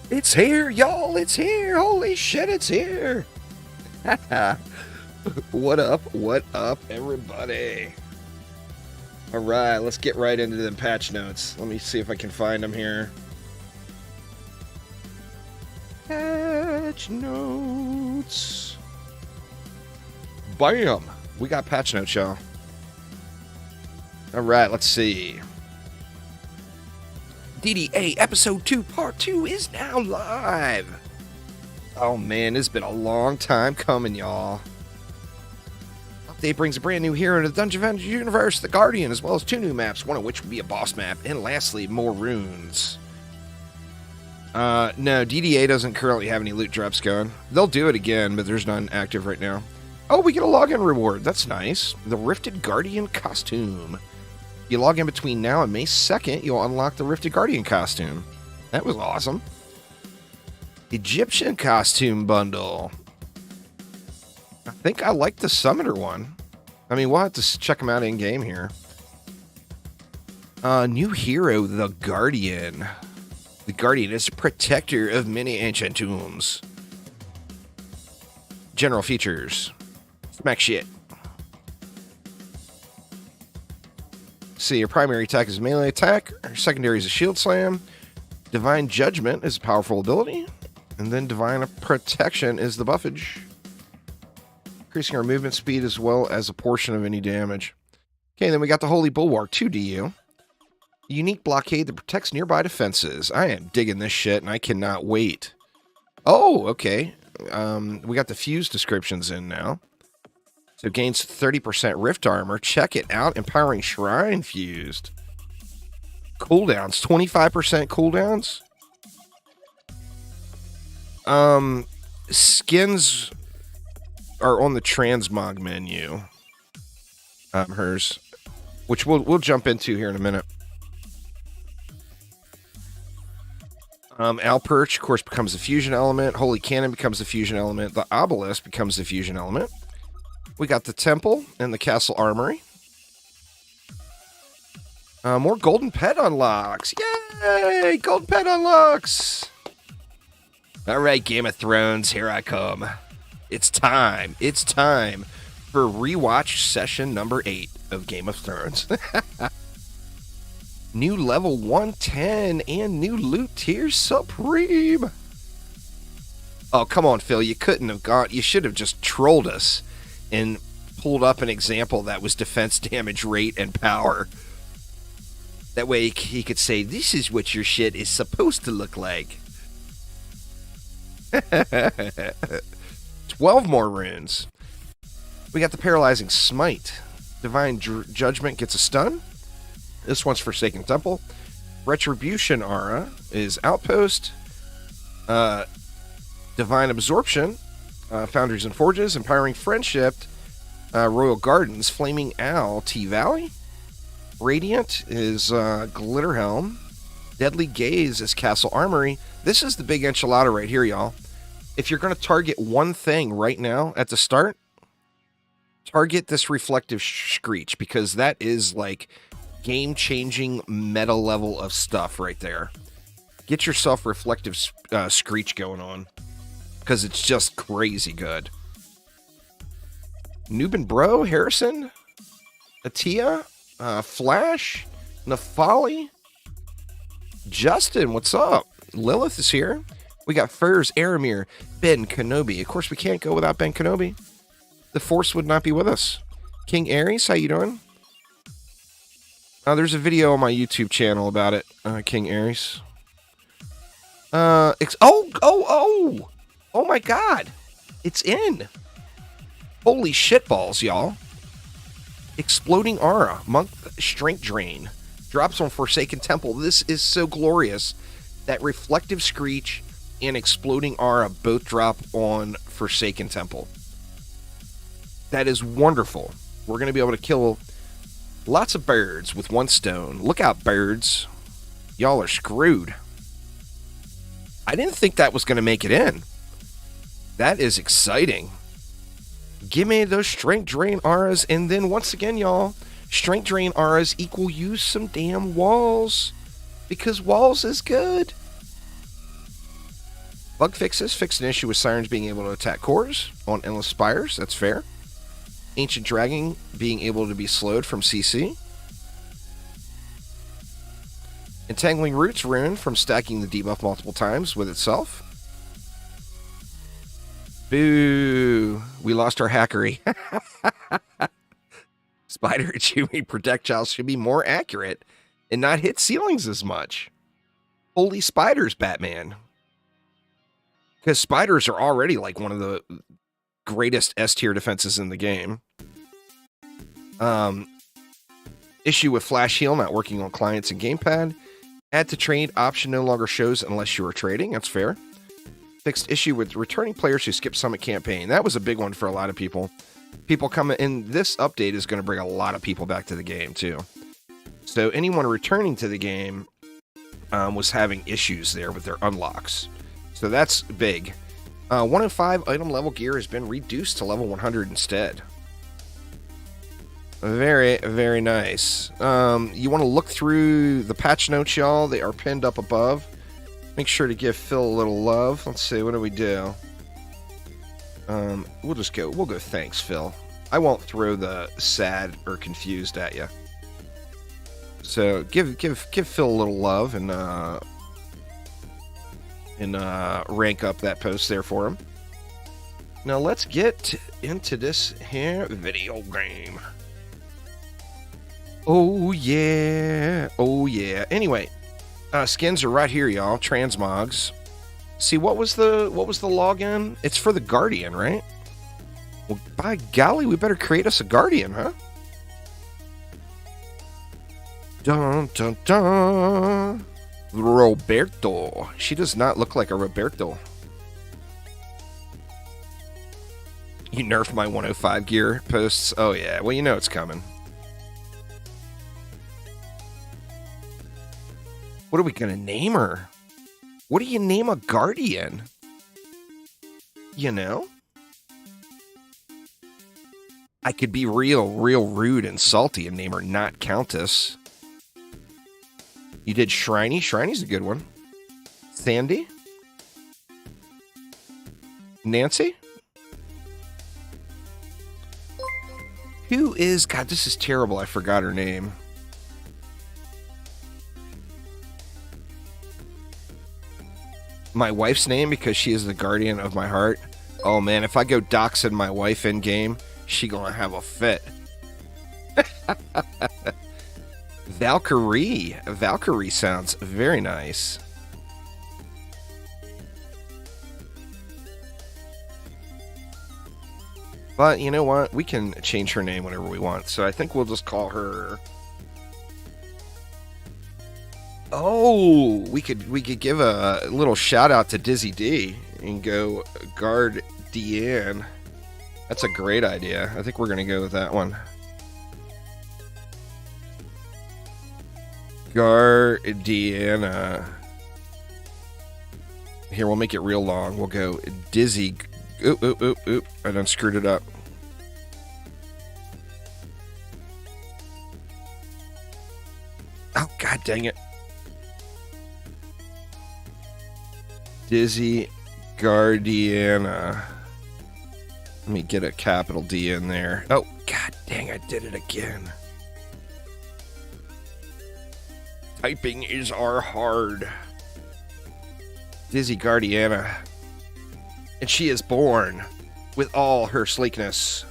It's here, y'all. It's here. Holy shit, it's here. What up? What up, everybody? All right, let's get right into the patch notes. Let me see if I can find them here. Patch notes. Bam. We got patch notes, y'all. All right, let's see. DDA Episode 2 Part 2 is now live. Oh man, it's been a long time coming, y'all. Update brings a brand new hero to the Dungeon Adventures universe, the Guardian, as well as 2 new maps, one of which will be a boss map, and lastly, more runes. No, DDA doesn't currently have any loot drops going. They'll do it again, but there's none active right now. Oh, we get a login reward. That's nice. The Rifted Guardian costume. You log in between now and May 2nd, you'll unlock the Rifted Guardian costume. That was awesome. Egyptian costume bundle. I think I like the Summoner one. I mean, we'll have to check them out in-game here. New hero, the Guardian. The Guardian is a protector of many ancient tombs. General features. Smack shit. See, your primary attack is melee attack. Your secondary is a shield slam. Divine Judgment is a powerful ability. And then Divine Protection is the buffage. Increasing our movement speed as well as a portion of any damage. Okay, then we got the Holy Bulwark 2DU. Unique blockade that protects nearby defenses. I am digging this shit and I cannot wait. Oh, okay. We got the fuse descriptions in now. So gains 30% rift armor. Check it out. Empowering Shrine fused. Cooldowns. 25% cooldowns. Skins are on the transmog menu. Hers. Which we'll jump into here in a minute. Alperch, of course, becomes a fusion element. Holy Cannon becomes a fusion element. The Obelisk becomes a fusion element. We got the Temple and the Castle Armory. More Golden Pet unlocks. Yay! Golden Pet unlocks! All right, Game of Thrones, here I come. It's time. It's time for rewatch session number 8 of Game of Thrones. New level 110 and new loot tier supreme. Oh, come on, Phil. You couldn't have gone. You should have just trolled us and pulled up an example that was defense damage rate and power. That way he could say, this is what your shit is supposed to look like. 12 more runes. We got the Paralyzing Smite. Divine Judgment gets a stun. This one's Forsaken Temple. Retribution Aura is Outpost. Divine Absorption. Foundries and Forges. Empowering Friendship. Royal Gardens. Flaming Owl. T-Valley. Radiant is Glitter Helm. Deadly Gaze is Castle Armory. This is the big enchilada right here, y'all. If you're going to target one thing right now at the start, target this Reflective Screech, because that is like game-changing meta level of stuff right there. Get yourself Reflective Screech going on, because it's just crazy good. Nubin Bro, Harrison, Atia, Flash, Nafali, Justin, what's up? Lilith is here. We got Furs, Aramir, Ben Kenobi. Of course, we can't go without Ben Kenobi. The Force would not be with us. King Ares, how you doing? There's a video on my YouTube channel about it, King Ares. Oh my God. It's in. Holy shitballs, y'all. Exploding Aura, Monk Strength Drain. Drops on Forsaken Temple. This is so glorious. That Reflective Screech and Exploding Aura both drop on Forsaken Temple. That is wonderful. We're going to be able to kill lots of birds with one stone. Look out, birds. Y'all are screwed. I didn't think that was going to make it in. That is exciting. Give me those Strength Drain Auras, and then once again, y'all, Strength Drain Auras equal use some damn walls, because walls is good. Bug fixes. Fixed an issue with sirens being able to attack cores on endless spires. That's fair. Ancient Dragon being able to be slowed from CC. Entangling Roots rune from stacking the debuff multiple times with itself. Boo. We lost our hackery. Spider achieving projectiles should be more accurate and not hit ceilings as much. Holy spiders, Batman. Because spiders are already like one of the greatest S-tier defenses in the game. Issue with Flash Heal not working on clients and gamepad. Add to trade option no longer shows unless you are trading. That's fair. Fixed issue with returning players who skip Summit campaign. That was a big one for a lot of people. People coming in. This update is going to bring a lot of people back to the game too. So anyone returning to the game was having issues there with their unlocks. So that's big. 105 item level gear has been reduced to level 100 instead. Very, very nice. You want to look through the patch notes, y'all. They are pinned up above. Make sure to give Phil a little love. Let's see, what do we do? We'll go thanks, Phil. I won't throw the sad or confused at you. So give Phil a little love and rank up that post there for him. Now let's get into this here video game. Oh yeah, oh yeah. Anyway, skins are right here, y'all. Transmogs. See, what was the login? It's for the Guardian, right? Well, by golly, we better create us a Guardian, huh? Dun dun dun. Roberto. She does not look like a Roberto. You nerfed my 105 gear posts. Oh yeah, well you know it's coming. What are we gonna name her? What do you name a Guardian? You know? I could be real rude and salty and name her not Countess. You did Shriney? Shriney's a good one. Sandy? Nancy? Who is... God, this is terrible. I forgot her name. My wife's name because she is the guardian of my heart. Oh man, if I go doxing my wife in game, she gonna have a fit. Valkyrie. Valkyrie sounds very nice. But you know what? We can change her name whenever we want. So I think we'll just call her... Oh, we could give a little shout out to Dizzy D and go Guardian. That's a great idea. I think we're going to go with that one. Guardiana. Here, we'll make it real long. We'll go Dizzy. Oop. I done screwed it up. Oh, god dang it. Dizzy Guardiana. Let me get a capital D in there. Oh, god dang, I did it again. Typing is our hard. Dizzy Guardiana. And she is born with all her sleekness.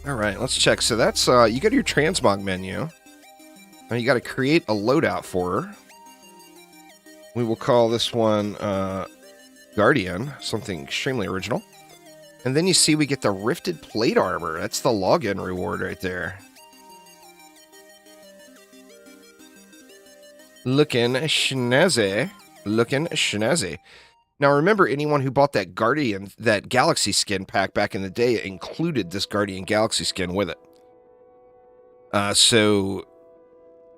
Alright, let's check. So that's, you go to your transmog menu. Now you got to create a loadout for her. We will call this one Guardian, something extremely original. And then you see we get the Rifted Plate Armor. That's the login reward right there. Looking snazzy. Looking snazzy. Now remember, anyone who bought that Guardian, that Galaxy skin pack back in the day, it included this Guardian Galaxy skin with it. So,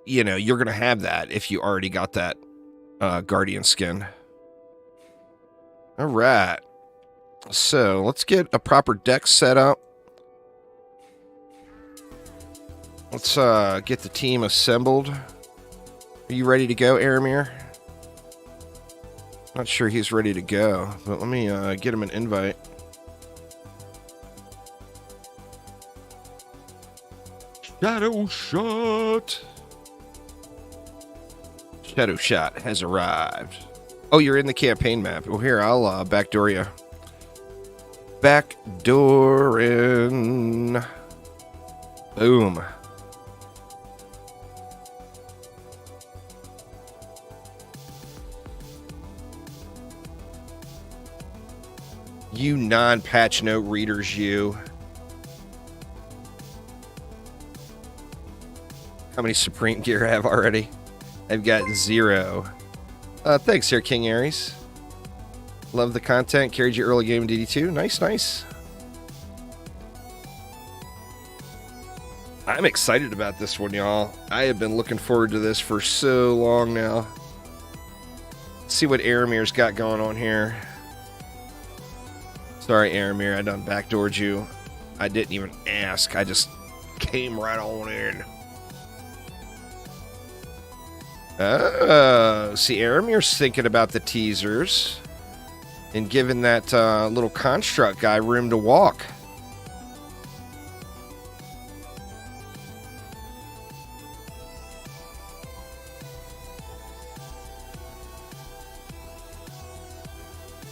you know, you're going to have that if you already got that Guardian skin. All right. So let's get a proper deck set up. Let's get the team assembled. Are you ready to go, Aramir? Not sure he's ready to go, but let me get him an invite. Shadow Shot! Shadow Shot has arrived. Oh, you're in the campaign map. Well, here, I'll backdoor you. Backdoor in. Boom. You non-patch note readers, you. How many Supreme gear I have already? I've got 0. Thanks here, King Aries. Love the content. Carried you early game in DD2. Nice, nice. I'm excited about this one, y'all. I have been looking forward to this for so long now. Let's see what Aramir's got going on here. Sorry, Aramir, I done backdoored you. I didn't even ask. I just came right on in. Oh, see, Aramir's thinking about the teasers and giving that little construct guy room to walk.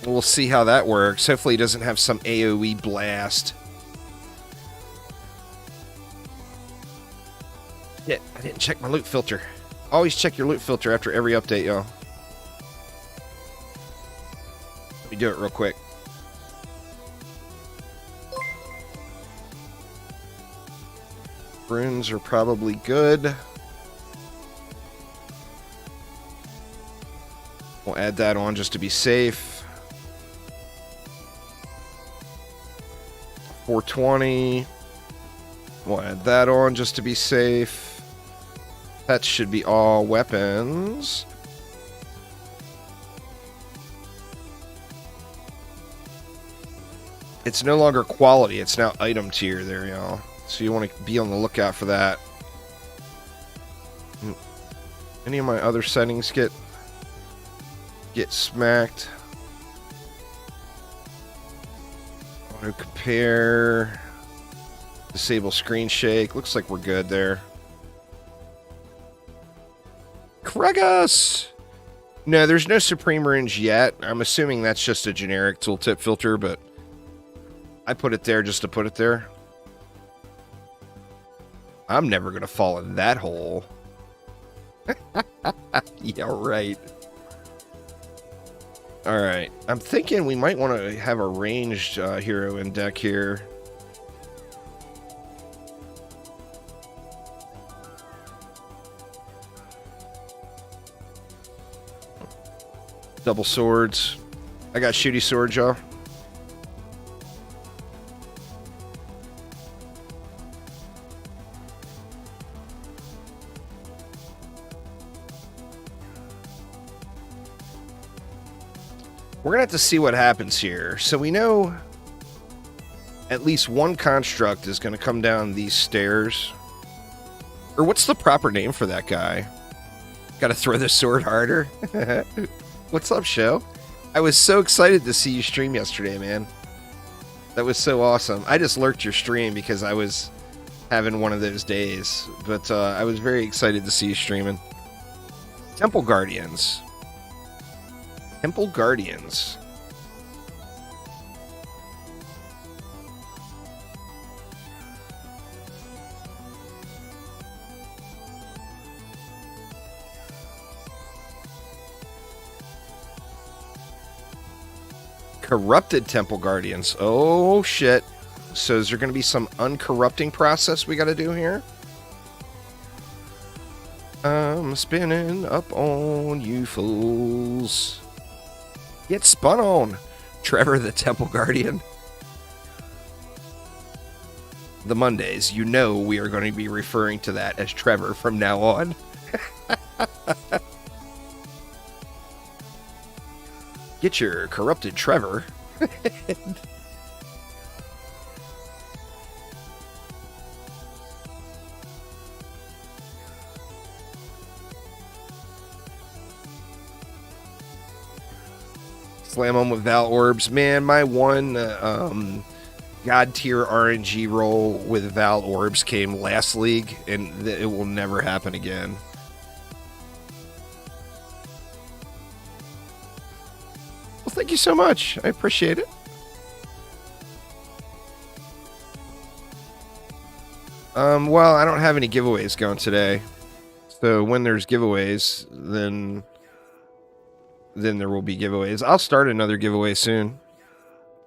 We'll see how that works. Hopefully he doesn't have some AoE blast. Yeah, I didn't check my loot filter. Always check your loot filter after every update, y'all. Let me do it real quick. Runes are probably good. We'll add that on just to be safe. 420. We'll add that on just to be safe. That should be all weapons. It's no longer quality, it's now item tier there, y'all. So you want to be on the lookout for that. Any of my other settings get smacked? Auto compare. Disable screen shake. Looks like we're good there. Kregus! No, there's no Supreme Range yet. I'm assuming that's just a generic tooltip filter, but I put it there just to put it there. I'm never going to fall in that hole. Yeah, right. Alright. I'm thinking we might want to have a ranged hero in deck here. Double swords. I got shooty swords, y'all. We're going to have to see what happens here. So we know at least one construct is going to come down these stairs. Or what's the proper name for that guy? Got to throw the sword harder. What's up, show? I was so excited to see you stream yesterday, man. That was so awesome. I just lurked your stream because I was having one of those days. But I was very excited to see you streaming. Temple Guardians. Temple Guardians. Corrupted Temple Guardians. Oh, shit. So is there going to be some uncorrupting process we got to do here? I'm spinning up on you fools. Get spun on, Trevor the Temple Guardian. The Mondays, you know we are going to be referring to that as Trevor from now on. Get your corrupted Trevor. Slam them with Val Orbs. Man, my one God tier RNG roll with Val Orbs came last league, and it will never happen again. Well, thank you so much. I appreciate it. Well, I don't have any giveaways going today. So when there's giveaways, then there will be giveaways. I'll start another giveaway soon.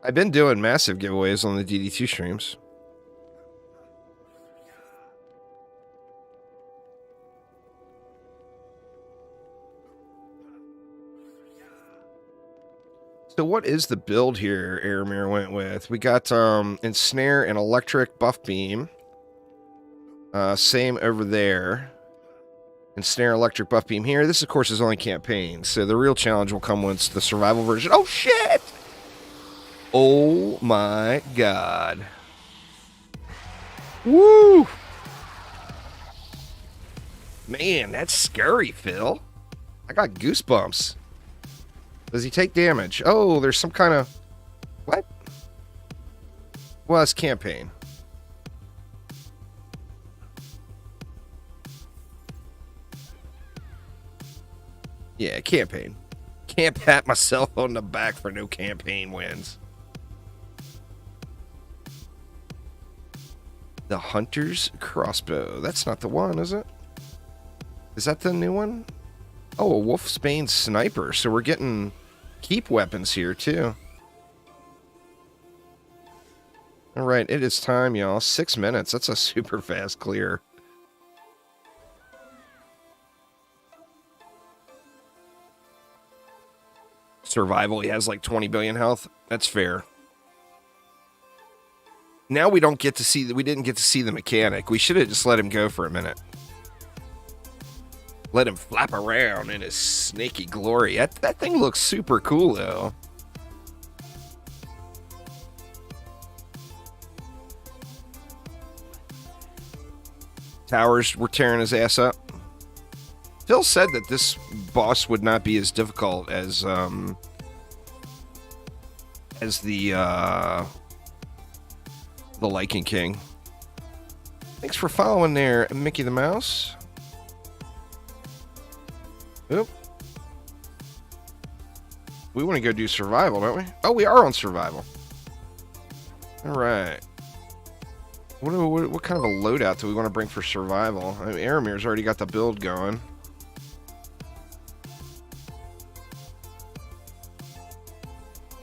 I've been doing massive giveaways on the DD2 streams. So what is the build here Aramir went with? We got Ensnare and Electric Buff Beam. Same over there. Ensnare, Electric Buff Beam here. This, of course, is only campaign, so the real challenge will come once the survival version... Oh, shit! Oh, my God. Woo! Man, that's scary, Phil. I got goosebumps. Does he take damage? Oh, there's some kind of... What? Well, it's campaign. Yeah, campaign. Can't pat myself on the back for no campaign wins. The Hunter's Crossbow. That's not the one, is it? Is that the new one? Oh, a Wolfsbane Sniper. So we're getting keep weapons here, too. Alright, it is time, y'all. 6 minutes. That's a super fast clear. Survival, he has like 20 billion health. That's fair. Now we don't get to see... We didn't get to see the mechanic. We should have just let him go for a minute. Let him flap around in his snaky glory. That thing looks super cool, though. Towers were tearing his ass up. Phil said that this boss would not be as difficult as the Lycan King. Thanks for following there, Mickey the Mouse. Oop. We want to go do survival, don't we? Oh, we are on survival. All right. What kind of a loadout do we want to bring for survival? I mean, Aramir's already got the build going.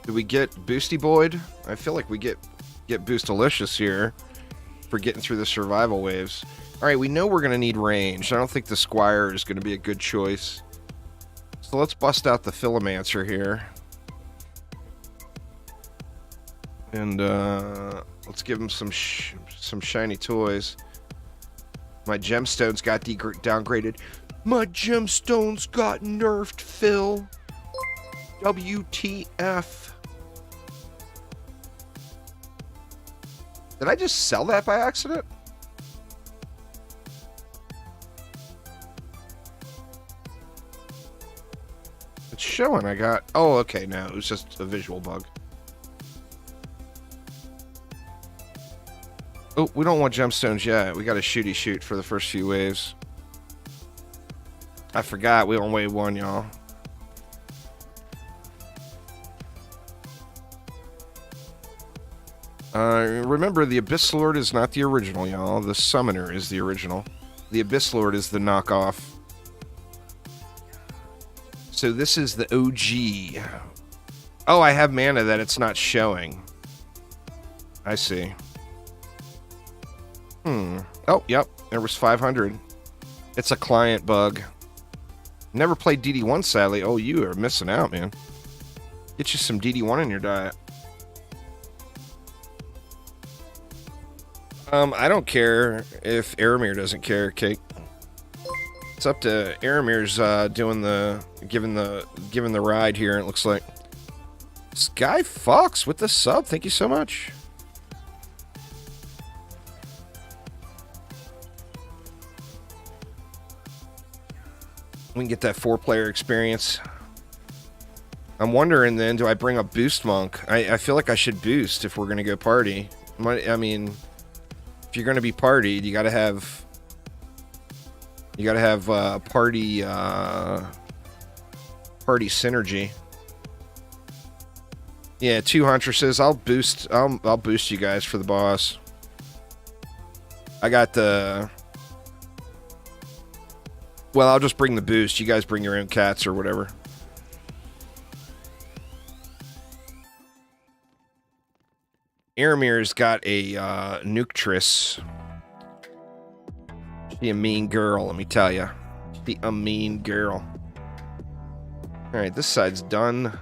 Do we get Boosty Boyd? I feel like we get Boostalicious here for getting through the survival waves. All right, we know we're going to need range. I don't think the Squire is going to be a good choice. So let's bust out the Philomancer here. And let's give him some shiny toys. My gemstones got downgraded. My gemstones got nerfed, Phil. WTF. Did I just sell that by accident? It's showing I got... Oh, okay, no, it was just a visual bug. Oh, we don't want gemstones yet. We got a shooty shoot for the first few waves. I forgot we on wave 1, y'all. Remember, the Abyss Lord is not the original, y'all. The Summoner is the original. The Abyss Lord is the knockoff. So this is the OG. Oh, I have mana that it's not showing. I see. Oh, yep. There was 500. It's a client bug. Never played DD1, sadly. Oh, you are missing out, man. Get you some DD1 in your diet. I don't care if Aramir doesn't care, Cake. It's up to Aramir's giving the ride here, it looks like. Sky Fox with the sub, thank you so much. We can get that 4-player experience. I'm wondering then, do I bring a boost monk? I feel like I should boost if we're going to go party. I mean, if you're going to be partied, you got to have... You got to have party synergy. Yeah, 2 huntresses. I'll boost you guys for the boss. I got the... Well, I'll just bring the boost. You guys bring your own cats or whatever. Aramir's got a Nuctress. She a mean girl, let me tell you. She a mean girl. Alright, this side's done.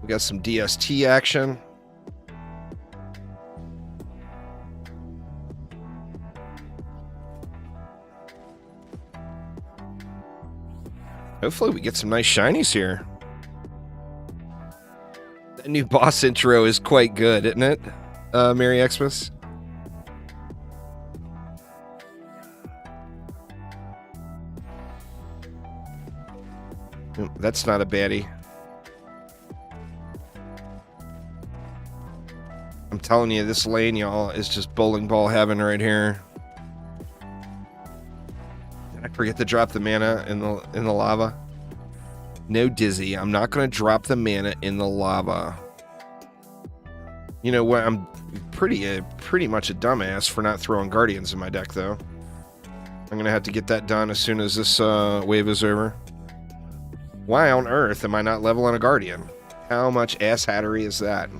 We got some DST action. Hopefully we get some nice shinies here. That new boss intro is quite good, isn't it? Merry Xmas. That's not a baddie. I'm telling you, this lane, y'all, is just bowling ball heaven right here. Did I forget to drop the mana in the lava? No, Dizzy, I'm not going to drop the mana in the lava. You know what? I'm pretty much a dumbass for not throwing Guardians in my deck, though. I'm going to have to get that done as soon as this wave is over. Why on earth am I not leveling a Guardian? How much asshattery is that?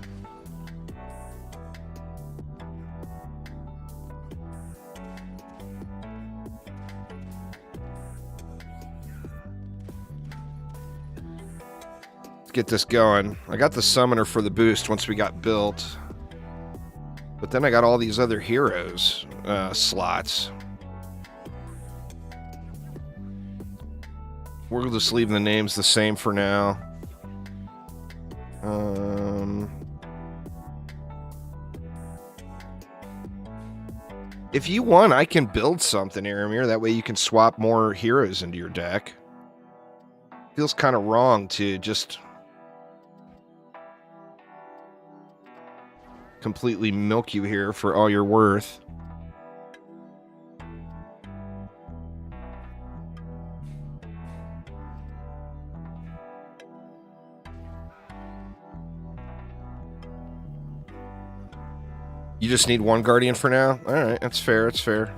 Let's get this going. I got the summoner for the boost once we got built. But then I got all these other heroes slots. We'll just leave the names the same for now. If you want, I can build something, Aramir. That way you can swap more heroes into your deck. Feels kind of wrong to just completely milk you here for all you're worth. You just need one Guardian for now? Alright, that's fair, that's fair.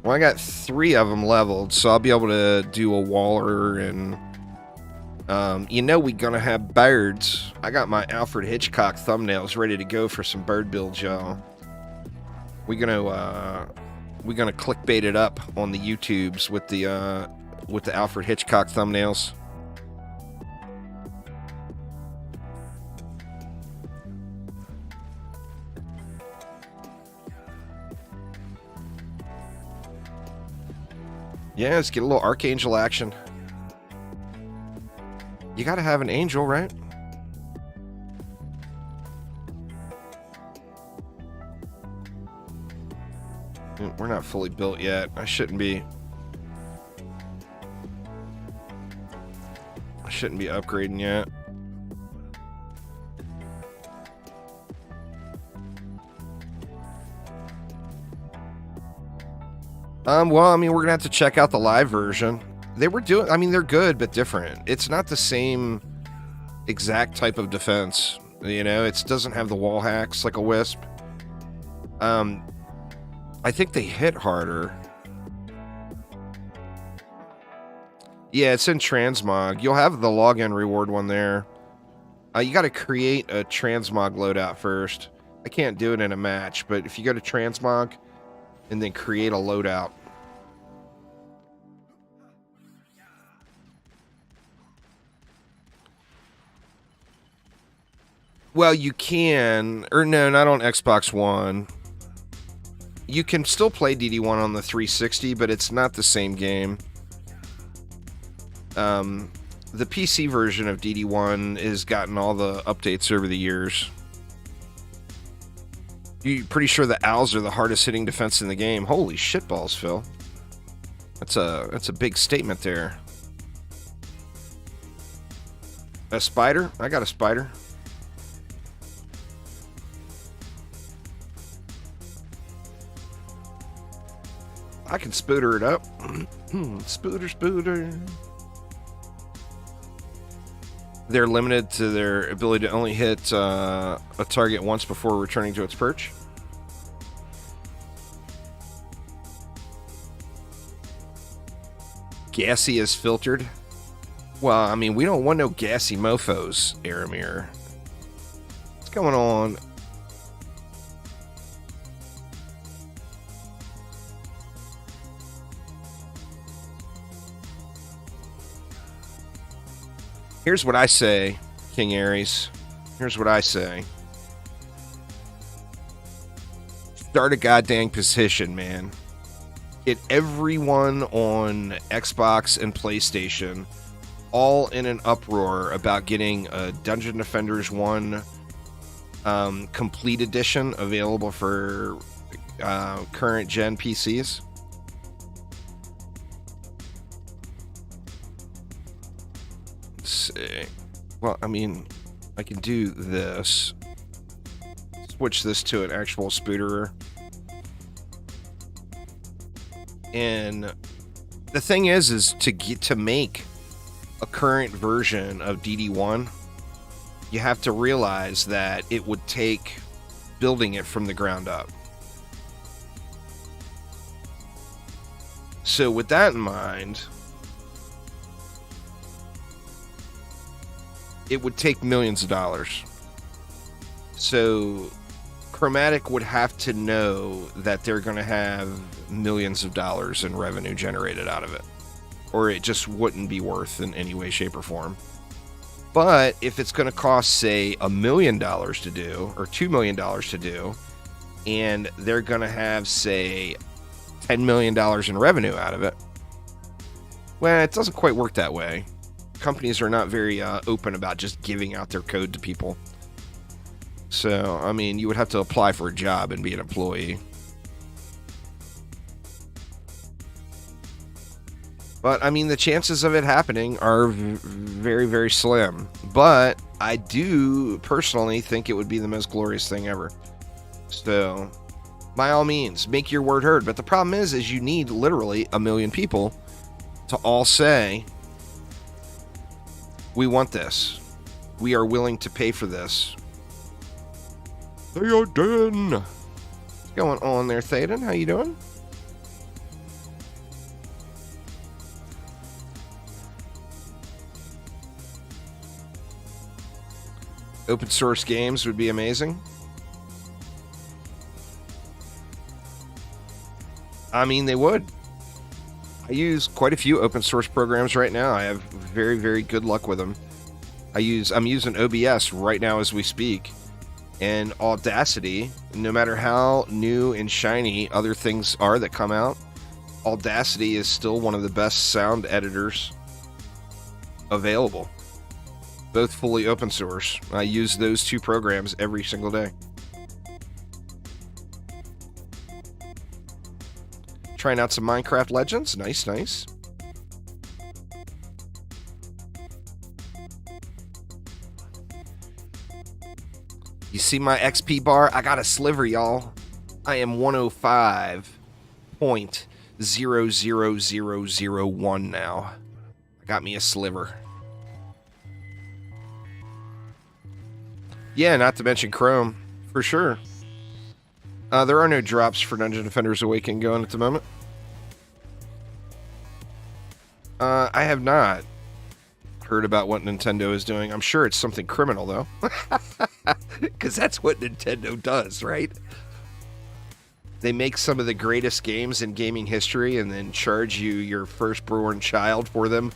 Well, I got 3 of them leveled, so I'll be able to do a Waller and... you know we're gonna have birds. I got my Alfred Hitchcock thumbnails ready to go for some bird builds, y'all. We're gonna clickbait it up on the YouTubes with the Alfred Hitchcock thumbnails. Yeah, let's get a little Archangel action. You gotta have an angel, right? We're not fully built yet. I shouldn't be upgrading yet. Well, I mean, we're gonna have to check out the live version. They were doing, I mean, they're good, but different. It's not the same exact type of defense. You know, it doesn't have the wall hacks like a Wisp. I think they hit harder. Yeah, it's in Transmog. You'll have the login reward one there. You got to create a Transmog loadout first. I can't do it in a match, but if you go to Transmog and then create a loadout. Well, you can, or no, not on Xbox One. You can still play DD1 on the 360, but it's not the same game. The PC version of DD1 has gotten all the updates over the years. You're pretty sure the owls are the hardest hitting defense in the game. Holy shitballs, Phil. That's a big statement there. A spider? I got a spider. I can spooter it up. Spooter. They're limited to their ability to only hit a target once before returning to its perch. Gassy is filtered. Well, I mean, we don't want no gassy mofos, Aramir. What's going on? Here's what I say, King Ares. Here's what I say. Start a goddamn petition, man. Get everyone on Xbox and PlayStation all in an uproar about getting a Dungeon Defenders 1 complete edition available for current gen PCs. Let's see. Well, I mean, I can do this. Switch this to an actual spooterer. And the thing is to make a current version of DD1, you have to realize that it would take building it from the ground up. So with that in mind, it would take millions of dollars. So Chromatic would have to know that they're going to have millions of dollars in revenue generated out of it, or it just wouldn't be worth in any way, shape, or form. But if it's going to cost, say, $1 million to do, or $2 million to do, and they're going to have, say, $10 million in revenue out of it, well, it doesn't quite work that way. Companies are not very open about just giving out their code to people. So, I mean, you would have to apply for a job and be an employee. But, I mean, the chances of it happening are very, very slim. But I do personally think it would be the most glorious thing ever. So, by all means, make your word heard. But the problem is you need literally 1 million people to all say, we want this. We are willing to pay for this. Theoden! What's going on there, Theoden? How you doing? Open source games would be amazing. I mean, they would. I use quite a few open source programs right now. I have very, very good luck with them. I'm using OBS right now as we speak. And Audacity, no matter how new and shiny other things are that come out, Audacity is still one of the best sound editors available. Both fully open source. I use those two programs every single day. Trying out some Minecraft Legends. Nice, nice. You see my XP bar? I got a sliver, y'all. I am 105.00001 now. I got me a sliver. Yeah, not to mention Chrome, for sure. There are no drops for Dungeon Defenders Awakening going at the moment. I have not heard about what Nintendo is doing. I'm sure it's something criminal, though. Because that's what Nintendo does, right? They make some of the greatest games in gaming history and then charge you your firstborn child for them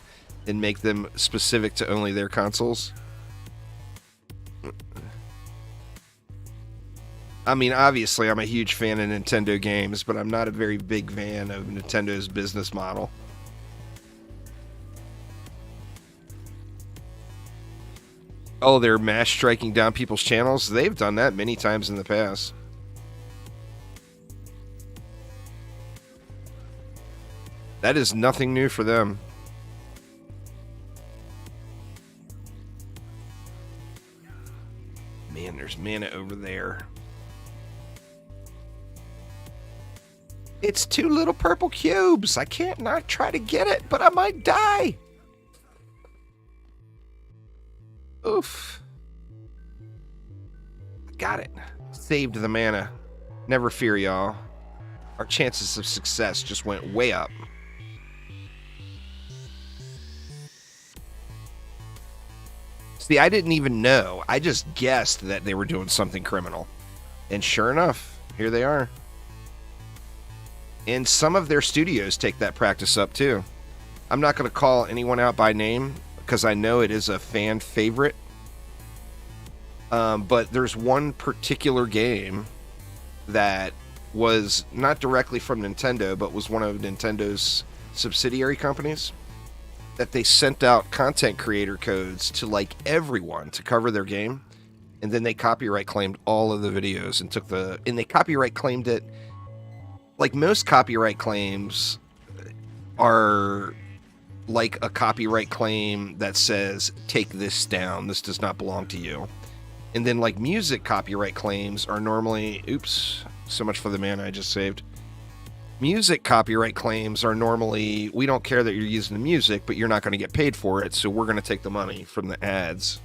and make them specific to only their consoles. I mean, obviously, I'm a huge fan of Nintendo games, but I'm not a very big fan of Nintendo's business model. Oh, they're mass striking down people's channels? They've done that many times in the past. That is nothing new for them. Man, there's mana over there. It's 2 little purple cubes. I can't not try to get it, but I might die. Oof. Got it. Saved the mana. Never fear, y'all. Our chances of success just went way up. See, I didn't even know. I just guessed that they were doing something criminal. And sure enough, here they are. And some of their studios take that practice up too. I'm not going to call anyone out by name because I know it is a fan favorite. But there's one particular game that was not directly from Nintendo, but was one of Nintendo's subsidiary companies, that they sent out content creator codes to like everyone to cover their game. And then they copyright claimed all of the videos and they copyright claimed it. Like most copyright claims are like a copyright claim that says, take this down, this does not belong to you. And then like music copyright claims are normally, oops, so much for the mana I just saved. Music copyright claims are normally, we don't care that you're using the music, but you're not going to get paid for it, so we're going to take the money from the ads.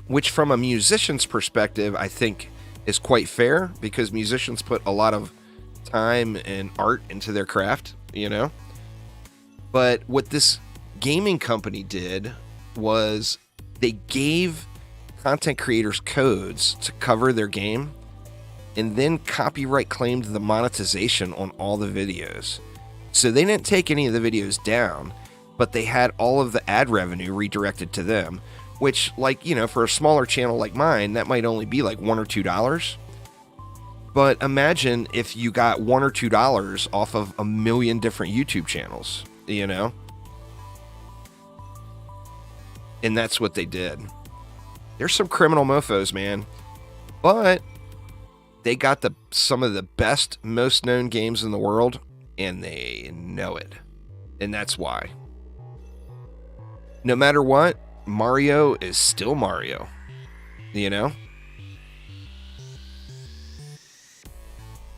Which from a musician's perspective, I think is quite fair, because musicians put a lot of time and art into their craft, you know? But what this gaming company did was they gave content creators codes to cover their game and then copyright claimed the monetization on all the videos. So they didn't take any of the videos down, but they had all of the ad revenue redirected to them, which, like, you know, for a smaller channel like mine, that might only be like $1 or $2. But imagine if you got $1 or $2 off of a million different YouTube channels, you know? And that's what they did. There's some criminal mofos, man. But they got some of the best, most known games in the world, and they know it. And that's why. No matter what, Mario is still Mario. You know?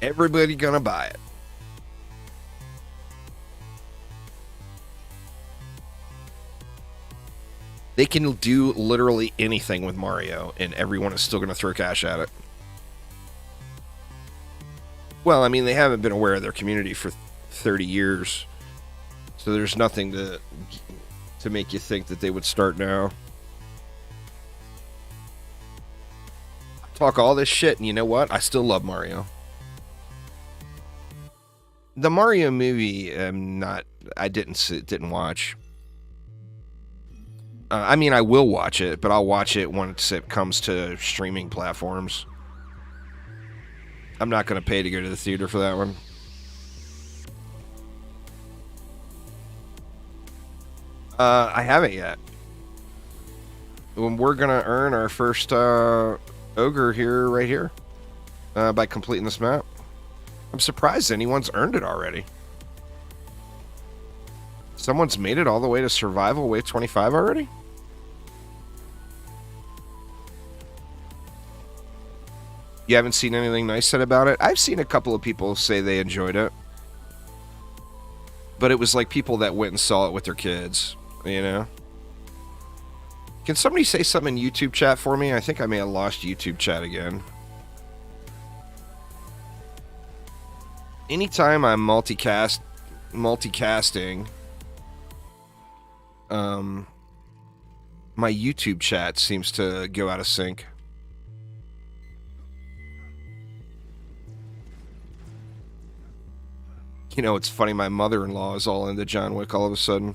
Everybody gonna buy it. They can do literally anything with Mario, and everyone is still gonna throw cash at it. Well, I mean, they haven't been aware of their community for 30 years, so there's nothing to make you think that they would start now. Talk all this shit, and you know what? I still love Mario. The Mario movie, I didn't watch. I mean, I will watch it, but I'll watch it once it comes to streaming platforms. I'm not going to pay to go to the theater for that one. I haven't yet. When we're going to earn our first ogre here, right here, by completing this map. I'm surprised anyone's earned it already. Someone's made it all the way to survival wave 25 already? You haven't seen anything nice said about it? I've seen a couple of people say they enjoyed it. But it was like people that went and saw it with their kids, you know? Can somebody say something in YouTube chat for me? I think I may have lost YouTube chat again. Anytime I'm multicasting, my YouTube chat seems to go out of sync. You know, it's funny, my mother-in-law is all into John Wick all of a sudden.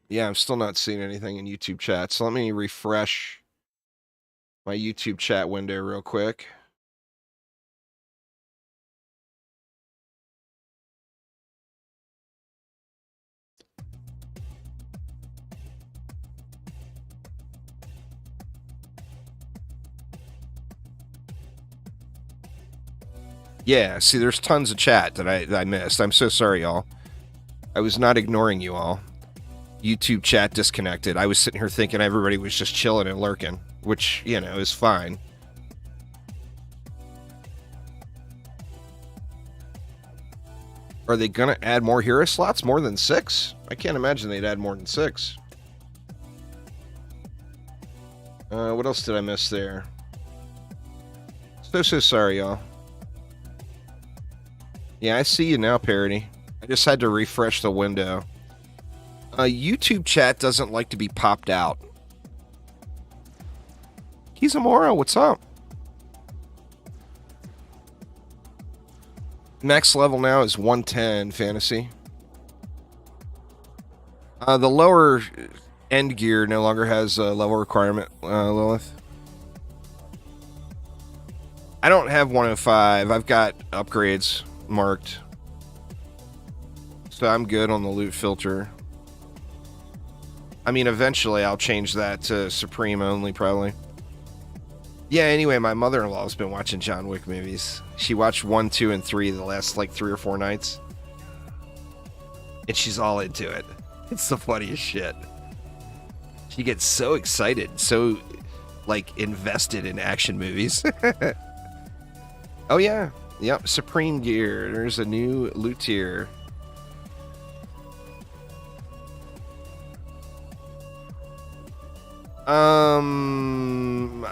Yeah, I'm still not seeing anything in YouTube chat, so let me refresh my YouTube chat window real quick. Yeah, see, there's tons of chat that I missed. I'm so sorry, y'all. I was not ignoring you all. YouTube chat disconnected. I was sitting here thinking everybody was just chilling and lurking, which, you know, is fine. Are they going to add more hero slots? More than 6? I can't imagine they'd add more than 6. What else did I miss there? So sorry, y'all. Yeah, I see you now, Parody. I just had to refresh the window. YouTube chat doesn't like to be popped out. Kizamora, what's up? Max level now is 110 fantasy. The lower end gear no longer has a level requirement, Lilith. I don't have 105. I've got upgrades marked. So I'm good on the loot filter. I mean, eventually I'll change that to Supreme only, probably. Yeah, anyway, my mother-in-law's been watching John Wick movies. She watched 1, 2, and 3 the last, like, 3 or 4 nights. And she's all into it. It's the funniest shit. She gets so excited, so, like, invested in action movies. Oh, yeah. Yep, Supreme gear. There's a new loot tier.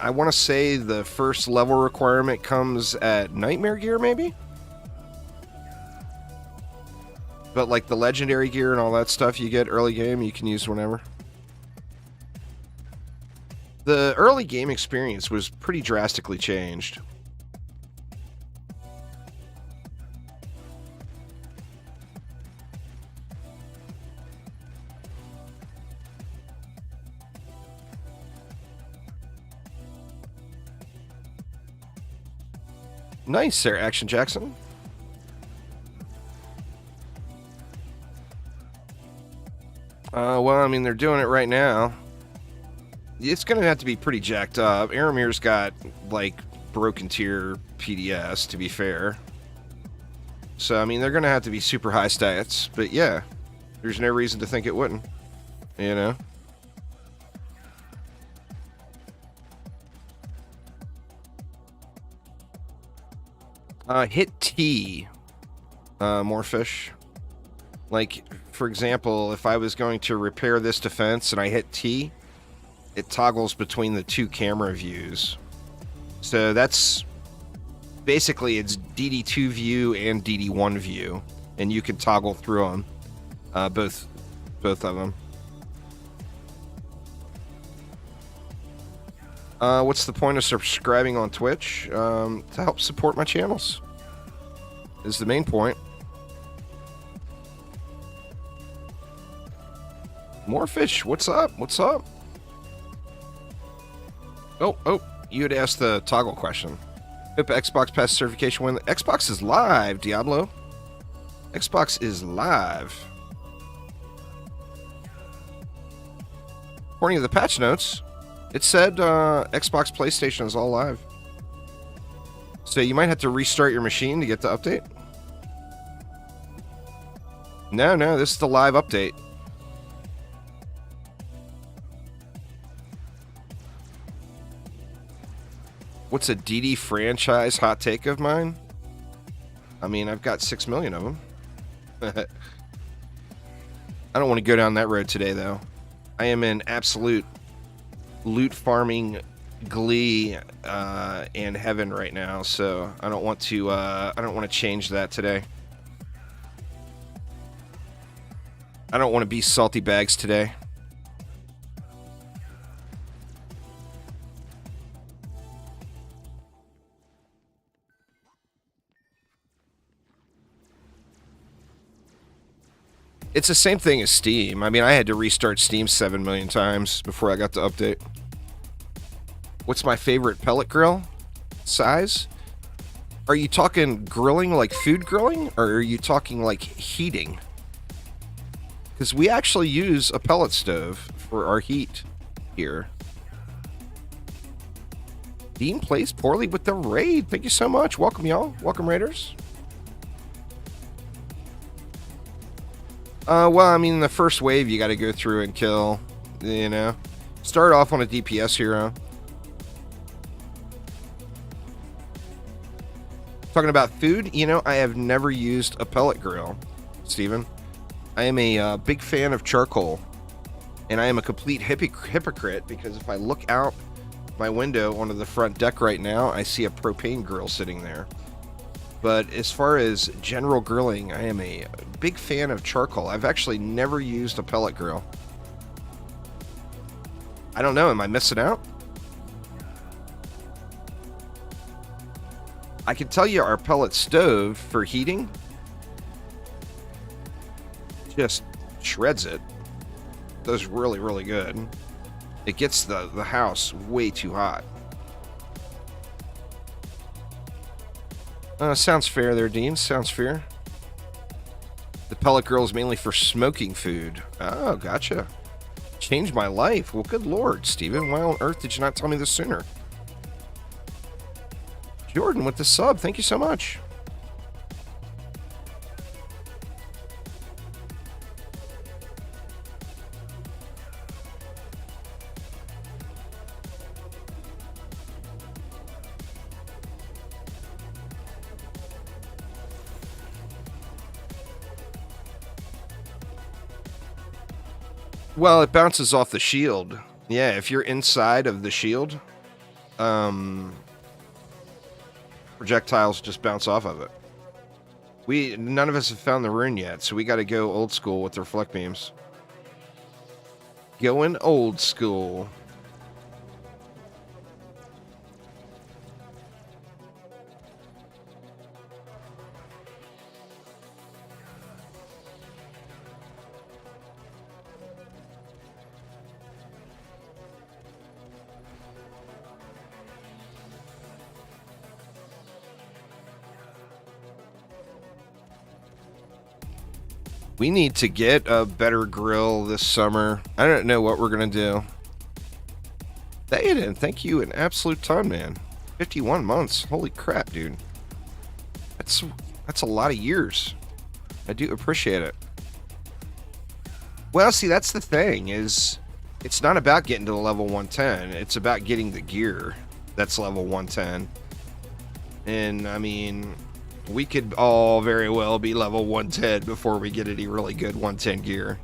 I want to say the first level requirement comes at Nightmare gear, maybe? But, like, the legendary gear and all that stuff you get early game, you can use whenever. The early game experience was pretty drastically changed. Nice, Sir Action Jackson. Well, I mean, they're doing it right now. It's going to have to be pretty jacked up. Aramir's got, like, broken tier PDS, to be fair. So, I mean, they're going to have to be super high stats. But, yeah, there's no reason to think it wouldn't. You know? Hit T, Morefish. Like, for example, if I was going to repair this defense and I hit T, it toggles between the 2 camera views. So that's basically it's DD2 view and DD1 view, and you can toggle through them, both of them. What's the point of subscribing on Twitch? To help support my channels is the main point. Morefish, what's up? What's up? Oh, you had asked the toggle question. Hope Xbox Pass certification win. Xbox is live, Diablo. Xbox is live. According to the patch notes, it said Xbox PlayStation is all live. So you might have to restart your machine to get the update. No, this is the live update. What's a DD franchise hot take of mine? I mean, I've got 6 million of them. I don't want to go down that road today, though. I am in absolute loot farming glee and heaven right now, so I don't want to change that today. I don't want to be salty bags today. It's the same thing as Steam. I mean, I had to restart Steam 7 million times before I got the update. What's my favorite pellet grill size? Are you talking grilling like food grilling, or are you talking like heating? Because we actually use a pellet stove for our heat here. Dean plays poorly with the raid. Thank you so much. Welcome, y'all. Welcome, Raiders. Well, I mean, the first wave you got to go through and kill, you know. Start off on a DPS hero. Talking about food, you know, I have never used a pellet grill, Steven. I am a big fan of charcoal, and I am a complete hypocrite because if I look out my window onto the front deck right now, I see a propane grill sitting there. But as far as general grilling, I am a big fan of charcoal. I've actually never used a pellet grill. I don't know, am I missing out? I can tell you our pellet stove for heating just shreds it. Does really, really good. It gets the house way too hot. Sounds fair there, Dean. Sounds fair. The pellet grill is mainly for smoking food. Oh, gotcha. Changed my life. Well, good lord, Steven. Why on earth did you not tell me this sooner? Jordan with the sub. Thank you so much. Well, it bounces off the shield. Yeah, if you're inside of the shield, projectiles just bounce off of it. None of us have found the rune yet, so we got to go old school with the reflect beams. Going old school. We need to get a better grill this summer. I don't know what we're going to do. Theoden, thank you an absolute ton, man. 51 months. Holy crap, dude. That's a lot of years. I do appreciate it. Well, see, that's the thing, is it's not about getting to the level 110. It's about getting the gear that's level 110. And, I mean, we could all very well be level 110 before we get any really good 110 gear.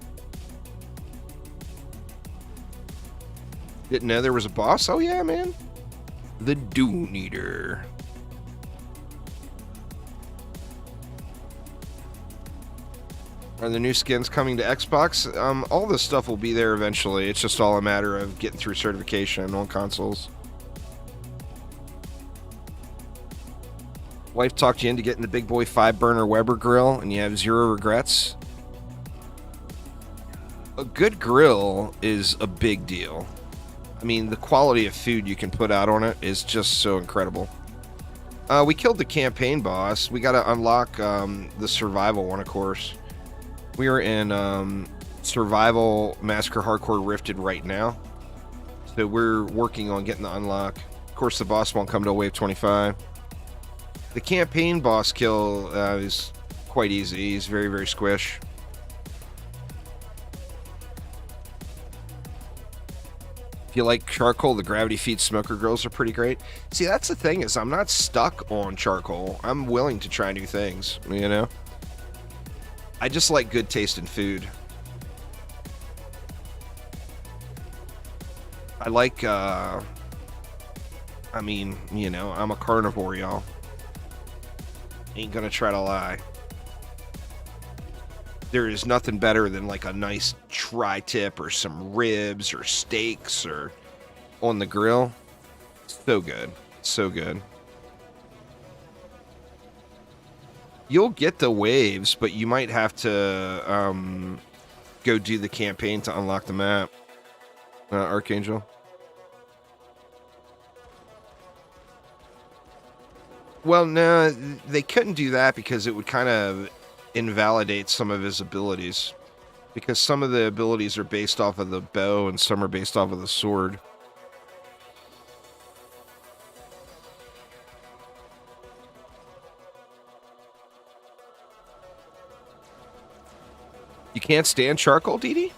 Didn't know there was a boss? Oh yeah, man. The Dune Eater. Are the new skins coming to Xbox? All this stuff will be there eventually. It's just all a matter of getting through certification on consoles. Wife talked you into getting the big boy 5-burner Weber grill, and you have zero regrets. A good grill is a big deal. I mean, the quality of food you can put out on it is just so incredible. We killed the campaign boss. We got to unlock the survival one, of course. We are in survival Massacre Hardcore Rifted right now. So we're working on getting the unlock. Of course, the boss won't come till wave 25. The campaign boss kill is quite easy. He's very, very squish. If you like charcoal, the gravity feed smoker grills are pretty great. See, that's the thing, is I'm not stuck on charcoal. I'm willing to try new things, you know? I just like good taste in food. I like, I mean, you know, I'm a carnivore, y'all. Ain't gonna try to lie. There is nothing better than like a nice tri-tip or some ribs or steaks or on the grill. So good. So good. You'll get the waves, but you might have to go do the campaign to unlock the map. Archangel. Well, no, they couldn't do that because it would kind of invalidate some of his abilities. Because some of the abilities are based off of the bow and some are based off of the sword. You can't stand charcoal, DD?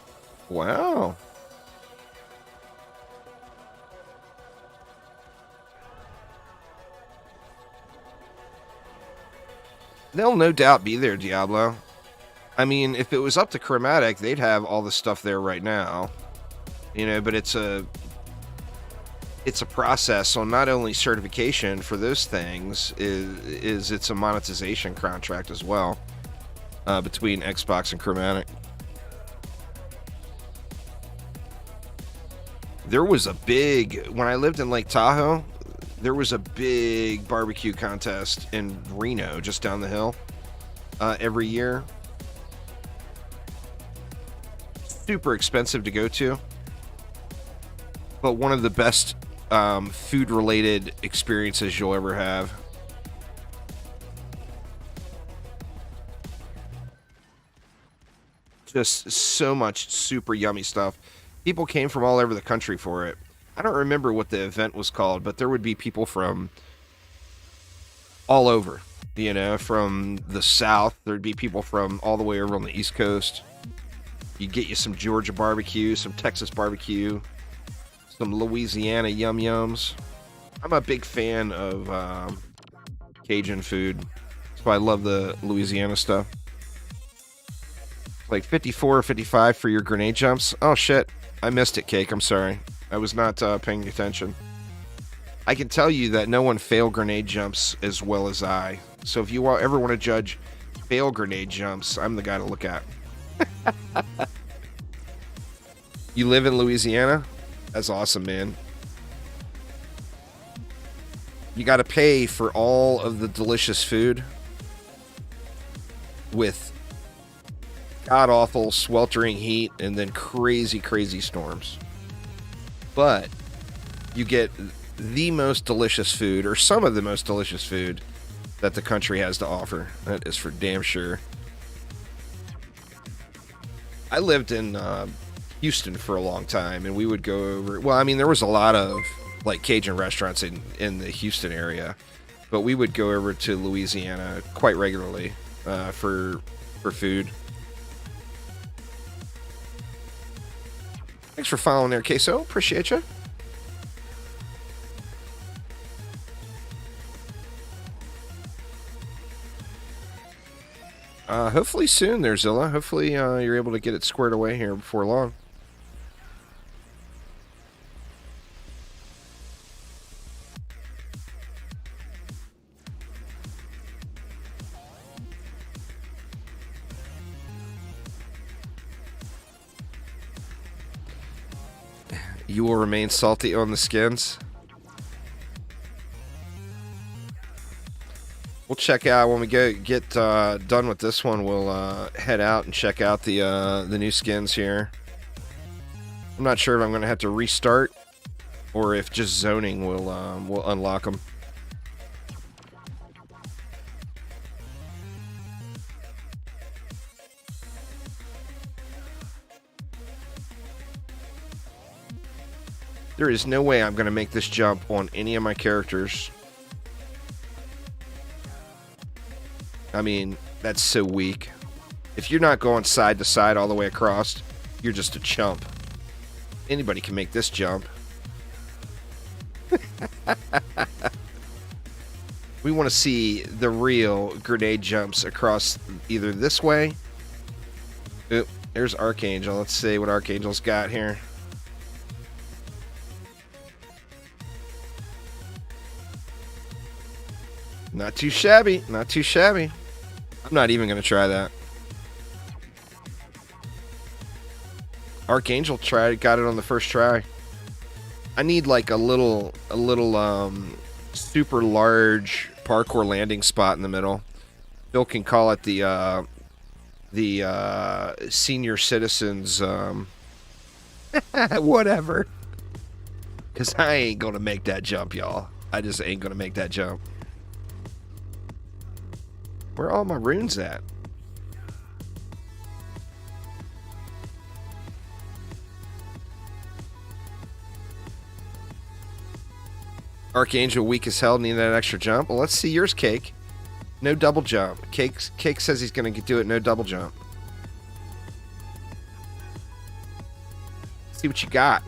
Wow. They'll no doubt be there, Diablo. I mean, if it was up to Chromatic, they'd have all the stuff there right now. You know, but it's a process on not only certification for those things, is it's a monetization contract as well, between Xbox and Chromatic. There was a big, when I lived in Lake Tahoe, there was a big barbecue contest in Reno, just down the hill, every year. Super expensive to go to, but one of the best food-related experiences you'll ever have. Just so much super yummy stuff. People came from all over the country for it. I don't remember what the event was called, but there would be people from all over, you know, from the South. There'd be people from all the way over on the East Coast. You get you some Georgia barbecue, some Texas barbecue, some Louisiana yum-yums. I'm a big fan of Cajun food. That's why I love the Louisiana stuff. Like 54 or 55 for your grenade jumps. Oh, shit. I missed it, Cake. I'm sorry. I was not paying attention. I can tell you that no one failed grenade jumps as well as I. So if you ever want to judge fail grenade jumps, I'm the guy to look at. You live in Louisiana? That's awesome, man. You got to pay for all of the delicious food with god-awful sweltering heat and then crazy, crazy storms. But you get the most delicious food, or some of the most delicious food that the country has to offer. That is for damn sure. I lived in Houston for a long time, and we would go over... Well, I mean, there was a lot of like Cajun restaurants in the Houston area, but we would go over to Louisiana quite regularly for food. Thanks for following there, Queso. Appreciate you. Hopefully soon there, Zilla. Hopefully you're able to get it squared away here before long. You will remain salty on the skins. We'll check out when we get done with this one. We'll head out and check out the new skins here. I'm not sure if I'm going to have to restart or if just zoning will unlock them. There is no way I'm going to make this jump on any of my characters. I mean, that's so weak. If you're not going side to side all the way across, you're just a chump. Anybody can make this jump. We want to see the real grenade jumps across either this way. Oop, there's Archangel. Let's see what Archangel's got here. Not too shabby. Not too shabby. I'm not even going to try that. Archangel got it on the first try. I need like a little super large parkour landing spot in the middle. Bill can call it the senior citizens whatever. Cause I ain't gonna make that jump, y'all. I just ain't gonna make that jump. Where are all my runes at? Archangel weak as hell, need that extra jump. Well, let's see yours, Cake. No double jump. Cake says he's going to do it, no double jump. See what you got.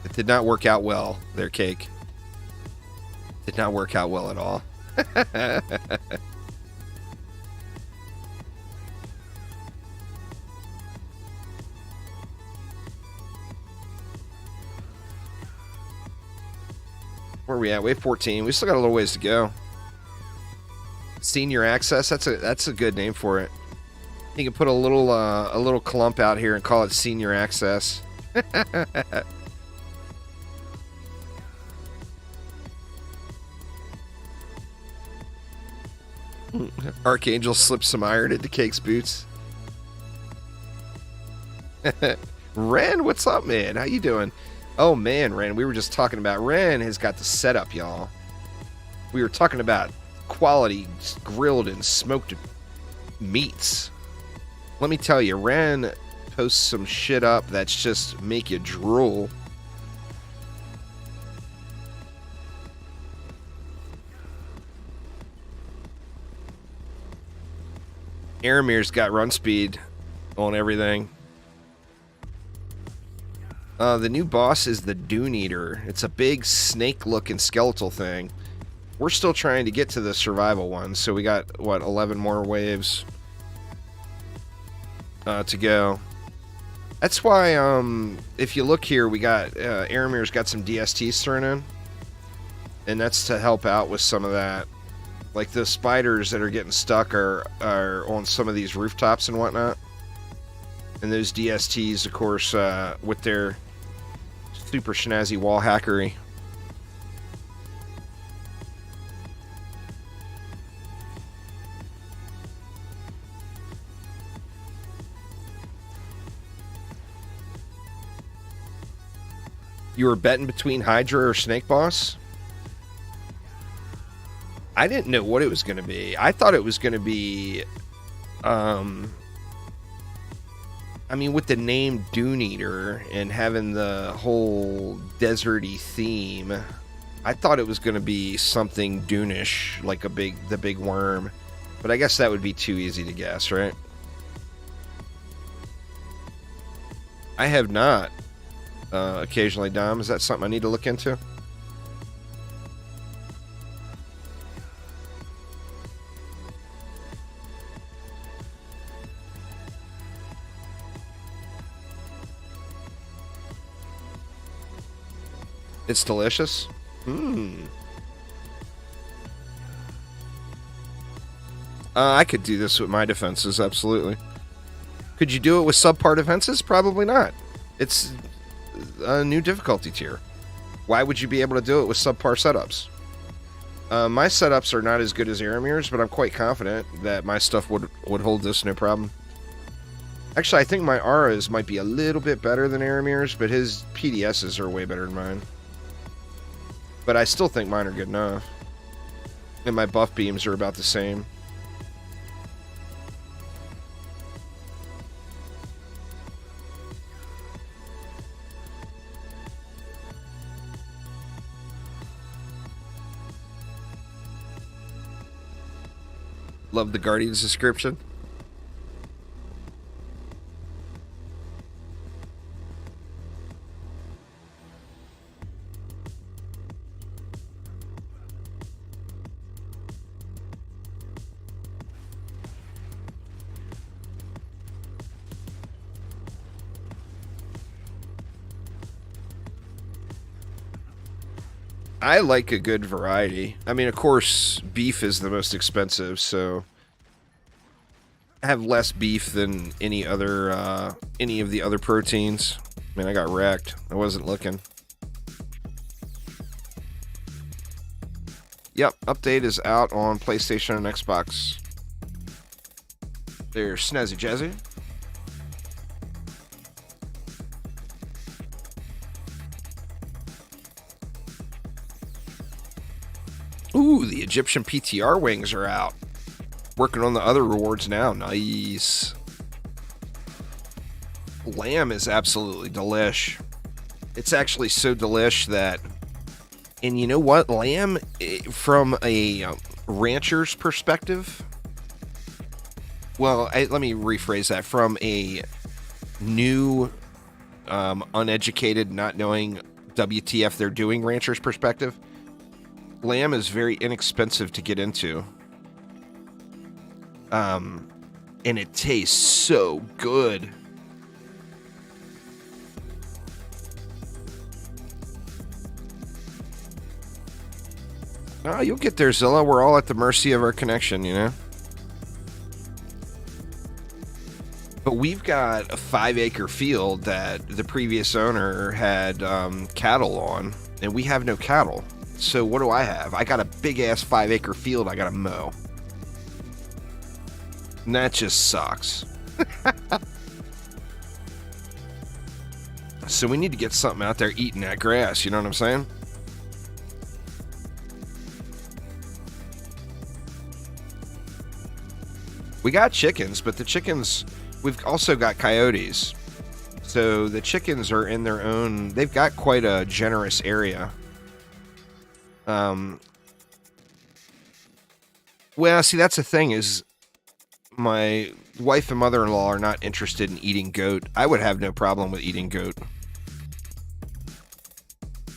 It did not work out well, their cake. Did not work out well at all. Where are we at? Wave 14. We still got a little ways to go. Senior Access. That's a good name for it. You can put a little clump out here and call it Senior Access. Archangel slips some iron into Cake's boots. Ren, what's up, man? How you doing? Oh, man, Ren, we were just talking about... Ren has got the setup, y'all. We were talking about quality grilled and smoked meats. Let me tell you, Ren posts some shit up that's just make you drool. Aramir's got run speed on everything. The new boss is the Dune Eater. It's a big snake-looking skeletal thing. We're still trying to get to the survival one, so we got, what, 11 more waves to go. That's why, if you look here, we got, Aramir's got some DSTs thrown in. And that's to help out with some of that. Like the spiders that are getting stuck are on some of these rooftops and whatnot. And those DSTs, of course, with their super snazzy wall hackery. You were betting between Hydra or Snake Boss? I didn't know what it was going to be. I thought it was going to be, I mean, with the name Dune Eater and having the whole deserty theme, I thought it was going to be something Dune-ish, like the big worm. But I guess that would be too easy to guess, right? I have not. Occasionally, Dom. Is that something I need to look into? It's delicious. I could do this with my defenses, absolutely. Could you do it with subpar defenses? Probably not. It's a new difficulty tier. Why would you be able to do it with subpar setups? My setups are not as good as Aramir's, but I'm quite confident that my stuff would hold this no problem. Actually, I think my auras might be a little bit better than Aramir's, but his PDSs are way better than mine. But I still think mine are good enough. And my buff beams are about the same. Love the Guardian's description. I like a good variety. I mean, of course, beef is the most expensive, so I have less beef than any of the other proteins. I mean, I got wrecked. I wasn't looking. Yep, update is out on PlayStation and Xbox. There's Snazzy Jazzy. Ooh, the Egyptian PTR wings are out. Working on the other rewards now. Nice. Lamb is absolutely delish. It's actually so delish that And you know what? Lamb, from a rancher's perspective, well, let me rephrase that. From a new, uneducated, not knowing WTF they're doing rancher's perspective, lamb is very inexpensive to get into. And it tastes so good. Oh, you'll get there, Zilla. We're all at the mercy of our connection, you know? But we've got a 5-acre field that the previous owner had cattle on, and we have no cattle. So what do I have? I got a big-ass 5-acre field I gotta mow. And that just sucks. So we need to get something out there eating that grass, you know what I'm saying? We got chickens, but the chickens, we've also got coyotes. So the chickens are in their own, they've got quite a generous area. Well, see, that's the thing is, my wife and mother-in-law are not interested in eating goat. I would have no problem with eating goat.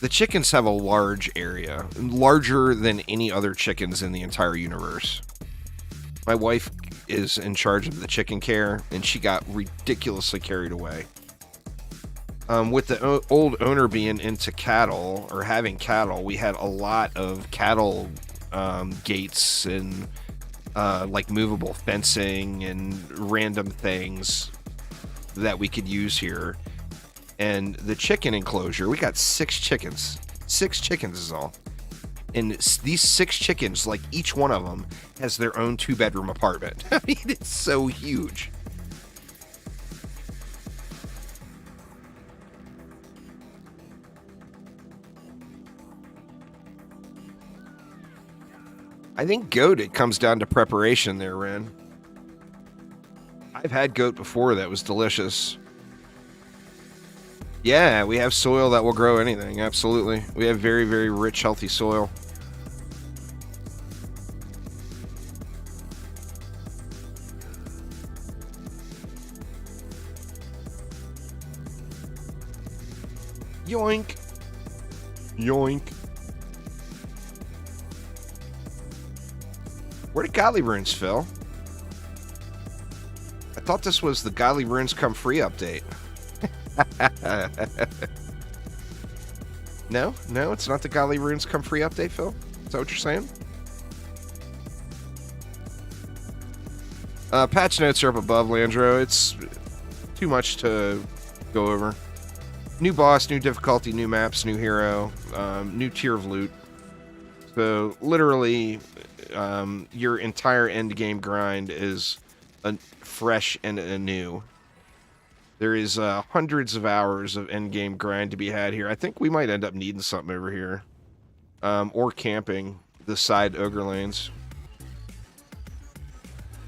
The chickens have a large area, larger than any other chickens in the entire universe. My wife is in charge of the chicken care, and she got ridiculously carried away. With the old owner being into cattle, or having cattle, we had a lot of cattle gates and like movable fencing and random things that we could use here. And the chicken enclosure, we got 6 chickens. 6 chickens is all. And these 6 chickens, like each one of them, has their own 2-bedroom apartment. I mean, it's so huge. I think goat, it comes down to preparation there, Ren. I've had goat before that was delicious. Yeah, we have soil that will grow anything, absolutely. We have very, very rich, healthy soil. Yoink. Yoink. Where did Godly Runes, Phil? I thought this was the Godly Runes Come Free update. No, it's not the Godly Runes Come Free update, Phil? Is that what you're saying? Patch notes are up above, Landro. It's too much to go over. New boss, new difficulty, new maps, new hero, new tier of loot. So, literally, your entire endgame grind is fresh and anew. There is hundreds of hours of endgame grind to be had here. I think we might end up needing something over here. Or camping the side ogre lanes.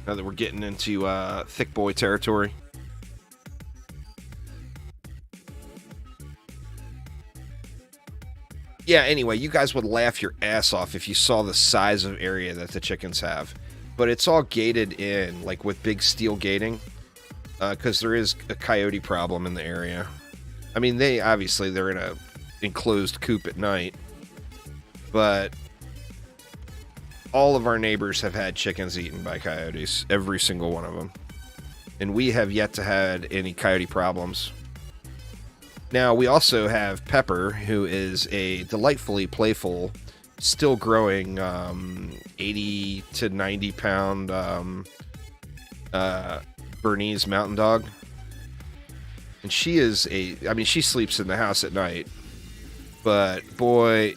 Now that we're getting into thick boy territory. Yeah, anyway, you guys would laugh your ass off if you saw the size of area that the chickens have. But it's all gated in, like with big steel gating. Because there is a coyote problem in the area. I mean, they're in a enclosed coop at night. But all of our neighbors have had chickens eaten by coyotes. Every single one of them. And we have yet to have any coyote problems. Now, we also have Pepper, who is a delightfully playful, still growing 80 to 90 pound Bernese mountain dog. And she is she sleeps in the house at night. But, boy,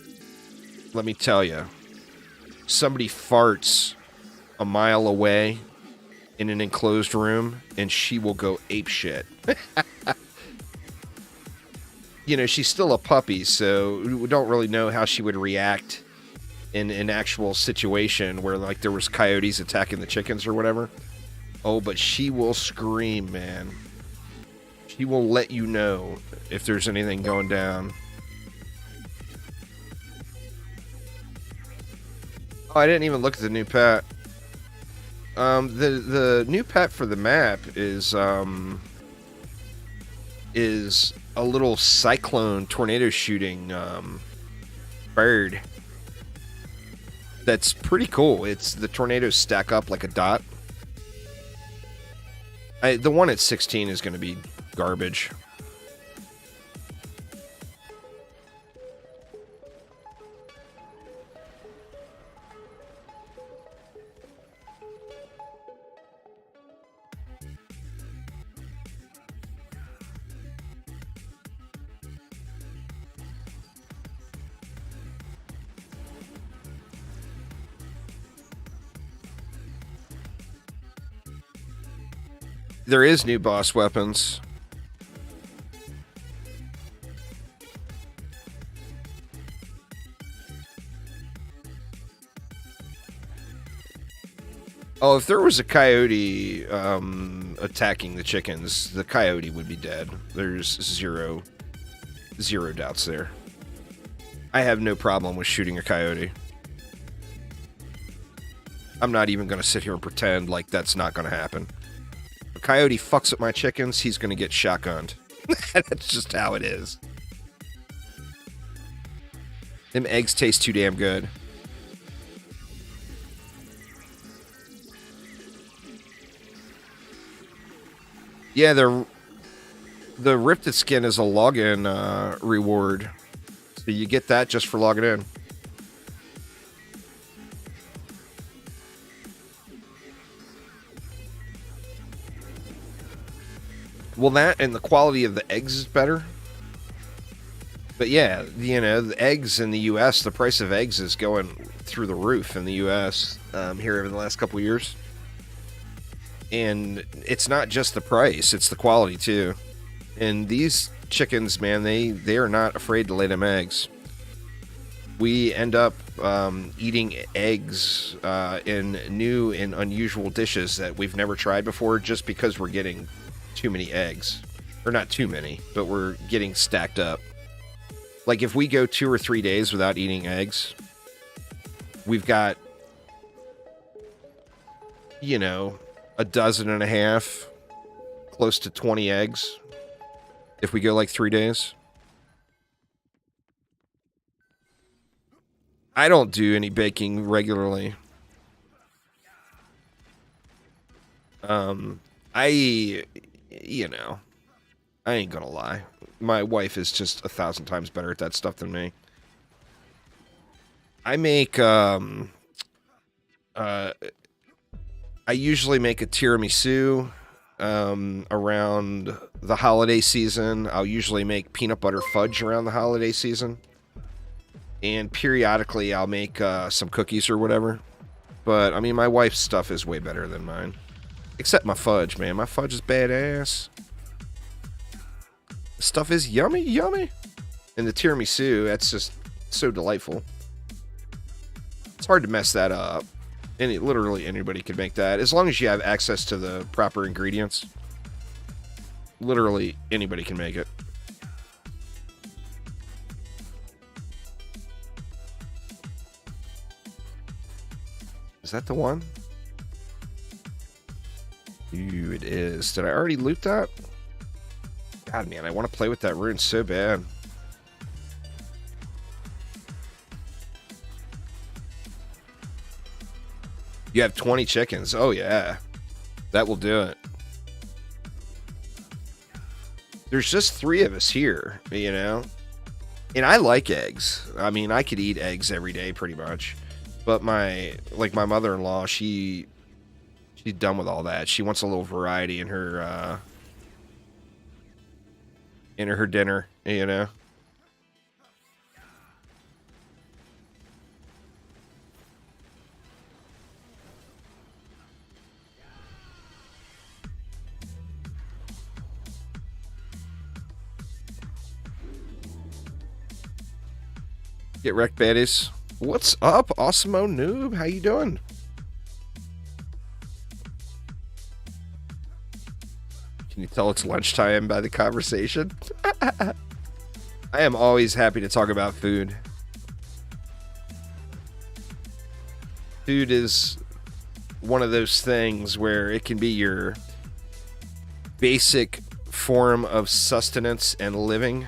let me tell you, somebody farts a mile away in an enclosed room, and she will go apeshit. You know, she's still a puppy, so we don't really know how she would react in an actual situation where, like, there was coyotes attacking the chickens or whatever. Oh, but she will scream, man. She will let you know if there's anything going down. Oh, I didn't even look at the new pet. The new pet for the map is a little cyclone tornado shooting bird. That's pretty cool. It's the tornadoes stack up like a dot. The one at 16 is going to be garbage. There is new boss weapons. Oh, if there was a coyote attacking the chickens, the coyote would be dead. There's zero doubts there. I have no problem with shooting a coyote. I'm not even going to sit here and pretend like that's not going to happen. If a coyote fucks with my chickens, he's going to get shotgunned. That's just how it is. Them eggs taste too damn good. Yeah, the Rifted skin is a login reward. So you get that just for logging in. Well, that and the quality of the eggs is better. But yeah, you know, the eggs in the U.S., the price of eggs is going through the roof in the U.S. Here over the last couple of years. And it's not just the price, it's the quality too. And these chickens, man, they are not afraid to lay them eggs. We end up eating eggs in new and unusual dishes that we've never tried before just because we're getting too many eggs. Or not too many, but we're getting stacked up. Like if we go 2 or 3 days without eating eggs, we've got, you know, a dozen and a half, close to 20 eggs. If we go like 3 days. I don't do any baking regularly. You know, I ain't gonna lie. My wife is just 1,000 times better at that stuff than me. I make, I usually make a tiramisu around the holiday season. I'll usually make peanut butter fudge around the holiday season. And periodically I'll make some cookies or whatever. But, I mean, my wife's stuff is way better than mine. Except my fudge, man. My fudge is badass. The stuff is yummy, yummy. And the tiramisu, that's just so delightful. It's hard to mess that up. And literally anybody can make that. As long as you have access to the proper ingredients. Literally anybody can make it. Is that the one? Ooh, it is. Did I already loot that? God, man, I want to play with that rune so bad. You have 20 chickens. Oh, yeah. That will do it. There's just 3 of us here, you know? And I like eggs. I mean, I could eat eggs every day pretty much. But my mother-in-law, she's done with all that. She wants a little variety in her dinner, you know? Get wrecked, baddies. What's up, Awesemo Noob? How you doing? Can you tell it's lunchtime by the conversation? I am always happy to talk about food. Food is one of those things where it can be your basic form of sustenance and living,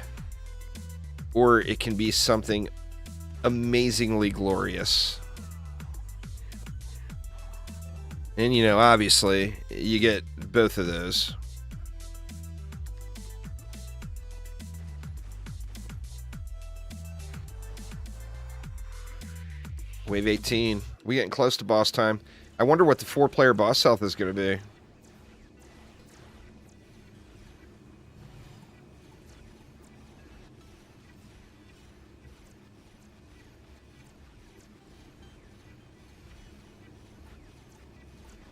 or it can be something amazingly glorious. And, you know, obviously, you get both of those. Wave 18. We getting close to boss time. I wonder what the 4-player boss health is going to be.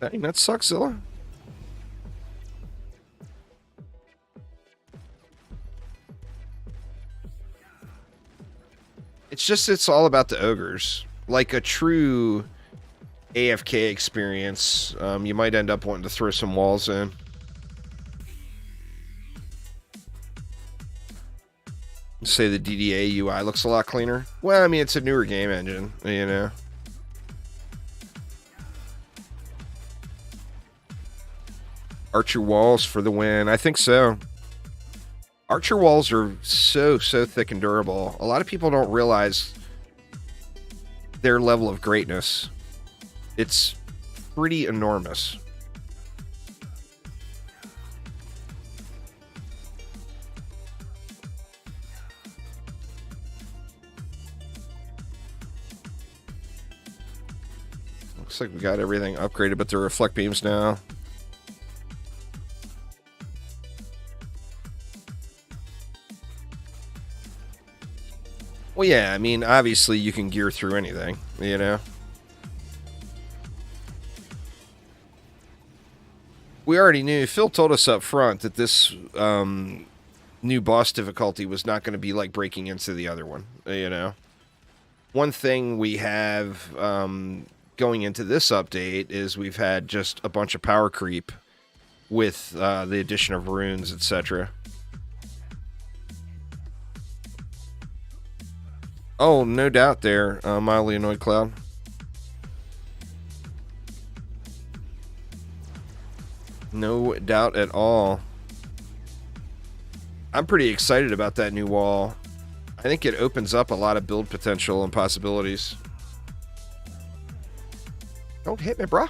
Dang, that sucks, Zilla. It's all about the ogres. Like a true AFK experience, you might end up wanting to throw some walls in. Say the DDA UI looks a lot cleaner. Well, I mean, it's a newer game engine, you know. Archer walls for the win. I think so. Archer walls are so thick and durable. A lot of people don't realize their level of greatness. It's pretty enormous. Looks like we got everything upgraded, but the reflect beams now. Well, yeah, I mean, obviously you can gear through anything, you know? We already knew, Phil told us up front that this new boss difficulty was not going to be like breaking into the other one, you know? One thing we have going into this update is we've had just a bunch of power creep with the addition of runes, etc. Oh, no doubt there, Mildly Annoyed Cloud. No doubt at all. I'm pretty excited about that new wall. I think it opens up a lot of build potential and possibilities. Don't hit me, bruh.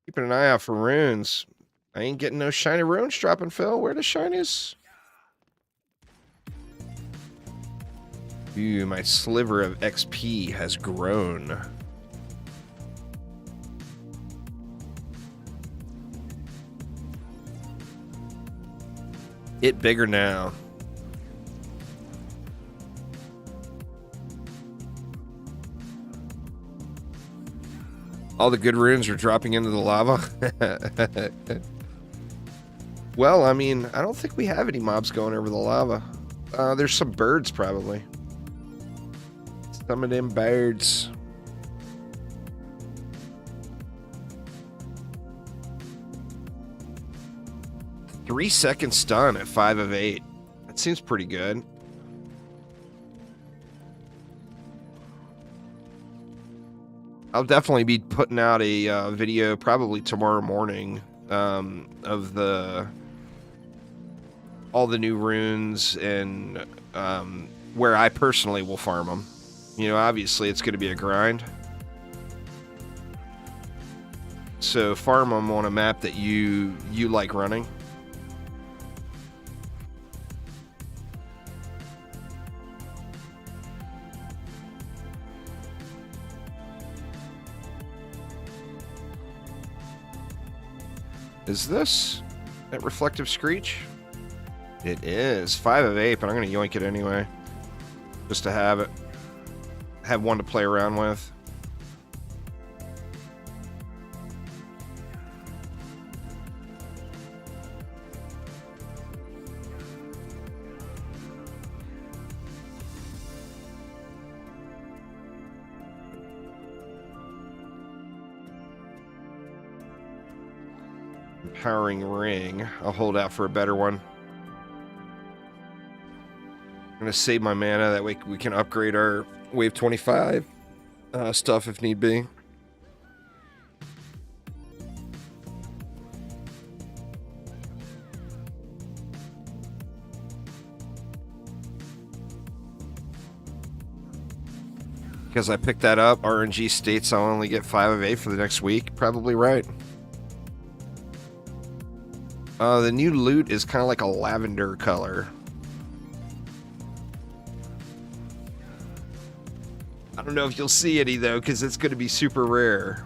Keeping an eye out for runes. I ain't getting no shiny runes dropping, Phil. Where the shinies? Ooh, my sliver of XP has grown. It bigger now. All the good runes are dropping into the lava. Well, I mean, I don't think we have any mobs going over the lava. There's some birds, probably. Some of them birds. Three-second stun at 5 of 8. That seems pretty good. I'll definitely be putting out a video probably tomorrow morning of all the new runes and where I personally will farm them. You know, obviously it's going to be a grind. So farm them on a map that you like running. Is this that reflective screech? It is. 5 of 8, but I'm going to yoink it anyway. Just to have it. have one to play around with. Empowering ring. I'll hold out for a better one. I'm going to save my mana. That way we can upgrade our Wave 25 stuff if need be. Because I picked that up, RNG states I'll only get 5 of 8 for the next week. Probably right. The new loot is kind of like a lavender color. I don't know if you'll see any though, because it's going to be super rare.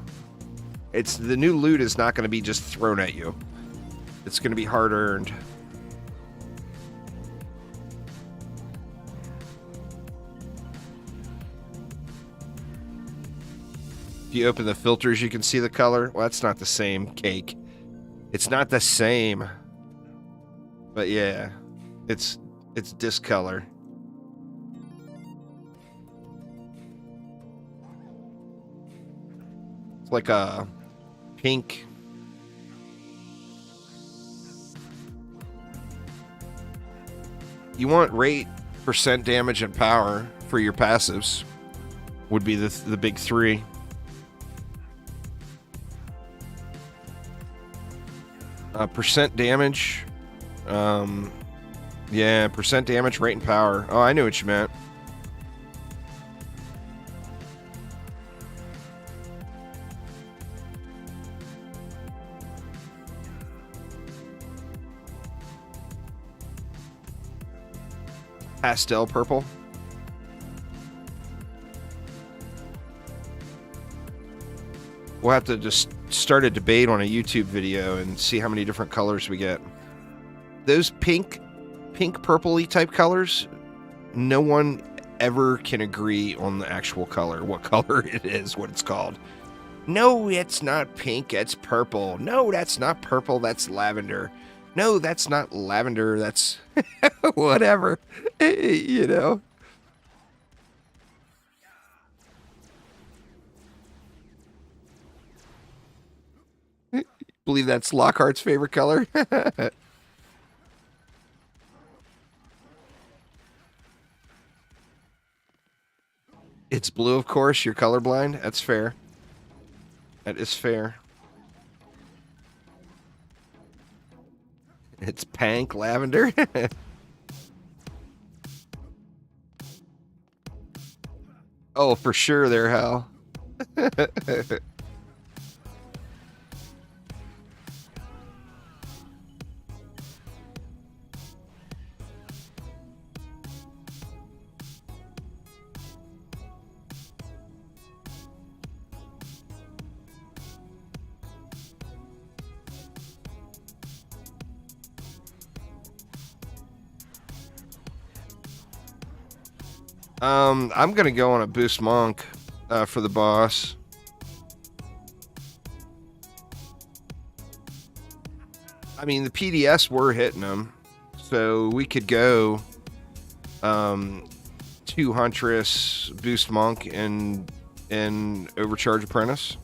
The new loot is not going to be just thrown at you. It's going to be hard earned. If you open the filters, you can see the color. Well, that's not the same cake. It's not the same. But yeah, it's discolor. It's like a pink. You want rate, percent damage, and power for your passives. Would be the big three. Percent damage. Yeah, percent damage, rate, and power. Oh, I knew what you meant. Pastel purple. We'll have to just start a debate on a YouTube video and see how many different colors we get. Those pink purpley type colors, no one ever can agree on the actual color, what color it is, what it's called. No, it's not pink, it's purple. No, that's not purple, that's lavender. No, that's not lavender, that's whatever, you know. Believe that's Lockhart's favorite color. It's blue, of course. You're colorblind. That's fair. That is fair. It's pink lavender. Oh, for sure there, Hal. I'm gonna go on a boost monk for the boss. I mean, the PDS were hitting them, so we could go 2 Huntress, boost monk, and overcharge apprentice.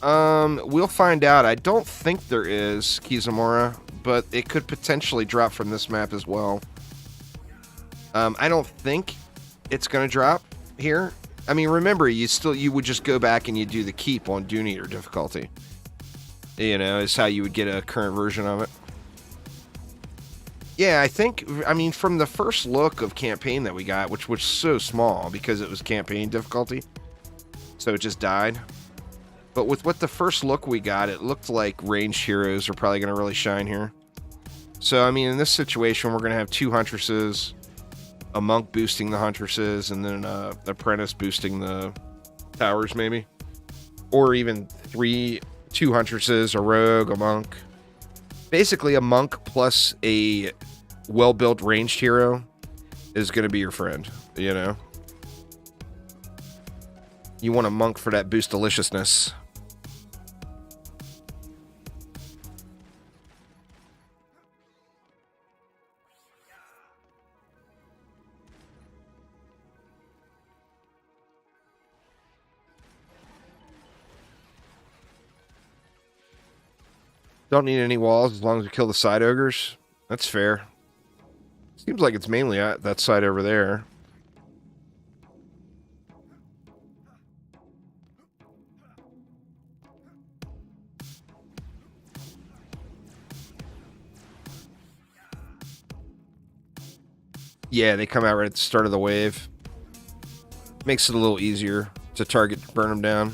We'll find out. I don't think there is Kizumura, but it could potentially drop from this map as well. I don't think it's going to drop here. I mean, remember, you would just go back and you do the keep on Dune Eater difficulty. You know, is how you would get a current version of it. Yeah, I mean, from the first look of campaign that we got, which was so small because it was campaign difficulty, so it just died. But with what the first look we got, it looked like ranged heroes are probably going to really shine here. So, I mean, in this situation, we're going to have 2 Huntresses, a monk boosting the Huntresses, and then an apprentice boosting the towers, maybe. Or even 2 Huntresses, a rogue, a monk. Basically, a monk plus a well-built ranged hero is going to be your friend, you know? You want a monk for that boost deliciousness. Don't need any walls as long as we kill the side ogres. That's fair. Seems like it's mainly at that side over there. Yeah, they come out right at the start of the wave. Makes it a little easier to target, burn them down.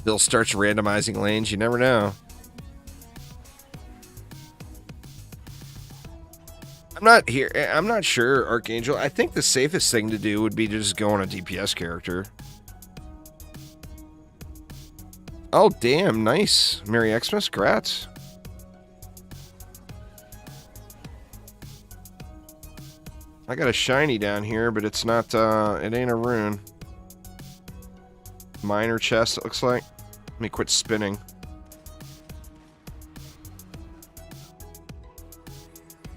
Bill starts randomizing lanes. You never know. I'm not sure, Archangel. I think the safest thing to do would be to just go on a DPS character. Oh, damn. Nice. Merry Xmas. Grats. I got a shiny down here, but it's not, it ain't a rune. Minor chest, it looks like. Let me quit spinning.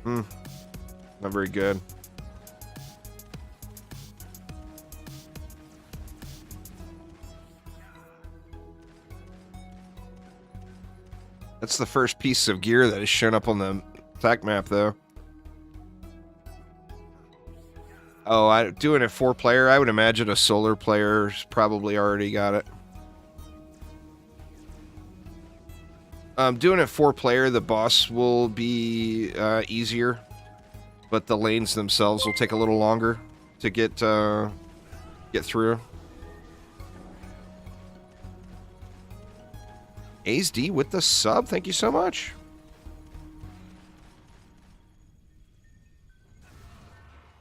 Not very good. That's the first piece of gear that has shown up on the attack map, though. Oh, doing it 4-player, I would imagine a solar player's probably already got it. Doing it 4-player, the boss will be easier, but the lanes themselves will take a little longer to get through. A's D with the sub, thank you so much.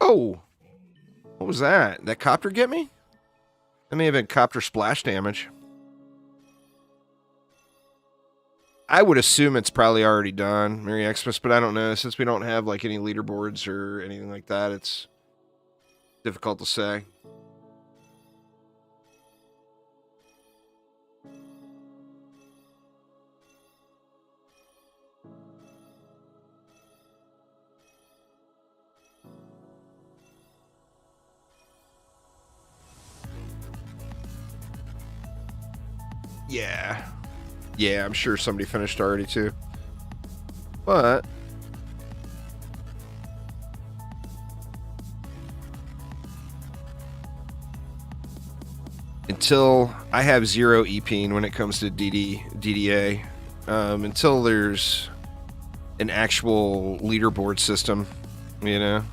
Oh, what was that? That copter get me? That may have been copter splash damage. I would assume it's probably already done, Merry Xmas, but I don't know. Since we don't have like any leaderboards or anything like that, it's difficult to say. Yeah. Yeah, I'm sure somebody finished already too. But until I have 0 EPing when it comes to DDA, until there's an actual leaderboard system, you know.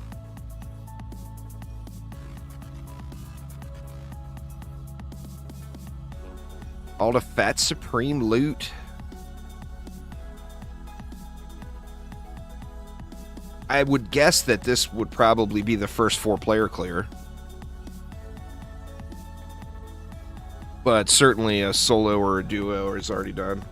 All the Fat Supreme loot. I would guess that this would probably be the first 4-player clear. But certainly a solo or a duo is already done.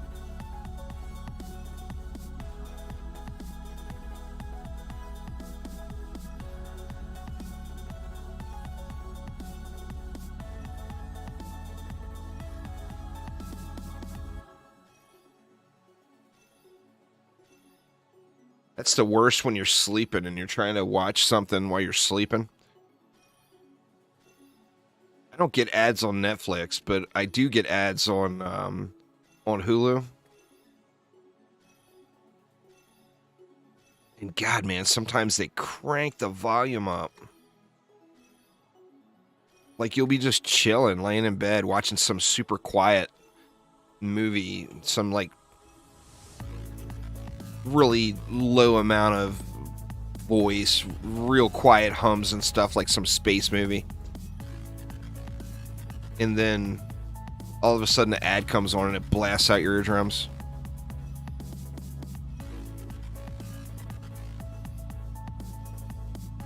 That's the worst when you're sleeping and you're trying to watch something while you're sleeping. I don't get ads on Netflix, but I do get ads on Hulu. And God, man, sometimes they crank the volume up. Like you'll be just chilling, laying in bed, watching some super quiet movie, some like really low amount of voice, real quiet hums and stuff, like some space movie. and then all of a sudden the ad comes on and it blasts out your eardrums.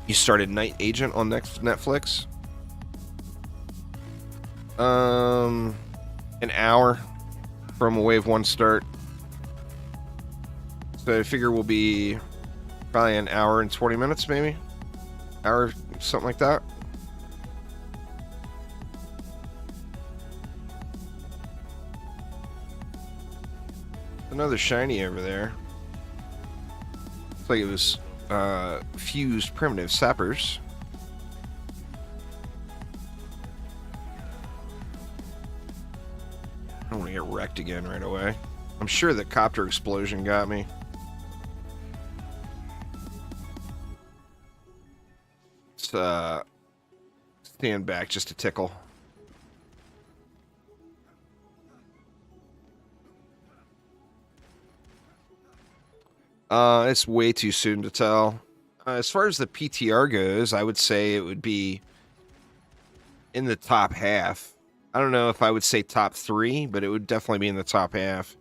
You started Night Agent on Netflix? An hour from a Wave 1 start. So I figure we'll be probably an hour and 20 minutes, maybe? Hour, something like that. Another shiny over there. Looks like it was fused primitive sappers. I don't want to get wrecked again right away. I'm sure the copter explosion got me. Let's stand back just a tickle. It's way too soon to tell. As far as the PTR goes, I would say it would be in the top half. I don't know if I would say top 3, but it would definitely be in the top half.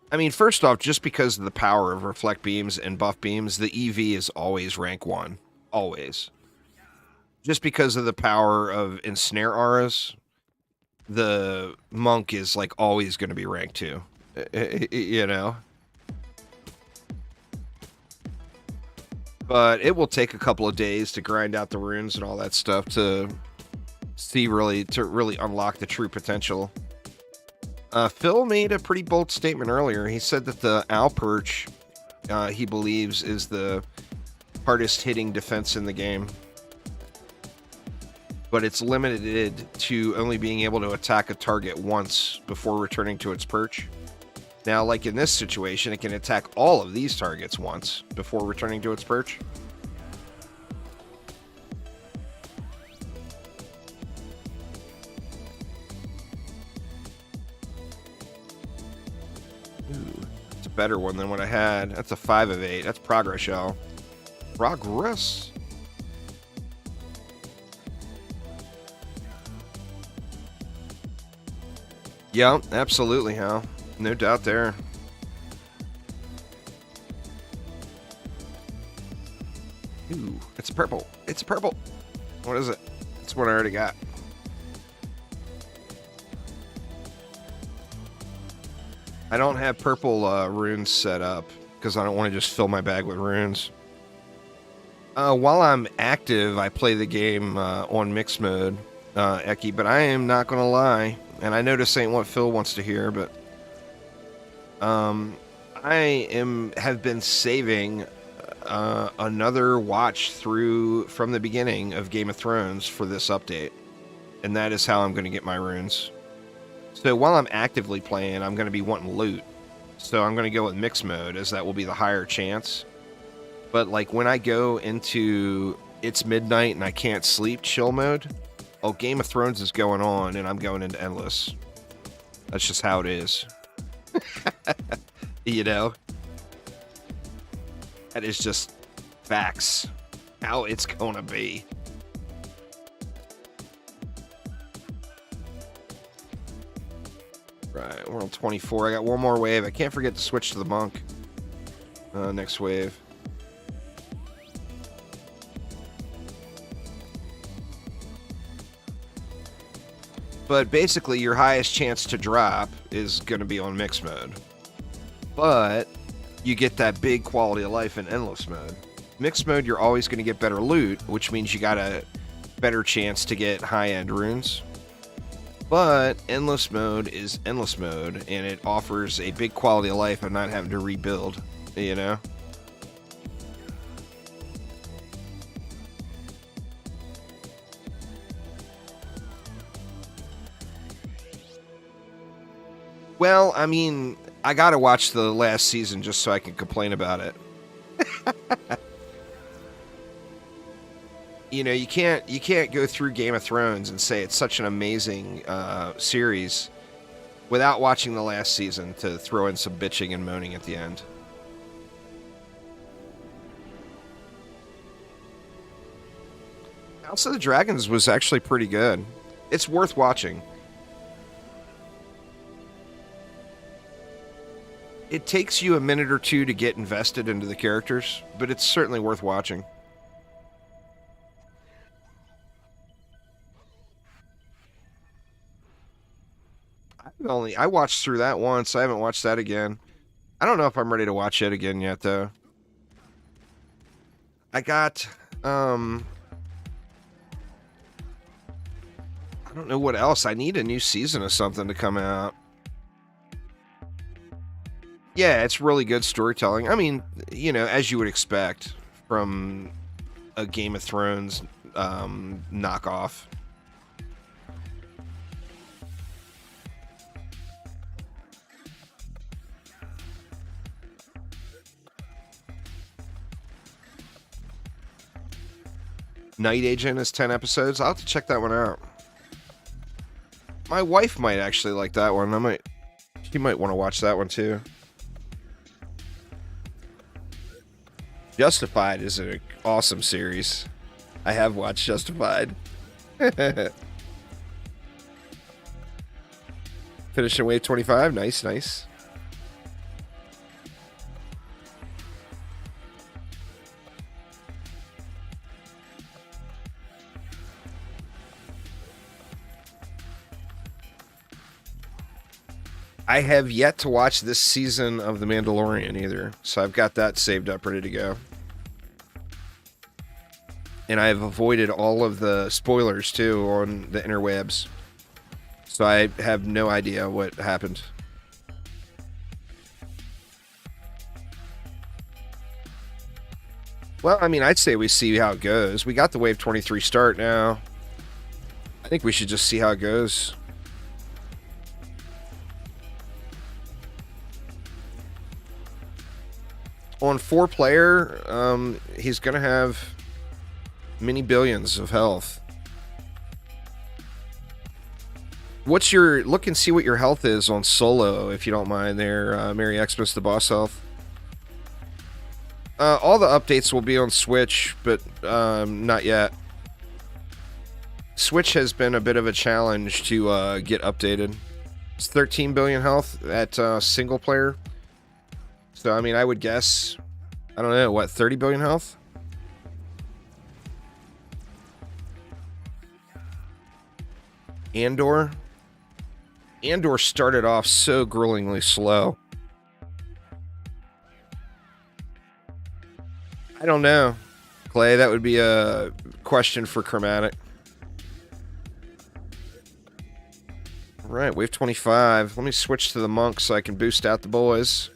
I mean, first off, just because of the power of reflect beams and buff beams, the EV is always rank 1. Always. Just because of the power of ensnare auras, the monk is like always going to be rank 2. You know? But it will take a couple of days to grind out the runes and all that stuff to really unlock the true potential. Phil made a pretty bold statement earlier. He said that the owl perch, he believes, is the hardest hitting defense in the game. But it's limited to only being able to attack a target once before returning to its perch. Now, like in this situation, it can attack all of these targets once before returning to its perch. Ooh, it's a better one than what I had. That's a 5 of 8. That's progress, y'all. Progress. Yeah, absolutely, Hal. No doubt there. Ooh, it's purple. It's purple. What is it? It's what I already got. I don't have purple runes set up because I don't want to just fill my bag with runes. While I'm active, I play the game on mixed mode, Eki, but I am not going to lie. And I know this ain't what Phil wants to hear, but I have been saving another watch through from the beginning of Game of Thrones for this update, and that is how I'm going to get my runes. So while I'm actively playing, I'm going to be wanting loot, so I'm going to go with mixed mode, as that will be the higher chance. But like when I go into it's midnight and I can't sleep chill mode, oh, Game of Thrones is going on and I'm going into endless. That's just how it is. You know? That is just facts. How it's gonna be. Right, we're on 24. I got one more wave. I can't forget to switch to the monk. Next wave. But basically, your highest chance to drop is going to be on mixed mode. But you get that big quality of life in endless mode. Mixed mode, you're always going to get better loot, which means you got a better chance to get high-end runes. But endless mode is endless mode, and it offers a big quality of life of not having to rebuild, you know? Well, I mean, I gotta watch the last season just so I can complain about it. You know, you can't go through Game of Thrones and say it's such an amazing series without watching the last season to throw in some bitching and moaning at the end. House of the Dragons was actually pretty good. It's worth watching. It takes you a minute or two to get invested into the characters, but it's certainly worth watching. I watched through that once. I haven't watched that again. I don't know if I'm ready to watch it again yet, though. I got, I don't know what else. I need a new season of something to come out. Yeah, it's really good storytelling. I mean, you know, as you would expect from a Game of Thrones knockoff. Night Agent is 10 episodes. I'll have to check that one out. My wife might actually like that one. She might want to watch that one too. Justified is an awesome series. I have watched Justified. Finishing wave 25. Nice, nice. I have yet to watch this season of The Mandalorian either, so I've got that saved up, ready to go. And I have avoided all of the spoilers, too, on the interwebs. So I have no idea what happened. Well, I mean, I'd say we see how it goes. We got the Wave 23 start now. I think we should just see how it goes. On 4-player, he's going to have many billions of health. What's your... Look and see what your health is on solo, if you don't mind there, Mary Xmas, the boss health. All the updates will be on Switch, but not yet. Switch has been a bit of a challenge to get updated. It's 13 billion health at single player. So, I mean, I would guess, I don't know, what, 30 billion health? Andor started off so gruelingly slow. I don't know, Clay. That would be a question for Chromatic. All right, wave 25. Let me switch to the monk so I can boost out the boys.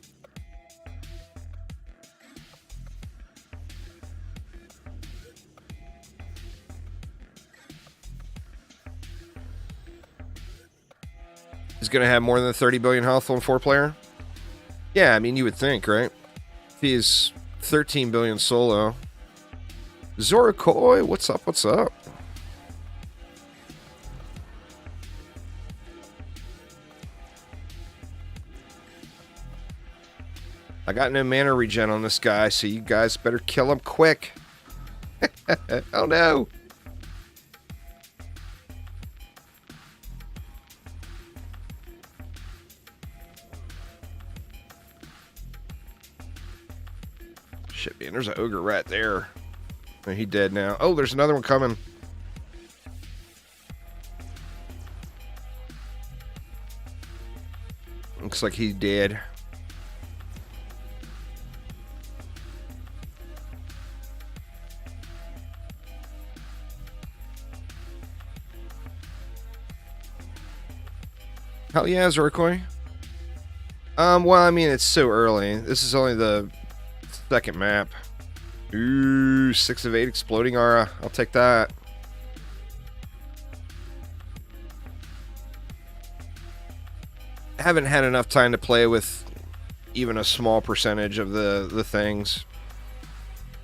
He's going to have more than 30 billion health on 4-player? Yeah, I mean, you would think, right? If he's 13 billion solo. Zorakoi, what's up, what's up? I got no mana regen on this guy, so you guys better kill him quick. Oh no! Shit, man, there's an ogre rat there. Oh, he dead now. Oh, there's another one coming. Looks like he's dead. Hell yeah, Zorkoi. Well, I mean, it's so early. This is only the second map. Ooh, 6 of 8 exploding aura. I'll take that. I haven't had enough time to play with even a small percentage of the things.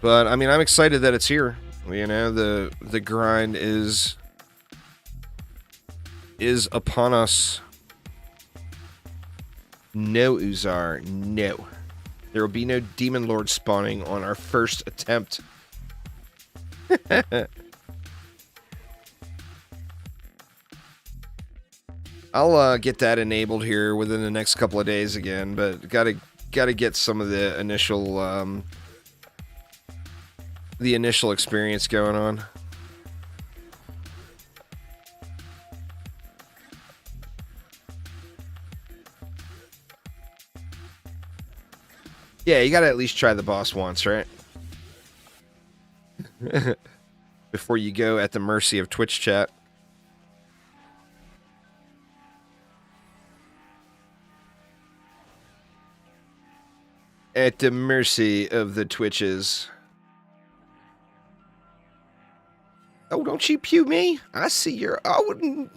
But, I mean, I'm excited that it's here. You know, the grind is upon us. No, Uzar, no. There will be no Demon Lord spawning on our first attempt. I'll get that enabled here within the next couple of days again, but gotta get some of the initial experience going on. Yeah, you gotta at least try the boss once, right? Before you go at the mercy of Twitch chat. At the mercy of the Twitches. Oh, don't you pew me? I see your... Oh,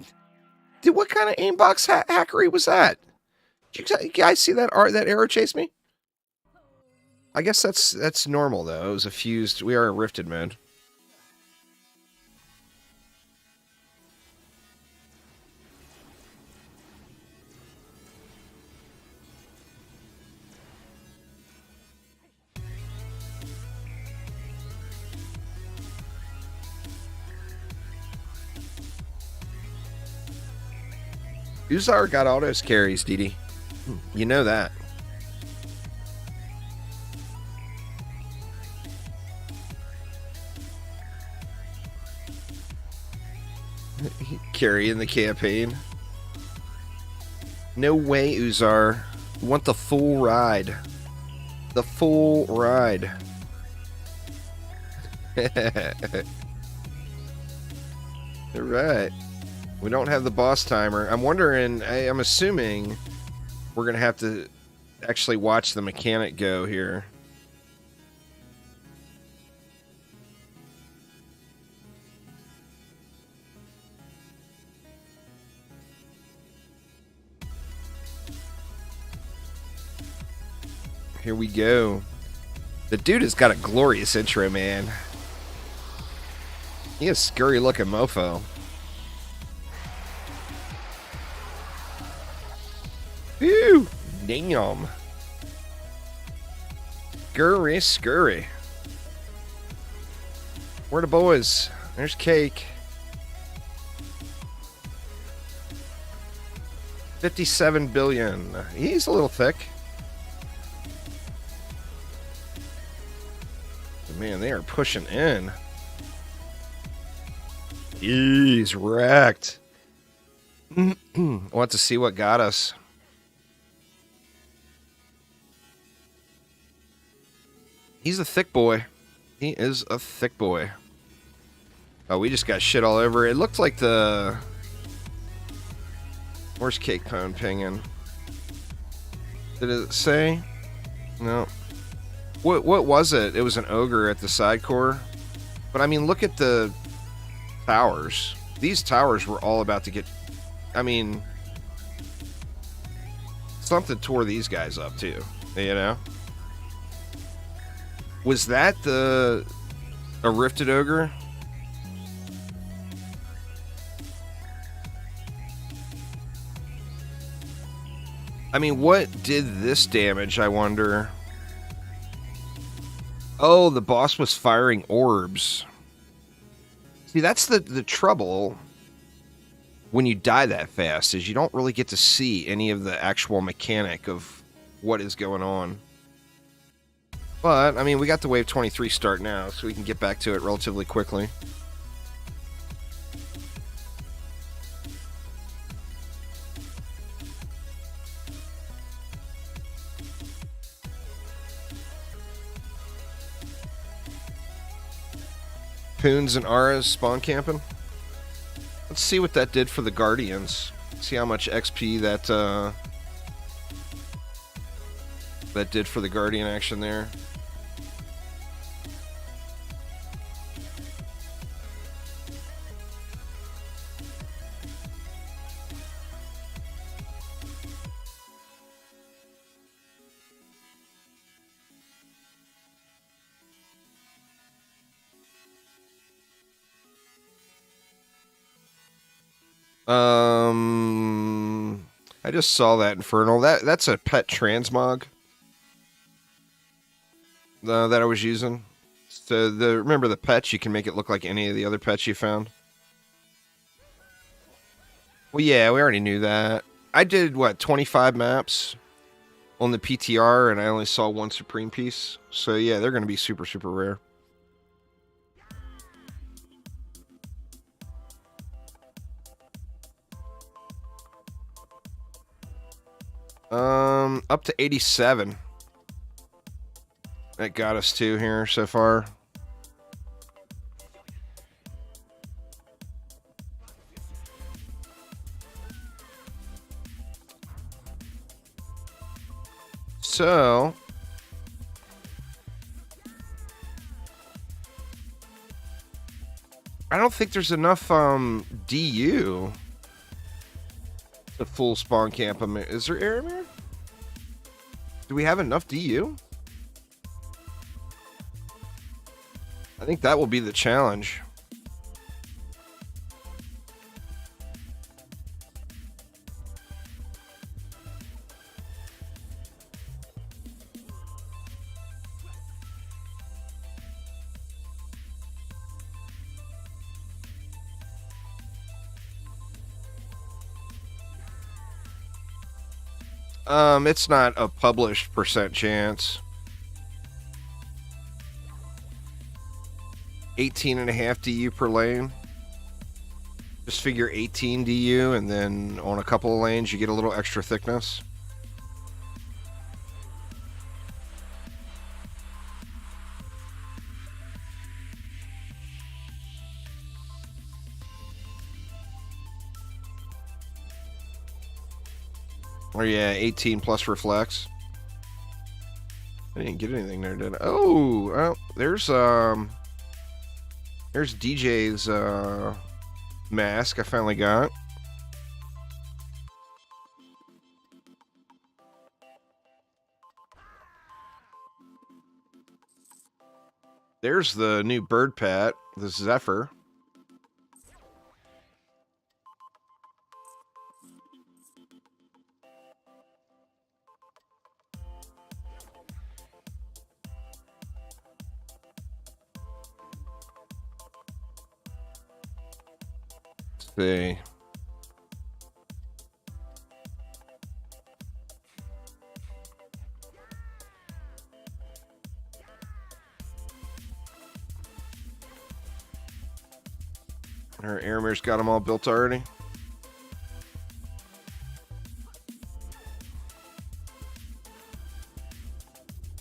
dude, what kind of aimbox hackery was that? Did you guys see that arrow chase me? I guess that's normal, though. It was a fused... We are in rifted mode. Uzar got autos carries, DD. You know that. Carry in the campaign. No way, Uzar. We want the full ride. The full ride. Alright. We don't have the boss timer. I'm wondering, I'm assuming we're going to have to actually watch the mechanic go here. Here we go. The dude has got a glorious intro, man. He is a scurry looking mofo. Phew! Damn. Scurry, scurry. Where the boys? There's Cake. 57 billion. He's a little thick. Man, they are pushing in. He's wrecked. I want to see what got us. He's a thick boy. He is a thick boy. Oh, we just got shit all over. It looked like the... Where's Cake Pone pinging? Did it say? No. What was it? It was an ogre at the side core. But I mean, look at the towers. These towers were all about to get... I mean... Something tore these guys up too. You know? Was that a rifted ogre? I mean, what did this damage, I wonder? Oh, the boss was firing orbs. See, that's the trouble when you die that fast, is you don't really get to see any of the actual mechanic of what is going on. But, I mean, we got the Wave 23 start now, so we can get back to it relatively quickly. Poons and Aras spawn camping. Let's see what that did for the Guardians. See how much XP that did for the Guardian action there. I just saw that Infernal. That's a pet transmog that I was using. So remember the pets, you can make it look like any of the other pets you found. Well, yeah, we already knew that. I did, what, 25 maps on the PTR, and I only saw one Supreme piece. So, yeah, they're going to be super, super rare. Up to 87. That got us to here so far. So, I don't think there's enough DU to full spawn camp. Is there air mirror? Do we have enough DU? I think that will be the challenge. It's not a published percent chance. 18.5 DU per lane. Just figure 18 DU, and then on a couple of lanes you get a little extra thickness. Or yeah, 18 plus reflex. I didn't get anything there, did I? Oh, well, there's DJ's mask I finally got. There's the new bird pet, the Zephyr. See. Her Airmir's got them all built already.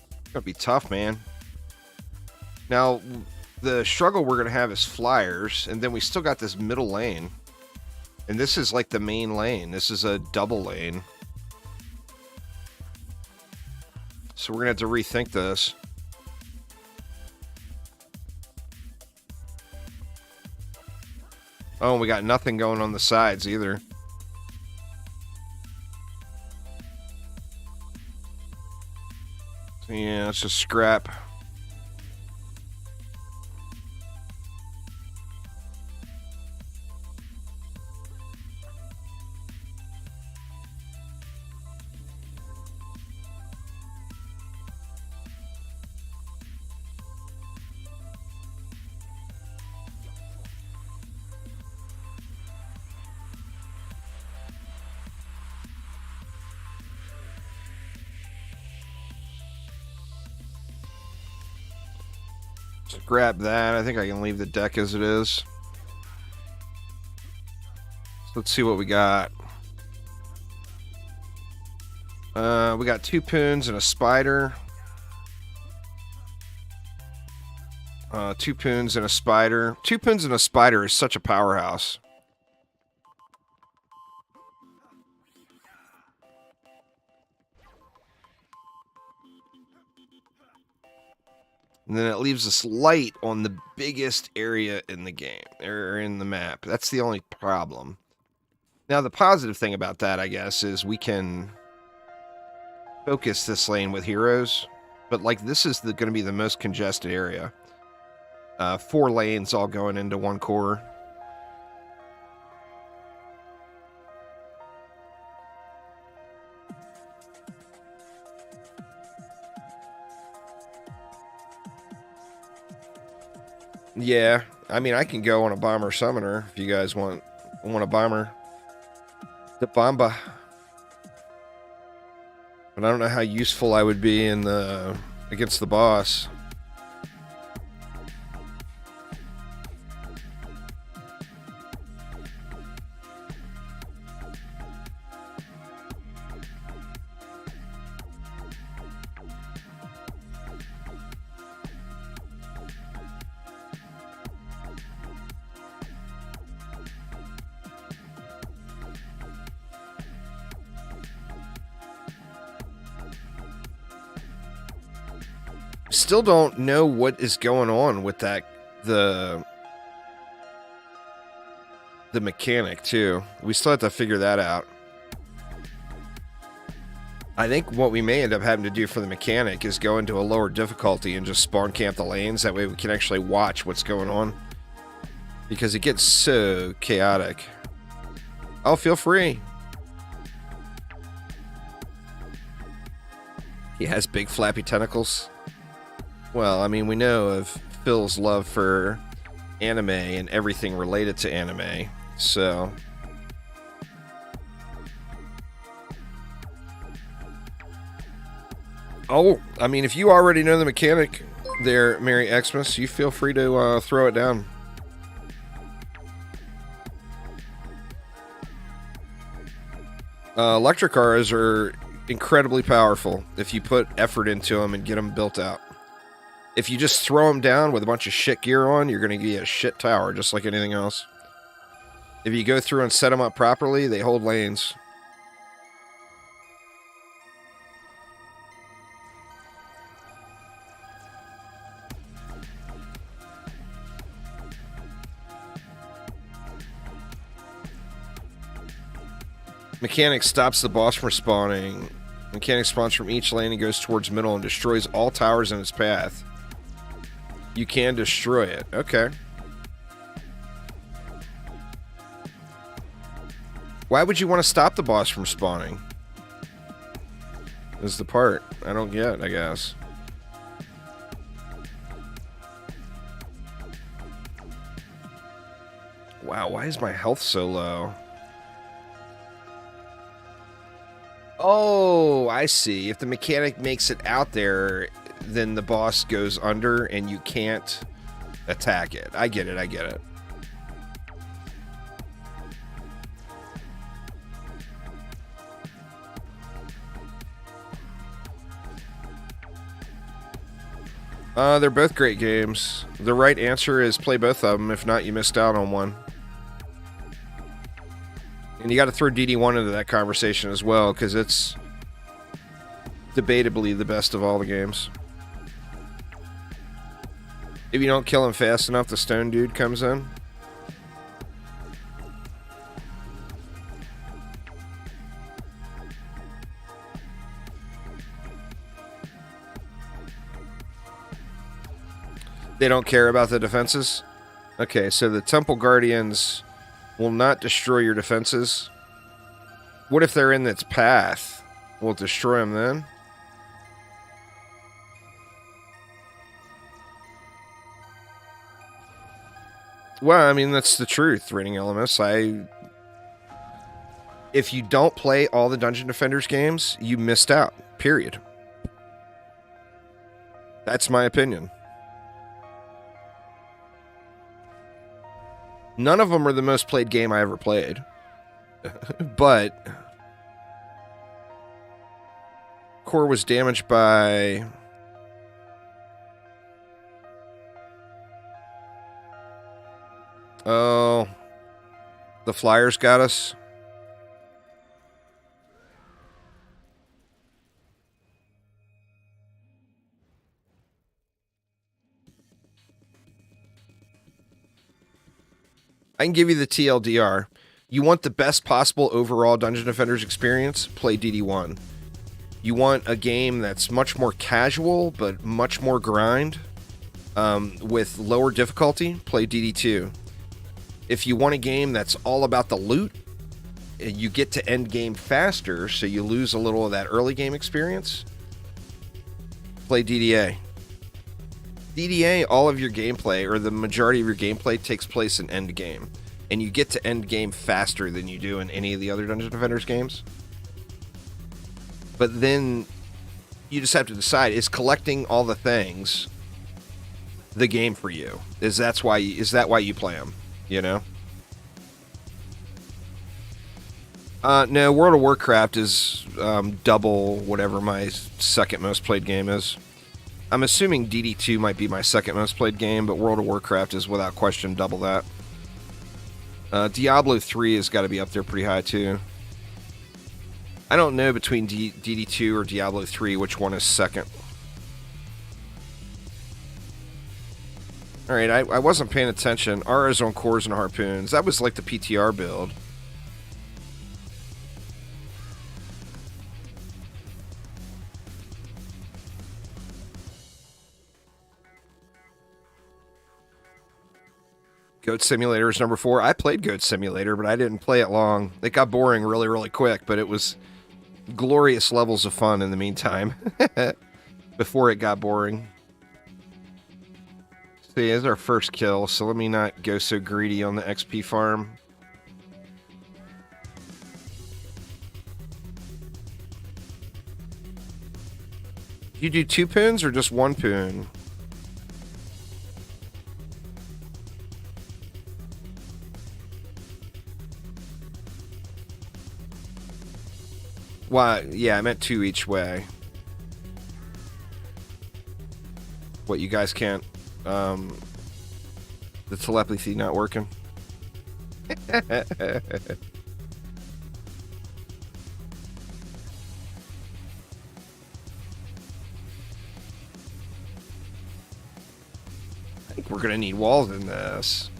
It's gonna be tough, man. Now, the struggle we're gonna have is flyers, and then we still got this middle lane. And this is like the main lane. This is a double lane. So we're gonna have to rethink this. Oh, and we got nothing going on the sides either. So yeah, it's just scrap. Just grab that. I think I can leave the deck as it is. So let's see what we got. We got 2 Poons and a Spider. 2 Poons and a Spider. 2 Poons and a Spider is such a powerhouse. And then it leaves us light on the biggest area in the game, or in the map. That's the only problem. Now, the positive thing about that, I guess, is we can focus this lane with heroes. But, like, this is going to be the most congested area. 4 lanes all going into one core. Yeah, I mean, I can go on a bomber summoner if you guys want a bomber. The Bomba. But I don't know how useful I would be in the against the boss. Still don't know what is going on with that the mechanic too. We still have to figure that out. I think what we may end up having to do for the mechanic is go into a lower difficulty and just spawn camp the lanes. That way we can actually watch what's going on. Because it gets so chaotic. Oh, feel free. He has big flappy tentacles. Well, I mean, we know of Phil's love for anime and everything related to anime, so... Oh, I mean, if you already know the mechanic there, Merry Xmas, you feel free to throw it down. Electric auras are incredibly powerful if you put effort into them and get them built out. If you just throw them down with a bunch of shit gear on, you're going to get a shit tower, just like anything else. If you go through and set them up properly, they hold lanes. Mechanic stops the boss from spawning. Mechanic spawns from each lane and goes towards middle and destroys all towers in its path. You can destroy it. Okay. Why would you want to stop the boss from spawning? Is the part I don't get, I guess. Wow, why is my health so low? Oh, I see. If the mechanic makes it out there, then the boss goes under and you can't attack it. I get it, I get it. They're both great games. The right answer is play both of them. If not, you missed out on one. And you got to throw DD1 into that conversation as well, because it's debatably the best of all the games. If you don't kill him fast enough, the stone dude comes in. They don't care about the defenses? Okay, so the Temple Guardians will not destroy your defenses. What if they're in its path? Will it destroy them then? Well, I mean, that's the truth, Raining Elementus. If you don't play all the Dungeon Defenders games, you missed out. Period. That's my opinion. None of them are the most played game I ever played. But core was damaged by... Oh, the Flyers got us. I can give you the TLDR. You want the best possible overall Dungeon Defenders experience? Play DD1. You want a game that's much more casual, but much more grind, with lower difficulty? Play DD2. If you want a game that's all about the loot, you get to end game faster, so you lose a little of that early game experience, play DDA. DDA, all of your gameplay, or the majority of your gameplay, takes place in end game. and you get to end game faster than you do in any of the other Dungeon Defenders games. But then you just have to decide, is collecting all the things the game for you? Is that why you play them, you know? No, World of Warcraft is double whatever my second most played game is. I'm assuming DD2 might be my second most played game, but World of Warcraft is without question double that. Diablo 3 has got to be up there pretty high too. I don't know between DD2 or Diablo 3 which one is second. Alright, I wasn't paying attention. Aura's on cores and harpoons. That was like the PTR build. Goat Simulator is number 4. I played Goat Simulator, but I didn't play it long. It got boring really, really quick, but it was glorious levels of fun in the meantime. Before it got boring. See, it's our first kill, so let me not go so greedy on the XP farm. You do 2 poons or just 1 poon? Why? Yeah, I meant 2 each way. What, you guys can't... the telepathy not working? I think we're gonna need walls in this.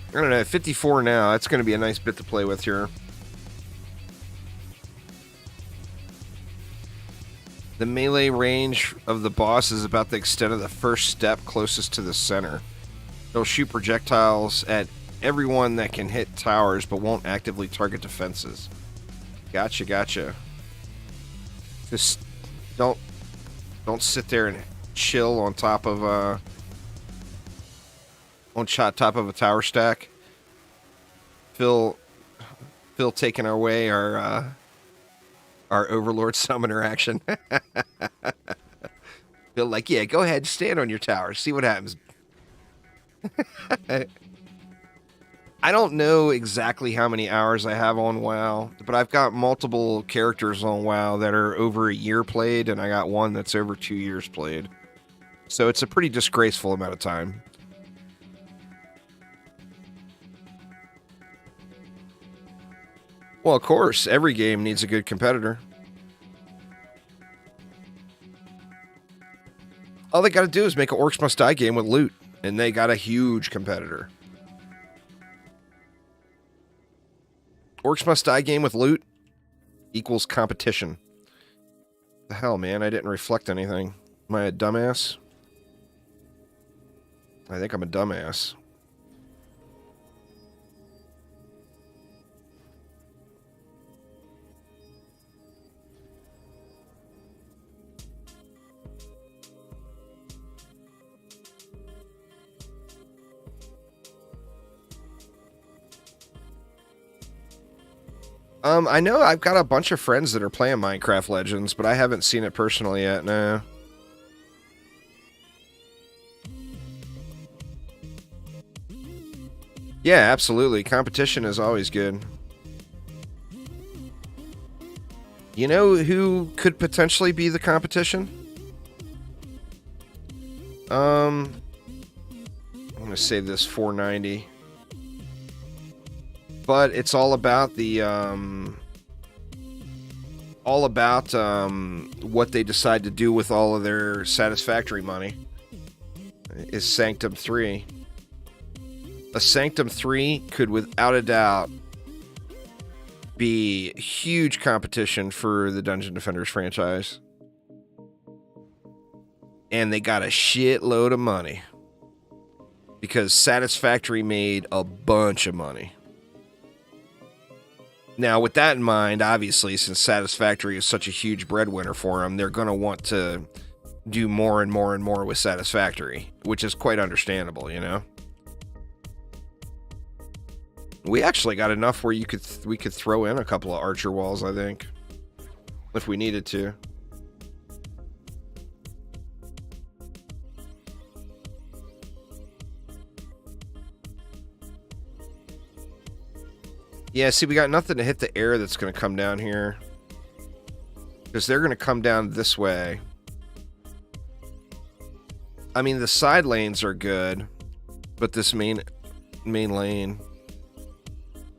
I don't know, 54 now. That's going to be a nice bit to play with here. The melee range of the boss is about the extent of the first step closest to the center. They'll shoot projectiles at everyone that can hit towers, but won't actively target defenses. Gotcha, gotcha. Just don't sit there and chill on top of on top of a tower stack. Phil taking our way our Overlord Summoner action. Phil like, yeah, go ahead, stand on your tower, see what happens. I don't know exactly how many hours I have on WoW, but I've got multiple characters on WoW that are over a year played, and I got one that's over 2 years played. So it's a pretty disgraceful amount of time. Well, of course, every game needs a good competitor. All they got to do is make an Orcs Must Die game with loot, and they got a huge competitor. Orcs Must Die game with loot equals competition. The hell, man, I didn't reflect anything. Am I a dumbass? I think I'm a dumbass. I know I've got a bunch of friends that are playing Minecraft Legends, but I haven't seen it personally yet, no. Yeah, absolutely. Competition is always good. You know who could potentially be the competition? I'm gonna save this 490. But it's all about the what they decide to do with all of their satisfactory money. Is Sanctum 3. A Sanctum 3 could without a doubt be huge competition for the Dungeon Defenders franchise. And they got a shitload of money. Because Satisfactory made a bunch of money. Now, with that in mind, obviously, since Satisfactory is such a huge breadwinner for them, they're going to want to do more and more and more with Satisfactory, which is quite understandable, you know? We actually got enough where we could throw in a couple of Archer walls, I think, if we needed to. Yeah, see, we got nothing to hit the air that's going to come down here. Because they're going to come down this way. I mean, the side lanes are good. But this main lane...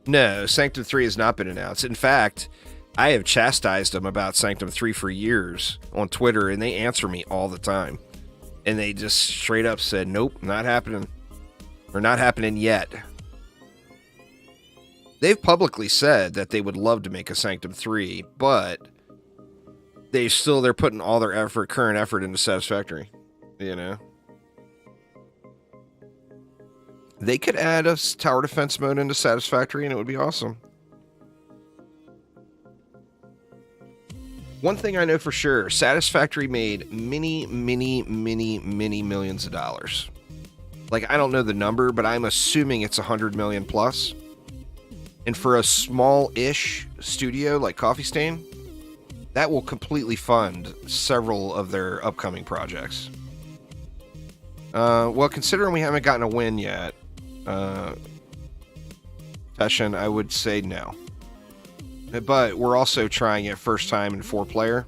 No, Sanctum 3 has not been announced. In fact, I have chastised them about Sanctum 3 for years on Twitter, and they answer me all the time. And they just straight up said, nope, not happening. Or not happening yet. They've publicly said that they would love to make a Sanctum 3, but they're putting all their current effort into Satisfactory, you know? They could add a tower defense mode into Satisfactory, and it would be awesome. One thing I know for sure, Satisfactory made many millions of dollars. Like, I don't know the number, but I'm assuming it's 100 million plus. And for a small-ish studio like Coffee Stain, that will completely fund several of their upcoming projects. Well, considering we haven't gotten a win yet, Teshin, I would say no. But we're also trying it first time in 4-player,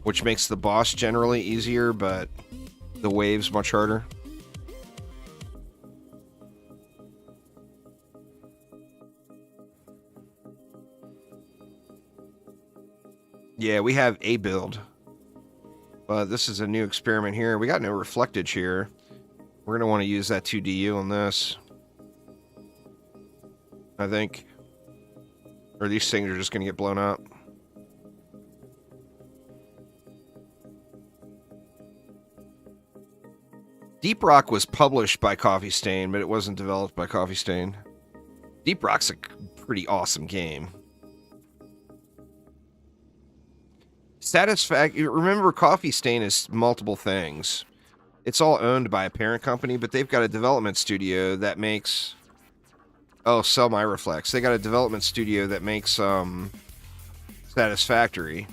which makes the boss generally easier, but the waves much harder. Yeah, we have a build. But this is a new experiment here. We got no reflectage here. We're going to want to use that 2DU on this, I think. Or these things are just going to get blown up. Deep Rock was published by Coffee Stain, but it wasn't developed by Coffee Stain. Deep Rock's a pretty awesome game. Remember, Coffee Stain is multiple things. It's all owned by a parent company, but they've got a development studio that makes... Oh, Sell My Reflex. They got a development studio that makes Satisfactory.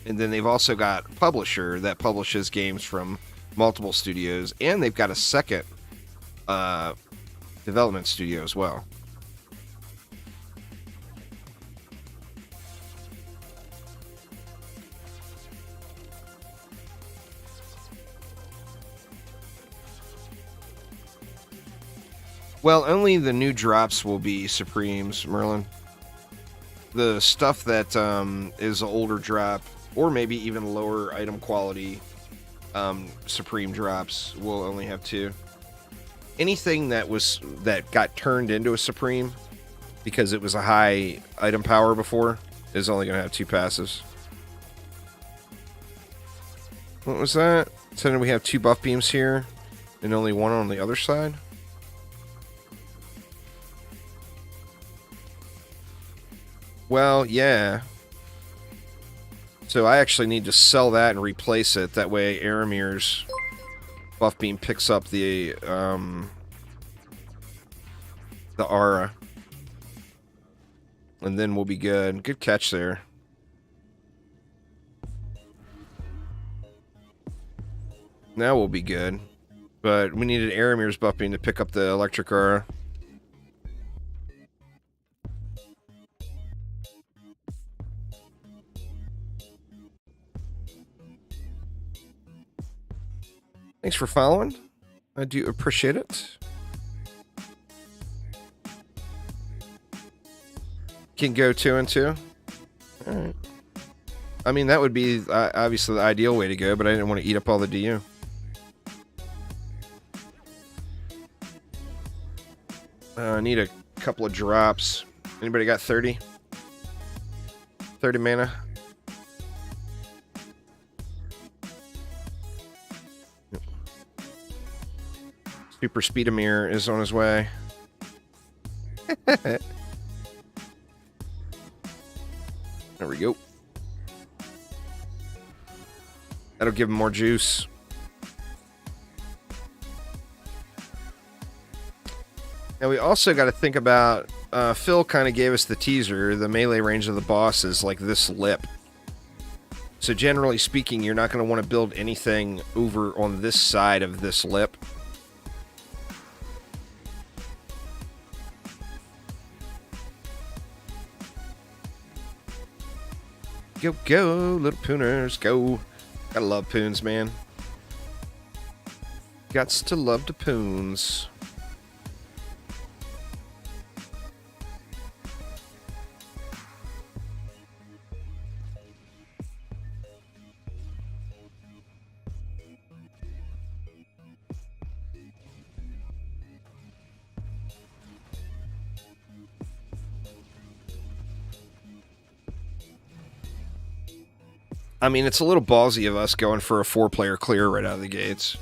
And then they've also got a publisher that publishes games from multiple studios, and they've got a second development studio as well. Well, only the new drops will be Supremes, Merlin. The stuff that is an older drop, or maybe even lower item quality Supreme drops, will only have 2. Anything that got turned into a Supreme because it was a high item power before is only going to have 2 passives. What was that? So then we have 2 buff beams here and only 1 on the other side. Well, yeah. So I actually need to sell that and replace it. That way Aramir's buff beam picks up the aura. And then we'll be good. Good catch there. Now we'll be good. But we needed Aramir's buff beam to pick up the electric aura. Thanks for following. I do appreciate it. Can go 2 and 2. All right. I mean, that would be obviously the ideal way to go, but I didn't want to eat up all the DU. I need a couple of drops. Anybody got 30? 30 mana? Super Speedomir is on his way. There we go. That'll give him more juice. Now we also got to think about, Phil kind of gave us the teaser, the melee range of the boss is like this lip. So generally speaking, you're not going to want to build anything over on this side of this lip. Go, go, little pooners, go. Gotta love poons, man. Gots to love the poons. I mean, it's a little ballsy of us going for a 4-player clear right out of the gates.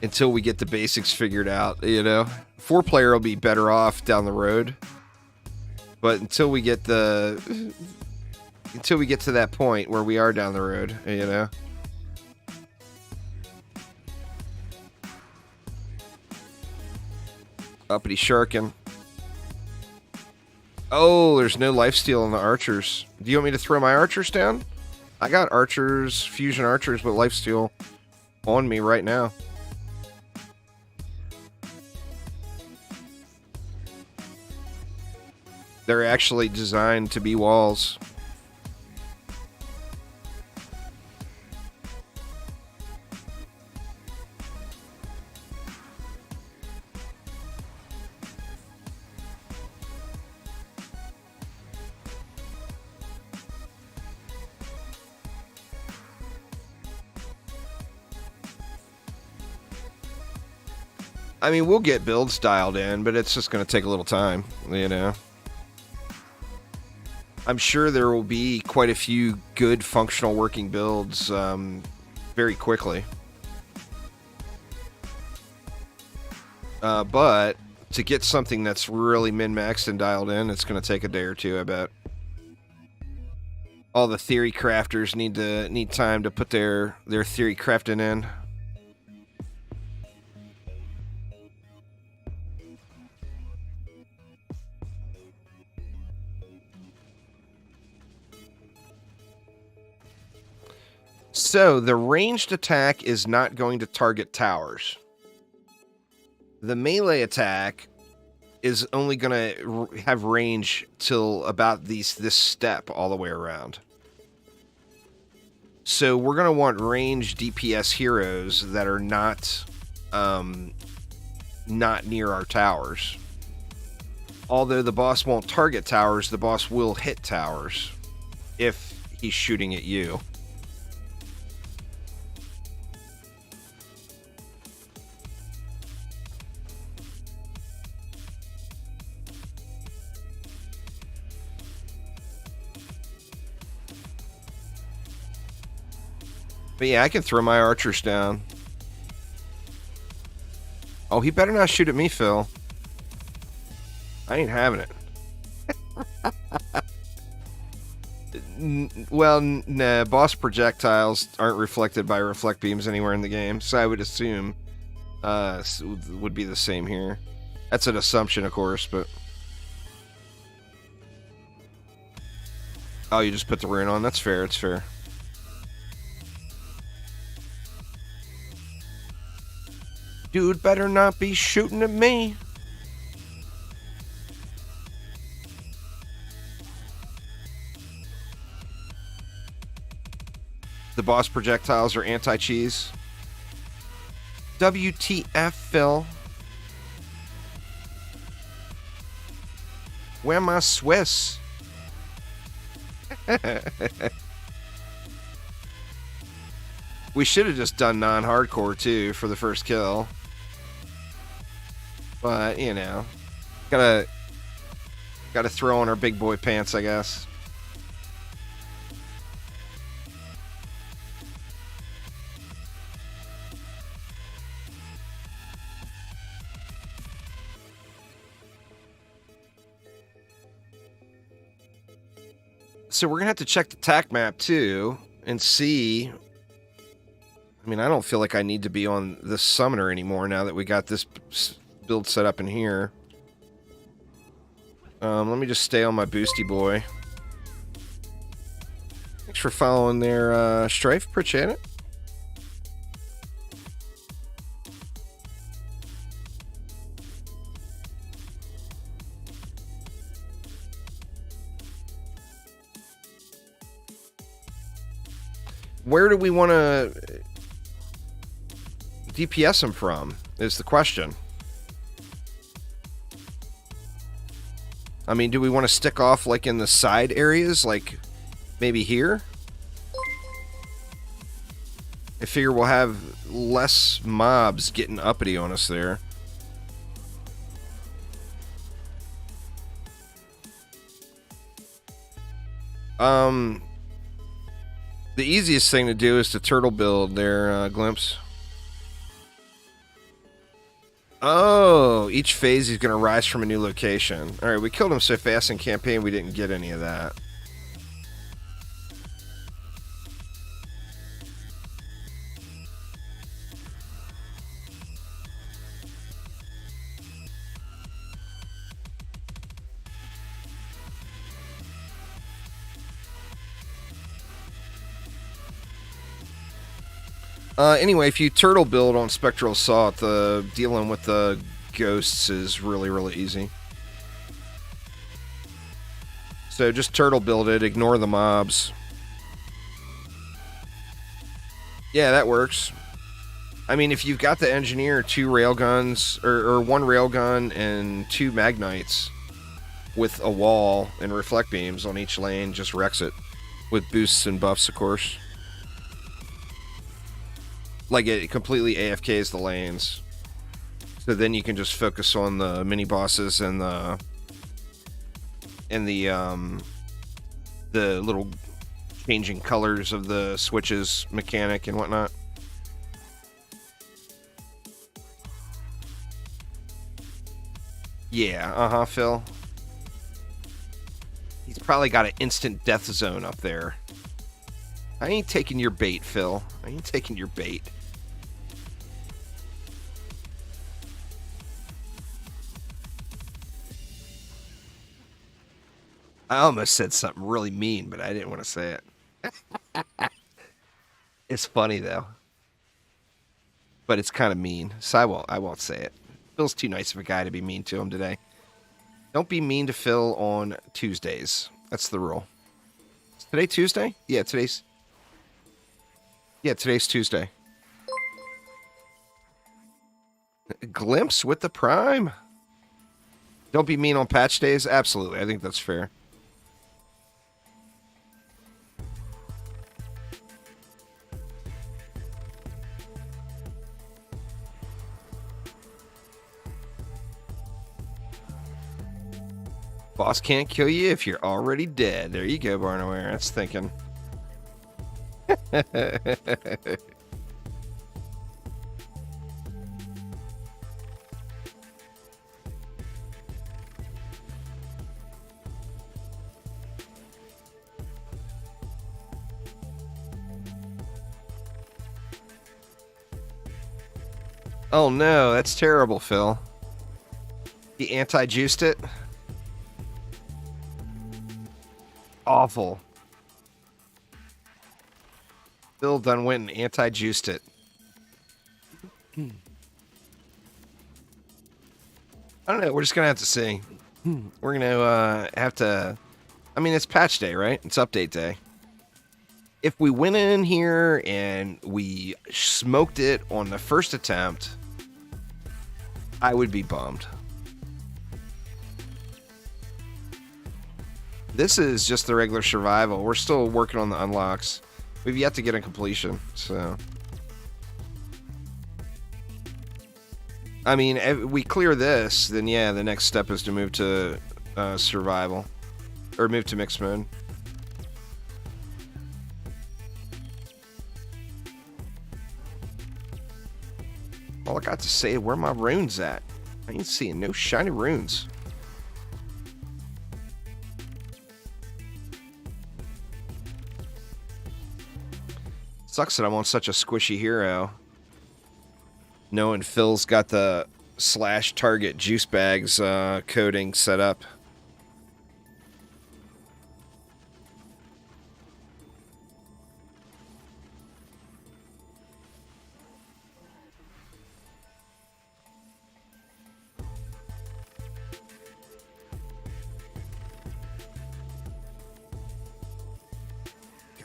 Until we get the basics figured out, you know? 4-player will be better off down the road. But until we get to that point where we are down the road, you know? Uppity sharkin'. Oh, there's no lifesteal on the archers. Do you want me to throw my archers down? I got archers, fusion archers with lifesteal on me right now. They're actually designed to be walls. I mean, we'll get builds dialed in, but it's just going to take a little time, you know? I'm sure there will be quite a few good functional working builds very quickly. But to get something that's really min-maxed and dialed in, it's going to take a day or two, I bet. All the theory crafters need time to put their theory crafting in. So, the ranged attack is not going to target towers. The melee attack is only going to have range till about this step all the way around. So, we're going to want ranged DPS heroes that are not near our towers. Although the boss won't target towers, the boss will hit towers if he's shooting at you. But yeah, I can throw my archers down. Oh, he better not shoot at me, Phil. I ain't having it. Well, nah, boss projectiles aren't reflected by reflect beams anywhere in the game, so I would assume would be the same here. That's an assumption, of course, but... Oh, you just put the rune on? That's fair, it's fair. Dude better not be shooting at me. The boss projectiles are anti-cheese. WTF, Phil? Where my Swiss? We should have just done non-hardcore too for the first kill. But, you know, gotta throw on our big boy pants, I guess. So we're going to have to check the TAC map, too, and see... I mean, I don't feel like I need to be on this summoner anymore now that we got this build set up in here. Let me just stay on my boosty boy. Thanks for following there, Strife. Appreciate it. Where do we want to DPS him from, is the question. I mean, do we want to stick off, like, in the side areas, like, maybe here? I figure we'll have less mobs getting uppity on us there. The easiest thing to do is to turtle build there, Glimpse. Oh, each phase he's going to rise from a new location. Alright, we killed him so fast in campaign we didn't get any of that. Anyway, if you turtle build on Spectral Assault, dealing with the ghosts is really, really easy. So just turtle build it, ignore the mobs. Yeah, that works. I mean, if you've got the engineer, 2 railguns, or 1 railgun and 2 magnites with a wall and reflect beams on each lane, just wrecks it. With boosts and buffs, of course. Like, it completely AFKs the lanes. So then you can just focus on the mini-bosses and the little changing colors of the switches mechanic and whatnot. Yeah, Phil. He's probably got an instant death zone up there. I ain't taking your bait, Phil. I ain't taking your bait. I almost said something really mean, but I didn't want to say it. It's funny, though. But it's kind of mean, so I won't say it. Phil's too nice of a guy to be mean to him today. Don't be mean to Phil on Tuesdays. That's the rule. Is today Tuesday? Yeah, today's Tuesday. Glimpse with the Prime. Don't be mean on patch days? Absolutely, I think that's fair. Boss can't kill you if you're already dead. There you go, Barnaware. That's thinking. Oh no, that's terrible, Phil. He anti-juiced it? Awful. Phil done went and anti-juiced it. I don't know. We're just going to have to see. We're going to have to... I mean, it's patch day, right? It's update day. If we went in here and we smoked it on the first attempt, I would be bummed. This is just the regular survival. We're still working on the unlocks. We've yet to get a completion, so... I mean, if we clear this, then yeah, the next step is to move to survival. Or move to mixed mode. All I got to say, where my runes at? I ain't seeing no shiny runes. Sucks that I'm on such a squishy hero. Knowing Phil's got the slash target juice bags coding set up.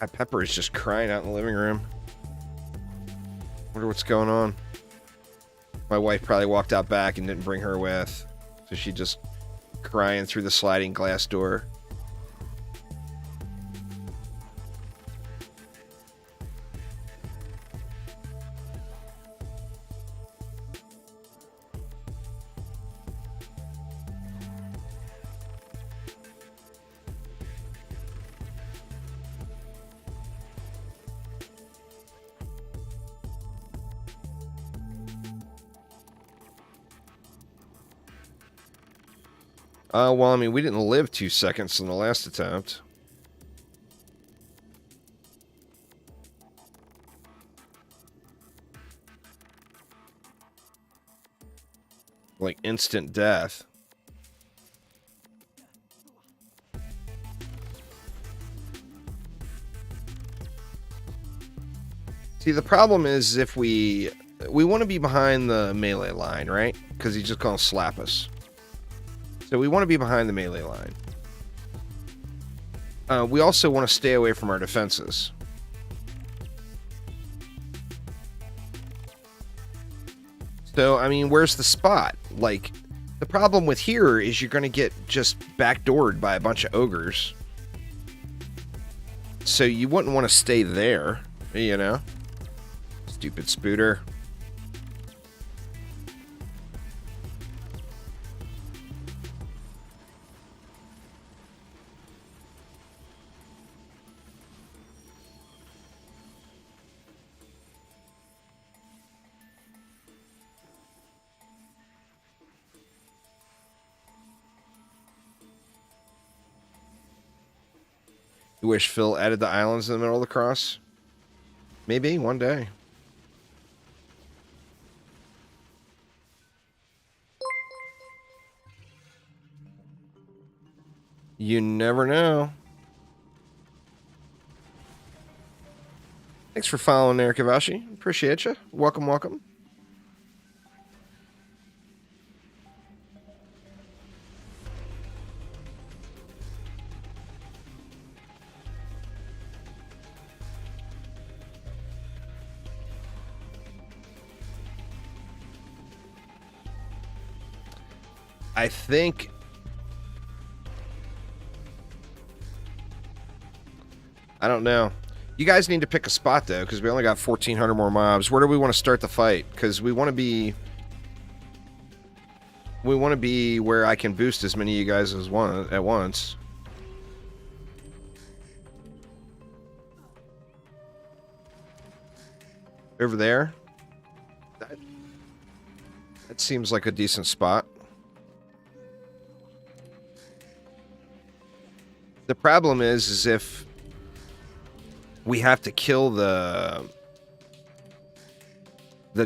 God, Pepper is just crying out in the living room. Wonder what's going on. My wife probably walked out back and didn't bring her with. So she just crying through the sliding glass door. Well, I mean, we didn't live 2 seconds in the last attempt. Like instant death. See, the problem is if we want to be behind the melee line, right? Because he's just going to slap us. So we want to be behind the melee line. We also want to stay away from our defenses. So, I mean, where's the spot? Like, the problem with here is you're going to get just backdoored by a bunch of ogres. So you wouldn't want to stay there, you know? Stupid Spooter. You wish Phil added the islands in the middle of the cross? Maybe one day. You never know. Thanks for following, Eric Avashi. Appreciate you. Welcome, welcome. I think I don't know. You guys need to pick a spot though, because we only got 1,400 more mobs. Where do we want to start the fight? Because we want to be where I can boost as many of you guys as one at once. Over there. That seems like a decent spot. The problem is if we have to kill the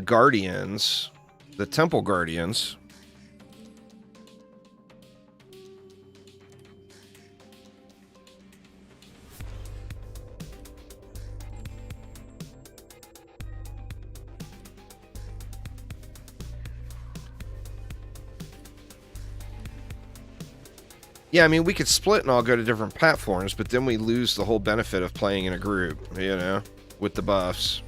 guardians, the temple guardians. Yeah, I mean, we could split and all go to different platforms, but then we lose the whole benefit of playing in a group, you know, with the buffs.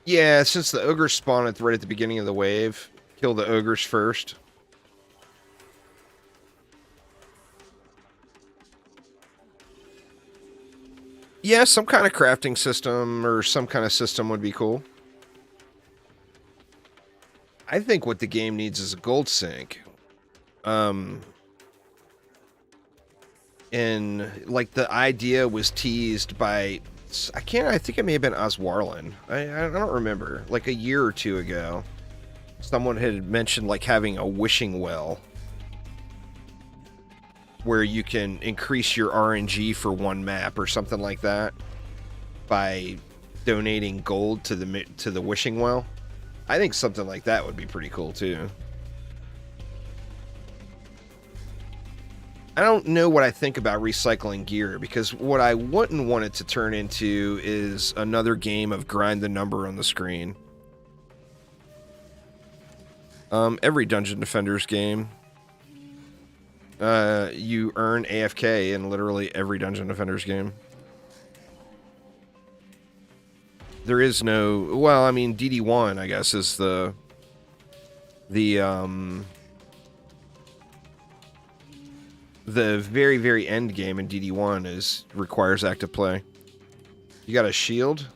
Yeah, since the ogres spawned right at the beginning of the wave, kill the ogres first. Yeah, some kind of crafting system or some kind of system would be cool. I think what the game needs is a gold sink. And like the idea was teased by I think it may have been Oswarlin. I don't remember. Like a year or two ago, someone had mentioned like having a wishing well where you can increase your RNG for one map or something like that by donating gold to the wishing well. I think something like that would be pretty cool too. I don't know what I think about recycling gear, because what I wouldn't want it to turn into is another game of grind the number on the screen. Every Dungeon Defenders game, you earn AFK in literally every Dungeon Defenders game. There is no, well, I mean, DD1, I guess, is the very, very end game in DD1 requires active play. You got a shield?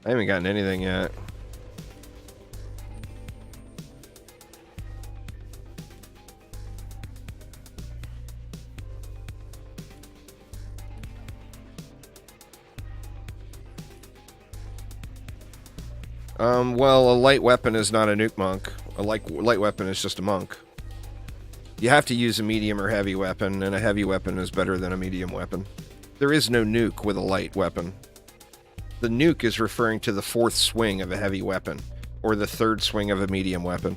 I haven't gotten anything yet. Well, a light weapon is not a nuke monk. A light weapon is just a monk. You have to use a medium or heavy weapon, and a heavy weapon is better than a medium weapon. There is no nuke with a light weapon. The nuke is referring to the fourth swing of a heavy weapon, or the third swing of a medium weapon.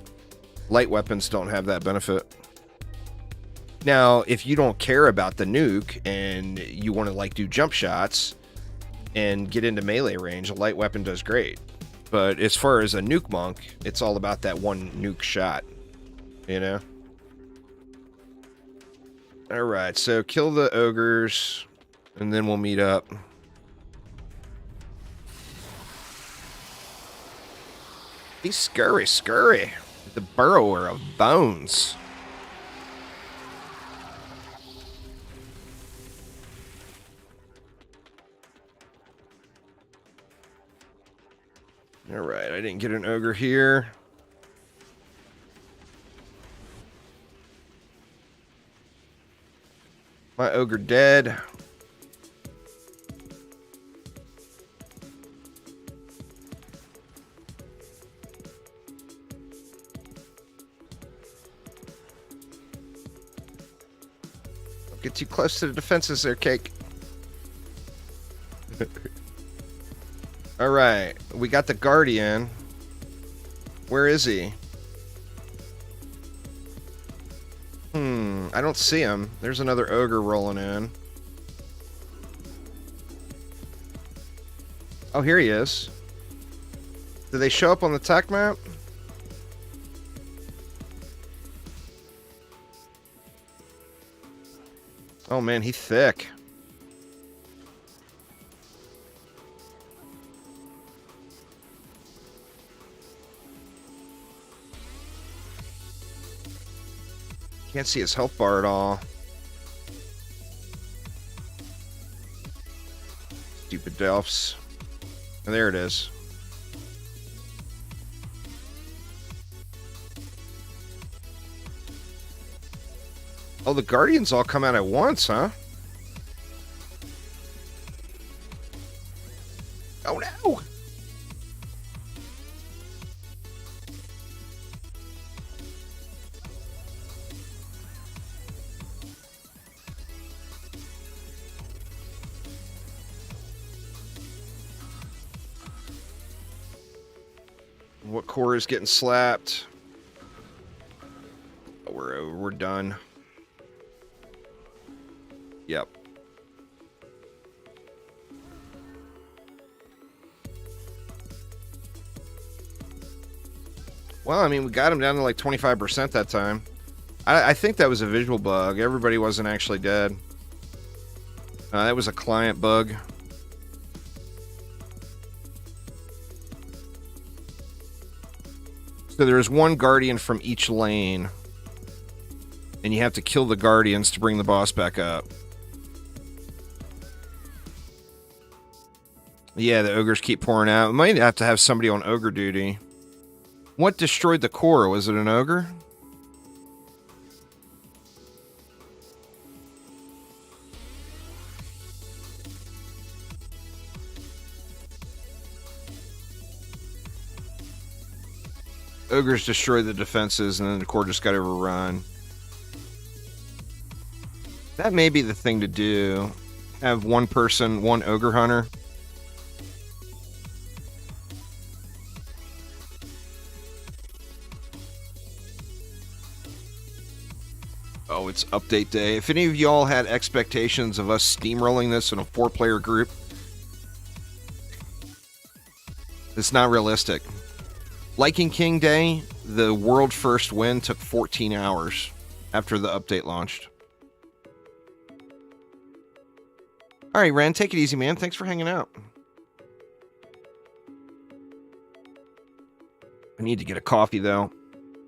Light weapons don't have that benefit. Now, if you don't care about the nuke, and you want to like do jump shots, and get into melee range, a light weapon does great. But as far as a nuke monk, it's all about that one nuke shot, you know? Alright, so kill the ogres, and then we'll meet up. He's scurry. The burrower of bones. Alright, I didn't get an ogre here. My ogre dead. Don't get too close to the defenses there, Cake. Alright, we got the Guardian. Where is he? I don't see him. There's another ogre rolling in. Oh, here he is. Do they show up on the tech map? Oh man, he's thick. Can't see his health bar at all. Stupid Delphs. And there it is. Oh, the Guardians all come out at once, huh? Oh no! What core is getting slapped? Oh, we're done. Yep. Well, I mean, we got him down to like 25% that time. I think that was a visual bug. Everybody wasn't actually dead. That was a client bug. So there's one Guardian from each lane. And you have to kill the Guardians to bring the boss back up. Yeah, the ogres keep pouring out. We might have to have somebody on ogre duty. What destroyed the core? Was it an ogre? Ogres destroyed the defenses, and then the core just got overrun. That may be the thing to do. Have one person, one ogre hunter. Oh, it's update day. If any of y'all had expectations of us steamrolling this in a 4-player group, it's not realistic. Liking King Day, the world first win took 14 hours after the update launched. All right, Ren, take it easy, man. Thanks for hanging out. I need to get a coffee, though.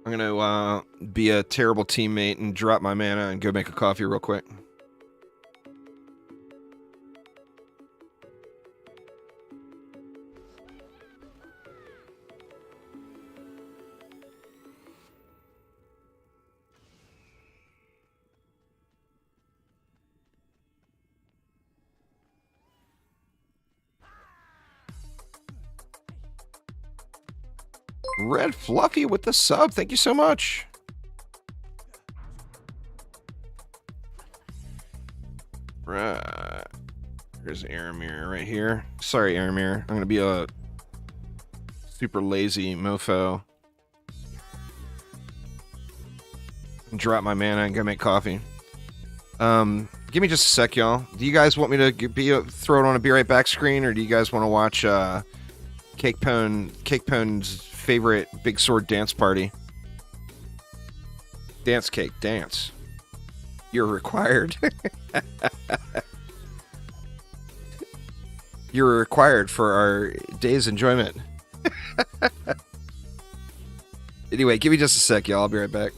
I'm going to be a terrible teammate and drop my mana and go make a coffee real quick. Red Fluffy with the sub. Thank you so much. Right. Here's Aramir right here. Sorry, Aramir. I'm going to be a super lazy mofo. Drop my mana and go make coffee. Give me just a sec, y'all. Do you guys want me to throw it on a Be Right Back screen, or do you guys want to watch Cake Pone's favorite Big Sword dance party? Dance Cake, dance. You're required. You're required for our day's enjoyment. Anyway, give me just a sec, y'all. I'll be right back.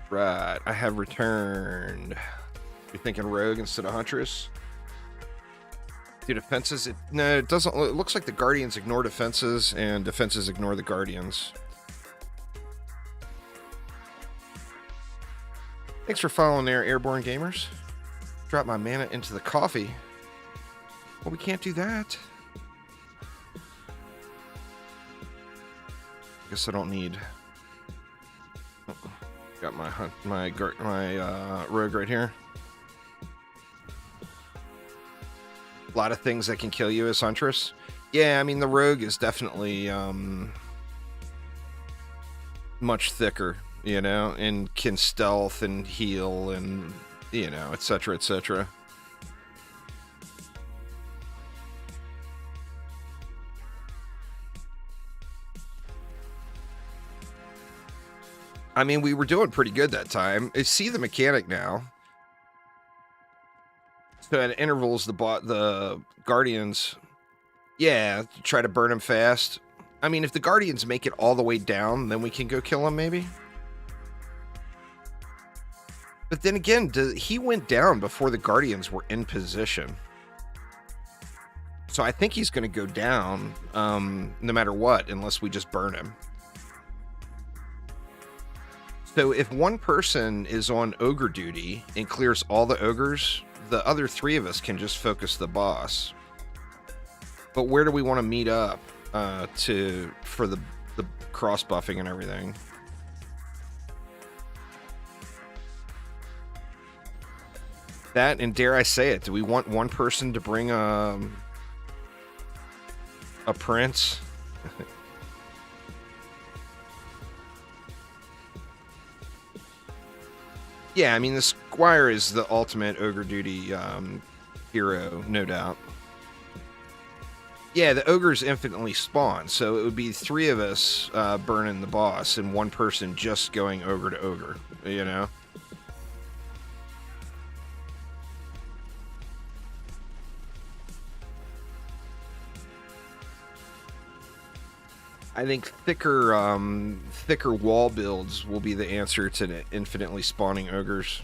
Right, I have returned. You're thinking rogue instead of huntress? Do defenses? No, it doesn't. It looks like the guardians ignore defenses, and defenses ignore the guardians. Thanks for following there, Airborne Gamers. Drop my mana into the coffee. Well, we can't do that. Guess I don't need. Got my rogue right here. A lot of things that can kill you as huntress. Yeah, I mean the rogue is definitely much thicker, you know, and can stealth and heal and, you know, etc., etc. I mean, we were doing pretty good that time. I see the mechanic now. So at intervals, the guardians, yeah, try to burn them fast. I mean, if the guardians make it all the way down, then we can go kill them, maybe. But then again, he went down before the guardians were in position. So I think he's going to go down no matter what, unless we just burn him. So if one person is on ogre duty and clears all the ogres, the other three of us can just focus the boss. But where do we want to meet up for the cross buffing and everything? That, and dare I say it, do we want one person to bring a prince? Yeah, I mean, the squire is the ultimate ogre duty hero, no doubt. Yeah, the ogres infinitely spawn, so it would be three of us burning the boss and one person just going ogre to ogre, you know? I think thicker wall builds will be the answer to the infinitely spawning ogres.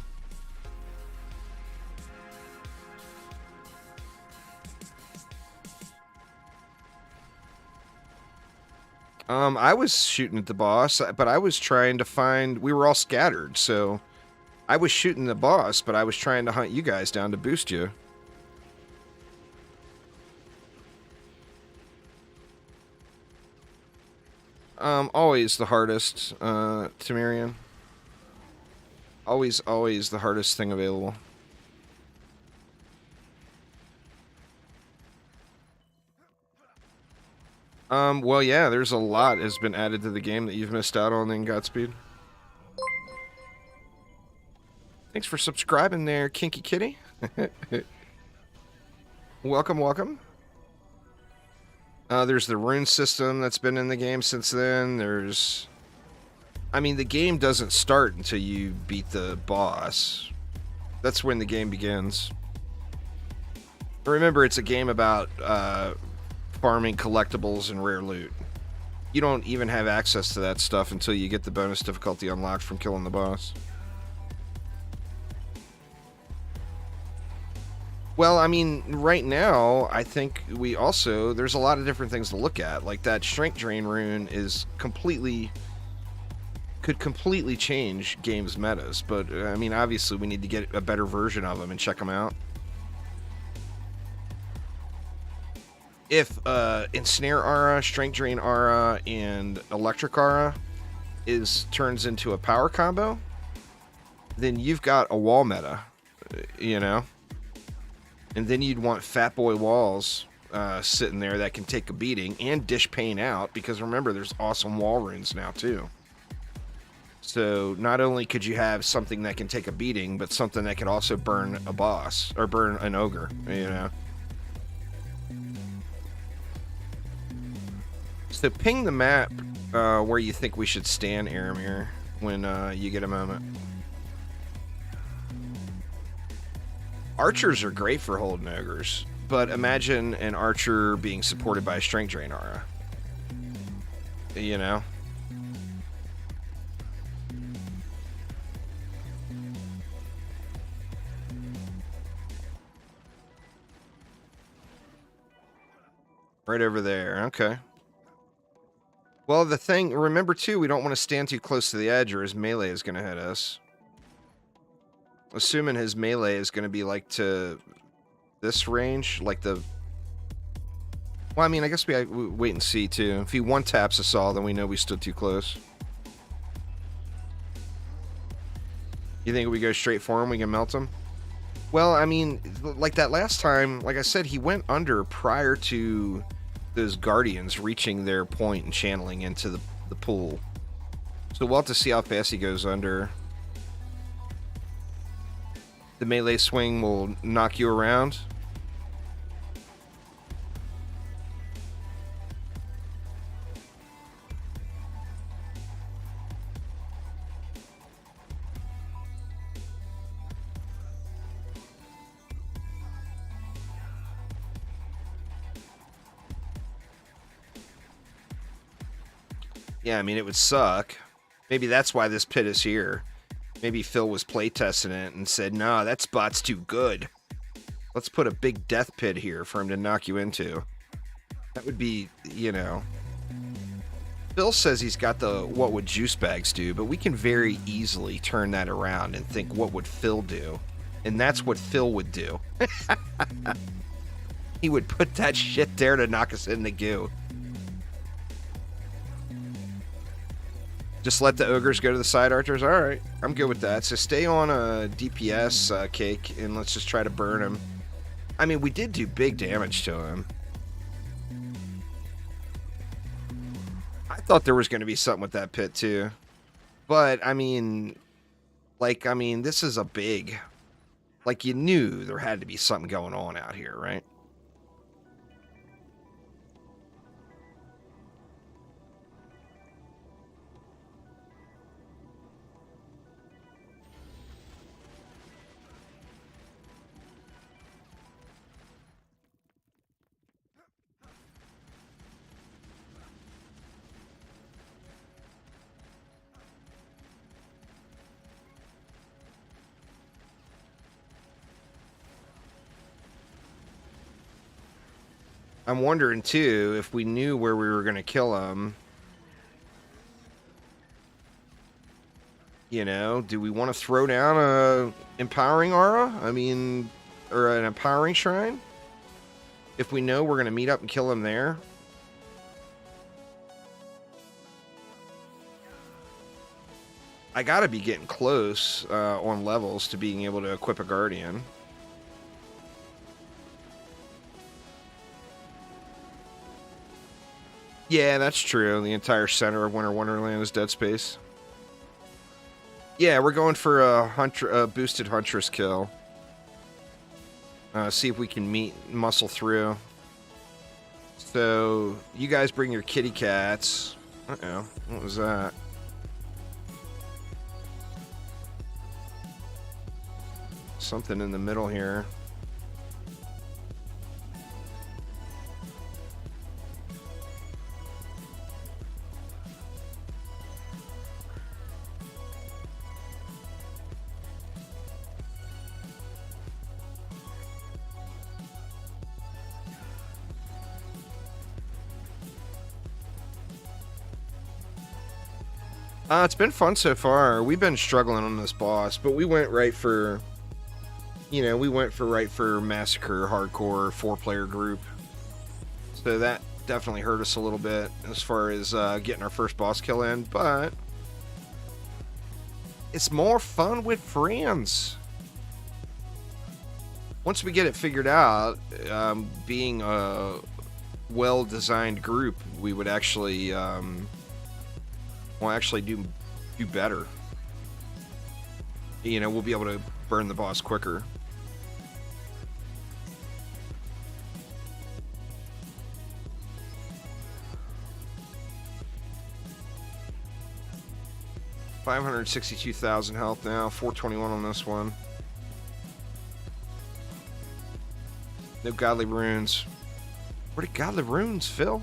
I was shooting at the boss, but I was trying to find... We were all scattered, so... I was shooting the boss, but I was trying to hunt you guys down to boost you. Always the hardest, Tamirian. Always the hardest thing available. Well, yeah, there's a lot has been added to the game that you've missed out on in Godspeed. Thanks for subscribing there, Kinky Kitty. Welcome, welcome. There's the rune system that's been in the game since then. There's... I mean, the game doesn't start until you beat the boss. That's when the game begins. Remember, it's a game about farming collectibles and rare loot. You don't even have access to that stuff until you get the bonus difficulty unlocked from killing the boss. Well, I mean, right now, I think we also... There's a lot of different things to look at. Like, that Strength Drain rune is completely... Could completely change games metas. But, I mean, obviously, we need to get a better version of them and check them out. If Ensnare Aura, Strength Drain Aura, and Electric Aura turns into a power combo, then you've got a wall meta, you know? And then you'd want Fat Boy Walls sitting there that can take a beating and dish pain out, because remember, there's awesome wall runes now, too. So not only could you have something that can take a beating, but something that could also burn a boss, or burn an ogre, you know? So ping the map where you think we should stand, Aramir, when you get a moment. Archers are great for holding ogres, but imagine an archer being supported by a Strength Drain Aura. You know? Right over there. Okay. Well, the thing, remember too, we don't want to stand too close to the edge or his melee is going to hit us. Assuming his melee is going to be like to this range, like the... Well, I mean, I guess we wait and see too. If he one-taps us all, then we know we stood too close. You think if we go straight for him, we can melt him? Well, I mean, like that last time, like I said, he went under prior to those Guardians reaching their point and channeling into the pool. So we'll have to see how fast he goes under. The melee swing will knock you around. Yeah, I mean, it would suck. Maybe that's why this pit is here. Maybe Phil was playtesting it and said, nah, that spot's too good. Let's put a big death pit here for him to knock you into. That would be, you know... Phil says he's got the what would juice bags do, but we can very easily turn that around and think, what would Phil do? And that's what Phil would do. He would put that shit there to knock us in the goo. Just let the ogres go to the side archers? Alright, I'm good with that. So stay on a DPS cake, and let's just try to burn him. I mean, we did do big damage to him. I thought there was going to be something with that pit, too. But, I mean... this is a big... Like, you knew there had to be something going on out here, right? I'm wondering, too, if we knew where we were going to kill him. You know, do we want to throw down a empowering aura? I mean, or an empowering shrine? If we know we're going to meet up and kill him there. I got to be getting close on levels to being able to equip a guardian. Yeah, that's true. The entire center of Winter Wonderland is dead space. Yeah, we're going for a boosted Huntress kill. See if we can muscle through. So, you guys bring your kitty cats. Uh-oh, what was that? Something in the middle here. It's been fun so far. We've been struggling on this boss, but we went right for... You know, we went for Massacre, Hardcore, 4-player group. So that definitely hurt us a little bit as far as getting our first boss kill in, but... It's more fun with friends. Once we get it figured out, being a well-designed group, we would actually... We'll actually do better. You know, we'll be able to burn the boss quicker. $562,000 health now, 421 on this one. No godly runes. Where did godly runes, Phil?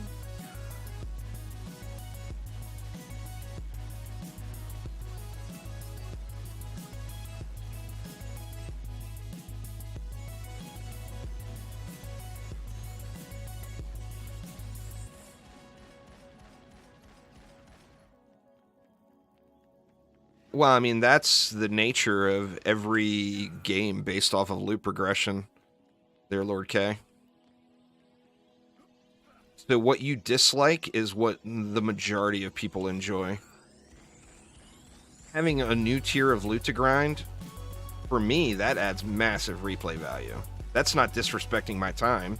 Well, I mean, that's the nature of every game based off of loot progression there, Lord K. So what you dislike is what the majority of people enjoy. Having a new tier of loot to grind, for me, that adds massive replay value. That's not disrespecting my time.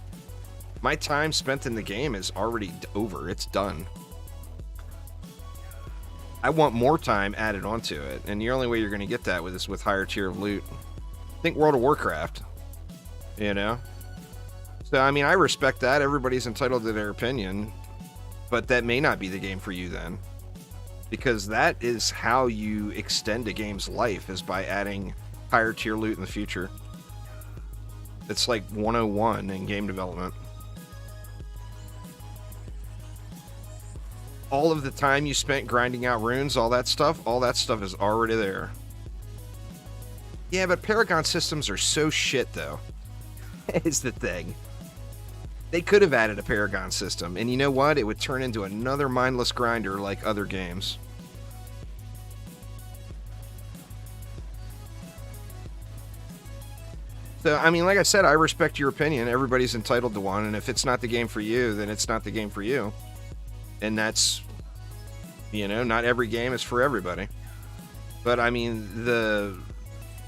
My time spent in the game is already over. It's done. I want more time added onto it, and the only way you're going to get that is with higher tier of loot. Think World of Warcraft, you know? So, I mean, I respect that. Everybody's entitled to their opinion, but that may not be the game for you then. Because that is how you extend a game's life, is by adding higher tier loot in the future. It's like 101 in game development. All of the time you spent grinding out runes, all that stuff is already there. Yeah, but Paragon systems are so shit, though. Is the thing. They could have added a Paragon system, and you know what? It would turn into another mindless grinder like other games. So, I mean, like I said, I respect your opinion. Everybody's entitled to one, and if it's not the game for you, then it's not the game for you. And that's, you know, not every game is for everybody. But, I mean, the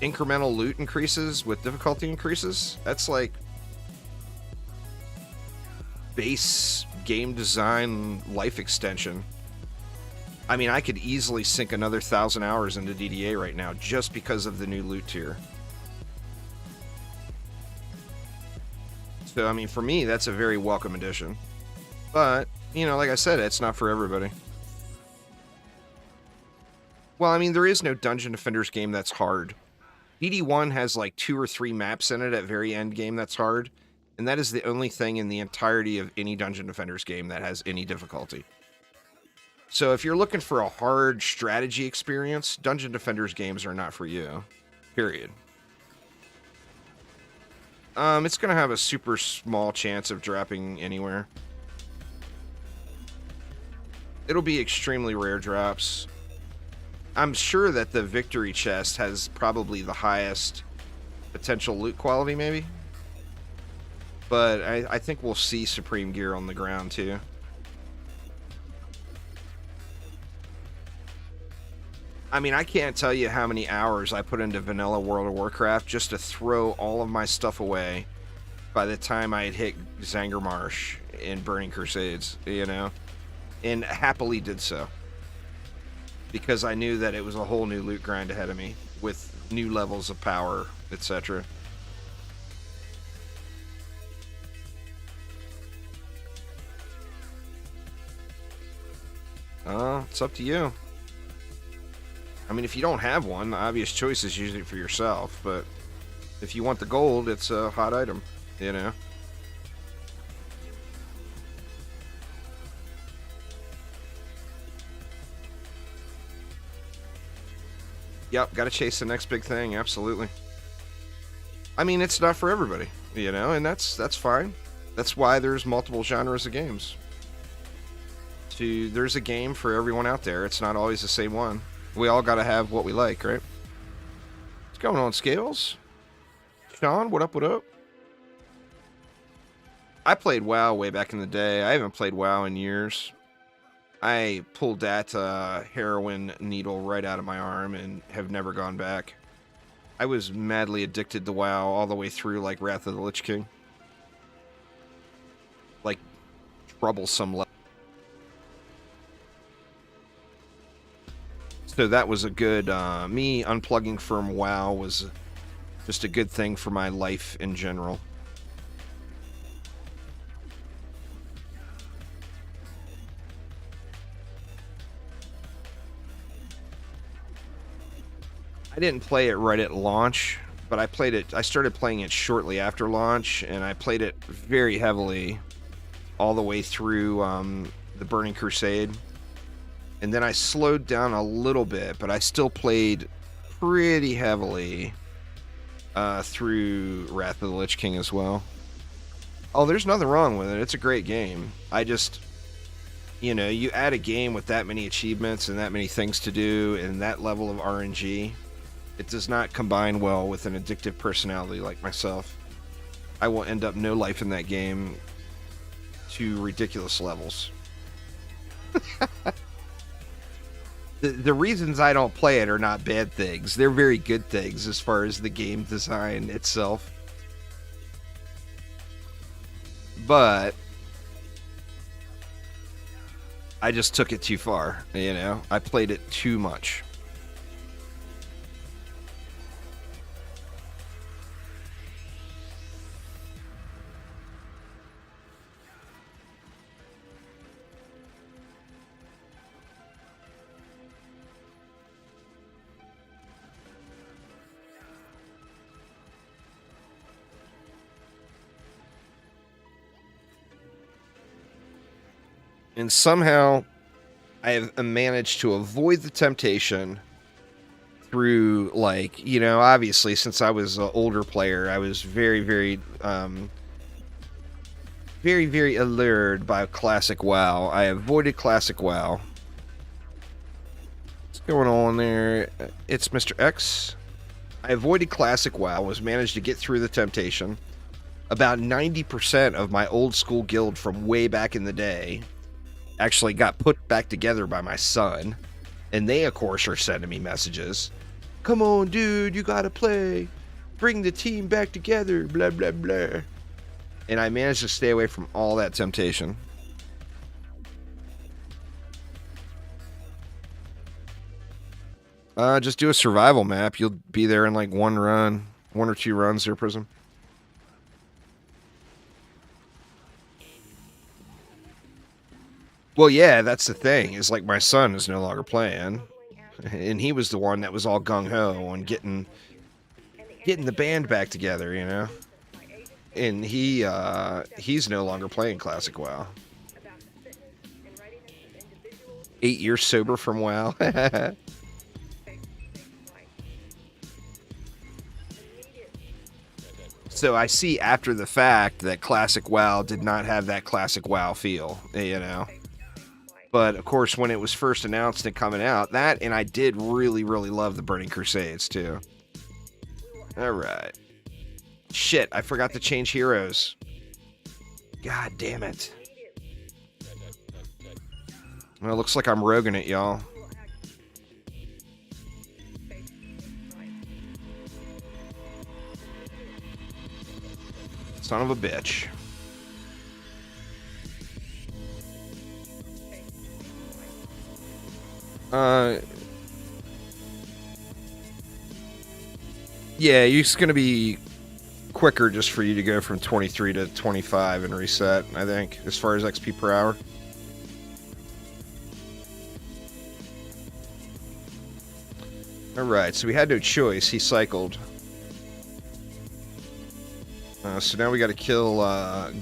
incremental loot increases with difficulty increases, that's like base game design life extension. I mean, I could easily sink another 1,000 hours into DDA right now just because of the new loot tier. So, I mean, for me, that's a very welcome addition. But, you know, like I said, it's not for everybody. Well, I mean, there is no Dungeon Defenders game that's hard. DD1 has like 2 or 3 maps in it at very end game that's hard. And that is the only thing in the entirety of any Dungeon Defenders game that has any difficulty. So if you're looking for a hard strategy experience, Dungeon Defenders games are not for you. Period. It's going to have a super small chance of dropping anywhere. It'll be extremely rare drops. I'm sure that the victory chest has probably the highest potential loot quality, maybe. But I think we'll see Supreme Gear on the ground, too. I mean, I can't tell you how many hours I put into vanilla World of Warcraft just to throw all of my stuff away by the time I had hit Zangarmarsh in Burning Crusades, you know? And happily did so. Because I knew that it was a whole new loot grind ahead of me with new levels of power, etc. It's up to you. I mean, if you don't have one, the obvious choice is usually for yourself, but if you want the gold, it's a hot item, you know? Yep, gotta chase the next big thing, absolutely. I mean, it's not for everybody, you know, and that's fine. That's why there's multiple genres of games. There's a game for everyone out there. It's not always the same one. We all gotta have what we like, right? What's going on, Scales? Sean, what up, what up? I played WoW way back in the day. I haven't played WoW in years. I pulled that heroin needle right out of my arm and have never gone back. I was madly addicted to WoW all the way through, like, Wrath of the Lich King. Like, troublesome level. So that was a good, me unplugging from WoW was just a good thing for my life in general. I didn't play it right at launch, but I started playing it shortly after launch, and I played it very heavily all the way through the Burning Crusade. And then I slowed down a little bit, but I still played pretty heavily through Wrath of the Lich King as well. Oh, there's nothing wrong with it. It's a great game. You know, you add a game with that many achievements and that many things to do and that level of RNG, it does not combine well with an addictive personality like myself. I will end up no life in that game to ridiculous levels. The reasons I don't play it are not bad things. They're very good things as far as the game design itself. But I just took it too far, you know? I played it too much. And somehow I have managed to avoid the temptation through, like, you know, obviously since I was an older player, I was very, very, very allured by classic WoW. I avoided classic WoW. What's going on there? It's Mr. X. I avoided classic WoW, was managed to get through the temptation. About 90% of my old school guild from way back in the day actually got put back together by my son, and they of course are sending me messages, come on dude, you gotta play, bring the team back together, blah blah blah. And I managed to stay away from all that temptation. Just do a survival map. You'll be there in like one or two runs there, Prism. Well, yeah, that's the thing. Is like my son is no longer playing, and he was the one that was all gung ho on getting the band back together, you know. And he's no longer playing classic WoW. 8 years sober from WoW. So I see after the fact that classic WoW did not have that classic WoW feel, you know. But, of course, when it was first announced and coming out, that, and I did really, really love the Burning Crusades, too. Alright. Shit, I forgot to change heroes. God damn it. Well, it looks like I'm roguing it, y'all. Son of a bitch. Yeah, it's going to be quicker just for you to go from 23 to 25 and reset, I think, as far as XP per hour. Alright, so we had no choice. He cycled. So now we got to kill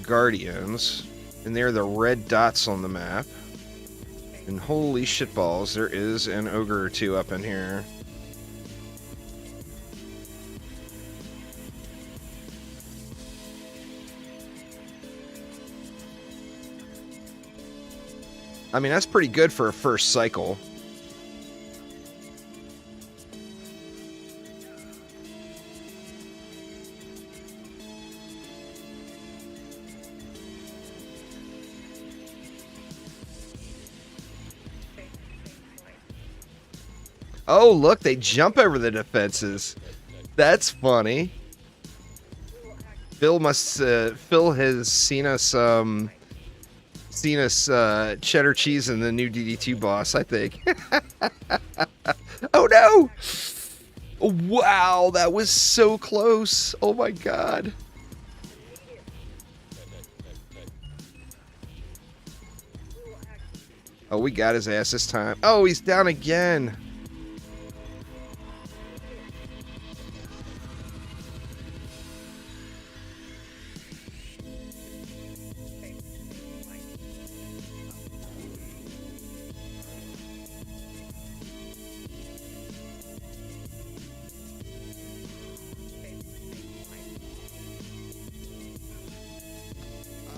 Guardians. And they're the red dots on the map. And holy shitballs, there is an ogre or two up in here. I mean, that's pretty good for a first cycle. Oh, look, they jump over the defenses. That's funny. Phil has seen us cheddar cheese in the new DD2 boss, I think. Oh no! Wow, that was so close. Oh my god. Oh, we got his ass this time. Oh, he's down again.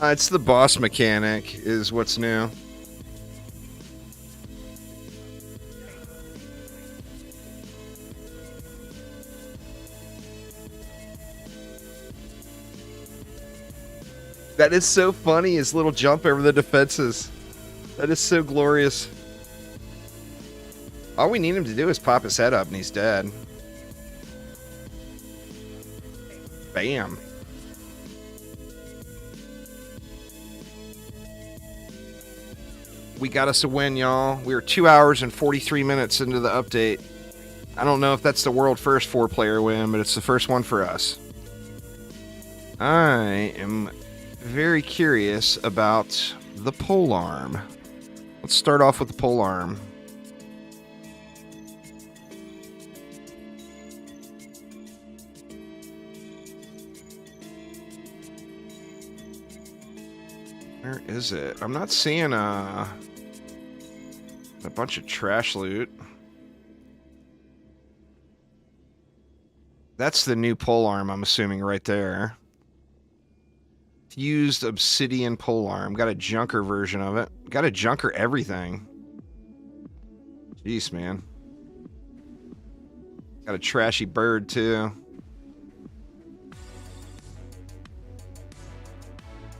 It's the boss mechanic is what's new. That is so funny, his little jump over the defenses. That is so glorious. All we need him to do is pop his head up and he's dead. Bam. We got us a win, y'all. We are 2 hours and 43 minutes into the update. I don't know if that's the world first 4-player win, but it's the first one for us. I am very curious about the polearm. Let's start off with the polearm. Where is it? I'm not seeing a bunch of trash loot. That's the new polearm, I'm assuming, right there. Fused obsidian polearm. Got a junker version of it. Got a junker everything. Jeez, man. Got a trashy bird, too.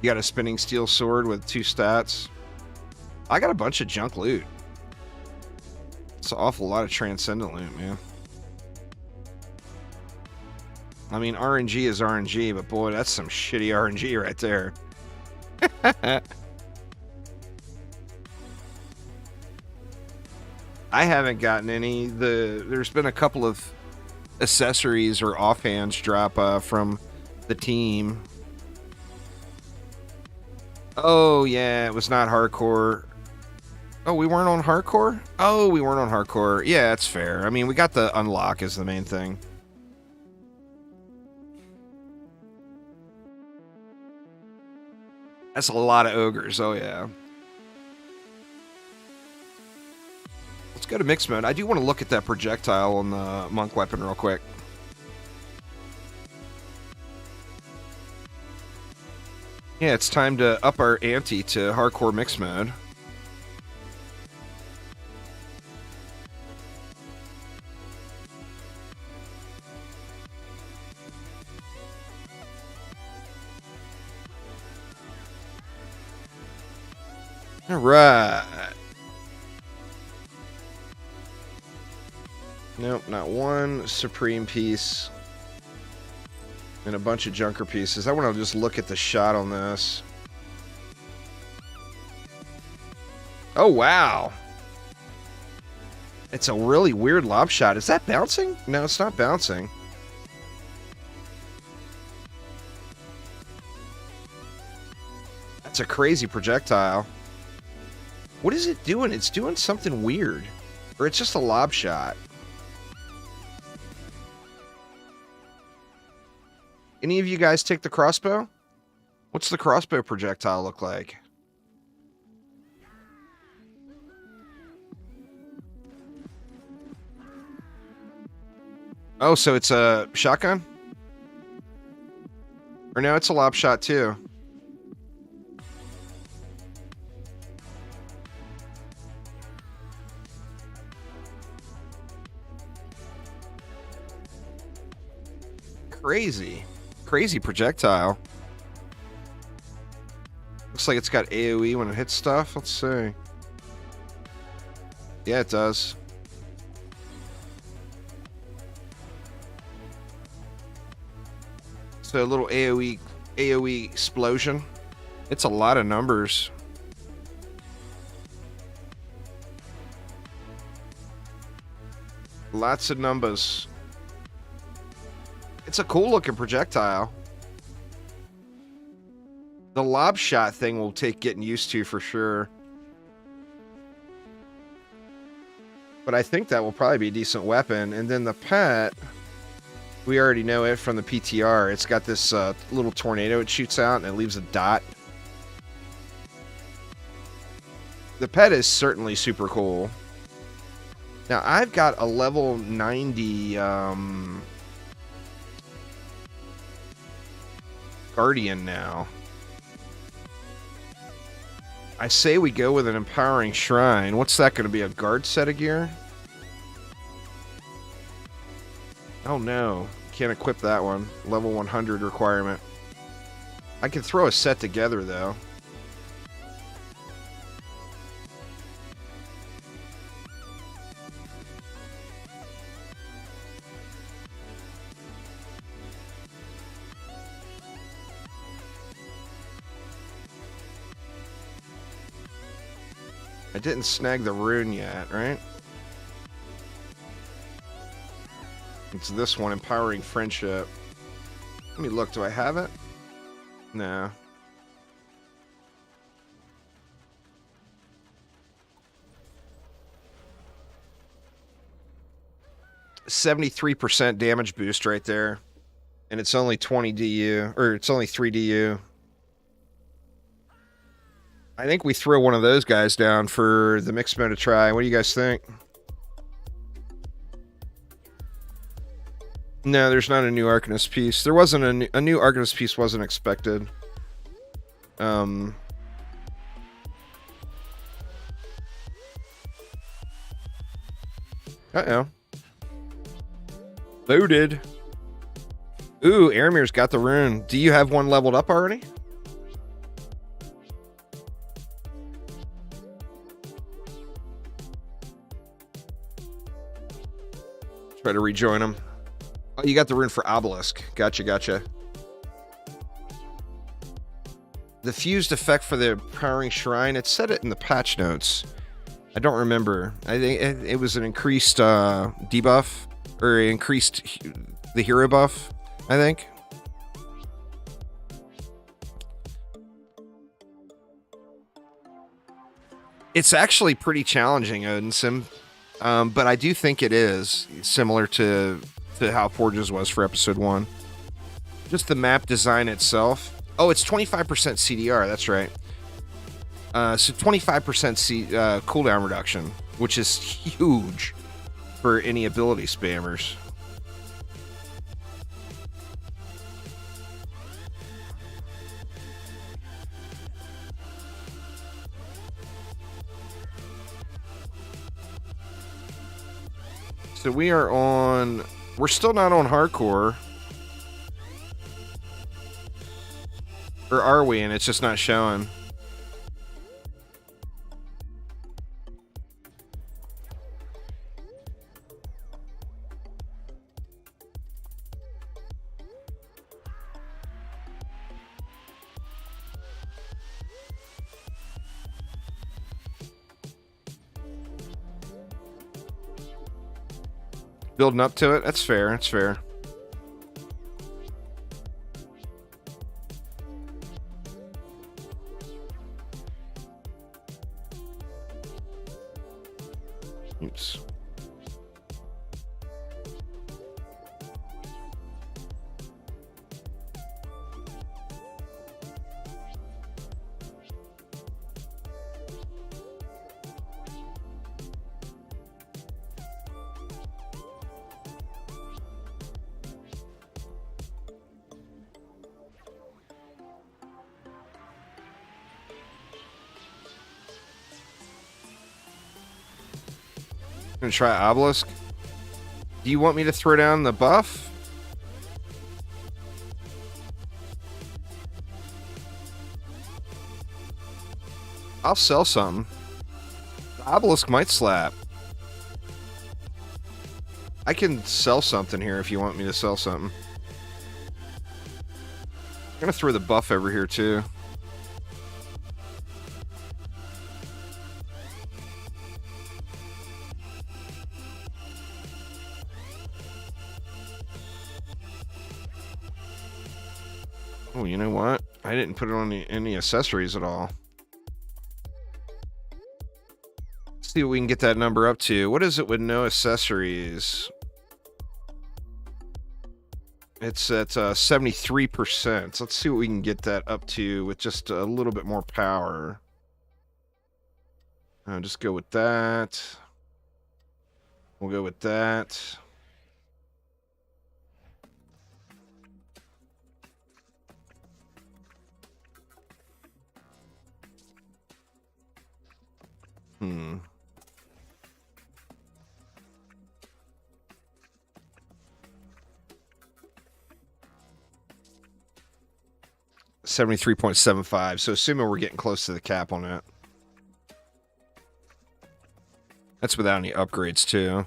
You got a spinning steel sword with 2 stats. I got a bunch of junk loot. It's an awful lot of transcendent loot, man. I mean, RNG is RNG, but boy, that's some shitty RNG right there. I haven't gotten any. There's been a couple of accessories or offhands drop from the team. Oh, yeah, it was not hardcore. Oh, we weren't on hardcore? Oh, we weren't on hardcore. Yeah, that's fair. I mean, we got the unlock is the main thing. That's a lot of ogres. Oh, yeah. Let's go to mixed mode. I do want to look at that projectile on the monk weapon real quick. Yeah, it's time to up our ante to hardcore mixed mode. All right. Nope, not one supreme piece. And a bunch of junker pieces. I want to just look at the shot on this. Oh, wow. It's a really weird lob shot. Is that bouncing? No, it's not bouncing. That's a crazy projectile. What is it doing? It's doing something weird. Or it's just a lob shot. Any of you guys take the crossbow? What's the crossbow projectile look like? Oh, so it's a shotgun? Or no, it's a lob shot too. Crazy. Crazy projectile. Looks like it's got AoE when it hits stuff. Let's see. Yeah, it does. So a little AoE explosion. It's a lot of numbers. Lots of numbers. It's a cool looking projectile. The lob shot thing will take getting used to for sure. But I think that will probably be a decent weapon. And then the pet, we already know it from the PTR. It's got this little tornado it shoots out and it leaves a dot. The pet is certainly super cool. Now, I've got a level 90... Guardian now. I say we go with an Empowering Shrine. What's that going to be? A guard set of gear? Oh no. Can't equip that one. Level 100 requirement. I can throw a set together, though. I didn't snag the rune yet, right? It's this one, Empowering Friendship. Let me look. Do I have it? No. %73 damage boost right there. And it's only 20 DU, or it's only 3 DU. I think we throw one of those guys down for the mixed mode to try. What do you guys think? No, there's not a new Arcanist piece. There wasn't a new Arcanist piece wasn't expected. Uh-oh. Loaded. Ooh, Aramir's got the rune. Do you have one leveled up already? Try to rejoin him. Oh, you got the rune for Obelisk. Gotcha. The fused effect for the Empowering Shrine, it said it in the patch notes. I don't remember. I think it was an increased debuff, or increased the hero buff, I think. It's actually pretty challenging, Odinson. But I do think it is similar to how Forges was for episode 1. Just the map design itself. Oh, it's 25% CDR. That's right. So 25% cooldown reduction, which is huge for any ability spammers. So we're still not on hardcore. Or are we? And it's just not showing. Building up to it. That's fair. That's fair. Oops. Gonna try Obelisk. Do you want me to throw down the buff? I'll sell some. The Obelisk might slap. I can sell something here if you want me to sell something. I'm gonna throw the buff over here too. Oh, you know what? I didn't put it on any accessories at all. Let's see what we can get that number up to. What is it with no accessories? It's at 73%. Let's see what we can get that up to with just a little bit more power. Just go with that. We'll go with that. 73.75. So assuming we're getting close to the cap on that. That's without any upgrades, too.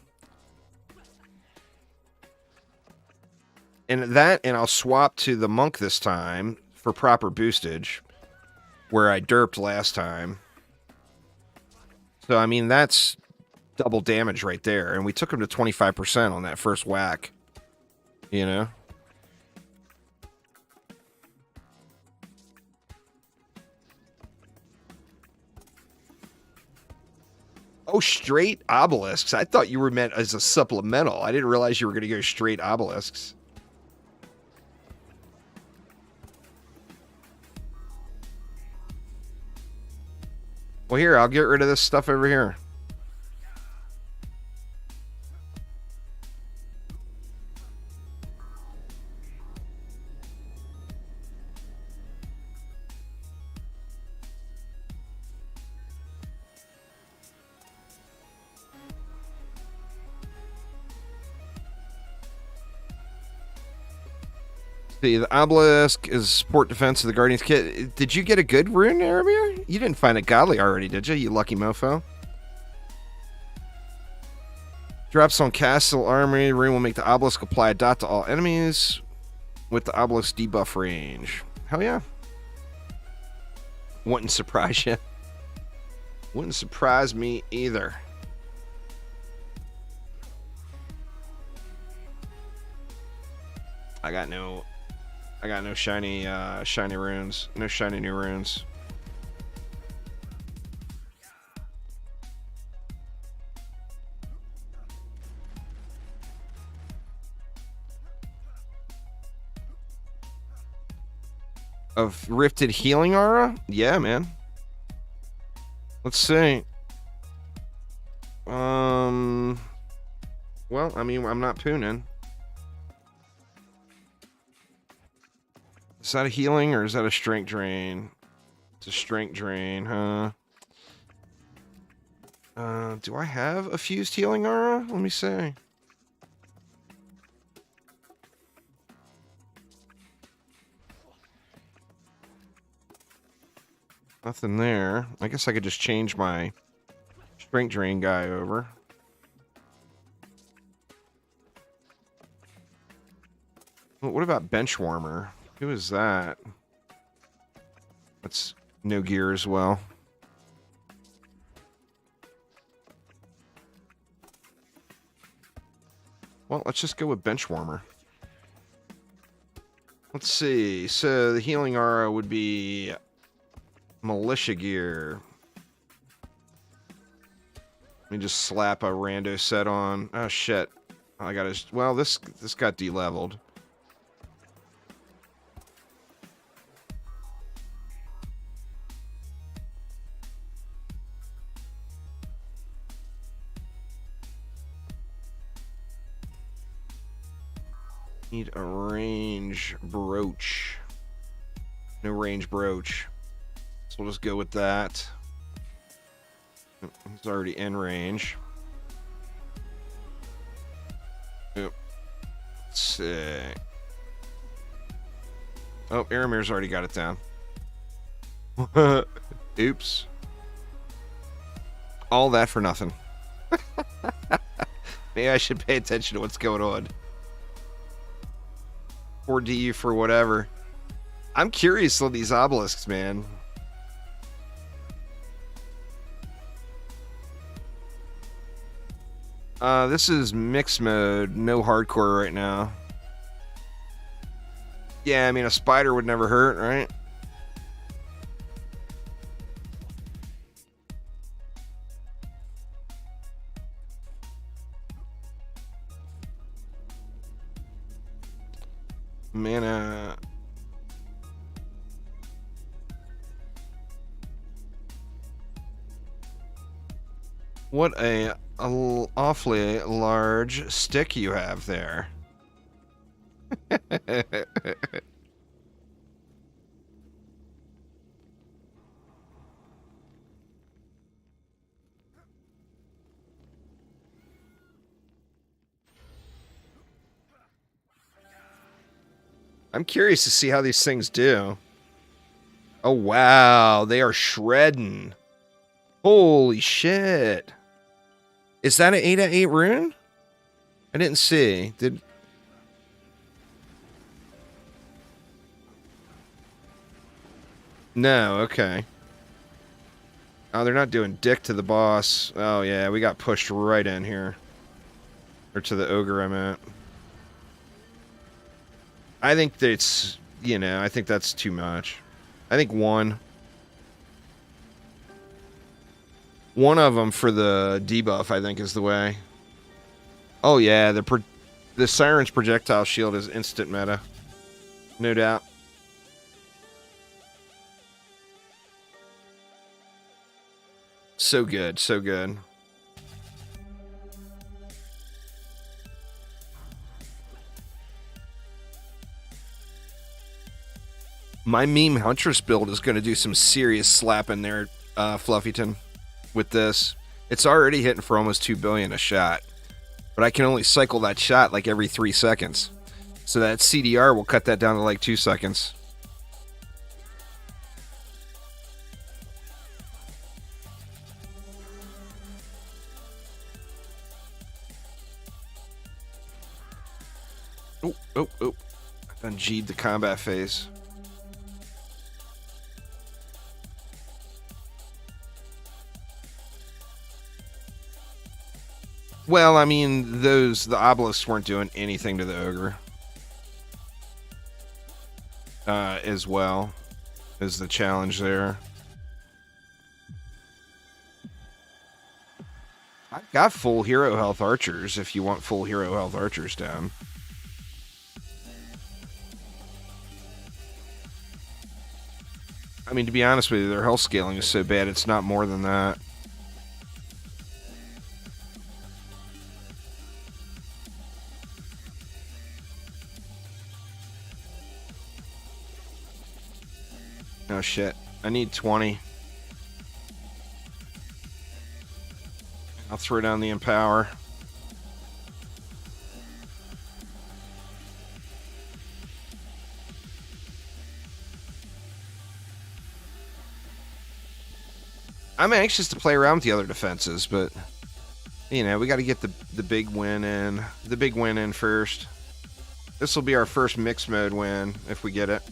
And I'll swap to the monk this time for proper boostage, where I derped last time. So, I mean, that's double damage right there. And we took him to 25% on that first whack. You know? Oh, straight obelisks. I thought you were meant as a supplemental. I didn't realize you were going to go straight obelisks. Well, here, I'll get rid of this stuff over here. See, the obelisk is support defense of the Guardian's kit. Did you get a good rune, Aramir? You didn't find a godly already, did you? You lucky mofo. Drops on castle armory. Rune will make the obelisk apply a dot to all enemies with the obelisk debuff range. Hell yeah. Wouldn't surprise you. Wouldn't surprise me either. I got no shiny shiny runes. No shiny new runes. Of Rifted Healing Aura? Yeah, man. Let's see. Well, I mean, I'm not pooning. Is that a healing or is that a strength drain? It's a strength drain, huh? Do I have a fused healing aura? Let me see. Nothing there. I guess I could just change my strength drain guy over. Well, what about bench warmer? Who is that? That's no gear as well. Well, let's just go with bench warmer. Let's see. So the healing aura would be militia gear. Let me just slap a rando set on. Oh shit. I gotta. Well, this got de-leveled. Need a range brooch. No range brooch. So we'll just go with that. He's already in range. Yep. Let's see. Oh, Aramir's already got it down. Oops. All that for nothing. Maybe I should pay attention to what's going on. 4D for whatever. I'm curious on these obelisks, man. This is mixed mode, no hardcore right now. Yeah, I mean, a spider would never hurt, right? Mana. What a awfully large stick you have there. I'm curious to see how these things do. Oh, wow. They are shredding. Holy shit. Is that an 8/8 rune? I didn't see. Did... No, okay. Oh, they're not doing dick to the boss. Oh, yeah, we got pushed right in here. Or to the ogre, I meant. I think that's, you know, I think that's too much. I think one. One of them for the debuff, I think, is the way. Oh, yeah, the Siren's projectile shield is instant meta. No doubt. So good, so good. My meme Huntress build is going to do some serious slapping there, Fluffyton, with this. It's already hitting for almost 2 billion a shot, but I can only cycle that shot like every 3 seconds. So that CDR will cut that down to like 2 seconds. Oh. I done G'd the combat phase. Well, I mean, the obelisks weren't doing anything to the ogre. As well as the challenge there. I've got full hero health archers if you want full hero health archers down. I mean, to be honest with you, their health scaling is so bad, it's not more than that. Oh shit, I need 20. I'll throw down the Empower. I'm anxious to play around with the other defenses, but you know, we got to get the big win in. The big win in first. This will be our first mixed mode win if we get it.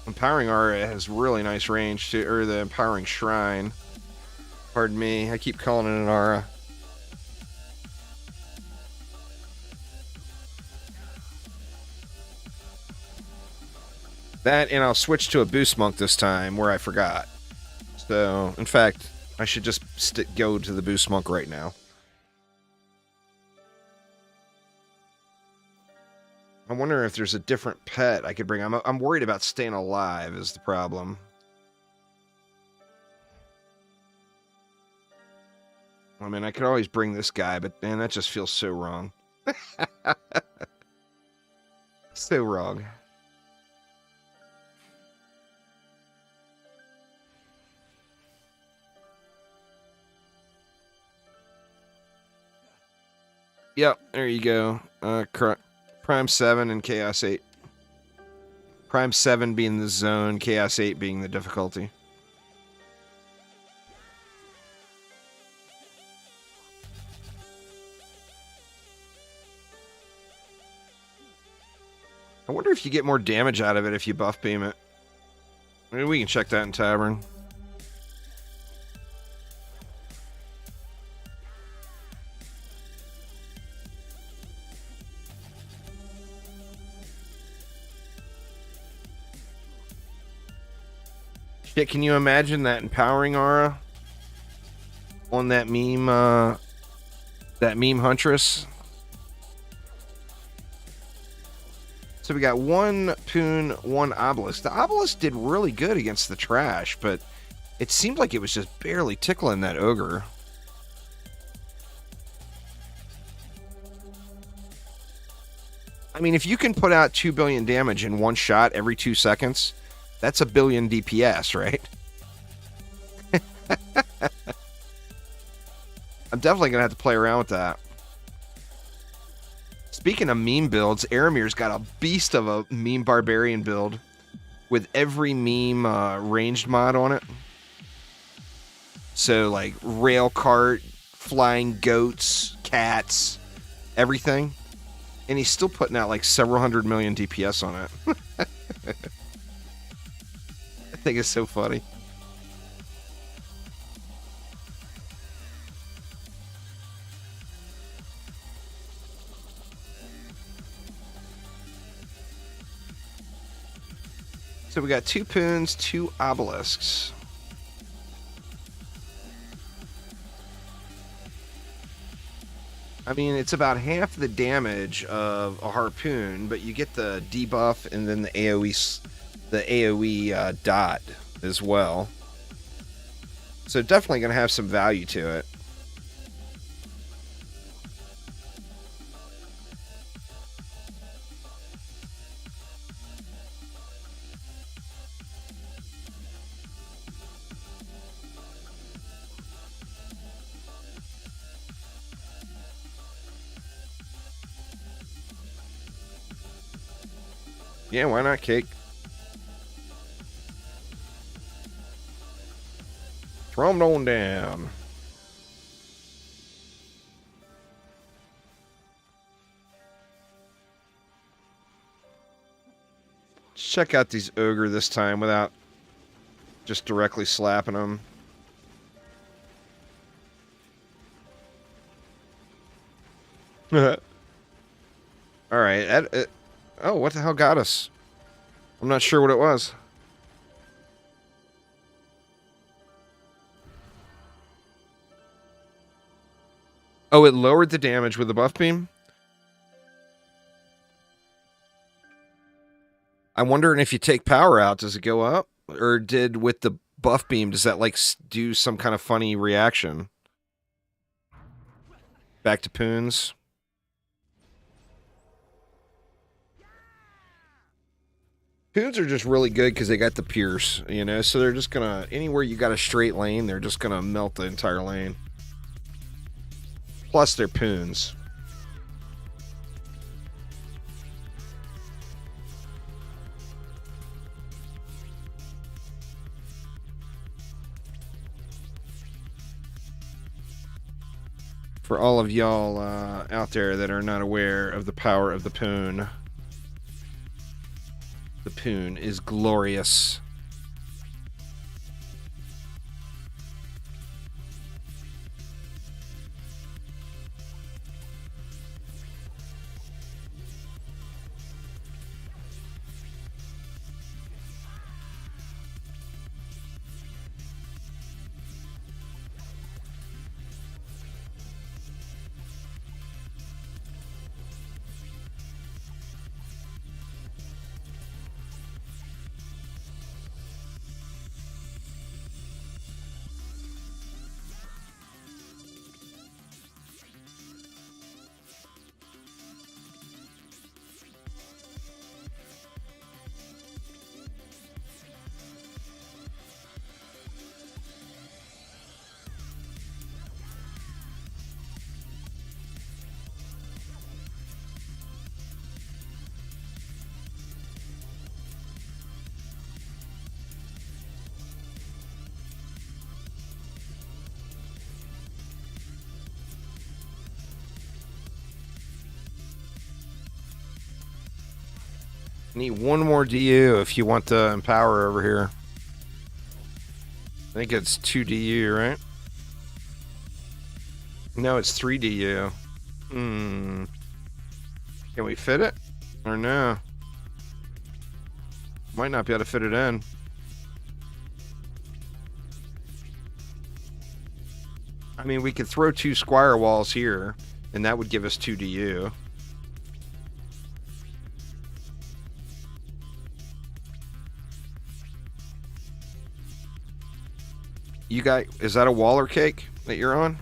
Empowering Aura has really nice range to, or the Empowering Shrine. Pardon me, I keep calling it an Aura. That, and I'll switch to a Boost Monk this time, where I forgot. So, in fact, I should just go to the Boost Monk right now. I wonder if there's a different pet I could bring. I'm worried about staying alive is the problem. I mean, I could always bring this guy, but man, that just feels so wrong. So wrong. Yep, there you go. Prime 7 and Chaos 8. Prime 7 being the zone, Chaos 8 being the difficulty. I wonder if you get more damage out of it if you buff beam it. Maybe we can check that in Tavern. Shit, can you imagine that Empowering Aura on that meme Huntress? So we got one Poon, one Obelisk. The Obelisk did really good against the trash, but it seemed like it was just barely tickling that ogre. I mean, if you can put out 2 billion damage in one shot every 2 seconds, that's a billion DPS, right? I'm definitely going to have to play around with that. Speaking of meme builds, Aramir's got a beast of a meme barbarian build with every meme ranged mod on it. So like rail cart, flying goats, cats, everything. And he's still putting out like several 100 million DPS on it. I think it's so funny. So we got 2 Poons, 2 Obelisks. I mean, it's about half the damage of a Harpoon, but you get the debuff and then the AoE dot as well. So definitely going to have some value to it. Yeah, why not, Cake? Throw them on down. Let's check out these ogre this time without just directly slapping them. All right. Oh, what the hell got us? I'm not sure what it was. Oh, it lowered the damage with the buff beam? I'm wondering if you take power out, does it go up? Or did with the buff beam, does that like do some kind of funny reaction? Back to Poons. Poons are just really good because they got the pierce, you know, so they're just gonna, anywhere you got a straight lane, they're just gonna melt the entire lane. Plus they're Poons. For all of y'all out there that are not aware of the power of the Poon, the Poon is glorious. Need one more DU if you want the Empower over here. I think it's 2 DU, right? No, it's 3 DU. Can we fit it? Or no? Might not be able to fit it in. I mean, we could throw 2 Squire walls here, and that would give us 2 DU. You got, is that a Waller Cake that you're on?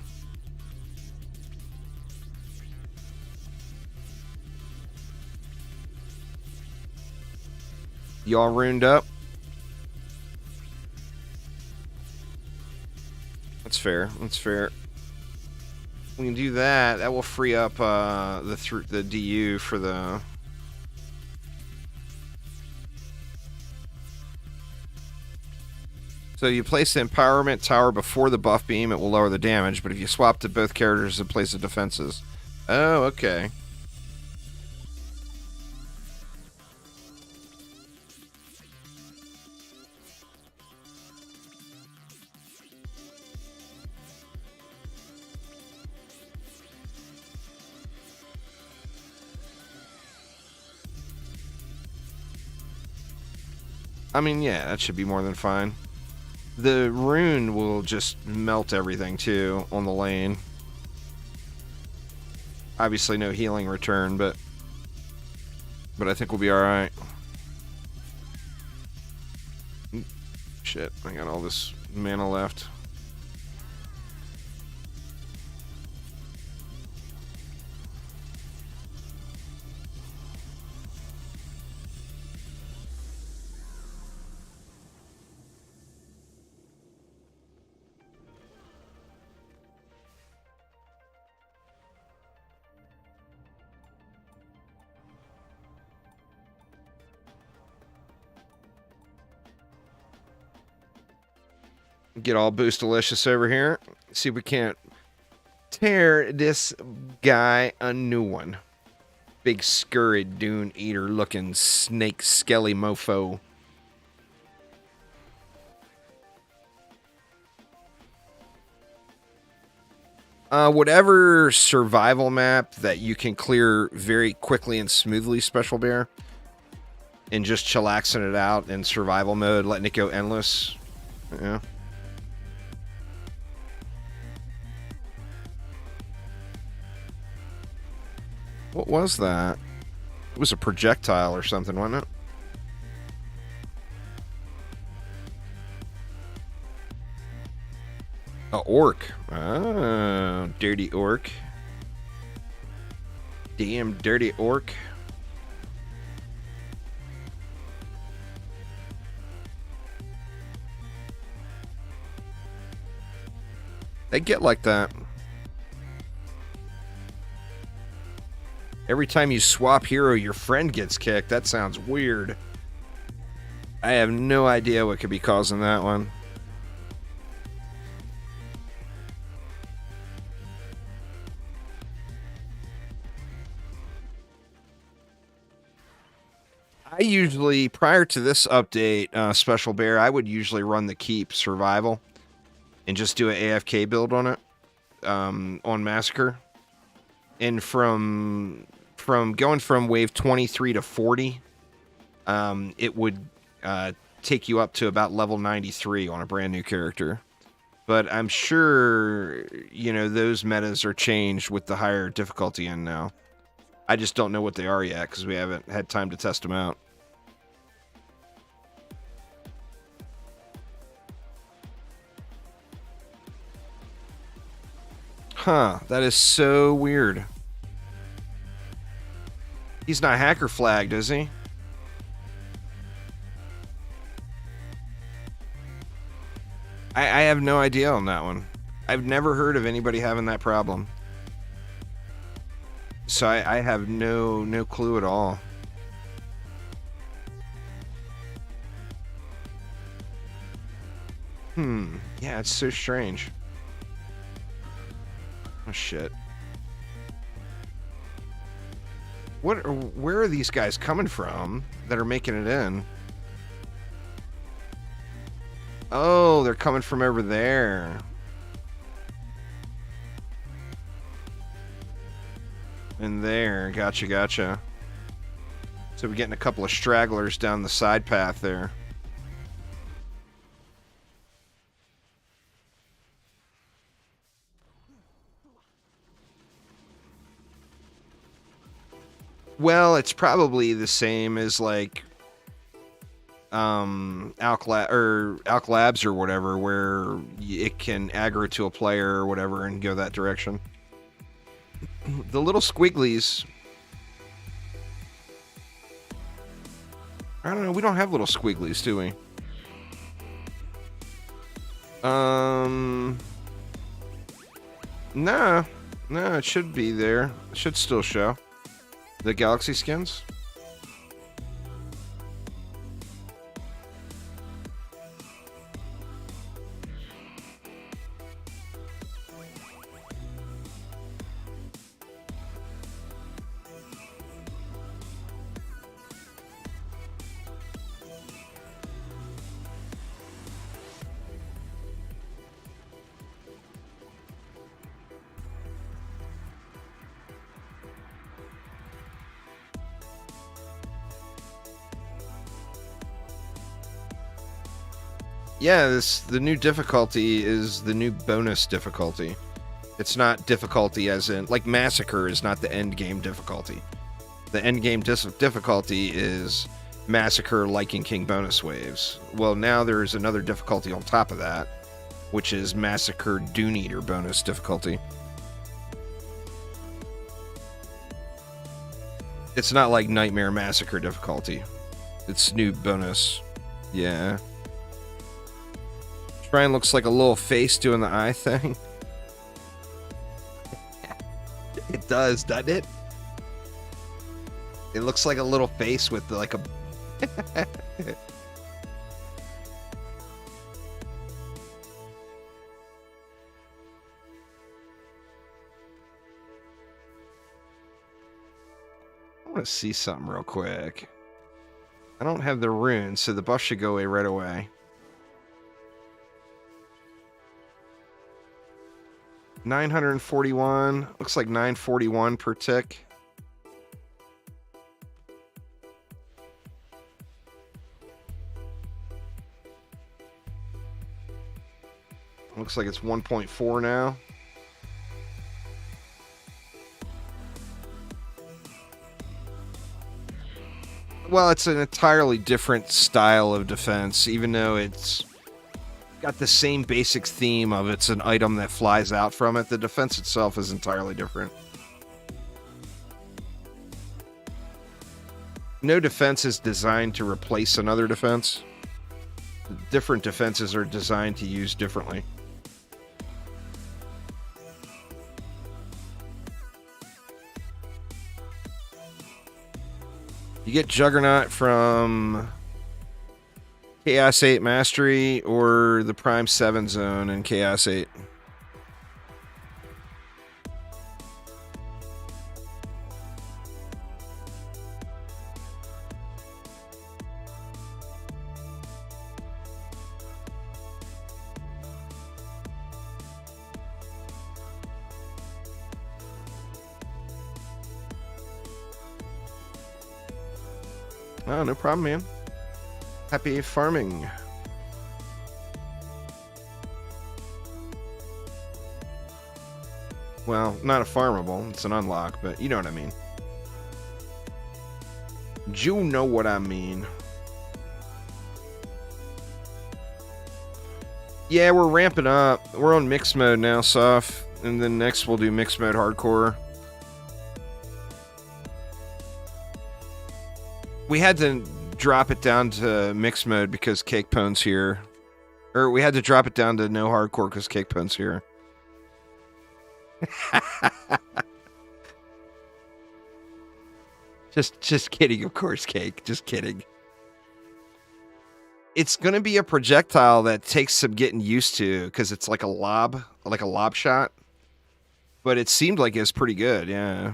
You all runed up? That's fair. That's fair. We can do that. That will free up the DU for the... So you place the empowerment tower before the buff beam, it will lower the damage, but if you swap to both characters, it plays the defenses. Oh, okay. I mean, yeah, that should be more than fine. The rune will just melt everything, too, on the lane. Obviously, no healing return, but I think we'll be alright. Shit, I got all this mana left. Get all Boostalicious over here. See if we can't tear this guy a new one. Big scurry dune eater looking snake skelly mofo. Whatever survival map that you can clear very quickly and smoothly, Special Bear, and just chillaxing it out in survival mode, letting it go endless. Yeah. What was that? It was a projectile or something, wasn't it? A orc. Oh, dirty orc. Damn dirty orc. They get like that. Every time you swap hero, your friend gets kicked. That sounds weird. I have no idea what could be causing that one. I usually, prior to this update, Special Bear, I would usually run the Keep Survival and just do an AFK build on it, on Massacre. And from going from wave 23 to 40, it would take you up to about level 93 on a brand new character. But I'm sure, you know, those metas are changed with the higher difficulty in now. I just don't know what they are yet because we haven't had time to test them out. Huh, that is so weird. He's not hacker flagged, is he? I have no idea on that one. I've never heard of anybody having that problem. So I have no clue at all. Yeah, it's so strange. Oh shit. Where are these guys coming from that are making it in? Oh, they're coming from over there. And there, gotcha. So we're getting a couple of stragglers down the side path there. Well, it's probably the same as like Alk Labs or whatever, where it can aggro to a player or whatever and go that direction. The little squigglies. I don't know, we don't have little squigglies, do we? Nah. No, it should be there. It should still show. The Galaxy skins? Yeah, the new difficulty is the new bonus difficulty. It's not difficulty as in, like, Massacre is not the end game difficulty. The end game difficulty is Massacre Liking King bonus waves. Well, now there's another difficulty on top of that, which is Massacre Dune Eater bonus difficulty. It's not like Nightmare Massacre difficulty. It's new bonus. Yeah. Shrine looks like a little face doing the eye thing. It does, doesn't it? It looks like a little face with like a... I want to see something real quick. I don't have the runes, so the buff should go away right away. 941. Looks like 941 per tick. Looks like it's 1.4 now. Well, it's an entirely different style of defense, even though it's got the same basic theme of it's an item that flies out from it. The defense itself is entirely different. No defense is designed to replace another defense. Different defenses are designed to use differently. You get Juggernaut from Chaos 8 Mastery or the Prime 7 zone in Chaos 8. Oh, no problem, man. Happy farming. Well, not a farmable. It's an unlock, but you know what I mean. You know what I mean. Yeah, we're ramping up. We're on mixed mode now, Soph. And then next we'll do mixed mode hardcore. We had to drop it down to mixed mode because Cake Pone's here. Or we had to drop it down to no hardcore because Cake Pone's here. Just kidding, of course, Cake. Just kidding. It's going to be a projectile that takes some getting used to because it's like a lob shot. But it seemed like it was pretty good, yeah.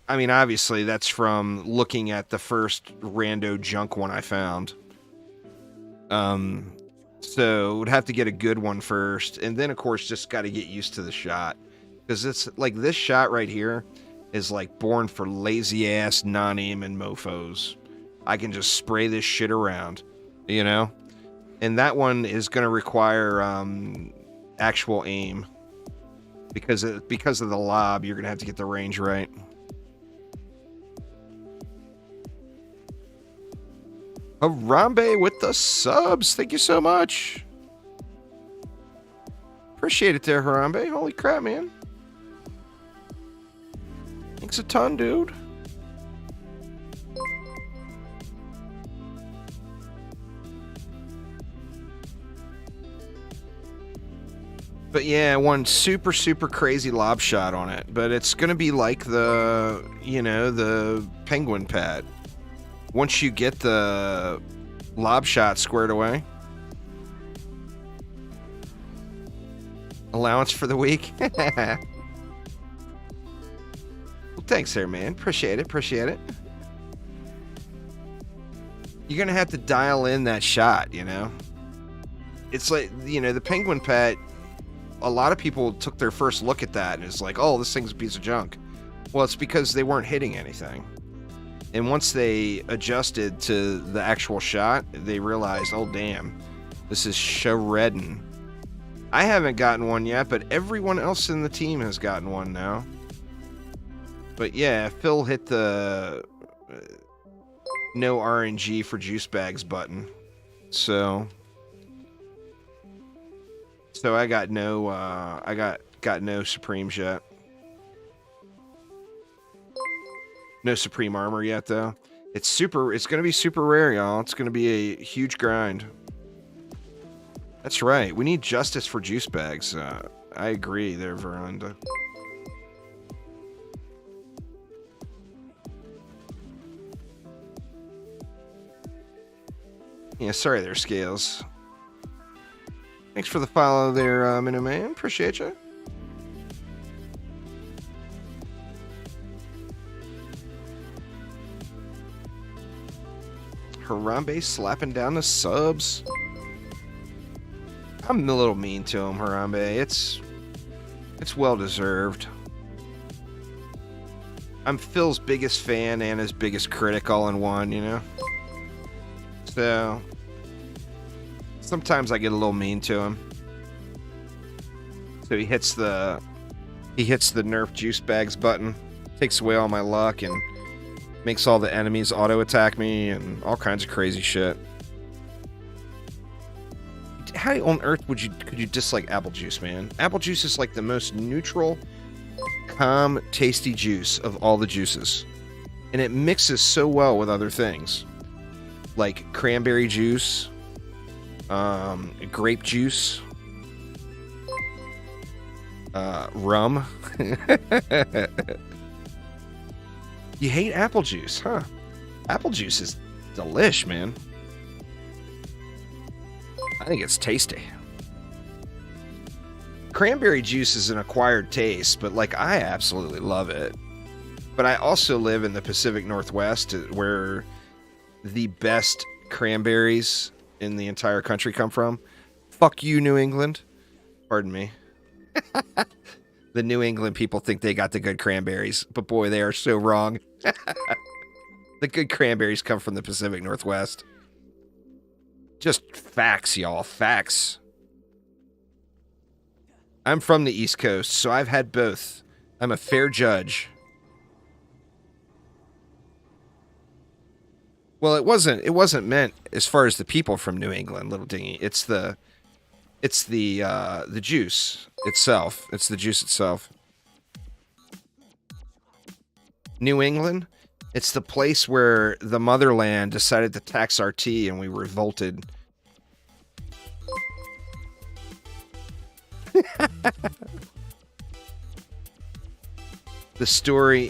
I mean, obviously, that's from looking at the first rando junk one I found. So would have to get a good one first, and then of course just got to get used to the shot, because it's like this shot right here is like born for lazy ass non-aiming mofos. I can just spray this shit around, you know, and that one is going to require actual aim because of the lob. You're gonna have to get the range right. Harambe with the subs. Thank you so much. Appreciate it there, Harambe. Holy crap, man. Thanks a ton, dude. But yeah, one super, super crazy lob shot on it. But it's going to be like the, you know, the penguin pet. Once you get the lob shot squared away. Allowance for the week. Well, thanks there, man. Appreciate it. Appreciate it. You're going to have to dial in that shot, you know? It's like, you know, the penguin pet, a lot of people took their first look at that and it's like, oh, this thing's a piece of junk. Well, it's because they weren't hitting anything. And once they adjusted to the actual shot, they realized, oh, damn, this is shredding. I haven't gotten one yet, but everyone else in the team has gotten one now. But yeah, Phil hit the no RNG for juice bags button. So I got no got no Supremes yet. No Supreme Armor yet, though. It's going to be super rare, y'all. It's going to be a huge grind. That's right. We need justice for juice bags. I agree there, Veranda. Yeah, sorry there, Scales. Thanks for the follow there, Miniman. Appreciate you. Harambe slapping down the subs. I'm a little mean to him, Harambe. It's well deserved. I'm Phil's biggest fan and his biggest critic all in one, you know? So sometimes I get a little mean to him. So he hits the nerf juice bags button, takes away all my luck, and makes all the enemies auto-attack me and all kinds of crazy shit. How on earth could you dislike apple juice, man? Apple juice is like the most neutral, calm, tasty juice of all the juices. And it mixes so well with other things. Like cranberry juice, grape juice, rum. You hate apple juice, huh? Apple juice is delish, man. I think it's tasty. Cranberry juice is an acquired taste, but like I absolutely love it. But I also live in the Pacific Northwest where the best cranberries in the entire country come from. Fuck you, New England. Pardon me. The New England people think they got the good cranberries, but boy, they are so wrong. The good cranberries come from the Pacific Northwest. Just facts, y'all. Facts. I'm from the East Coast, so I've had both. I'm a fair judge. Well, it wasn't meant as far as the people from New England, Little Dingy. It's the juice itself. It's the juice itself. New England, it's the place where the motherland decided to tax our tea and we revolted. The story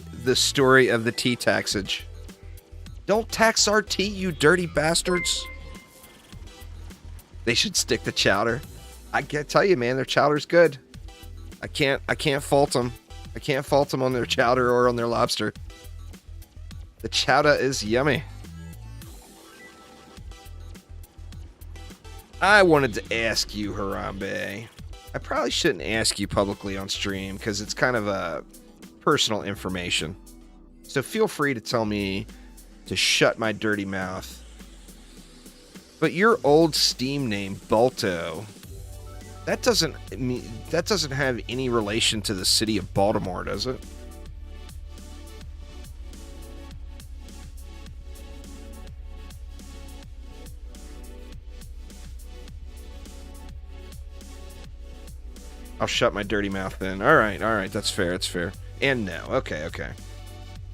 of the tea taxage. Don't tax our tea, you dirty bastards. They should stick to chowder. I can't tell you, man, their chowder's good. I can't fault them. I can't fault them on their chowder or on their lobster. The chowder is yummy. I wanted to ask you, Harambe. I probably shouldn't ask you publicly on stream because it's kind of a personal information. So feel free to tell me to shut my dirty mouth. But your old Steam name, Balto, that doesn't have any relation to the city of Baltimore, does it? I'll shut my dirty mouth then. All right, that's fair, that's fair. And no, okay.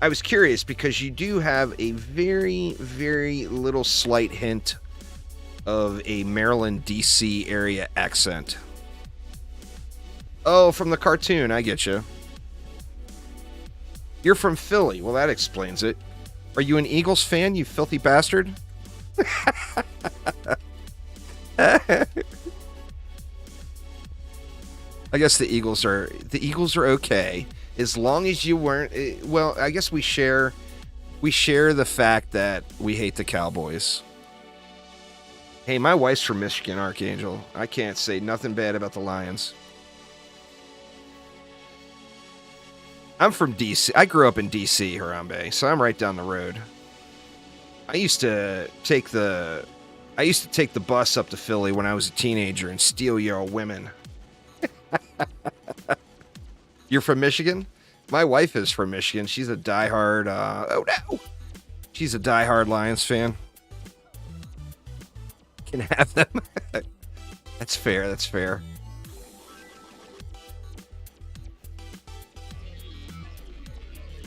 I was curious because you do have a very, very little slight hint of a Maryland, D.C. area accent. Oh, from the cartoon. I get you. You're from Philly. Well, that explains it. Are you an Eagles fan, you filthy bastard? I guess the Eagles are okay as long as you weren't. Well, I guess we share the fact that we hate the Cowboys. Hey, my wife's from Michigan, Archangel. I can't say nothing bad about the Lions. I'm from DC. I grew up in DC, Harambe, so I'm right down the road. I used to take the bus up to Philly when I was a teenager and steal your women. You're from Michigan? My wife is from Michigan. She's a diehard. Oh no, she's a diehard Lions fan. Can have them. That's fair. That's fair.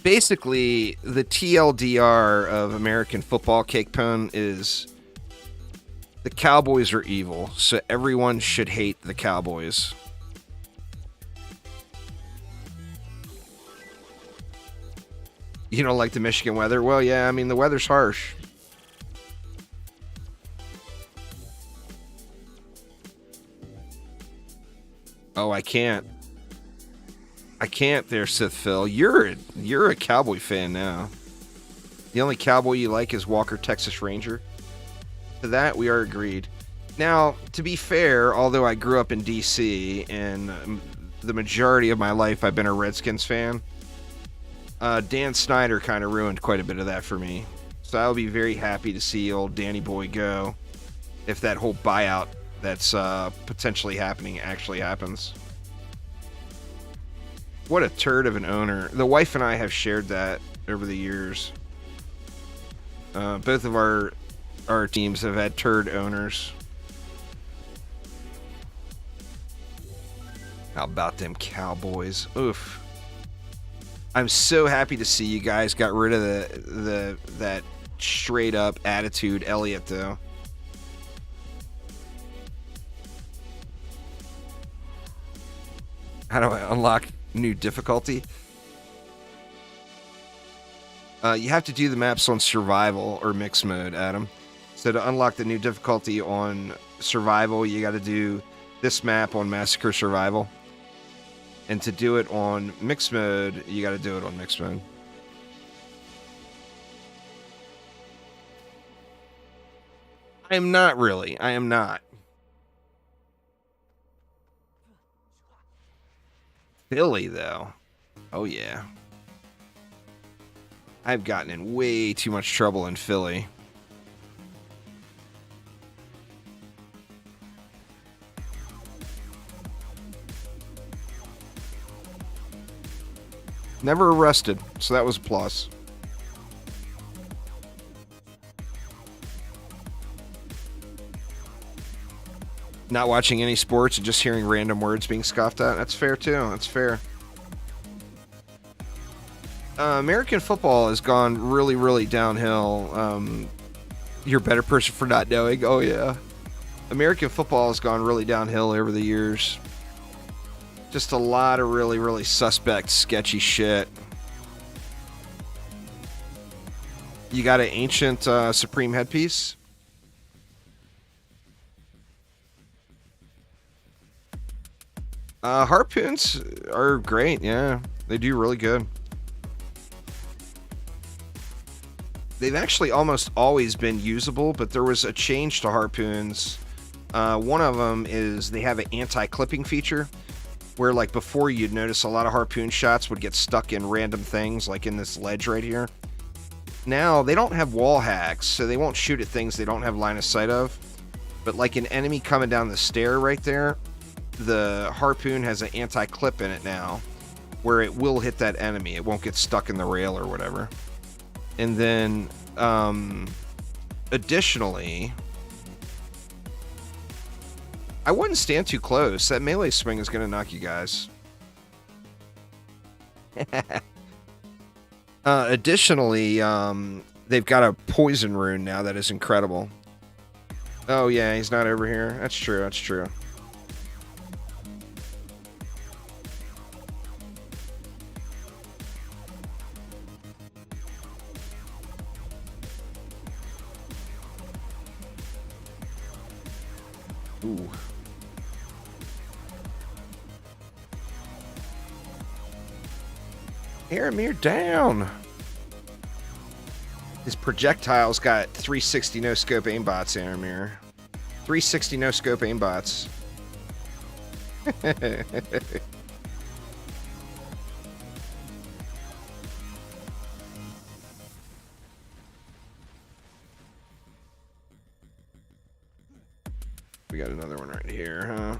Basically, the TLDR of American football cake pone is the Cowboys are evil, so everyone should hate the Cowboys. You don't like the Michigan weather? Well, yeah, I mean, the weather's harsh. Oh, I can't. I can't there, Sith Phil. You're a Cowboy fan now. The only Cowboy you like is Walker, Texas Ranger. To that, we are agreed. Now, to be fair, although I grew up in D.C. and the majority of my life I've been a Redskins fan, Dan Snyder kind of ruined quite a bit of that for me. So I'll be very happy to see old Danny Boy go if that whole buyout that's potentially happening actually happens. What a turd of an owner. The wife and I have shared that over the years. Both of our teams have had turd owners. How about them Cowboys? Oof. I'm so happy to see you guys got rid of that straight up attitude Elliott though. How do I unlock new difficulty? You have to do the maps on survival or mixed mode, Adam. So to unlock the new difficulty on survival, you got to do this map on Massacre Survival. And to do it on mixed mode, you got to do it on mixed mode. I am not really. I am not. Philly, though. Oh, yeah. I've gotten in way too much trouble in Philly. Never arrested, so that was a plus. Not watching any sports and just hearing random words being scoffed at. That's fair, too. That's fair. American football has gone really, really downhill. You're a better person for not knowing. Oh, yeah. American football has gone really downhill over the years. Just a lot of really, really suspect, sketchy shit. You got an ancient Supreme headpiece? Harpoons are great, yeah. They do really good. They've actually almost always been usable, but there was a change to harpoons. One of them is they have an anti-clipping feature, where like before you'd notice a lot of harpoon shots would get stuck in random things, like in this ledge right here. Now, they don't have wall hacks, so they won't shoot at things they don't have line of sight of. But like an enemy coming down the stair right there, the harpoon has an anti-clip in it now, where it will hit that enemy. It won't get stuck in the rail or whatever. And then, additionally, I wouldn't stand too close. That melee swing is going to knock you guys. Additionally, they've got a poison rune now that is incredible. Oh, yeah, he's not over here. That's true, that's true. Ooh. Aramir down. His projectiles got 360 no scope aimbots, Aramir. 360 no scope aimbots. We got another one right here, huh?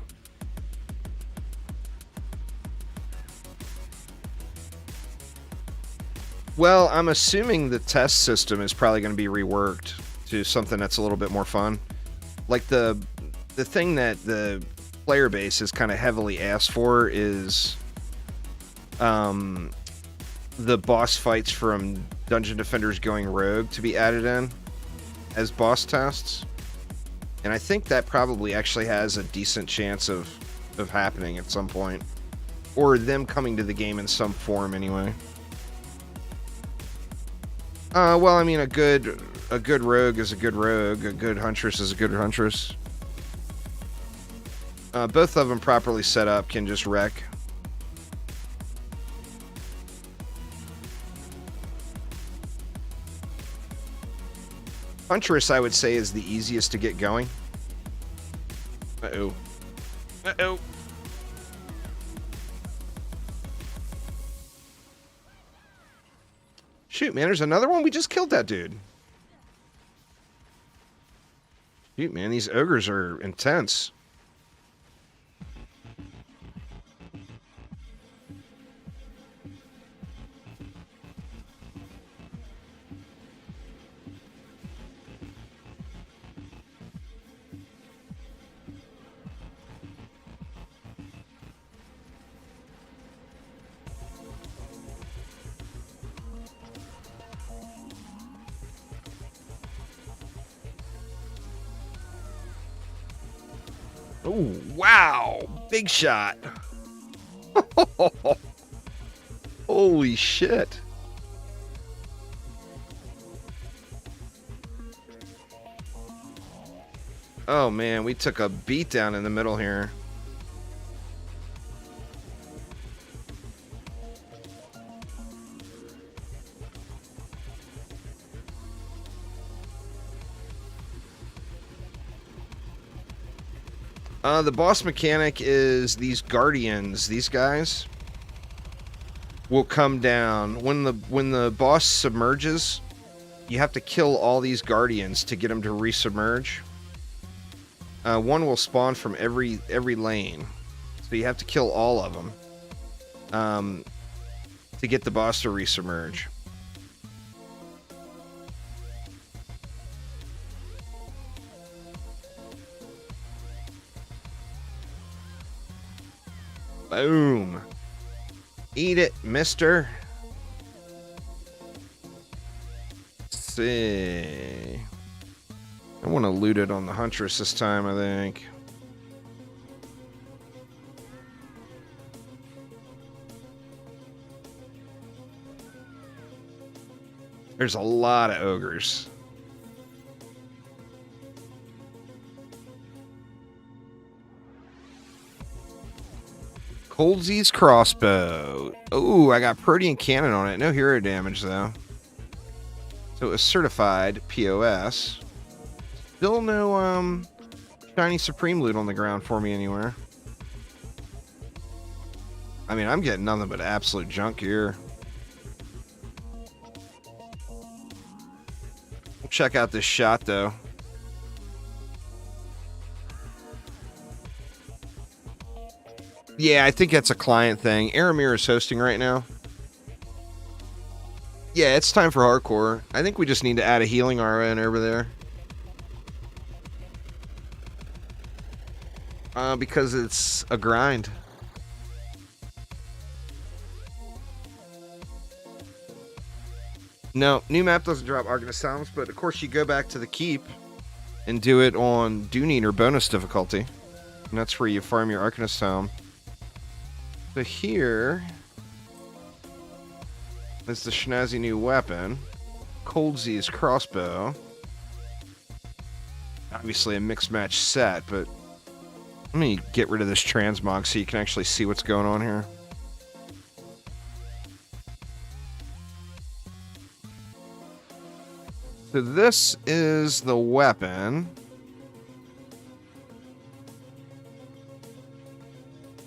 Well, I'm assuming the test system is probably going to be reworked to something that's a little bit more fun. Like the thing that the player base has kind of heavily asked for is the boss fights from Dungeon Defenders Going Rogue to be added in as boss tests. And I think that probably actually has a decent chance of happening at some point. Or them coming to the game in some form anyway. Well, I mean, a good rogue is a good rogue. A good huntress is a good huntress. Both of them properly set up can just wreck. Huntress, I would say, is the easiest to get going. Uh-oh. Uh-oh. Shoot, man, there's another one. We just killed that dude. Shoot, man, these ogres are intense. Oh, wow. Big shot. Holy shit. Oh, man. We took a beat down in the middle here. The boss mechanic is these guardians. These guys will come down when the boss submerges. You have to kill all these guardians to get them to resubmerge. One will spawn from every lane, so you have to kill all of them to get the boss to resubmerge. Boom. Eat it, mister. Let's see. I want to loot it on the Huntress this time, I think. There's a lot of ogres. Coldzy's crossbow. Oh, I got Protean cannon on it. No hero damage, though. So it was certified POS. Still no shiny supreme loot on the ground for me anywhere. I mean, I'm getting nothing but absolute junk here. We'll check out this shot, though. Yeah, I think that's a client thing. Aramir is hosting right now. Yeah, it's time for hardcore. I think we just need to add a healing aura in over there. Because it's a grind. No, new map doesn't drop Arcanist Helms, but of course you go back to the keep and do it on Dune or bonus difficulty. And that's where you farm your Arcanist Helm. So here is the snazzy new weapon, Coldzy's crossbow. Obviously a mixed match set, but Let me get rid of this transmog so you can actually see what's going on here. So this is the weapon.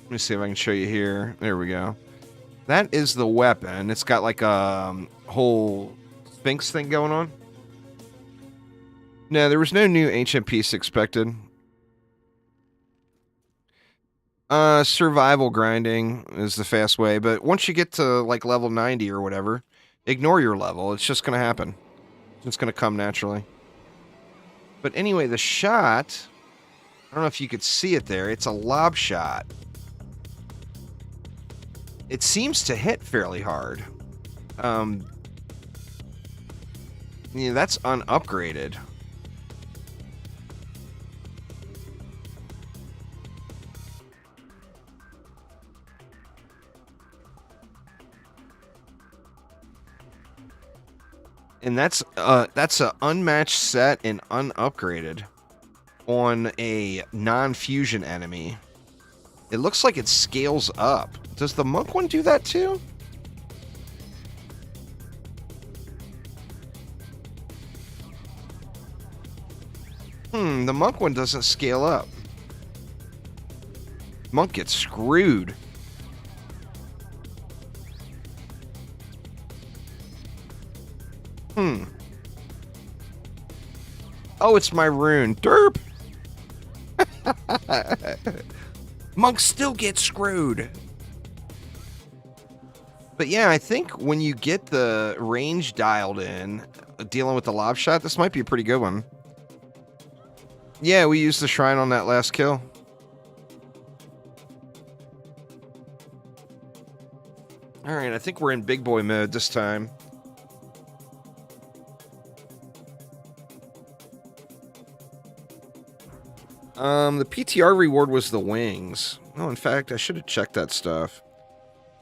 Let me see if I can show you here. There we go. That is the weapon. It's got like a whole Sphinx thing going on. No, there was no new ancient piece expected. Survival grinding is the fast way, but once you get to like level 90 or whatever, ignore your level. It's just going to happen. It's going to come naturally. But anyway, the shot, I don't know if you could see it there. It's a lob shot. It seems to hit fairly hard. Yeah, that's unupgraded. And that's a unmatched set and unupgraded on a non-fusion enemy. It looks like it scales up. Does the monk one do that too? The monk one doesn't scale up. Monk gets screwed. Oh, it's my rune. Derp! Monk still gets screwed. But yeah, I think when you get the range dialed in, dealing with the lob shot, this might be a pretty good one. Yeah, we used the shrine on that last kill. Alright, I think we're in big boy mode this time. The PTR reward was the wings. Oh, in fact, I should have checked that stuff.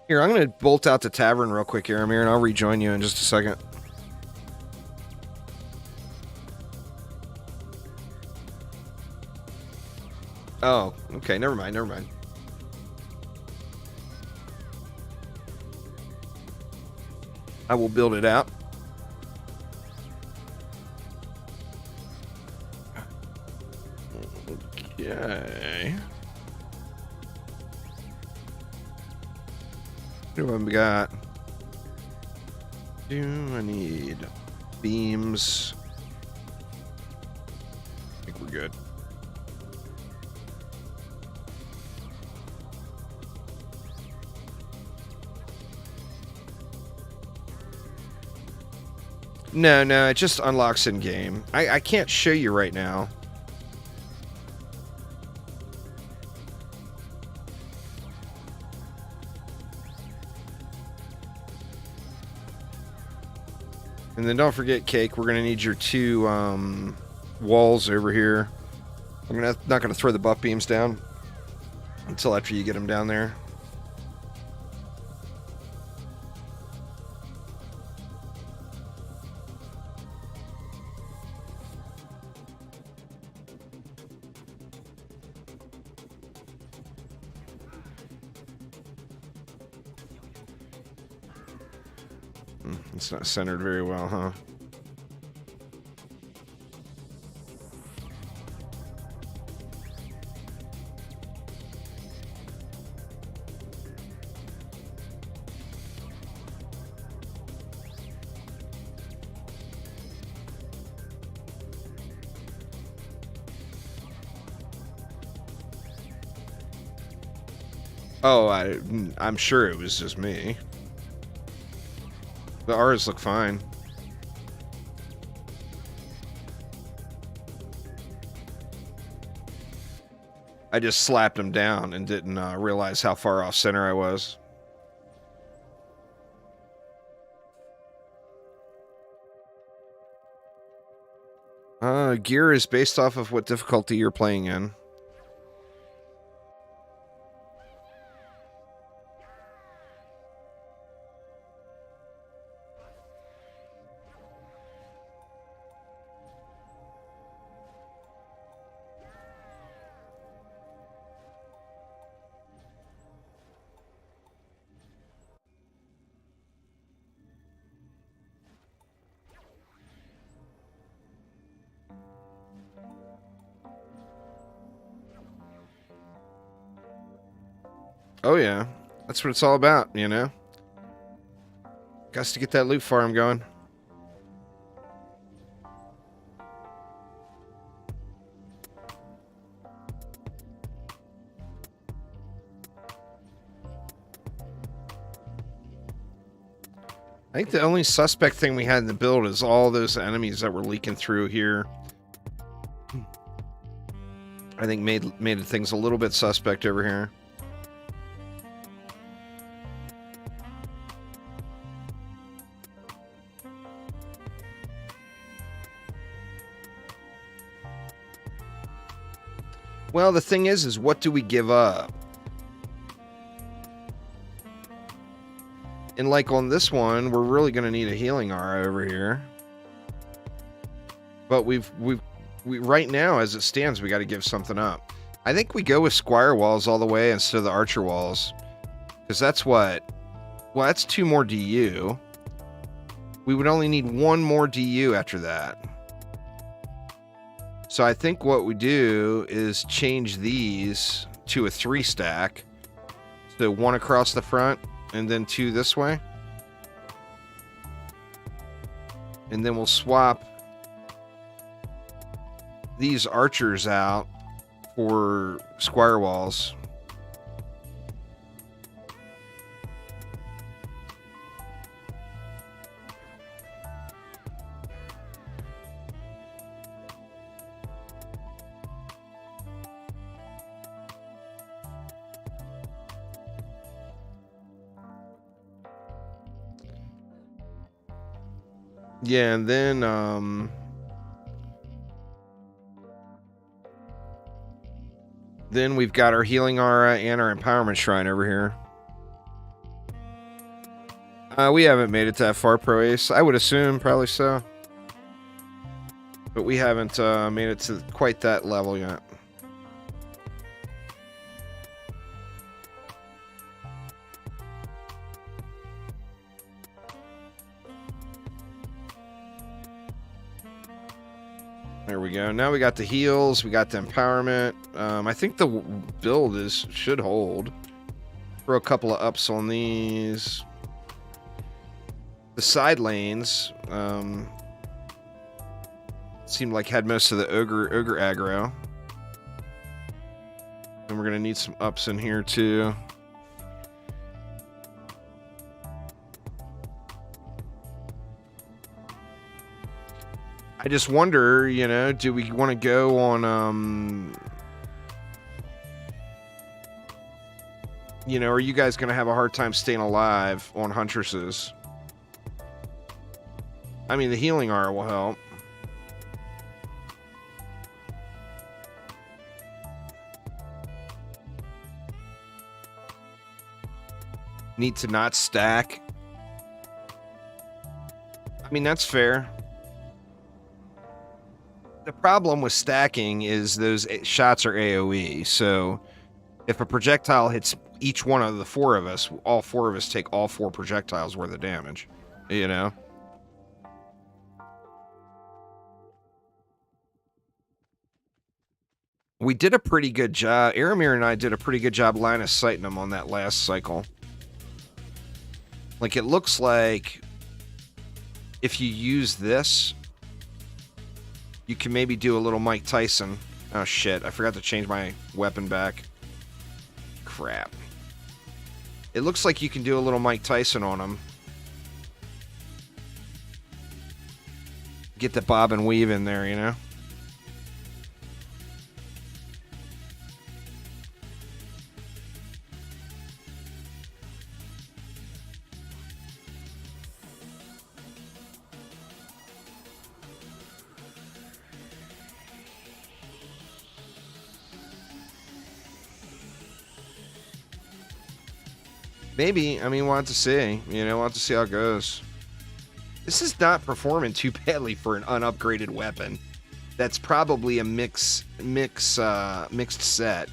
Here, I'm going to bolt out the tavern real quick, Aramir, and I'll rejoin you in just a second. Oh, okay, never mind. I will build it out. Okay. What do I got? Do I need beams? I think we're good. No, it just unlocks in game. I can't show you right now. And then don't forget, Cake, we're gonna need your two walls over here. I'm not gonna throw the buff beams down until after you get them down there. It's not centered very well, huh? Oh, I'm sure it was just me. The R's look fine. I just slapped him down and didn't realize how far off center I was. Gear is based off of what difficulty you're playing in. Oh, yeah. That's what it's all about, you know? Got to get that loot farm going. I think the only suspect thing we had in the build is all those enemies that were leaking through here. I think made things a little bit suspect over here. Well, the thing is what do we give up? And like on this one, we're really going to need a healing aura over here. But we right now, as it stands, we got to give something up. I think we go with squire walls all the way instead of the archer walls. Because that's what... Well, that's 2 more DU. We would only need 1 more DU after that. So I think what we do is change these to a 3 stack. So 1 across the front and then 2 this way. And then we'll swap these archers out for squire walls. Yeah, and then we've got our healing aura and our empowerment shrine over here. We haven't made it that far, Pro Ace. I would assume probably so. But we haven't made it to quite that level yet. There we go. Now we got the heals. We got the empowerment. I think the build should hold. Throw a couple of ups on these. The side lanes seemed like had most of the ogre aggro. And we're gonna need some ups in here too. I just wonder, you know, do we want to go on, you know, are you guys going to have a hard time staying alive on Huntresses? I mean, the healing aura will help. Need to not stack. I mean, that's fair. The problem with stacking is those shots are AoE, so if a projectile hits each one of the 4 of us, all 4 of us take all 4 projectiles worth of damage, you know? We did a pretty good job. Aramir and I did a pretty good job line of sighting them on that last cycle. Like, it looks like if you use this, you can maybe do a little Mike Tyson. Oh, shit. I forgot to change my weapon back. Crap. It looks like you can do a little Mike Tyson on him. Get the bob and weave in there, you know? Maybe. I mean, we'll have to see. You know, we'll have to see how it goes. This is not performing too badly for an unupgraded weapon. That's probably a mixed set.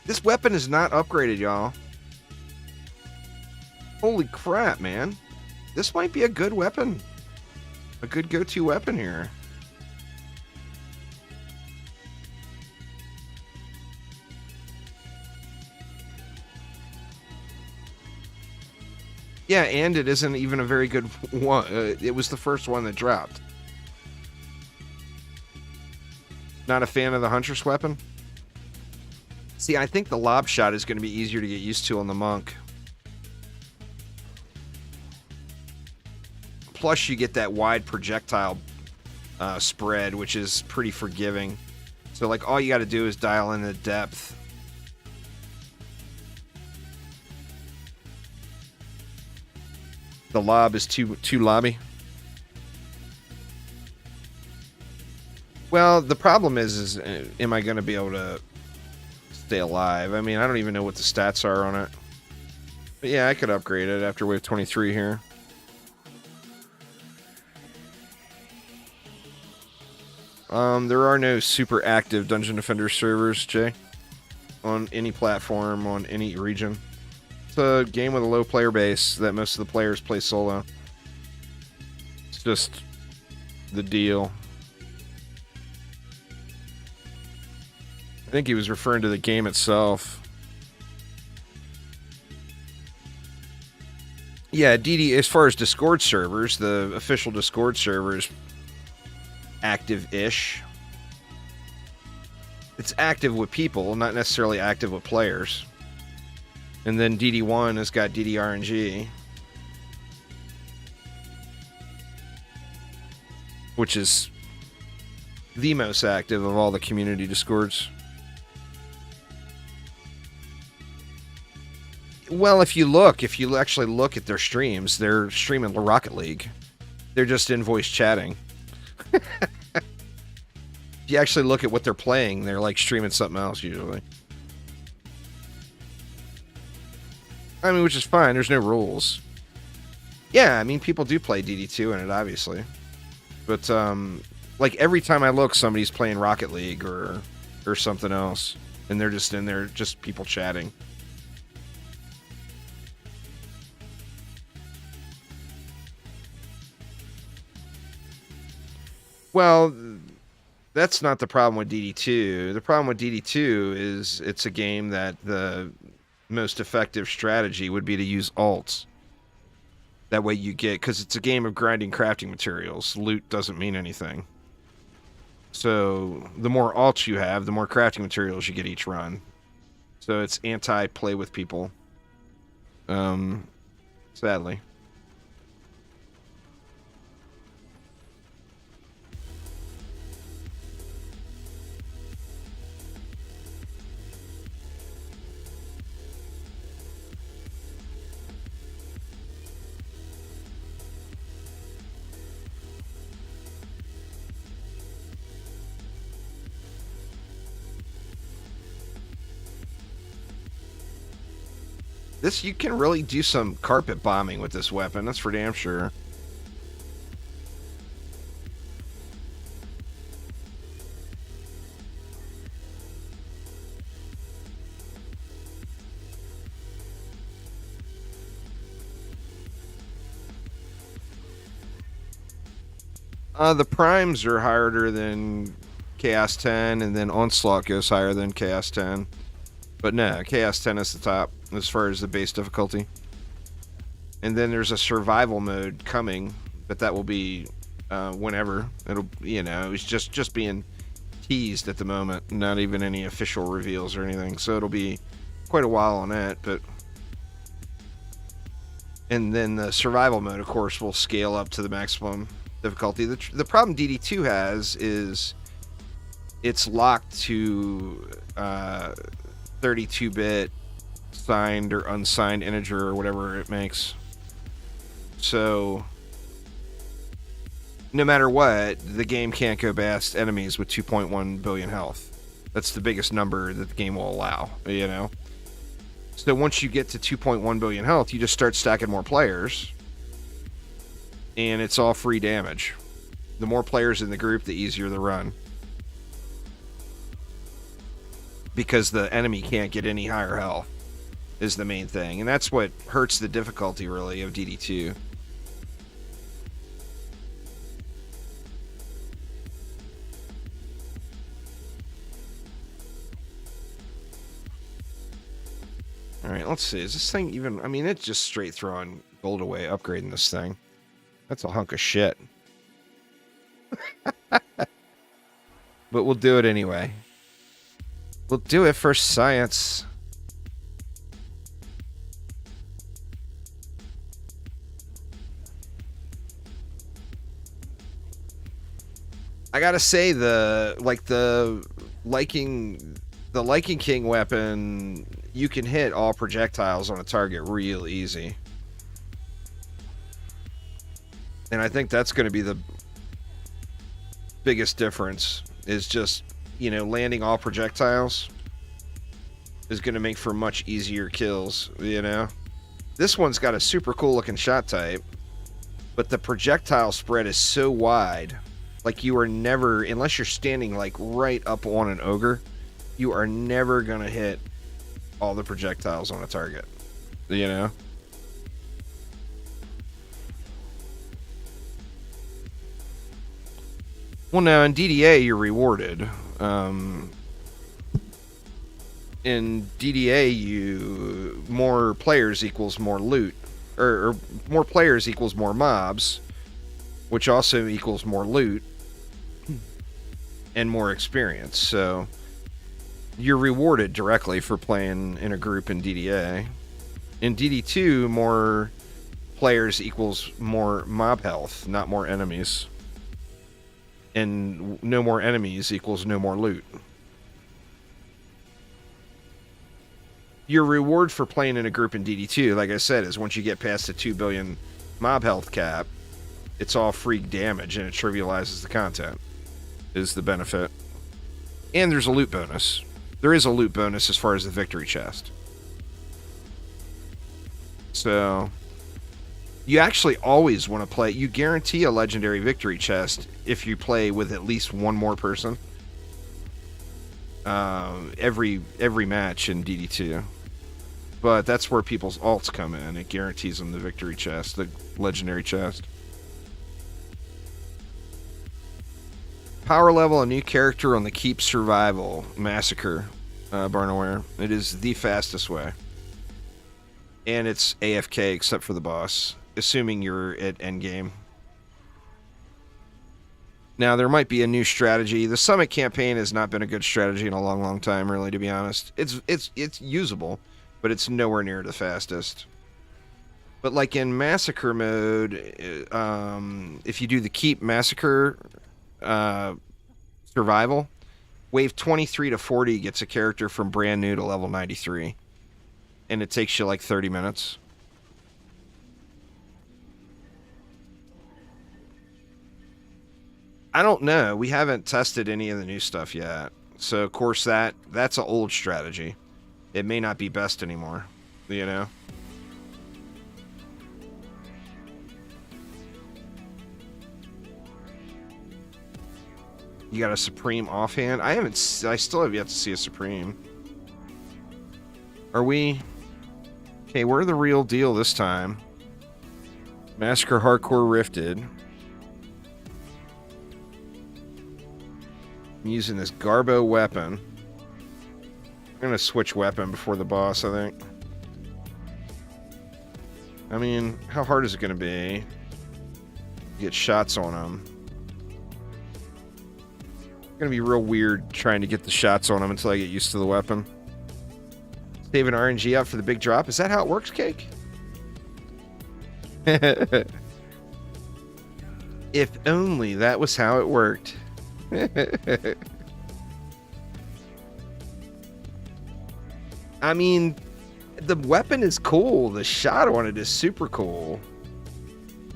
This weapon is not upgraded, y'all. Holy crap, man. This might be a good weapon. a good go-to weapon here. Yeah, and it isn't even a very good one. It was the first one that dropped. Not a fan of the Huntress weapon? See, I think the lob shot is going to be easier to get used to on the Monk. Plus, you get that wide projectile spread, which is pretty forgiving. So, like, all you got to do is dial in the depth. The lob is too lobby. Well, the problem is am I going to be able to stay alive? I mean, I don't even know what the stats are on it. But yeah, I could upgrade it after wave 23 here. There are no super active Dungeon Defender servers, Jay, on any platform, on any region. It's a game with a low player base that most of the players play solo. It's just the deal. I think he was referring to the game itself. Yeah, DD, as far as Discord servers, the official Discord servers, active-ish. It's active with people, not necessarily active with players. And then DD1 has got DDRNG, which is the most active of all the community Discords. Well, if you actually look at their streams, they're streaming Rocket League. They're just in voice chatting. If you actually look at what they're playing, they're like streaming something else usually. I mean, which is fine. There's no rules. Yeah, I mean, people do play DD2 in it, obviously. But, like, every time I look, somebody's playing Rocket League or something else. And they're just in there, just people chatting. Well, that's not the problem with DD2. The problem with DD2 is it's a game that the most effective strategy would be to use alts. That way you get, because it's a game of grinding crafting materials. Loot doesn't mean anything. So the more alts you have, the more crafting materials you get each run. So it's anti-play with people. Sadly. You can really do some carpet bombing with this weapon, that's for damn sure. The primes are higher than Chaos 10, and then Onslaught goes higher than Chaos 10. But no, Chaos 10 is the top as far as the base difficulty. And then there's a survival mode coming, but that will be whenever. It'll, it's just being teased at the moment, not even any official reveals or anything. So it'll be quite a while on that, but... And then the survival mode, of course, will scale up to the maximum difficulty. The problem DD2 has is it's locked to 32-bit signed or unsigned integer or whatever it makes. So no matter what, the game can't go past enemies with 2.1 billion health. That's the biggest number that the game will allow, So once you get to 2.1 billion health, you just start stacking more players, and it's all free damage. The more players in the group, the easier the run. Because the enemy can't get any higher health is the main thing. And that's what hurts the difficulty, really, of DD2. point. Let's see. Is this thing even... I mean, it's just straight throwing gold away, upgrading this thing. That's a hunk of shit. But we'll do it anyway. We'll do it for science. I gotta say, the Liking King weapon, you can hit all projectiles on a target real easy. And I think that's going to be the biggest difference, is just, you know, landing all projectiles is going to make for much easier kills, you know? This one's got a super cool looking shot type, but the projectile spread is so wide, like you are never, unless you're standing like right up on an ogre, you are never going to hit all the projectiles on a target, you know? Well, now in DDA, you're rewarded. In DDA, more players equals more loot, or more players equals more mobs, which also equals more loot and more experience. So you're rewarded directly for playing in a group in DDA. In DD2, more players equals more mob health, not more enemies. And no more enemies equals no more loot. Your reward for playing in a group in DD2, like I said, is once you get past the 2 billion mob health cap, it's all free damage and it trivializes the content, is the benefit. And there's a loot bonus. There is a loot bonus as far as the victory chest. So you actually always want to play. You guarantee a legendary victory chest if you play with at least one more person. Every match in DD2. But that's where people's alts come in. It guarantees them the victory chest, the legendary chest. Power level, a new character on the Keep Survival Massacre Barnaware. It is the fastest way. And it's AFK except for the boss, assuming you're at endgame. Now, there might be a new strategy. The Summit campaign has not been a good strategy in a long, long time, really, to be honest. It's usable, but it's nowhere near the fastest. But like in Massacre mode, if you do the Keep Massacre Survival, wave 23 to 40 gets a character from brand new to level 93. And it takes you like 30 minutes. I don't know. We haven't tested any of the new stuff yet. So, of course, that's an old strategy. It may not be best anymore, you know? You got a Supreme offhand? I still have yet to see a Supreme. Are we... Okay, we're the real deal this time. Massacre Hardcore Rifted. I'm using this Garbo weapon. I'm gonna switch weapon before the boss, I think. I mean, how hard is it gonna be? Get shots on him. It's gonna be real weird trying to get the shots on him until I get used to the weapon. Saving RNG up for the big drop. Is that how it works, Cake? If only that was how it worked. I mean, the weapon is cool. The shot on it is super cool.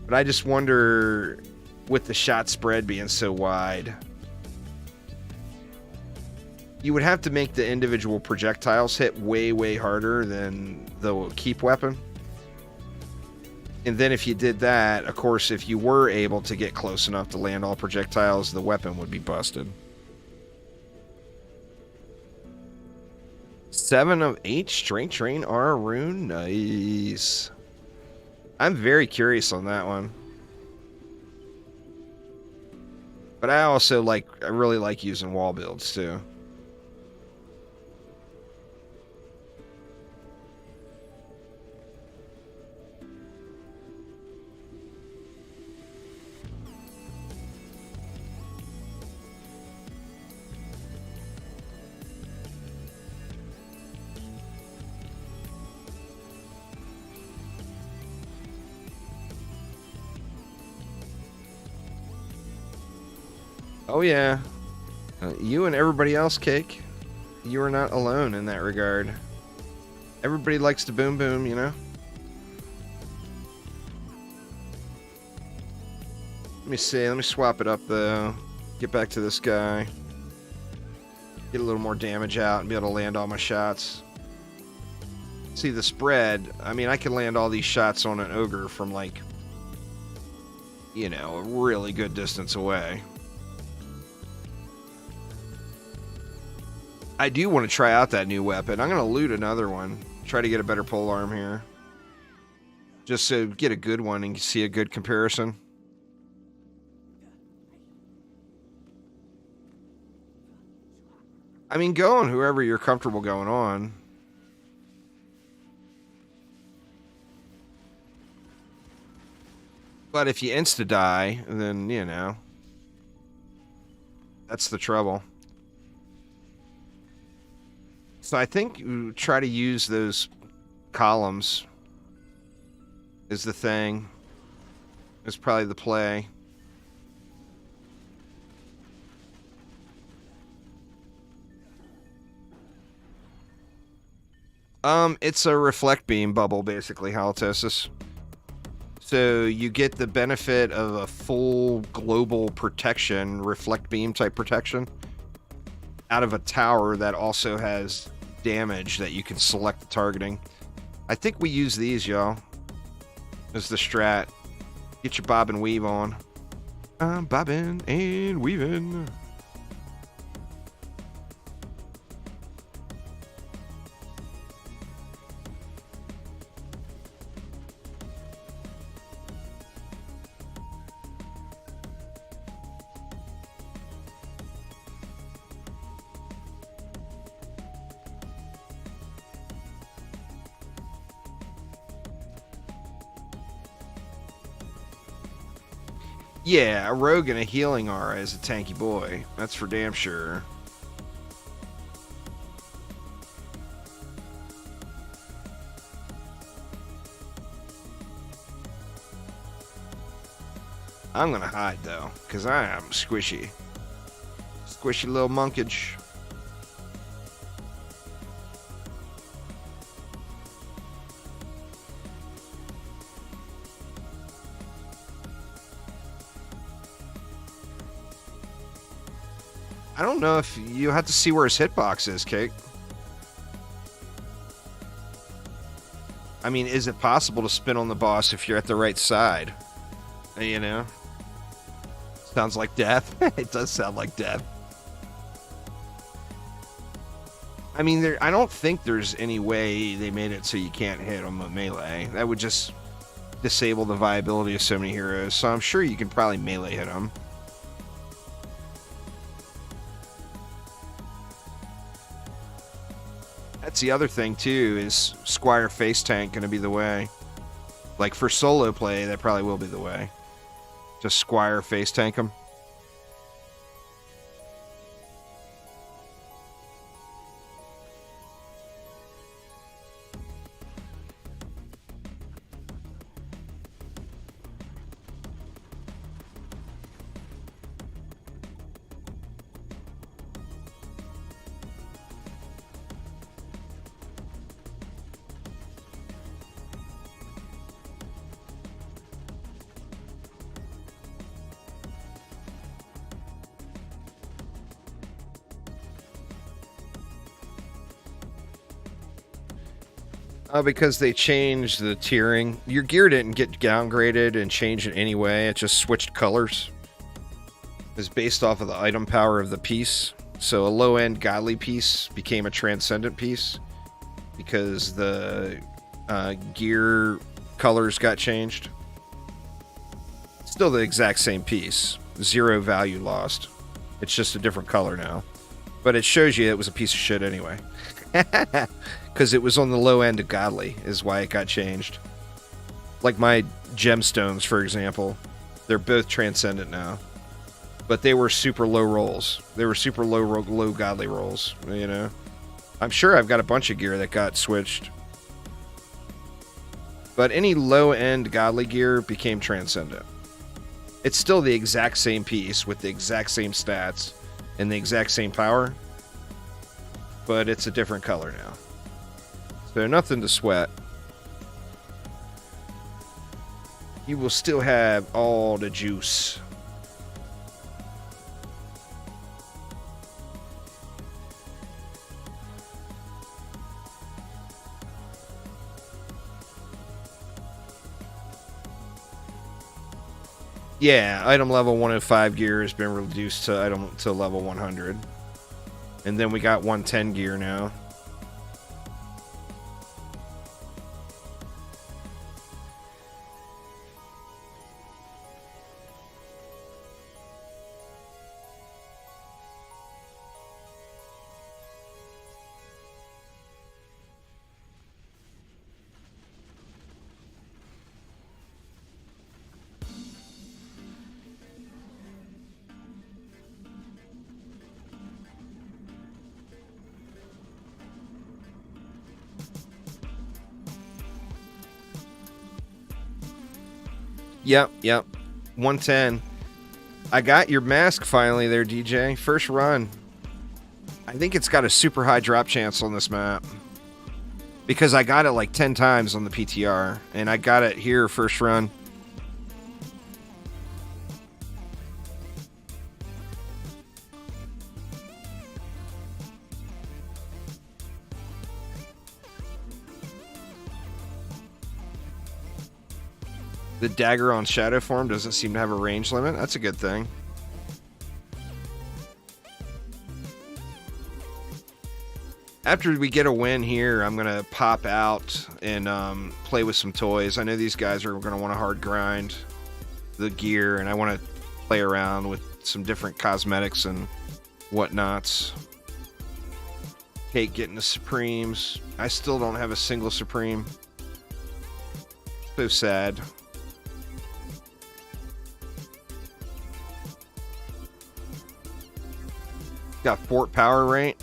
But I just wonder, with the shot spread being so wide, you would have to make the individual projectiles hit way, way harder than the Keep weapon. And then if you did that, of course, if you were able to get close enough to land all projectiles, the weapon would be busted. 7 of 8 Strength Drain R rune. Nice. I'm very curious on that one. But I really like using wall builds too. Oh, yeah. You and everybody else, Cake. You are not alone in that regard. Everybody likes to boom boom, you know? Let me see. Let me swap it up, though. Get back to this guy. Get a little more damage out and be able to land all my shots. See, the spread. I mean, I can land all these shots on an ogre from, like, you know, a really good distance away. I do want to try out that new weapon. I'm going to loot another one. Try to get a better polearm here. Just to get a good one and see a good comparison. I mean, go on whoever you're comfortable going on. But if you insta-die, then, you know, that's the trouble. So I think you try to use those columns is the thing. Is probably the play. It's a reflect beam bubble, basically, halitosis. So you get the benefit of a full global protection, reflect beam type protection, out of a tower that also has damage that you can select the targeting. I think we use these, y'all, as the strat. Get your bob and weave on. I'm bobbing and weaving. Yeah, a rogue and a healing aura is a tanky boy. That's for damn sure. I'm gonna hide, though, because I am squishy. Squishy little monkage. I don't know if you have to see where his hitbox is, Cake. I mean, is it possible to spin on the boss if you're at the right side? You know? Sounds like death. It does sound like death. I mean, I don't think there's any way they made it so you can't hit him with melee. That would just disable the viability of so many heroes. So I'm sure you can probably melee hit him. That's the other thing, too, is Squire face tank going to be the way. Like, for solo play, that probably will be the way. Just Squire face tank him. Because they changed the tiering. Your gear didn't get downgraded and changed in any way. It just switched colors. It's based off of the item power of the piece. So a low-end godly piece became a transcendent piece because the gear colors got changed. Still the exact same piece. 0 value lost. It's just a different color now. But it shows you it was a piece of shit anyway. Because it was on the low end of godly is why it got changed. Like my gemstones, for example. They're both transcendent now. But they were super low rolls. They were super low godly rolls, you know. I'm sure I've got a bunch of gear that got switched. But any low end godly gear became transcendent. It's still the exact same piece with the exact same stats and the exact same power, but it's a different color now. So nothing to sweat. You will still have all the juice. Yeah, item level 105 gear has been reduced to level 100. And then we got 110 gear now. Yep. 110. I got your mask finally there, DJ. First run. I think it's got a super high drop chance on this map. Because I got it like 10 times on the PTR. And I got it here first run. The dagger on shadow form doesn't seem to have a range limit. That's a good thing. After we get a win here, I'm going to pop out and play with some toys. I know these guys are going to want to hard grind the gear, and I want to play around with some different cosmetics and whatnots. Kate getting the Supremes. I still don't have a single Supreme. So sad. Got fort power rate.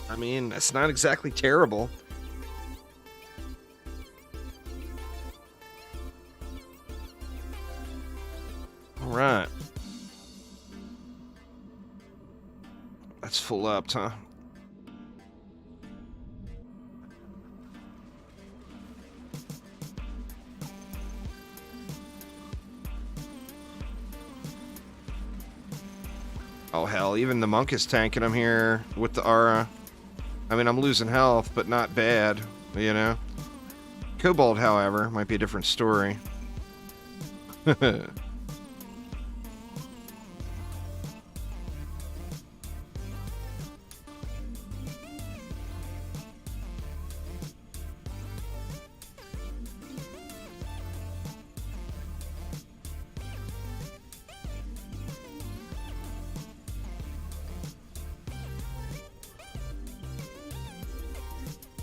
I mean, that's not exactly terrible. All right. That's full up, huh? Oh, hell, even the monk is tanking him here with the aura. I mean, I'm losing health, but not bad, you know? Kobold, however, might be a different story.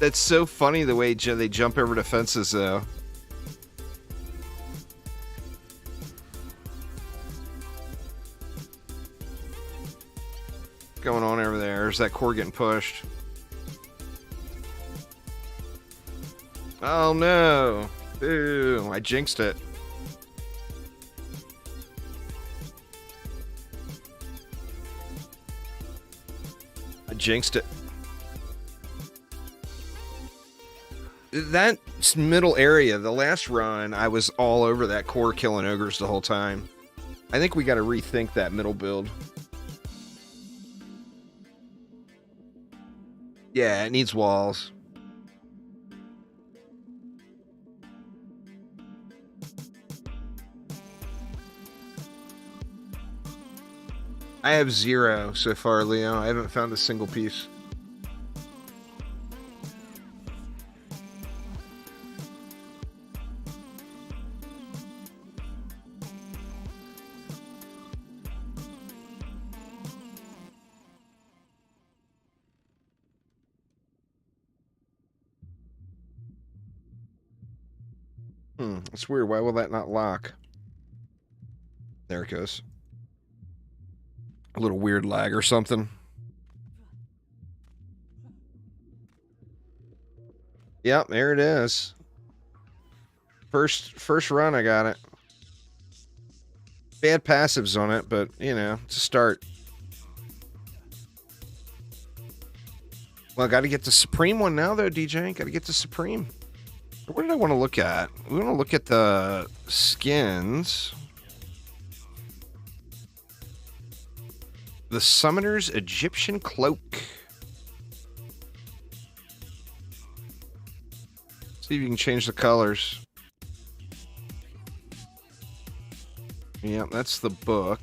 That's so funny the way they jump over the fences, though. What's going on over there? Is that core getting pushed? Oh no! Ooh, I jinxed it. I jinxed it. That middle area, the last run, I was all over that core killing ogres the whole time. I think we got to rethink that middle build. Yeah, it needs walls. I have 0 so far, Leo. I haven't found a single piece. It's weird. Why will that not lock? There it goes. A little weird lag or something. Yep, there it is. First run, I got it. Bad passives on it, but, you know, it's a start. Well, I got to get the Supreme one now, though, DJ. Got to get the Supreme. What did I want to look at? We want to look at the skins. The Summoner's Egyptian Cloak. See if you can change the colors. Yeah, that's the book.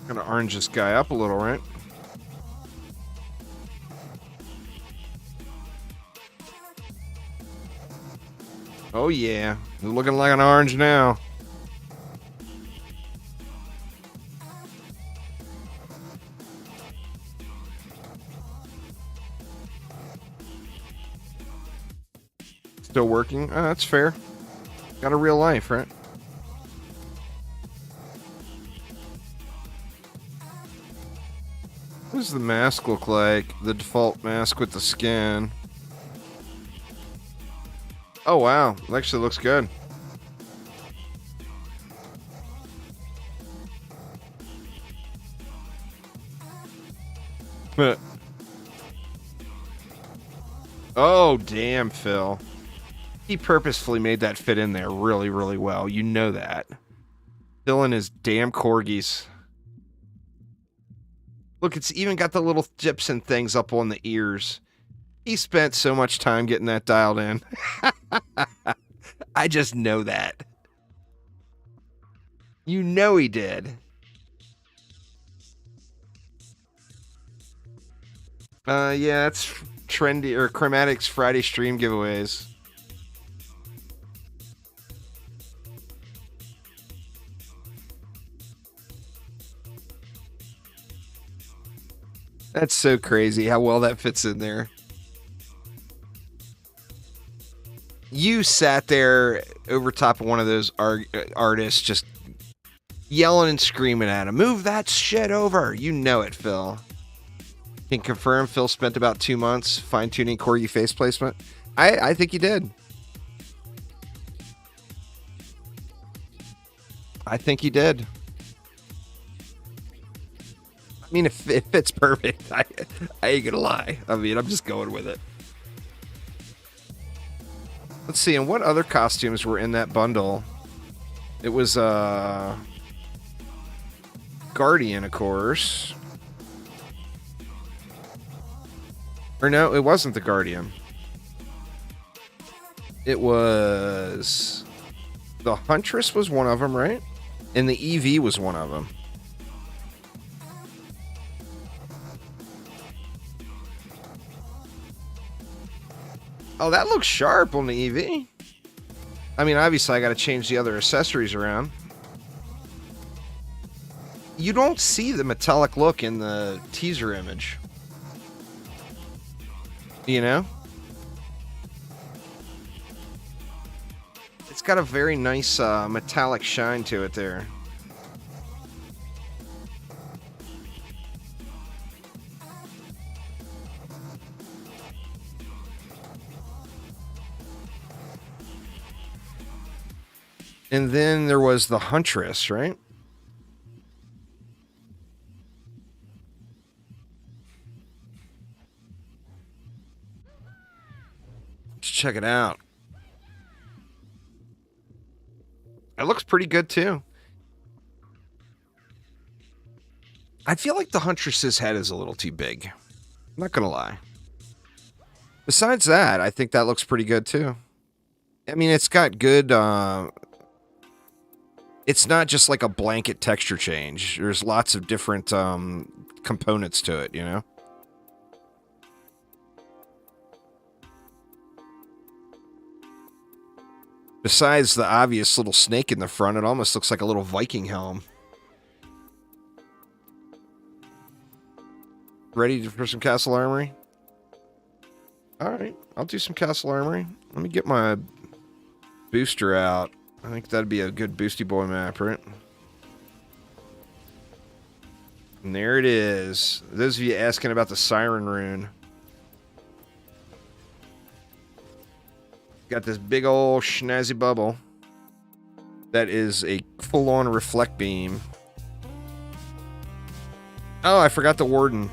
Gonna orange this guy up a little, right? Oh yeah, he's looking like an orange now. Still working? Oh, that's fair. Got a real life, right? What does the mask look like? The default mask with the skin. Oh, wow. It actually looks good. Oh, damn, Phil. He purposefully made that fit in there really, really well. You know that. Phil and his damn corgis. Look, it's even got the little dips and things up on the ears. He spent so much time getting that dialed in. I just know that. You know he did. Yeah, it's trendy, or Chromatics Friday stream giveaways. That's so crazy how well that fits in there. You sat there over top of one of those artists just yelling and screaming at him, "Move that shit over!" You know it, Phil. Can confirm Phil spent about 2 months fine-tuning corgi face placement. I think he did. I think he did. I mean, it fits perfect. I ain't gonna lie. I mean, I'm just going with it. Let's see, and what other costumes were in that bundle? It was, Guardian, of course. Or no, it wasn't the Guardian. It was... The Huntress was one of them, right? And the EV was one of them. Oh, that looks sharp on the EV. I mean, obviously, I got to change the other accessories around. You don't see the metallic look in the teaser image. You know? It's got a very nice metallic shine to it there. And then there was the Huntress, right? Let's check it out. It looks pretty good, too. I feel like the Huntress's head is a little too big. I'm not gonna lie. Besides that, I think that looks pretty good, too. I mean, it's got good... It's not just like a blanket texture change. There's lots of different components to it, you know? Besides the obvious little snake in the front, it almost looks like a little Viking helm. Ready for some Castle Armory? Alright, I'll do some Castle Armory. Let me get my booster out. I think that'd be a good Boosty Boy map, right? And there it is. Those of you asking about the Siren Rune. Got this big old schnazzy bubble. That is a full-on reflect beam. Oh, I forgot the Warden.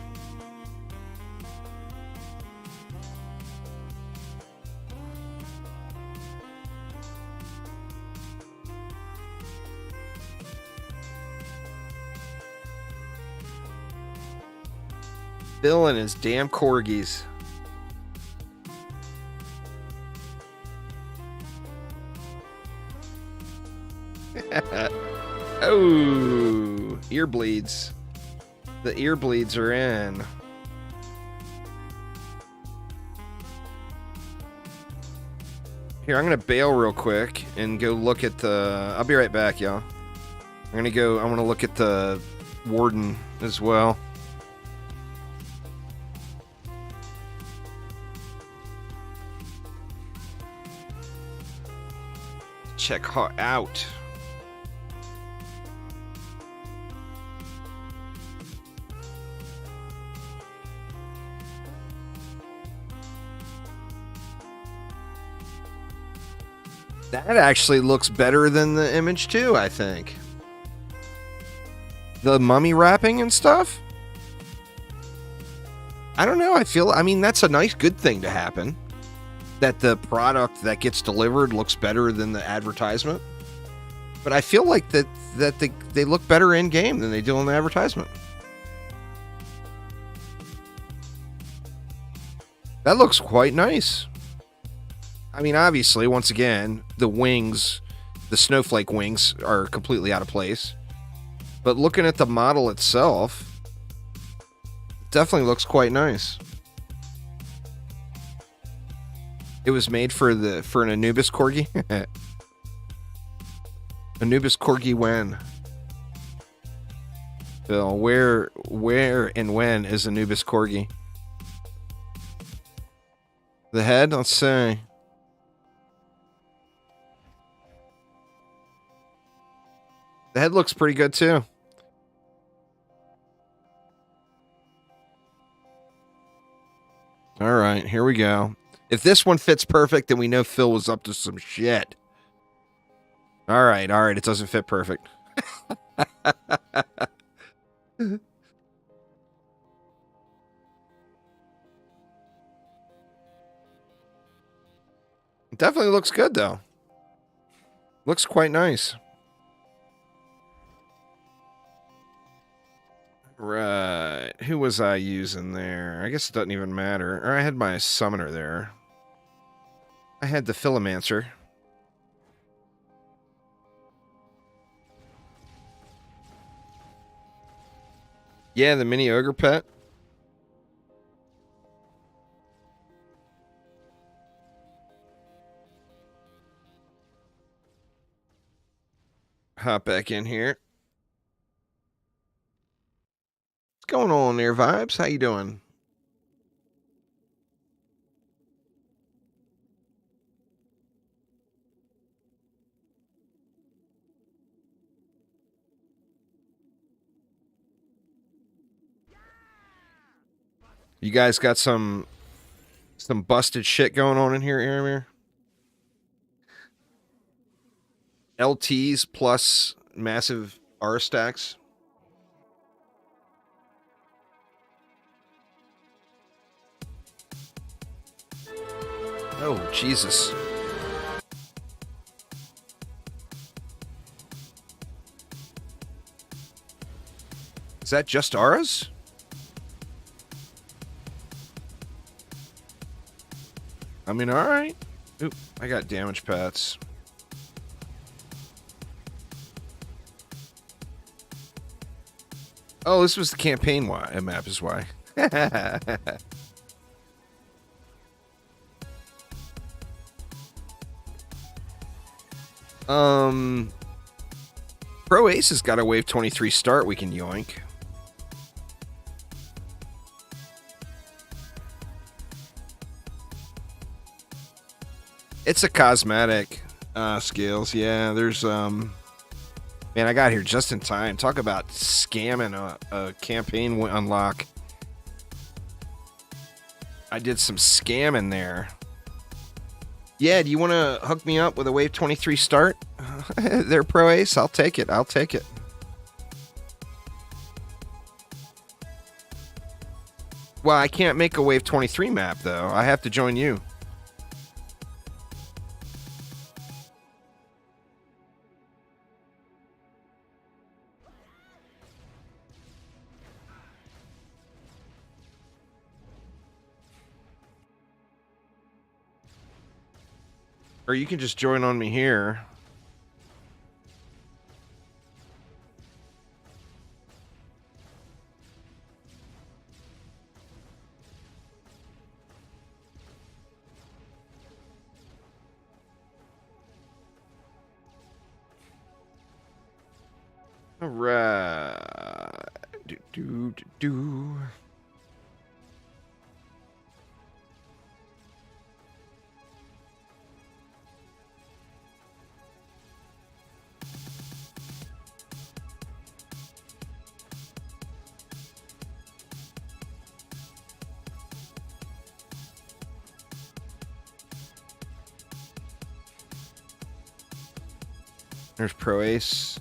Bill and his damn corgis. Oh, ear bleeds. The ear bleeds are in. Here, I'm gonna bail real quick and go look at the. I'll be right back, y'all. I'm gonna go. I want to look at the Warden as well. Check her out. That actually looks better than the image too, I think. The mummy wrapping and stuff. I don't know. I mean, that's a nice, good thing to happen. That the product that gets delivered looks better than the advertisement. But I feel like that they look better in game than they do in the advertisement. That looks quite nice. I mean, obviously, once again, the wings, the snowflake wings, are completely out of place. But looking at the model itself, it definitely looks quite nice. It was made for an Anubis corgi. Anubis corgi when? Bill, where and when is Anubis corgi? The head? Let's see. The head looks pretty good too. All right, here we go. If this one fits perfect, then we know Phil was up to some shit. All right, it doesn't fit perfect. It definitely looks good, though. Looks quite nice. Right. Who was I using there? I guess it doesn't even matter. Or I had my summoner there. I had the Philomancer. Yeah, the mini ogre pet. Hop back in here. What's going on there, Vibes? How you doing? You guys got some busted shit going on in here, Aramir? LTs plus massive R stacks. Oh, Jesus. Is that just ours? I mean, all right. Oop, I got damage pats. Oh, this was the campaign map is why. Pro Ace has got a wave 23 start we can yoink. It's a cosmetic scales. Yeah, there's man, I got here just in time. Talk about scamming a campaign unlock. I did some scamming there. Yeah, do you want to hook me up with a Wave 23 start? There, Pro Ace. I'll take it. I'll take it. Well, I can't make a Wave 23 map, though. I have to join you. Or you can just join on me here. All right. Do. There's Pro Ace.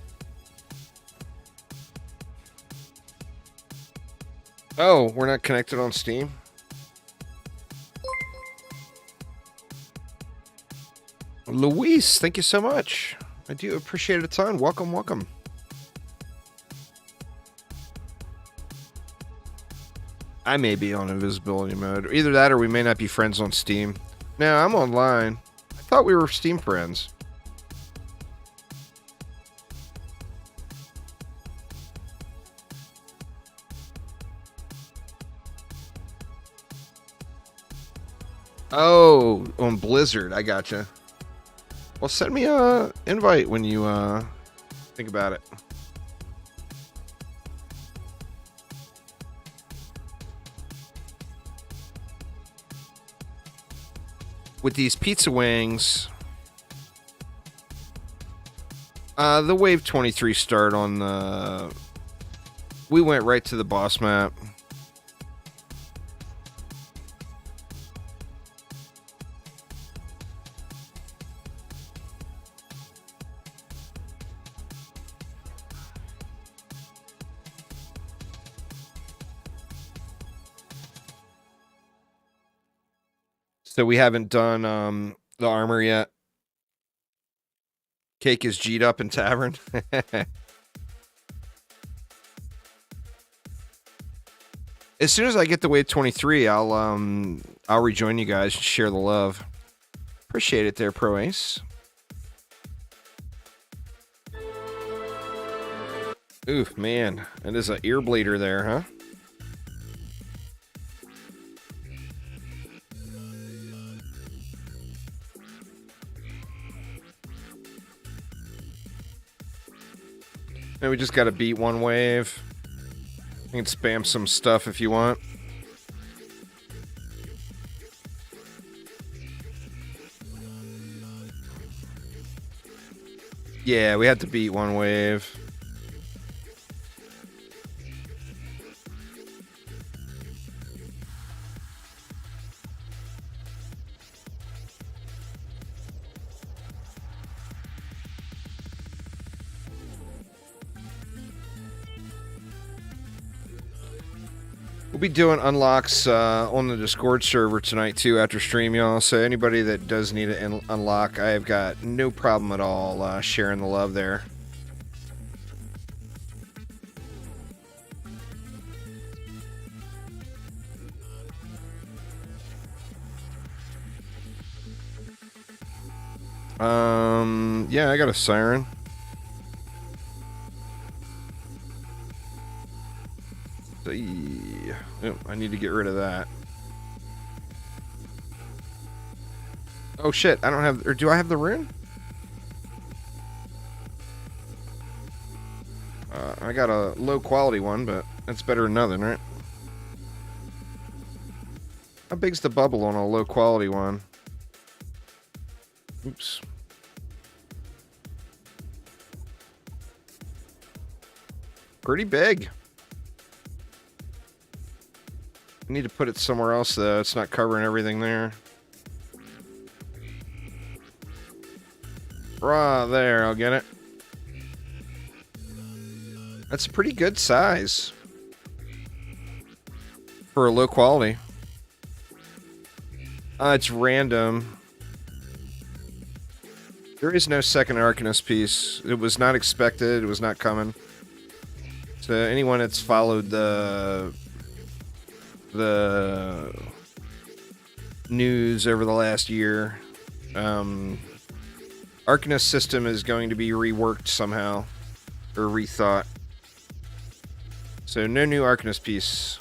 Oh, we're not connected on Steam? Luis, thank you so much. I do appreciate it a ton. Welcome, welcome. I may be on invisibility mode. Either that or we may not be friends on Steam. No, I'm online. I thought we were Steam friends. Oh, on Blizzard. I gotcha. Well, send me a invite when you think about it. With these pizza wings, the Wave 23 start on the... We went right to the boss map. So we haven't done the armor yet. Cake is G'd up in tavern. As soon as I get the Wave 23, I'll rejoin you guys and share the love. Appreciate it there, Pro Ace. Oof, man. That is an ear bleeder there, huh? And we just got to beat one wave. You can spam some stuff if you want. Yeah, we had to beat one wave. We'll be doing unlocks on the Discord server tonight too after stream, y'all. So anybody that does need an unlock, I have got no problem at all sharing the love there. Yeah, I got a siren. Oh, I need to get rid of that. Oh shit, I don't have, or do I have the rune? I got a low quality one, but that's better than nothing, right? How big's the bubble on a low quality one? Oops. Pretty big. I need to put it somewhere else, though. It's not covering everything there. Right there, I'll get it. That's a pretty good size for a low quality. It's random. There is no second Arcanist piece. It was not expected. It was not coming. So anyone that's followed the news over the last year, Arcanist system is going to be reworked somehow or rethought. So no new Arcanist piece.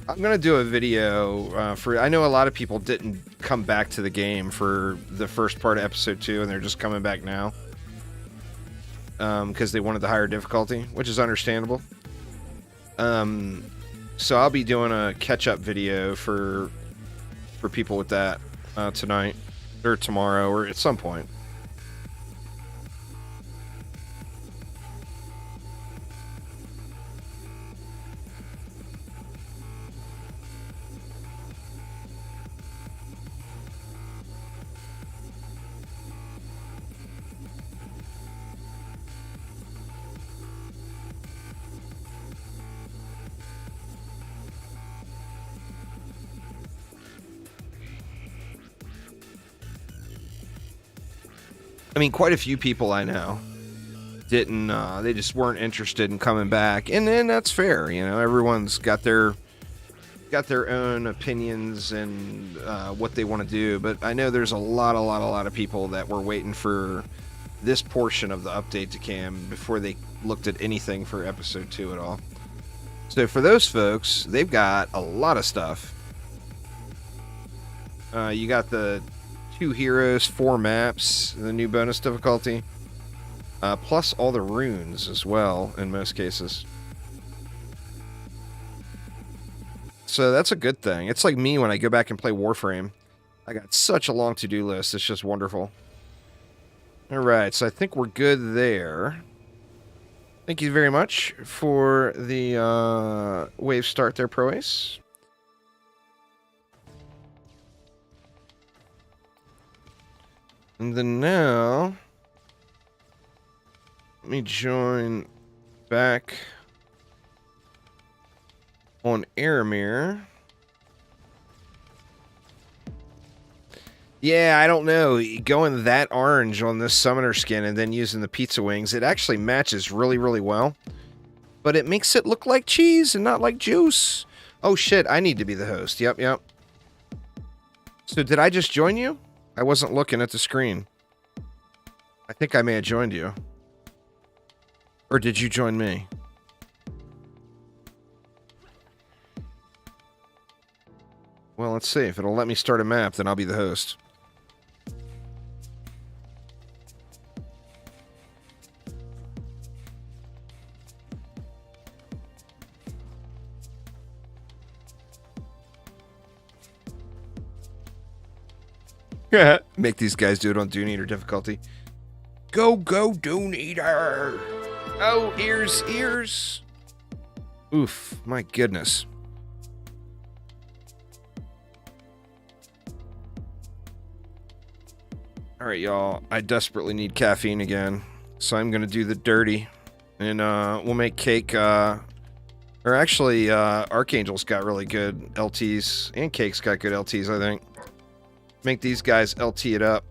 I'm going to do a video for... I know a lot of people didn't come back to the game for the first part of episode 2, and they're just coming back now. Because they wanted the higher difficulty, which is understandable. So I'll be doing a catch-up video for people with that tonight, or tomorrow, or at some point. I mean, quite a few people I know didn't, they just weren't interested in coming back. And then that's fair, you know, everyone's got their own opinions and what they want to do. But I know there's a lot of people that were waiting for this portion of the update to cam before they looked at anything for episode 2 at all. So for those folks, they've got a lot of stuff. You got the 2 heroes, 4 maps, the new bonus difficulty, plus all the runes as well in most cases. So that's a good thing. It's like me when I go back and play Warframe. I got such a long to-do list. It's just wonderful. Alright, so I think we're good there. Thank you very much for the wave start there, Pro Ace. And then now, let me join back on Aramir. Yeah, I don't know. Going that orange on this summoner skin and then using the pizza wings, it actually matches really, really well. But it makes it look like cheese and not like juice. Oh shit, I need to be the host. Yep. So did I just join you? I wasn't looking at the screen. I think I may have joined you. Or did you join me? Well, let's see. If it'll let me start a map, then I'll be the host. Make these guys do it on Dune Eater difficulty. Go, Dune Eater! Oh, ears! Oof, my goodness. Alright, y'all. I desperately need caffeine again. So I'm gonna do the dirty. And we'll make Cake, or actually, Archangel's got really good LTs. And Cake's got good LTs, I think. Make these guys LT it up.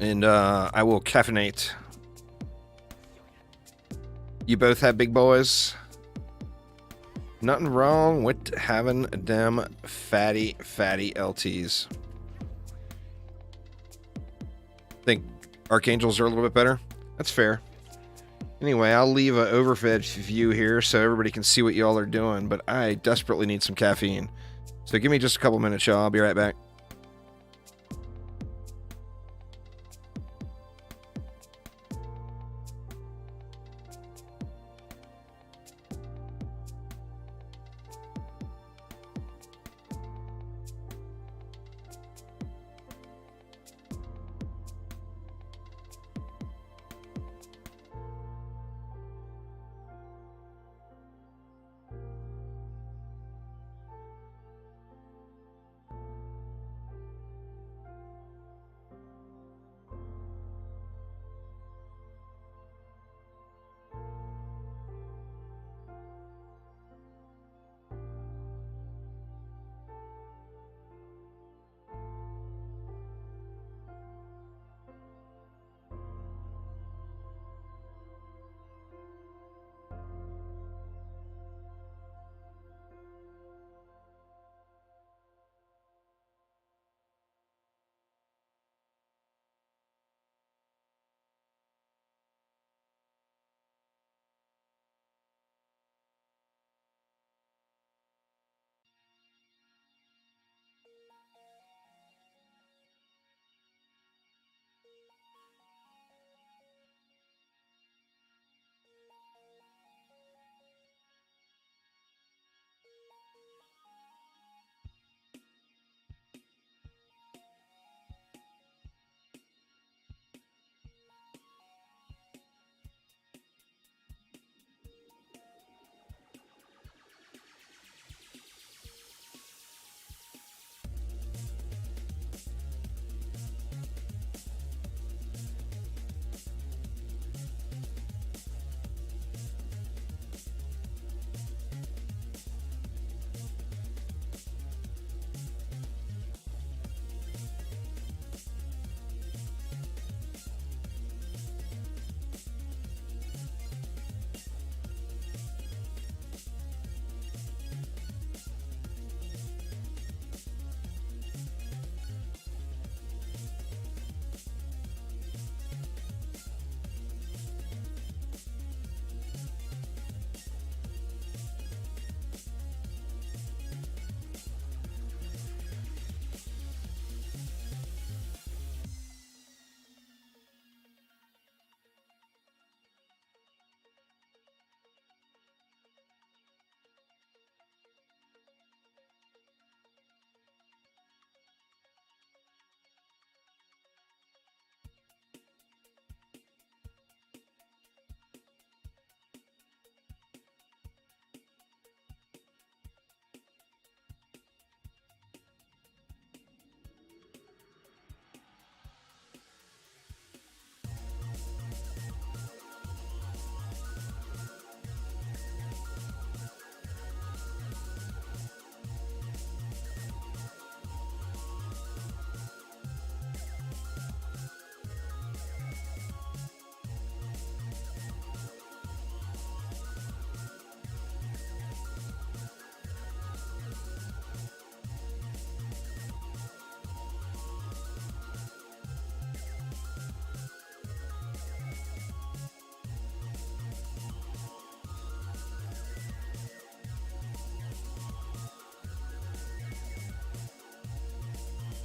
And I will caffeinate. You both have big boys. Nothing wrong with having them fatty LTs. Think Archangels are a little bit better? That's fair. Anyway, I'll leave an overfed view here so everybody can see what y'all are doing, but I desperately need some caffeine. So give me just a couple minutes, y'all. I'll be right back.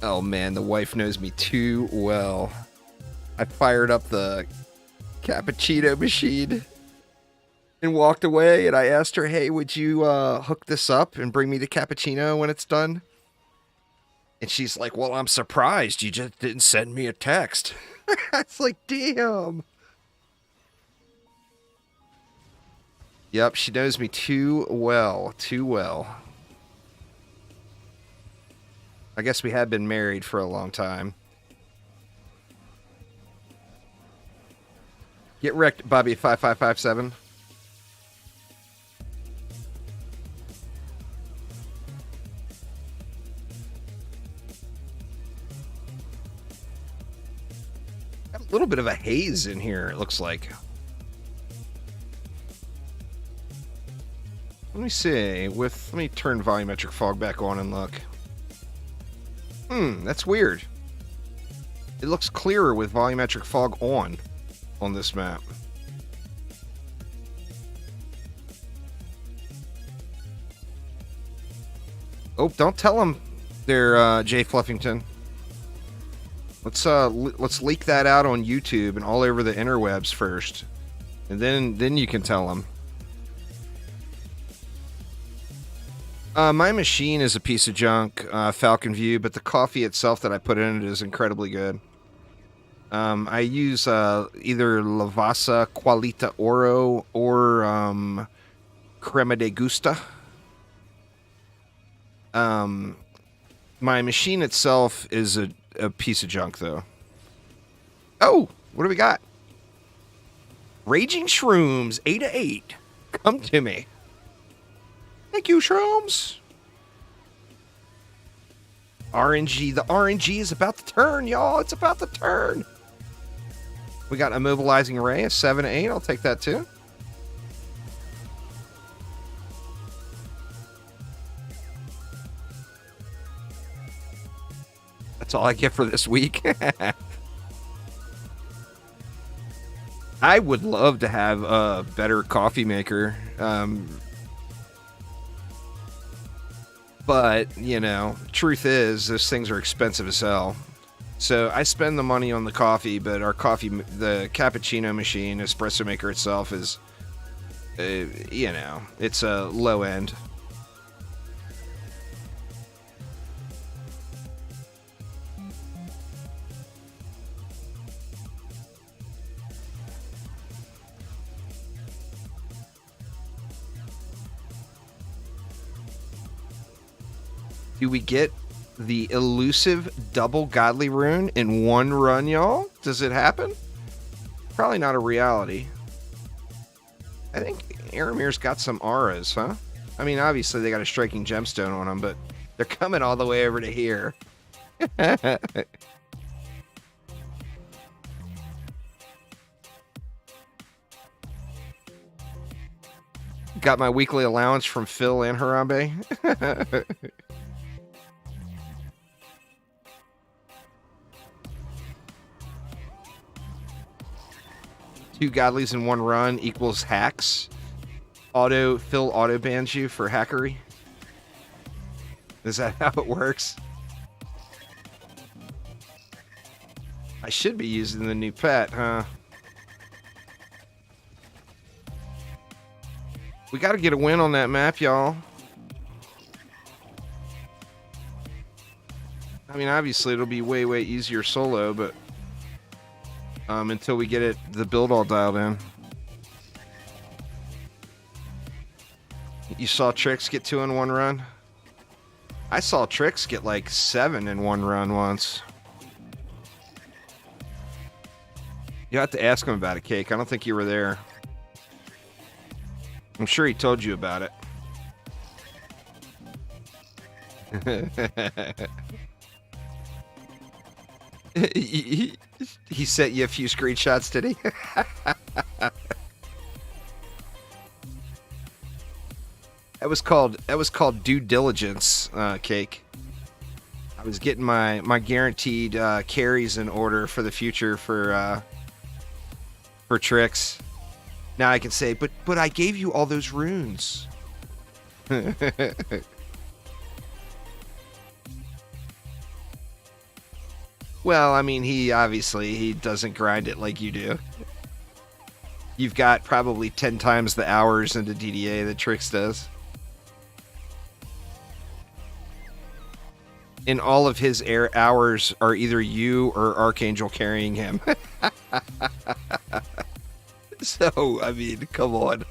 Oh man, the wife knows me too well. I fired up the cappuccino machine and walked away, and I asked her, hey, would you hook this up and bring me the cappuccino when it's done? And she's like, well, I'm surprised you just didn't send me a text. It's like, damn. Yep, she knows me too well, too well. I guess we had been married for a long time. Get wrecked, Bobby 5557. Got a little bit of a haze in here, it looks like. Let me see. Let me turn volumetric fog back on and look. That's weird. It looks clearer with volumetric fog on this map. Oh, don't tell them they're Jay Fluffington. Let's leak that out on YouTube and all over the interwebs first, and then you can tell them. My machine is a piece of junk, Falcon View, but the coffee itself that I put in it is incredibly good. I use either Lavazza Qualita Oro or Crema de Gusta. My machine itself is a piece of junk, though. Oh, what do we got? Raging Shrooms, 8/8. Come to me. Thank you, Shrooms. RNG. The RNG is about to turn, y'all. It's about to turn. We got Immobilizing Ray, a 7/8. I'll take that, too. That's all I get for this week. I would love to have a better coffee maker. But, you know, truth is, those things are expensive as hell. So I spend the money on the coffee, but our coffee, the cappuccino machine, espresso maker itself is, you know, it's a low end. Do we get the elusive double godly rune in one run, y'all? Does it happen? Probably not a reality. I think Aramir's got some auras, huh? I mean, obviously they got a striking gemstone on them, but they're coming all the way over to here. Got my weekly allowance from Phil and Harambe. 2 godlies in one run equals hacks. Phil auto bans you for hackery. Is that how it works? I should be using the new pet, huh? We gotta get a win on that map, y'all. I mean, obviously it'll be way, way easier solo, but until we get the build all dialed in. You saw Trix get 2 in one run? I saw Trix get like 7 in one run once. You have to ask him about it, Cake. I don't think you were there. I'm sure he told you about it. He sent you a few screenshots, did he? That was called due diligence, Cake. I was getting my guaranteed carries in order for the future for Trix. Now I can say, but I gave you all those runes. Well, I mean, he doesn't grind it like you do. You've got probably 10 times the hours into DDA that Trix does. And all of his hours are either you or Archangel carrying him. So, I mean, come on.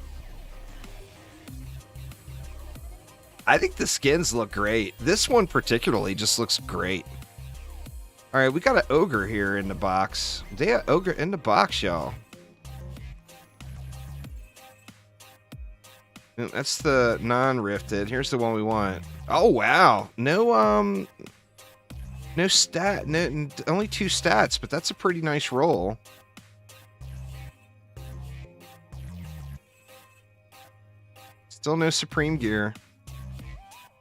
I think the skins look great. This one particularly just looks great. All right, we got an ogre here in the box. They got ogre in the box, y'all. That's the non-rifted. Here's the one we want. Oh wow, no stat, no, only 2 stats, but that's a pretty nice roll. Still no supreme gear.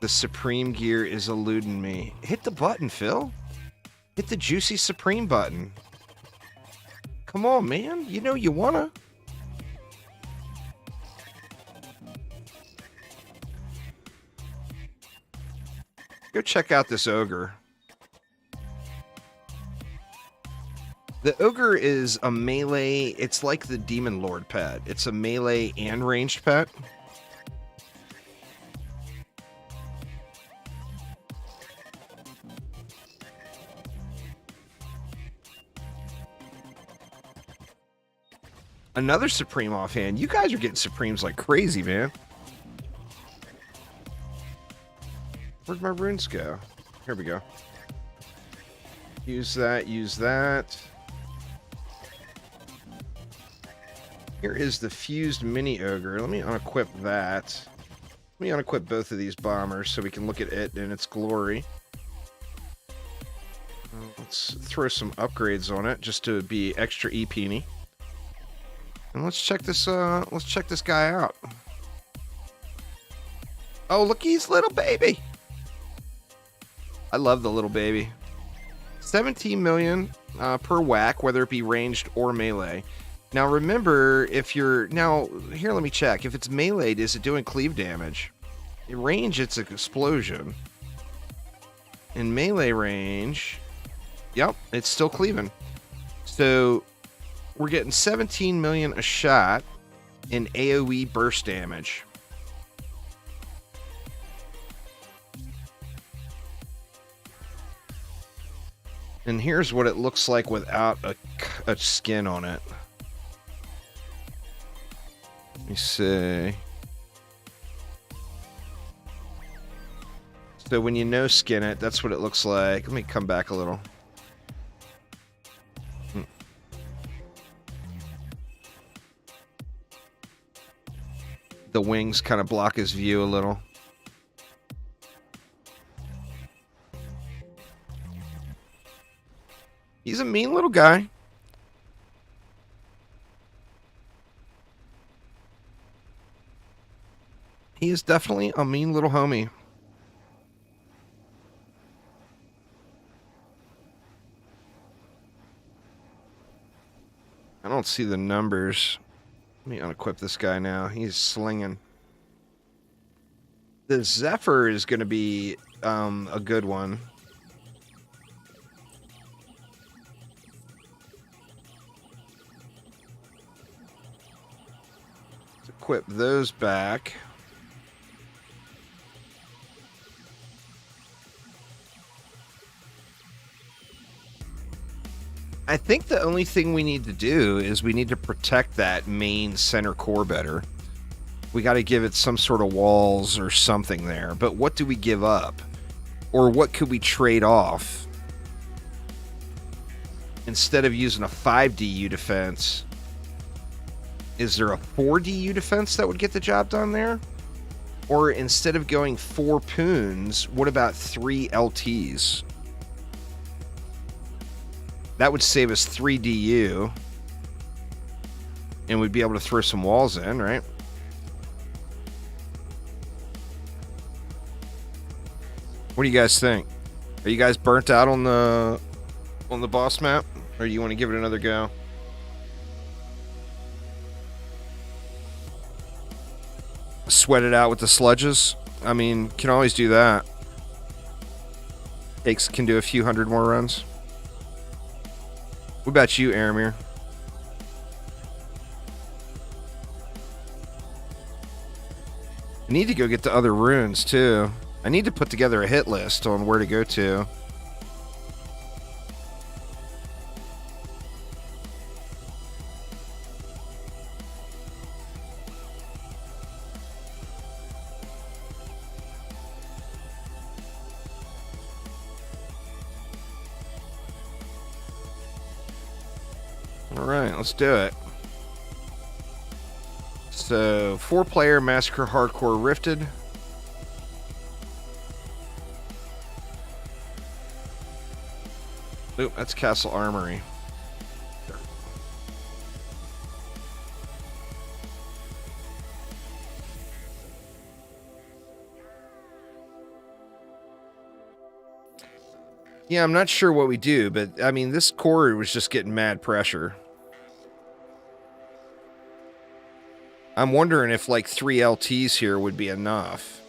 The supreme gear is eluding me. Hit the button, Phil. Hit the juicy supreme button. Come on, man. You know you wanna. Go check out this ogre. The ogre is a melee. It's like the demon lord pet. It's a melee and ranged pet. Another supreme offhand. You guys are getting supremes like crazy, man. Where'd my runes go? Here we go. Use that, use that. Here is the fused mini ogre. Let me unequip that. Let me unequip both of these bombers so we can look at it in its glory. Let's throw some upgrades on it just to be extra EP-ny. And let's check this guy out. Oh, look, he's little baby. I love the little baby. 17 million per whack, whether it be ranged or melee. Now remember, if you're... Now, here, let me check. If it's meleeed, is it doing cleave damage? In range, it's an explosion. In melee range... Yep, it's still cleaving. So, we're getting 17 million a shot in AoE burst damage. And here's what it looks like without a skin on it. Let me see. So when you no skin it, that's what it looks like. Let me come back a little. The wings kind of block his view a little. He's a mean little guy. He is definitely a mean little homie. I don't see the numbers. Let me unequip this guy now. He's slinging. The Zephyr is going to be a good one. Let's equip those back. I think the only thing we need to do is we need to protect that main center core better. We got to give it some sort of walls or something there. But what do we give up? Or what could we trade off? Instead of using a 5DU defense, is there a 4DU defense that would get the job done there? Or instead of going 4 Poons, what about 3 LTs? That would save us 3 DU. And we'd be able to throw some walls in, right? What do you guys think? Are you guys burnt out on the boss map? Or do you want to give it another go? Sweat it out with the sludges? I mean, can always do that. Can do a few hundred more runs. What about you, Aramir? I need to go get the other runes, too. I need to put together a hit list on where to go to. Alright, let's do it. So, 4-player Massacre Hardcore Rifted. Oop, that's Castle Armory. Yeah, I'm not sure what we do, but I mean, this core was just getting mad pressure. I'm wondering if like 3 LTs here would be enough.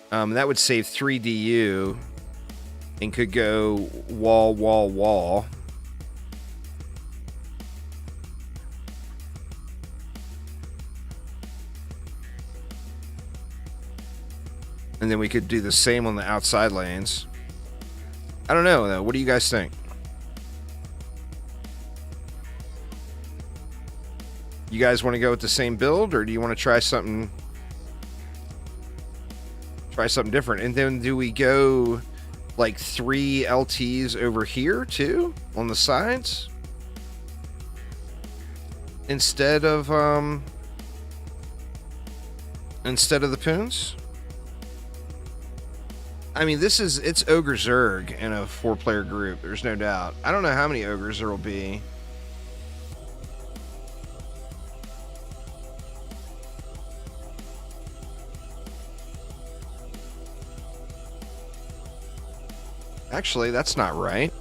That would save 3 DU and could go wall, wall, wall. And then we could do the same on the outside lanes. I don't know, though. What do you guys think? You guys want to go with the same build, or do you want to try something different? And then do we go like 3 LTs over here too on the sides instead of the Poons? I mean, it's Ogre Zerg in a 4-player group. There's no doubt. I don't know how many ogres there will be. Actually, that's not right.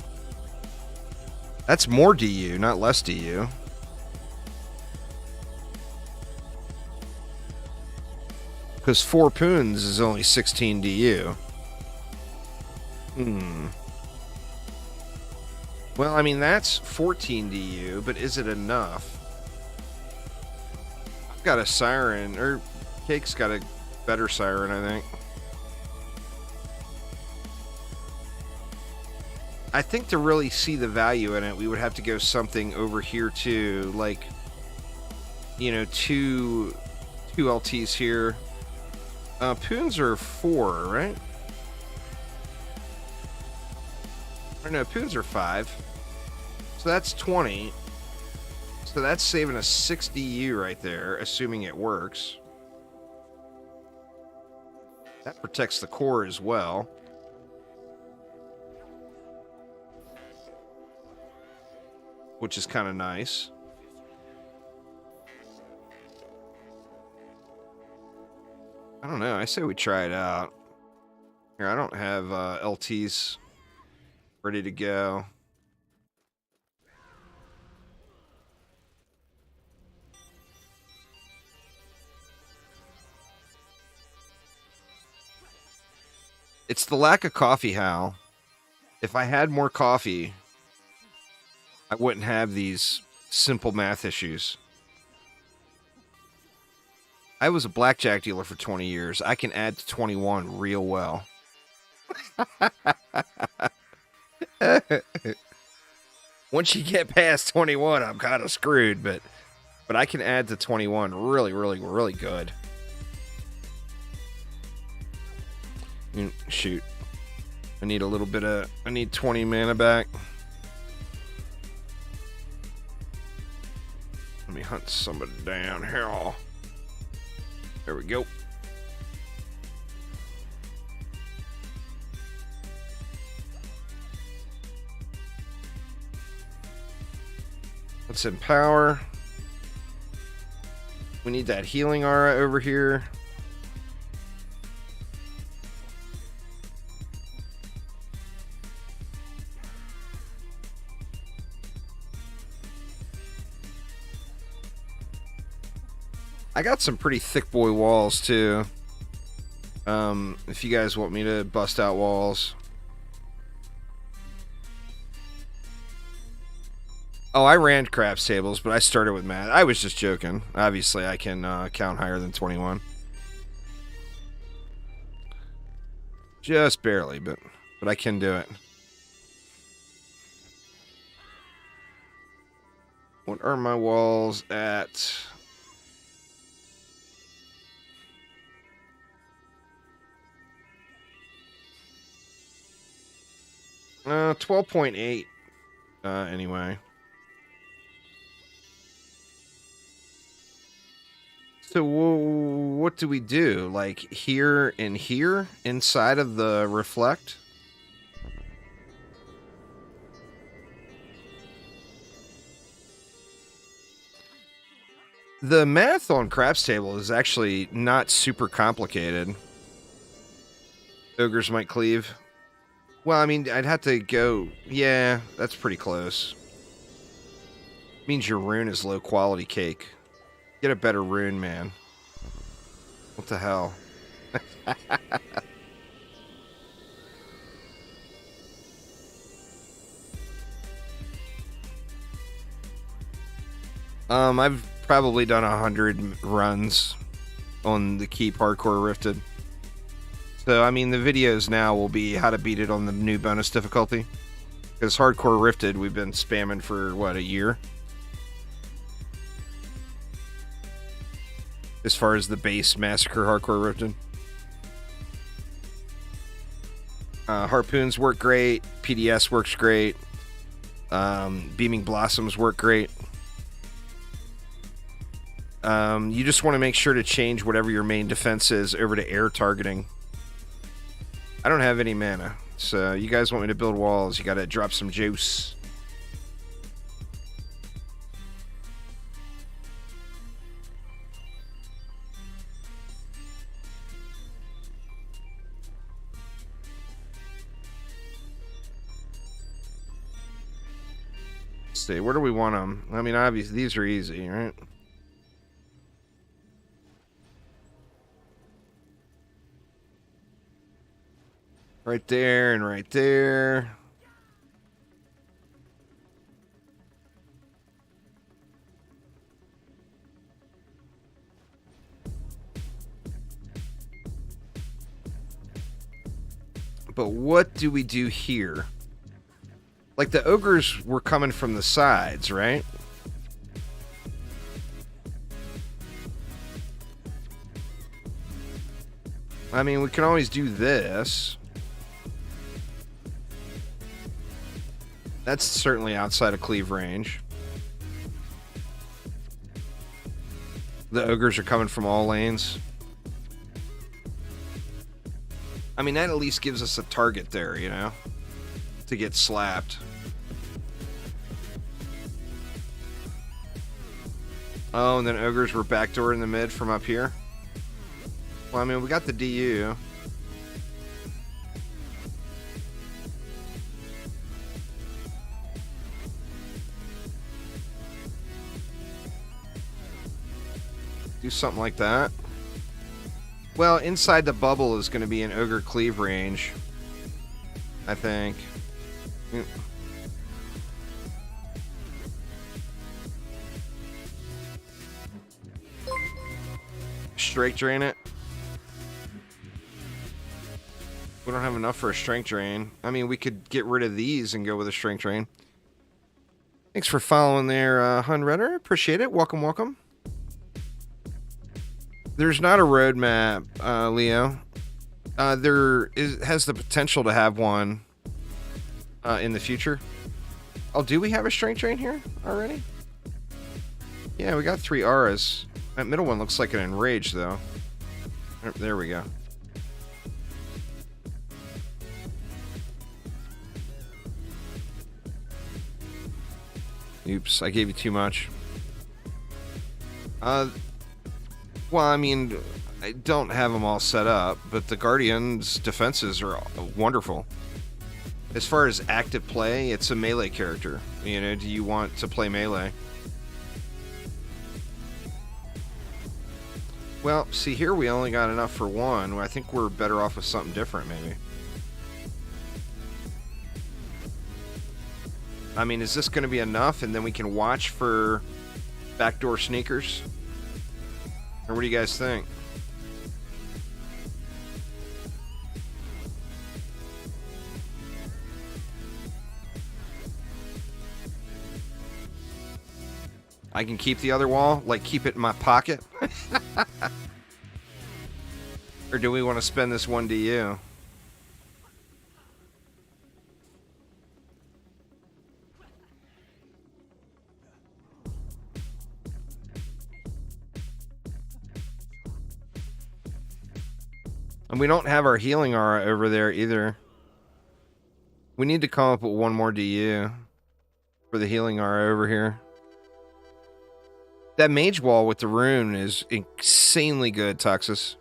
That's more DU, not less DU. Because 4 Poons is only 16 DU. Well, I mean, that's 14 DU, but is it enough? I've got a Siren, or Cake's got a better Siren, I think. I think to really see the value in it, we would have to go something over here too, like, you know, two LTs here. Poons are 4, right? Or no, Poons are 5. So that's 20. So that's saving us 6 DU right there, assuming it works. That protects the core as well. Which is kind of nice. I don't know. I say we try it out. Here, I don't have LTs ready to go. It's the lack of coffee, Hal. If I had more coffee, I wouldn't have these simple math issues. I was a blackjack dealer for 20 years. I can add to 21 real well. Once you get past 21, I'm kind of screwed, but I can add to 21 really, really, really good. Shoot. I need a little bit of... I need 20 mana back. Let me hunt somebody down here. There we go. Let's empower. We need that healing aura over here. I got some pretty thick boy walls too. If you guys want me to bust out walls. Oh, I ran craps tables, but I started with math. I was just joking. Obviously, I can count higher than 21. Just barely, but I can do it. What are my walls at? 12.8. Anyway. So what do we do? Like here and here inside of the reflect? The math on craps table is actually not super complicated. Ogres might cleave. Well, I mean, I'd have to go... Yeah, that's pretty close. Means your rune is low quality cake. Get a better rune, man. What the hell? I've probably done 100 runs on the Keep Hardcore Rifted. So, I mean, the videos now will be how to beat it on the new bonus difficulty. Because Hardcore Rifted, we've been spamming for, what, a year? As far as the base Massacre Hardcore Rifted. Harpoons work great. PDS works great. Beaming Blossoms work great. You just want to make sure to change whatever your main defense is over to air targeting. I don't have any mana, so you guys want me to build walls, you gotta drop some juice. Let's see, where do we want them? I mean, obviously, these are easy, right? Right there and right there. But what do we do here? Like, the ogres were coming from the sides, right? I mean, we can always do this. That's certainly outside of cleave range. The ogres are coming from all lanes. I mean, that at least gives us a target there, you know? To get slapped. Oh, and then ogres were backdoor in the mid from up here. Well, I mean, we got the DU. Do something like that. Well, inside the bubble is going to be an ogre cleave range, I think. Strike drain it. We don't have enough for a strength drain. I mean, we could get rid of these and go with a strength drain. Thanks for following there, Hun Redder. Appreciate it. Welcome, welcome. There's not a roadmap, Leo. Has the potential to have one in the future. Oh, do we have a strength drain here already? Yeah, we got 3 auras. That middle one looks like an enrage, though. There we go. Oops, I gave you too much. Well, I mean, I don't have them all set up, but the Guardian's defenses are wonderful. As far as active play, it's a melee character. You know, do you want to play melee? Well, see, here we only got enough for one. I think we're better off with something different, maybe. I mean, is this going to be enough? And then we can watch for backdoor sneakers? Or what do you guys think? I can keep the other wall? Like, keep it in my pocket? Or do we want to spend this 1 DU? And we don't have our healing aura over there either. We need to come up with 1 more DU for the healing aura over here. That mage wall with the rune is insanely good, Tuxus.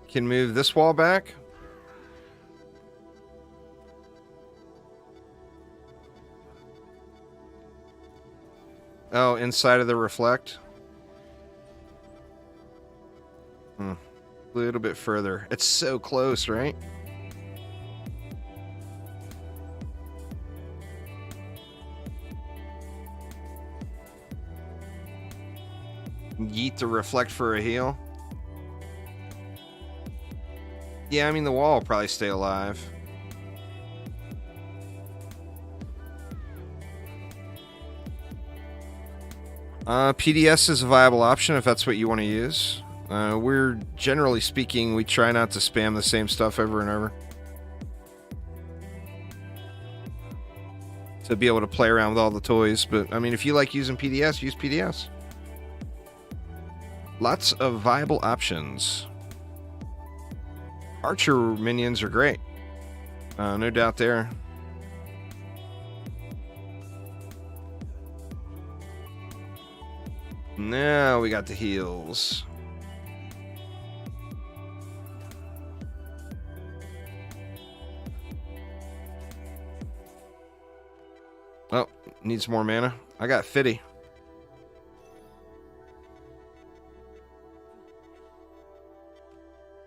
Can move this wall back. Oh, inside of the reflect. A little bit further. It's so close, right? Yeet the reflect for a heal. Yeah, I mean, the wall will probably stay alive. PDS is a viable option if that's what you want to use. We're generally speaking, we try not to spam the same stuff over and over. To be able to play around with all the toys. But, I mean, if you like using PDS, use PDS. Lots of viable options. Archer minions are great. No doubt there. Now we got the heals. Oh, needs more mana. I got 50.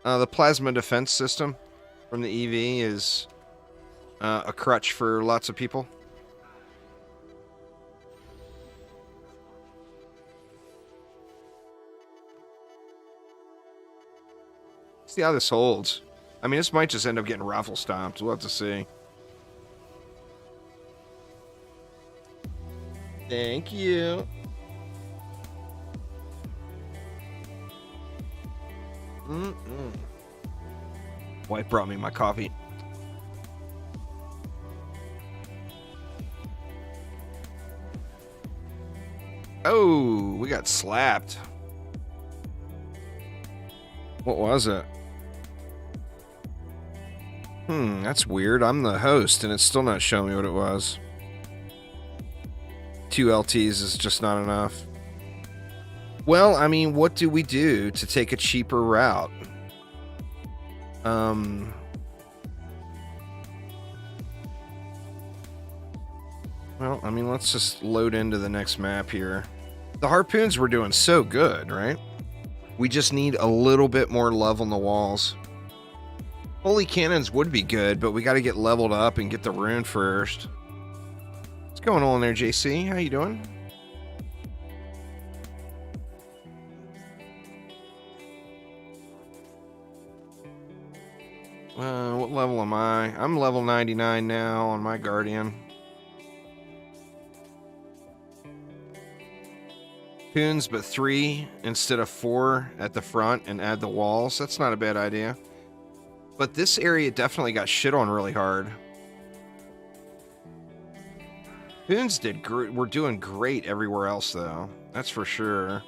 The plasma defense system from the EV is a crutch for lots of people. See how this holds. I mean, this might just end up getting raffle stomped. We'll have to see. Thank you. Wife brought me my coffee. Oh, we got slapped. What was it? That's weird. I'm the host and it's still not showing me what it was. 2 LTs is just not enough. Well, I mean, what do we do to take a cheaper route? Well, I mean, let's just load into the next map here. The harpoons were doing so good, right? We just need a little bit more level in the walls. Holy cannons would be good, but we got to get leveled up and get the rune first. What's going on there, JC? How you doing? What level am I? I'm level 99 now on my Guardian. Harpoons, but 3 instead of 4 at the front and add the walls. That's not a bad idea. But this area definitely got shit on really hard. Harpoons we're doing great everywhere else, though. That's for sure.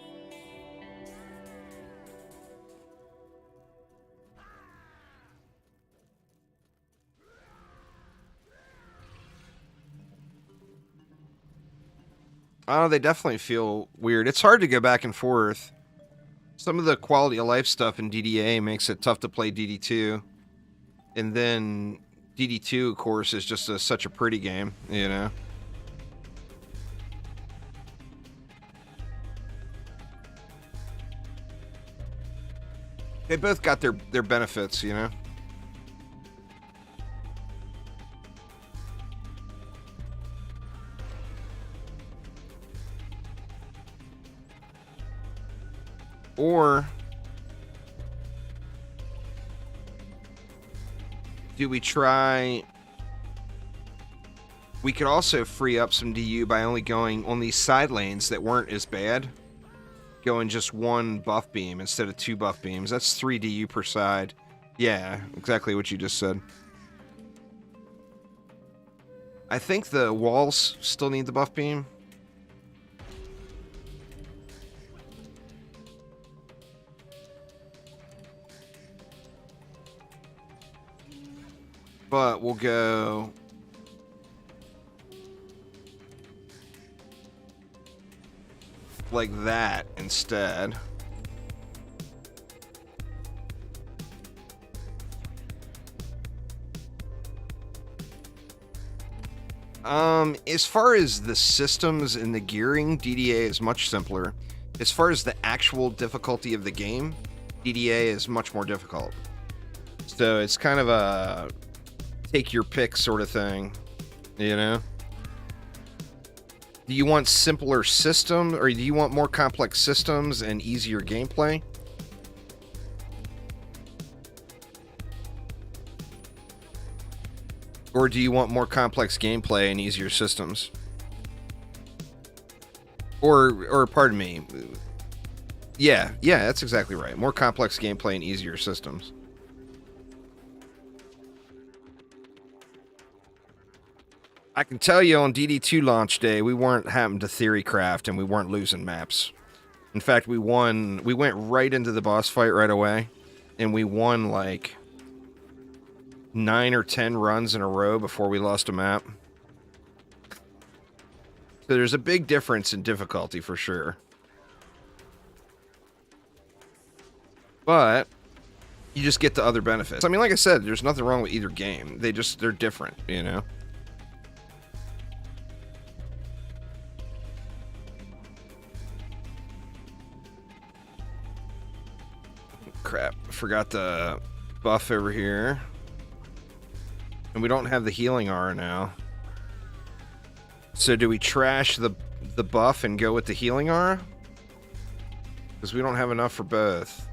Oh, they definitely feel weird. It's hard to go back and forth. Some of the quality of life stuff in DDA makes it tough to play DD2. And then DD2, of course, is just such a pretty game, you know? They both got their benefits, you know? Or do we try... We could also free up some DU by only going on these side lanes that weren't as bad. Going just one buff beam instead of 2 buff beams. That's 3 DU per side. Yeah, exactly what you just said. I think the walls still need the buff beam. But we'll go... like that instead. As far as the systems and the gearing, DDA is much simpler. As far as the actual difficulty of the game, DDA is much more difficult. So it's kind of a take your pick sort of thing, you know? Do you want simpler systems, or do you want more complex systems and easier gameplay? Or do you want more complex gameplay and easier systems? Or pardon me. Yeah, that's exactly right. More complex gameplay and easier systems. I can tell you on DD2 launch day, we weren't having to theory craft and we weren't losing maps. In fact, we won. We went right into the boss fight right away, and we won like 9 or 10 runs in a row before we lost a map. So there's a big difference in difficulty for sure. But you just get the other benefits. I mean, like I said, there's nothing wrong with either game. They're different, you know? Crap, I forgot the buff over here. And we don't have the healing aura now. So do we trash the buff and go with the healing aura? Because we don't have enough for both.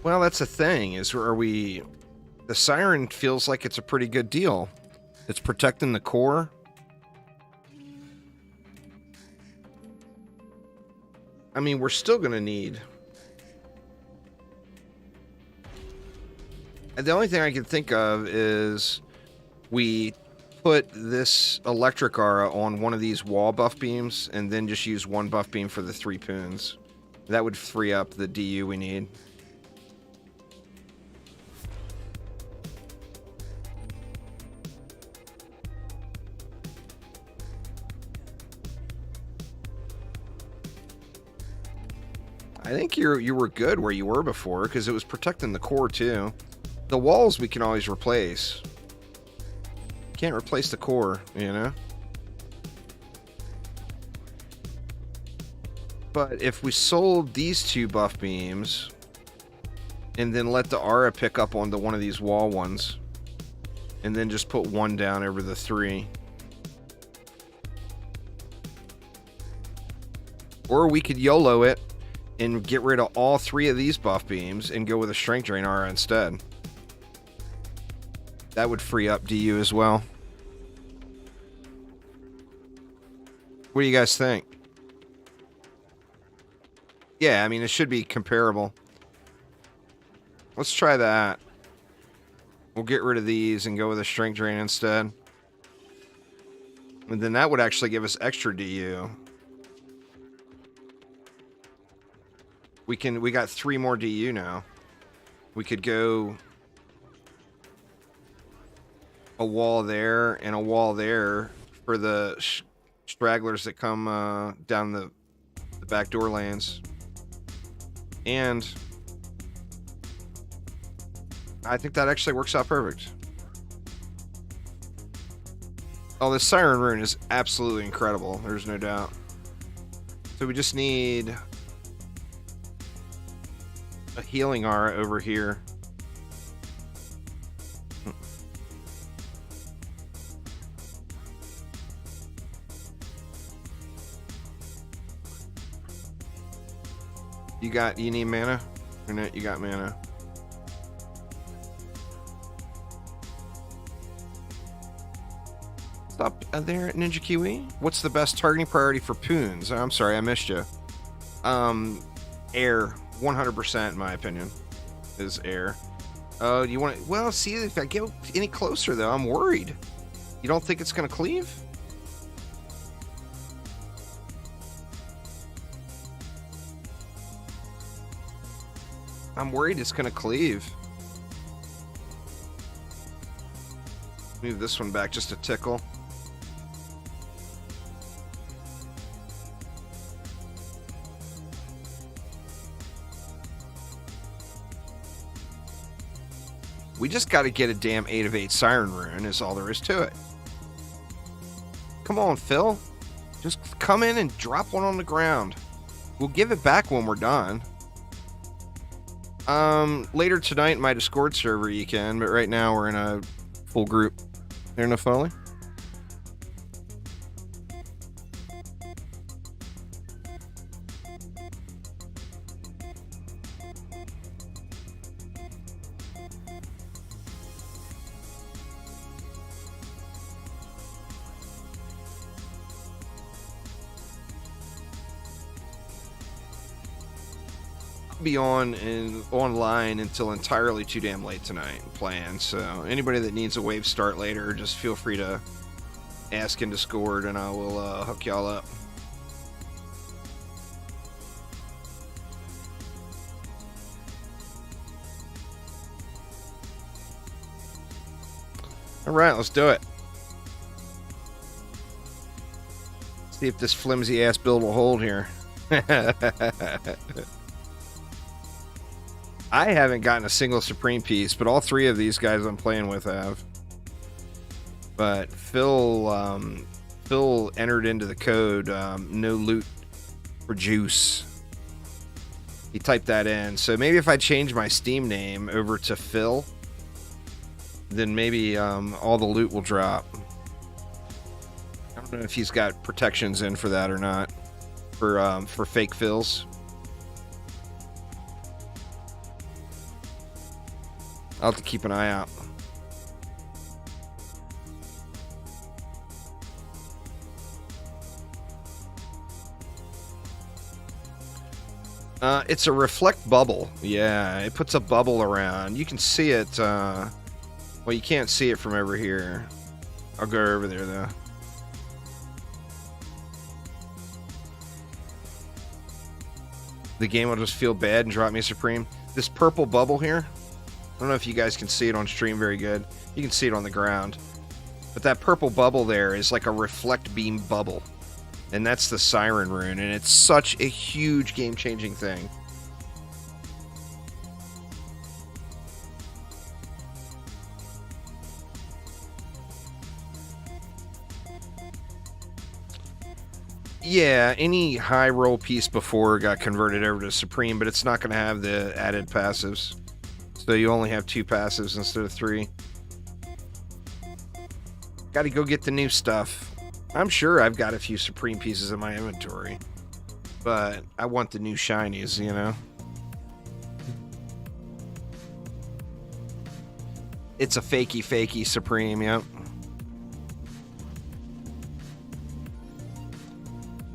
Well, that's the thing, is the Siren feels like it's a pretty good deal. It's protecting the core. I mean, we're still going to need... And the only thing I can think of is we put this electric aura on one of these wall buff beams and then just use one buff beam for the 3 poons. That would free up the DU we need. I think you were good where you were before, because it was protecting the core too. The walls we can always replace. Can't replace the core, you know? But if we sold these 2 buff beams and then let the aura pick up onto one of these wall ones and then just put 1 down over the 3. Or we could YOLO it and get rid of all 3 of these buff beams and go with a strength drain aura instead. That would free up DU as well. What do you guys think? Yeah, I mean, it should be comparable. Let's try that. We'll get rid of these and go with a strength drain instead. And then that would actually give us extra DU. We got 3 more DU now. We could go a wall there and a wall there for the stragglers that come down the back door lanes. And I think that actually works out perfect. Oh, this Siren Rune is absolutely incredible. There's no doubt. So we just need healing aura over here. You need mana? Or no, you got mana. Stop there, Ninja Kiwi. What's the best targeting priority for Poons? I'm sorry, I missed you. Air. 100% in my opinion is air. Do you want to... Well, see, if I get any closer, though, I'm worried. You don't think it's going to cleave? I'm worried it's going to cleave. Move this one back just a tickle. We just got to get a damn 8 of 8 Siren Rune is all there is to it. Come on, Phil. Just come in and drop one on the ground. We'll give it back when we're done. Later tonight in my Discord server you can, but right now we're in a full group. There, no Foley? Be online until entirely too damn late tonight playing, so anybody that needs a wave start later, just feel free to ask in Discord and I will hook y'all up. Alright, let's do it. See if this flimsy ass build will hold here. I haven't gotten a single Supreme piece, but all 3 of these guys I'm playing with have. But Phil entered into the code no loot for juice. He typed that in. So maybe if I change my Steam name over to Phil, then maybe all the loot will drop. I don't know if he's got protections in for that or not. For fake Phils. I'll have to keep an eye out. It's a reflect bubble. Yeah, it puts a bubble around. You can see it. Well, you can't see it from over here. I'll go over there, though. The game will just feel bad and drop me a Supreme. This purple bubble here, I don't know if you guys can see it on stream very good. You can see it on the ground. But that purple bubble there is like a reflect beam bubble. And that's the Siren Rune, and it's such a huge game-changing thing. Yeah, any high roll piece before got converted over to Supreme, but it's not going to have the added passives. So you only have 2 passives instead of 3. Gotta go get the new stuff. I'm sure I've got a few Supreme pieces in my inventory. But I want the new shinies, you know? It's a fakey Supreme, yep.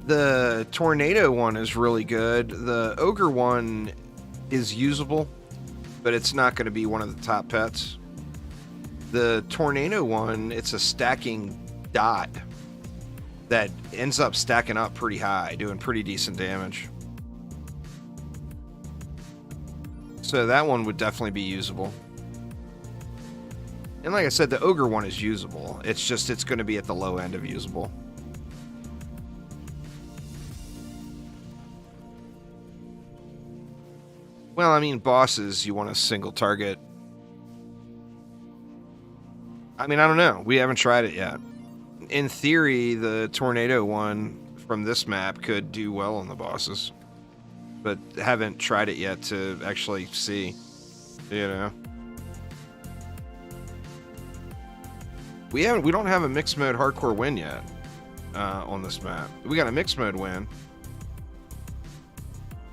The Tornado one is really good. The Ogre one is usable, but it's not going to be one of the top pets. The Tornado one, it's a stacking dot that ends up stacking up pretty high, doing pretty decent damage. So that one would definitely be usable. And like I said, the Ogre one is usable. It's just, it's going to be at the low end of usable. Well, I mean, bosses, you want a single target. I mean, I don't know. We haven't tried it yet. In theory, the Tornado one from this map could do well on the bosses. but haven't tried it yet to actually see, you know. We don't have a mixed mode hardcore win yet on this map. We got a mixed mode win,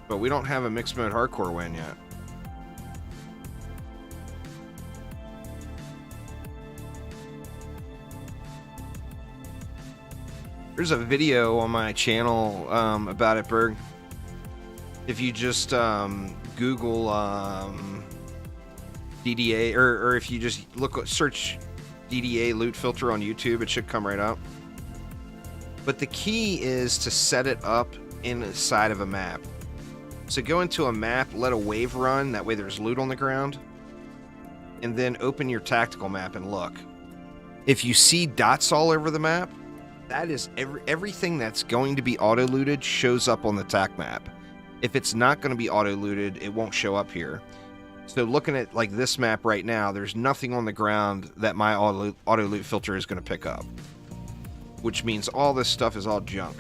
but we don't have a mixed mode hardcore win yet. There's a video on my channel about it, Berg. If you just Google DDA, or if you just search DDA loot filter on YouTube, it should come right up. But the key is to set it up inside of a map. So go into a map, let a wave run, that way there's loot on the ground, and then open your tactical map and look. If you see dots all over the map, that is everything that's going to be auto-looted shows up on the tac map. If it's not going to be auto-looted, it won't show up here. So looking at like this map right now, there's nothing on the ground that my auto-loot filter is going to pick up. Which means all this stuff is all junk.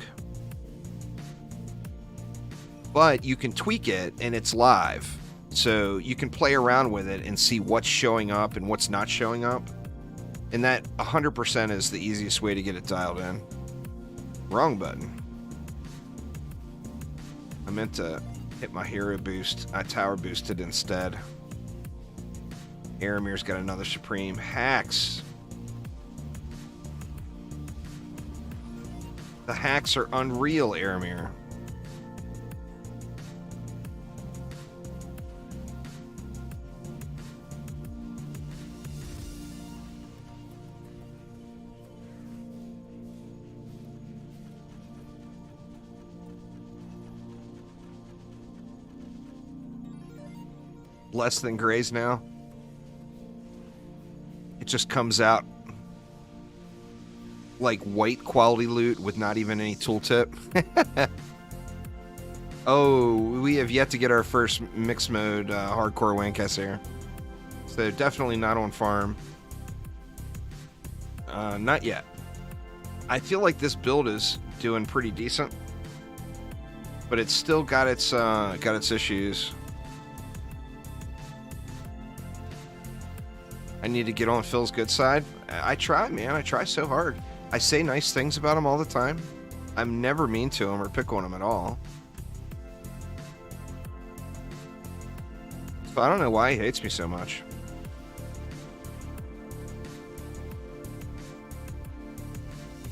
But you can tweak it and it's live. So you can play around with it and see what's showing up and what's not showing up. And that 100% is the easiest way to get it dialed in. Wrong button. I meant to hit my hero boost. I tower boosted instead. Aramir's got another Supreme. Hacks. The hacks are unreal, Aramir. Less than grays now. It just comes out like white quality loot with not even any tooltip. Oh, we have yet to get our first mixed mode hardcore Wankas here. So definitely not on farm. Not yet. I feel like this build is doing pretty decent, but it's still got its issues. I need to get on Phil's good side. I try, man. I try so hard. I say nice things about him all the time. I'm never mean to him or pick on him at all. So I don't know why he hates me so much.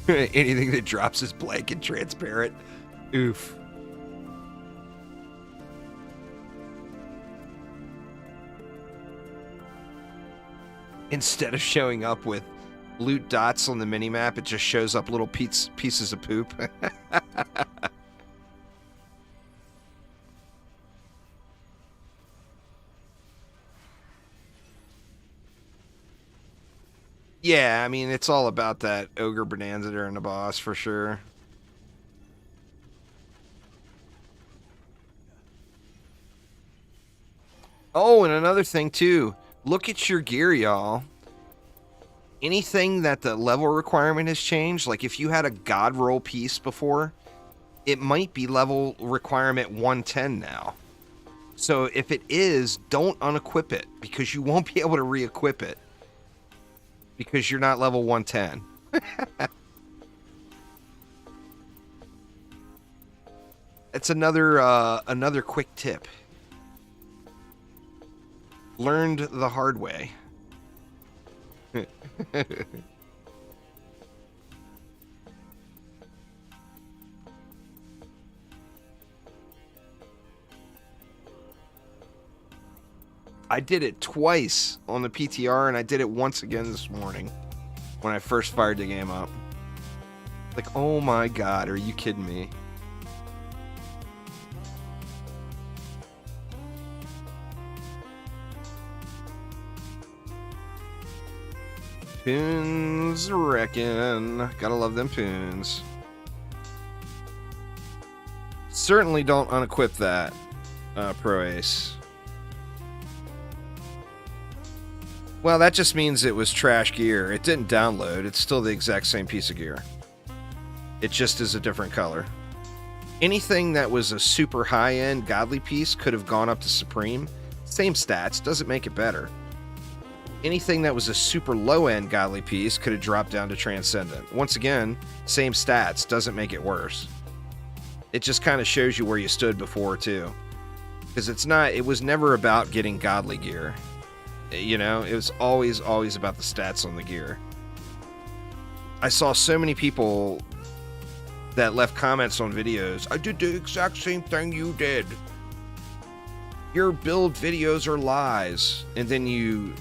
Anything that drops is blank and transparent. Oof. Instead of showing up with loot dots on the minimap, it just shows up little pieces of poop. Yeah, I mean, it's all about that Ogre Bonanza during the boss, for sure. Oh, and another thing, too. Look at your gear, y'all. Anything that the level requirement has changed, like if you had a God Roll piece before, it might be level requirement 110 now. So if it is, don't unequip it, because you won't be able to re-equip it. Because you're not level 110. It's another quick tip. Learned the hard way. I did it twice on the PTR, and I did it once again this morning when I first fired the game up. Like, oh my god, are you kidding me? Poons wrecking. Gotta love them poons. Certainly don't unequip that, Pro Ace. Well, that just means it was trash gear. It didn't download. It's still the exact same piece of gear. It just is a different color. Anything that was a super high-end godly piece could have gone up to Supreme. Same stats, doesn't make it better. Anything that was a super low-end godly piece could have dropped down to Transcendent. Once again, same stats, doesn't make it worse. It just kind of shows you where you stood before, too. Because it was never about getting godly gear. You know, it was always about the stats on the gear. I saw so many people that left comments on videos. I did the exact same thing you did. Your build videos are lies. And then you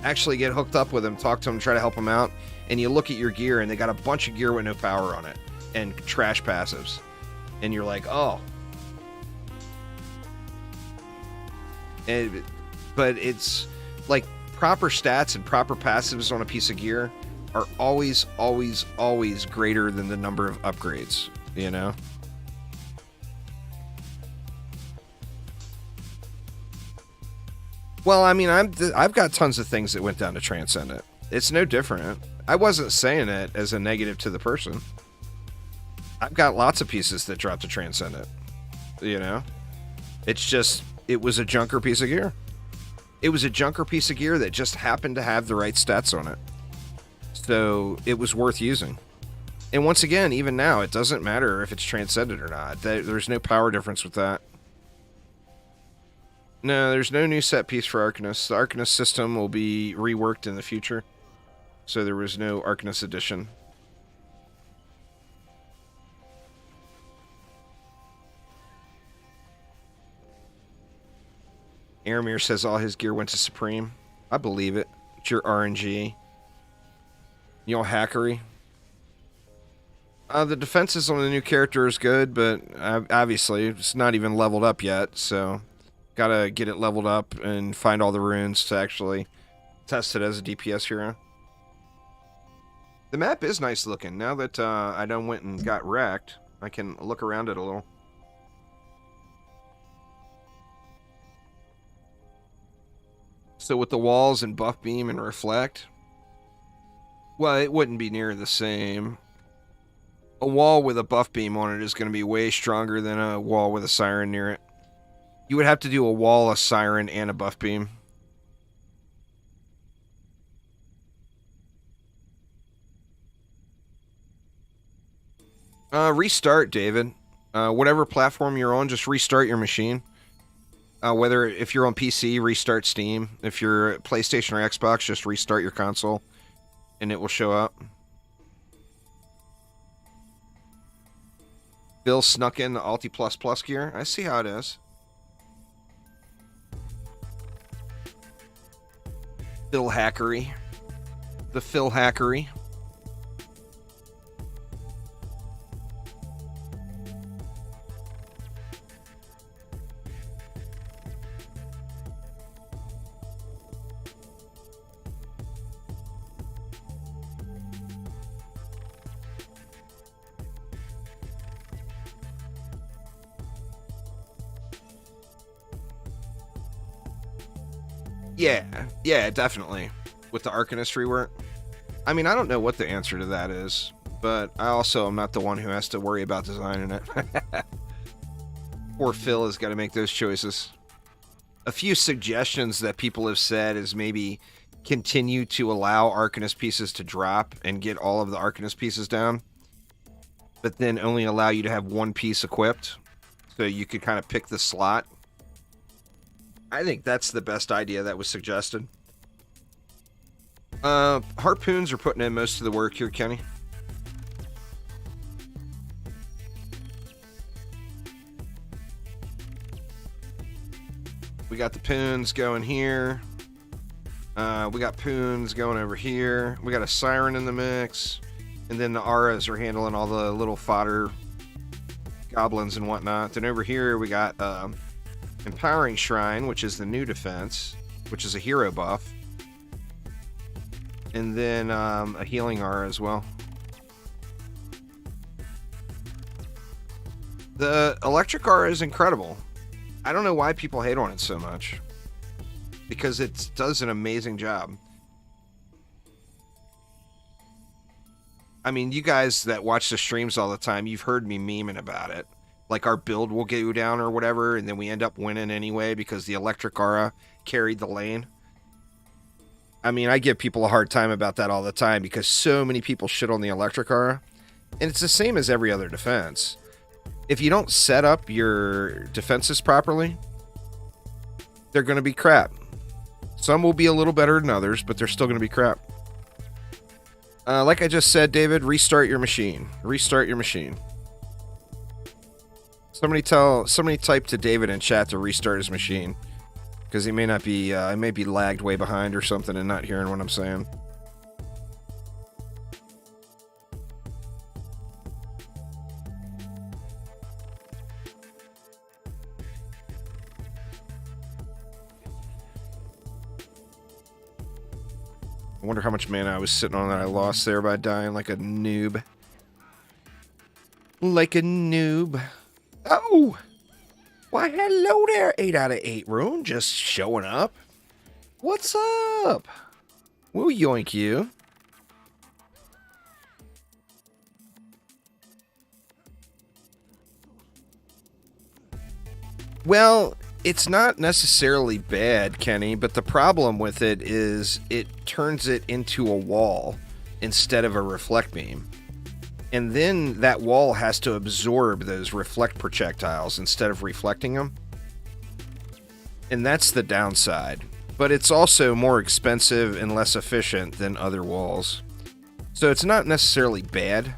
actually get hooked up with them, talk to them, try to help them out, and you look at your gear and they got a bunch of gear with no power on it and trash passives. And you're like, oh. But it's like proper stats and proper passives on a piece of gear are always greater than the number of upgrades, you know? Well, I mean, I've got tons of things that went down to Transcendent. It's no different. I wasn't saying it as a negative to the person. I've got lots of pieces that dropped to Transcendent, you know? It's just, it was a junker piece of gear. It was a junker piece of gear that just happened to have the right stats on it. So it was worth using. And once again, even now, it doesn't matter if it's Transcendent or not. There's no power difference with that. No, there's no new set piece for Arcanist. The Arcanist system will be reworked in the future. So there was no Arcanist edition. Aramir says all his gear went to Supreme. I believe it. It's your RNG. You know, hackery. The defenses on the new character is good, but obviously it's not even leveled up yet, so gotta get it leveled up and find all the runes to actually test it as a DPS hero. The map is nice looking. Now that I done went and got wrecked, I can look around it a little. So with the walls and buff beam and reflect, well, it wouldn't be near the same. A wall with a buff beam on it is going to be way stronger than a wall with a siren near it. You would have to do a wall, a siren, and a buff beam. Restart, David. Whatever platform you're on, just restart your machine. Whether if you're on PC, restart Steam. If you're PlayStation or Xbox, just restart your console, and it will show up. Bill snuck in the Alti++ gear. I see how it is. Phil Hackery. The Phil Hackery. Yeah, definitely. With the Arcanist rework. I mean, I don't know what the answer to that is, but I also am not the one who has to worry about designing it. Poor Phil has got to make those choices. A few suggestions that people have said is maybe continue to allow Arcanist pieces to drop and get all of the Arcanist pieces down, but then only allow you to have one piece equipped, so you could kind of pick the slot. I think that's the best idea that was suggested. Harpoons are putting in most of the work here, Kenny. We got the poons going here. We got poons going over here. We got a siren in the mix. And then the auras are handling all the little fodder goblins and whatnot. Then over here we got Empowering Shrine, which is the new defense, which is a hero buff. And then a healing aura as well. The electric aura is incredible. I don't know why people hate on it so much. Because it does an amazing job. I mean, you guys that watch the streams all the time, you've heard me memeing about it. Like our build will go down or whatever, and then we end up winning anyway because the electric aura carried the lane. I mean, I give people a hard time about that all the time because so many people shit on the electric aura. And it's the same as every other defense. If you don't set up your defenses properly, they're going to be crap. Some will be a little better than others, but they're still going to be crap. Like I just said, David, restart your machine. Restart your machine. Somebody type to David in chat to restart his machine. Because he may not be, I may be lagged way behind or something and not hearing what I'm saying. I wonder how much mana I was sitting on that I lost there by dying like a noob. Like a noob. Oh! Why, hello there, 8 out of 8 Rune. Just showing up. What's up? We'll yoink you. Well, it's not necessarily bad, Kenny, but the problem with it is it turns it into a wall instead of a reflect beam. And then that wall has to absorb those reflect projectiles instead of reflecting them. And that's the downside. But it's also more expensive and less efficient than other walls. So it's not necessarily bad.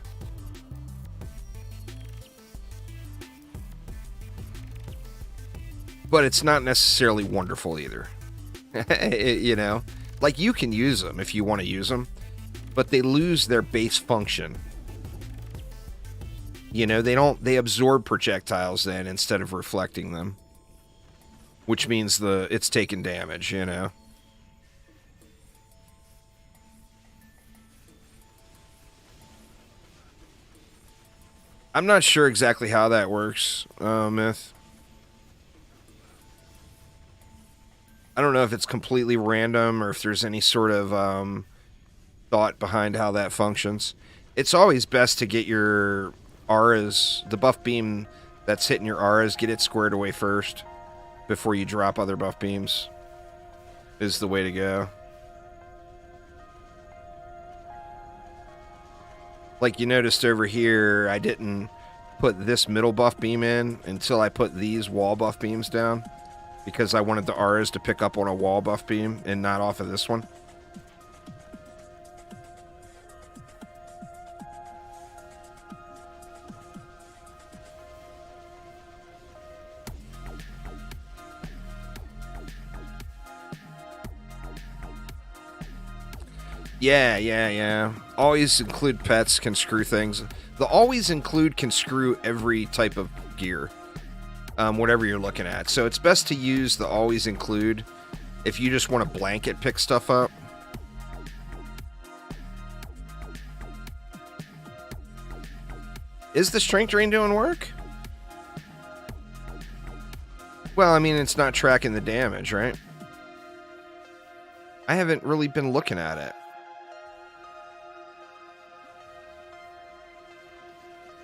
But it's not necessarily wonderful either. You know? Like, you can use them if you want to use them. But they lose their base function. You know, they absorb projectiles then instead of reflecting them. Which means it's taking damage, you know. I'm not sure exactly how that works, Myth. I don't know if it's completely random or if there's any sort of thought behind how that functions. It's always best to get your auras, the buff beam that's hitting your auras, get it squared away first before you drop other buff beams is the way to go. Like you noticed over here, I didn't put this middle buff beam in until I put these wall buff beams down because I wanted the auras to pick up on a wall buff beam and not off of this one. Yeah. Always include pets can screw things. The always include can screw every type of gear, whatever you're looking at. So it's best to use the always include if you just want to blanket pick stuff up. Is the strength drain doing work? Well, I mean, it's not tracking the damage, right? I haven't really been looking at it.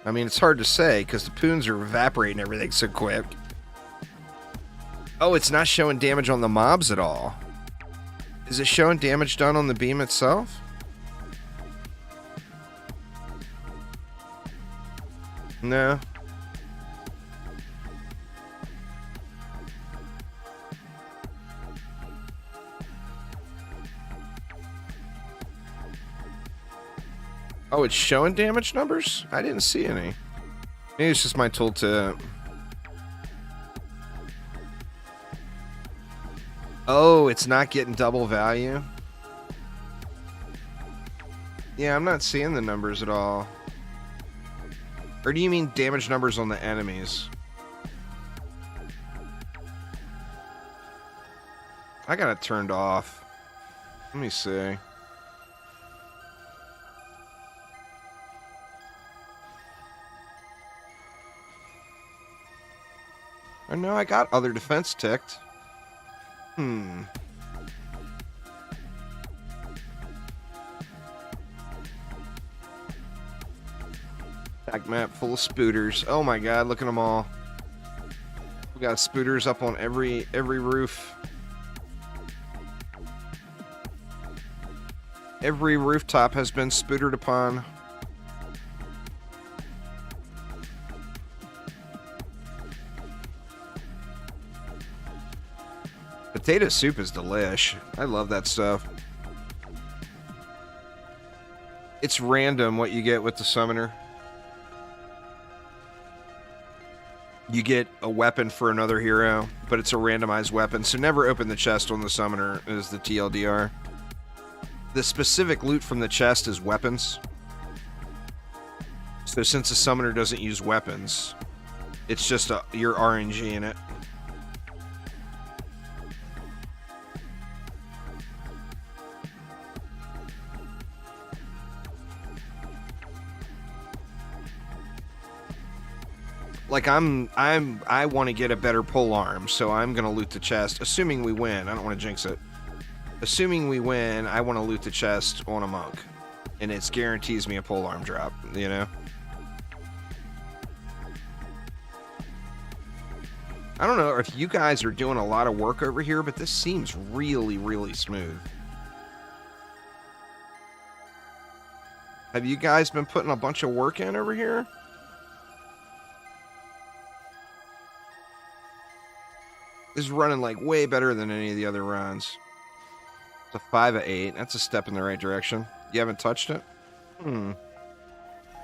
I mean, it's hard to say because the poons are evaporating everything so quick. Oh, it's not showing damage on the mobs at all. Is it showing damage done on the beam itself? No. Oh, it's showing damage numbers? I didn't see any. Maybe it's just my tooltip. Oh, it's not getting double value? Yeah, I'm not seeing the numbers at all. Or do you mean damage numbers on the enemies? I got it turned off. Let me see. Oh no, I got other defense ticked. Attack map full of spooters. Oh my god, look at them all. We got spooters up on every roof. Every rooftop has been spootered upon. Potato soup is delish. I love that stuff. It's random what you get with the summoner. You get a weapon for another hero, but it's a randomized weapon, so never open the chest on the summoner is the TLDR. The specific loot from the chest is weapons. So since the summoner doesn't use weapons, it's just your RNG in it. Like I want to get a better pole arm, so I'm gonna loot the chest, assuming we win. I don't want to jinx it. Assuming we win, I want to loot the chest on a monk, and it guarantees me a pole arm drop. You know. I don't know if you guys are doing a lot of work over here, but this seems really, really smooth. Have you guys been putting a bunch of work in over here? This is running like way better than any of the other runs. It's a 5 of 8. That's a step in the right direction. You haven't touched it?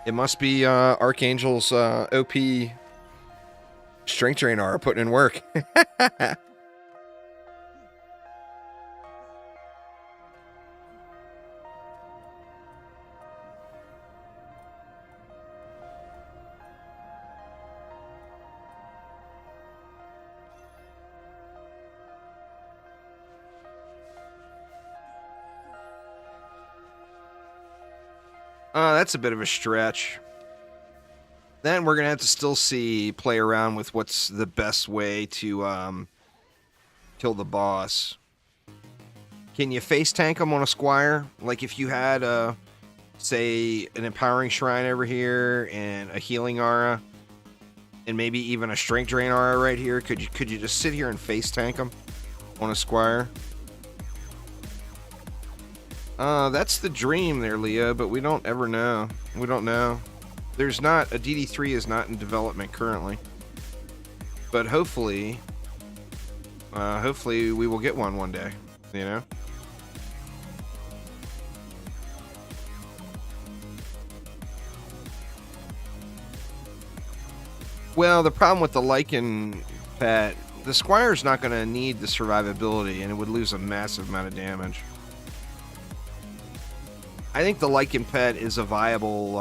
It must be Archangel's OP strength drain are putting in work. That's a bit of a stretch. Then we're going to have to still play around with what's the best way to kill the boss. Can you face tank him on a squire? Like if you had, say, an empowering shrine over here and a healing aura, and maybe even a strength drain aura right here, could you just sit here and face tank him on a squire? That's the dream there, Leo, but we don't ever know. We don't know. There's not, a DD3 is not in development currently. But hopefully we will get one day, you know? Well, the problem with the Lycan pet, the Squire's not going to need the survivability, and it would lose a massive amount of damage. I think the Lycan pet is a viable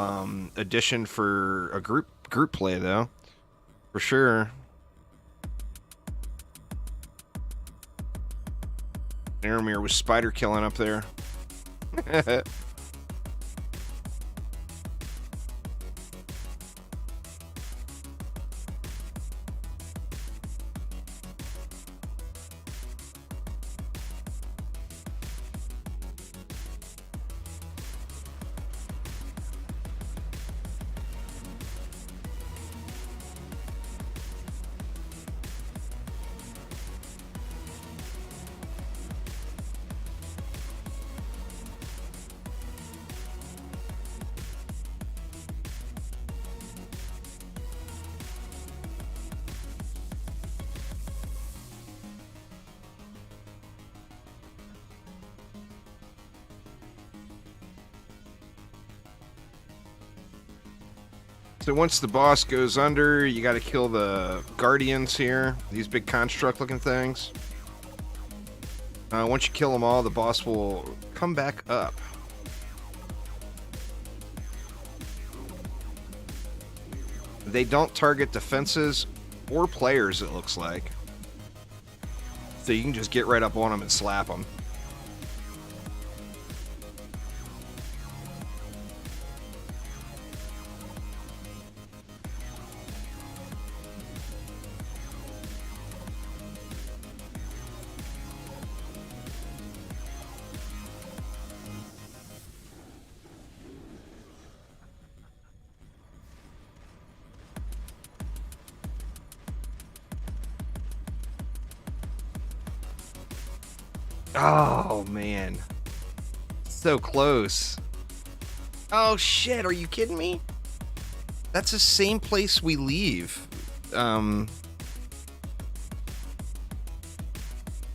addition for a group play, though, for sure. Aramir was spider killing up there. So once the boss goes under, you got to kill the guardians here. These big construct-looking things. Once you kill them all, the boss will come back up. They don't target defenses or players, it looks like. So you can just get right up on them and slap them. Oh, man. So close. Oh, shit. Are you kidding me? That's the same place we leave.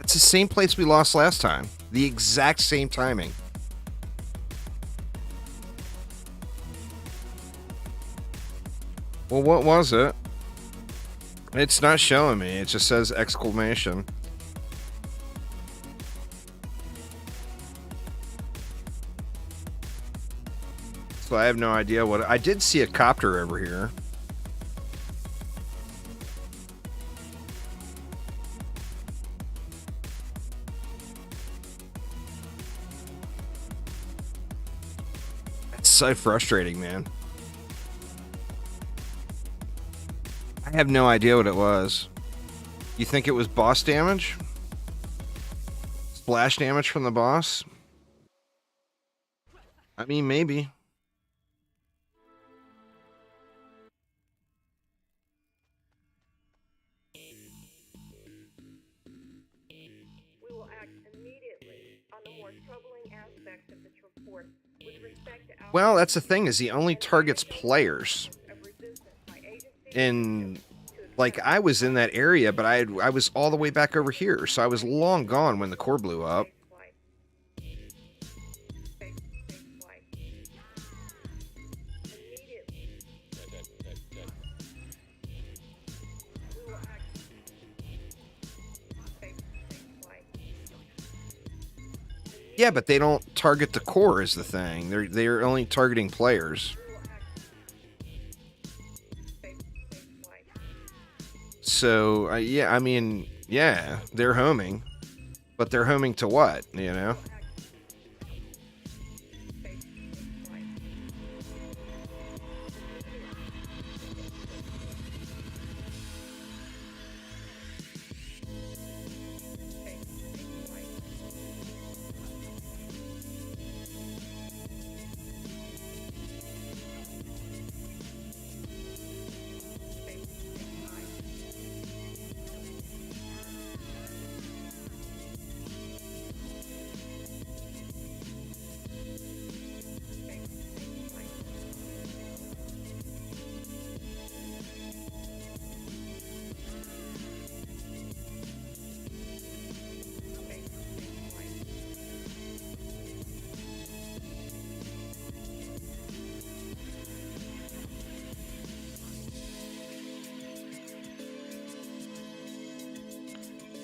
It's the same place we lost last time. The exact same timing. Well, what was it? It's not showing me. It just says exclamation. So I have no idea what... I did see a copter over here. It's so frustrating, man. I have no idea what it was. You think it was boss damage? Splash damage from the boss? I mean, maybe. We will act immediately on the more troubling aspects of this report with respect to Well, that's the thing, is he only targets players. And like, I was in that area, but I was all the way back over here, so I was long gone when the core blew up. Yeah, but they don't target the core is the thing. They're only targeting players. So, yeah, I mean, yeah, they're homing. But they're homing to what, you know?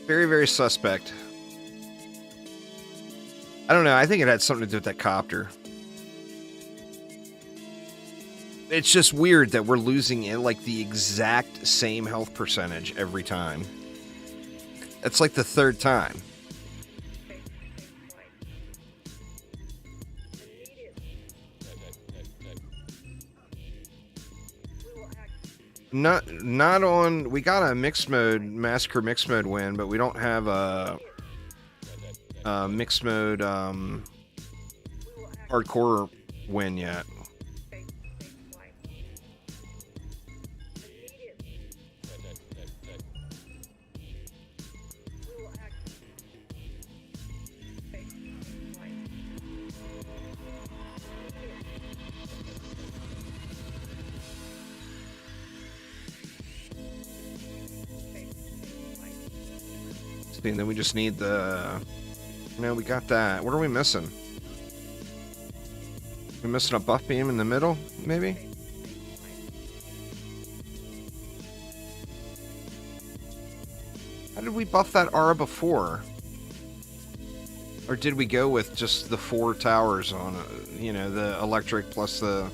Very, very suspect. I don't know. I think it had something to do with that copter. It's just weird that we're losing in like the exact same health percentage every time. It's like the third time. Not on. We got a mixed mode massacre mixed mode win, but we don't have a mixed mode hardcore win yet. And then we just need the... No, we got that. What are we missing? We're missing a buff beam in the middle, maybe? How did we buff that aura before? Or did we go with just the 4 towers on, you know, the electric plus the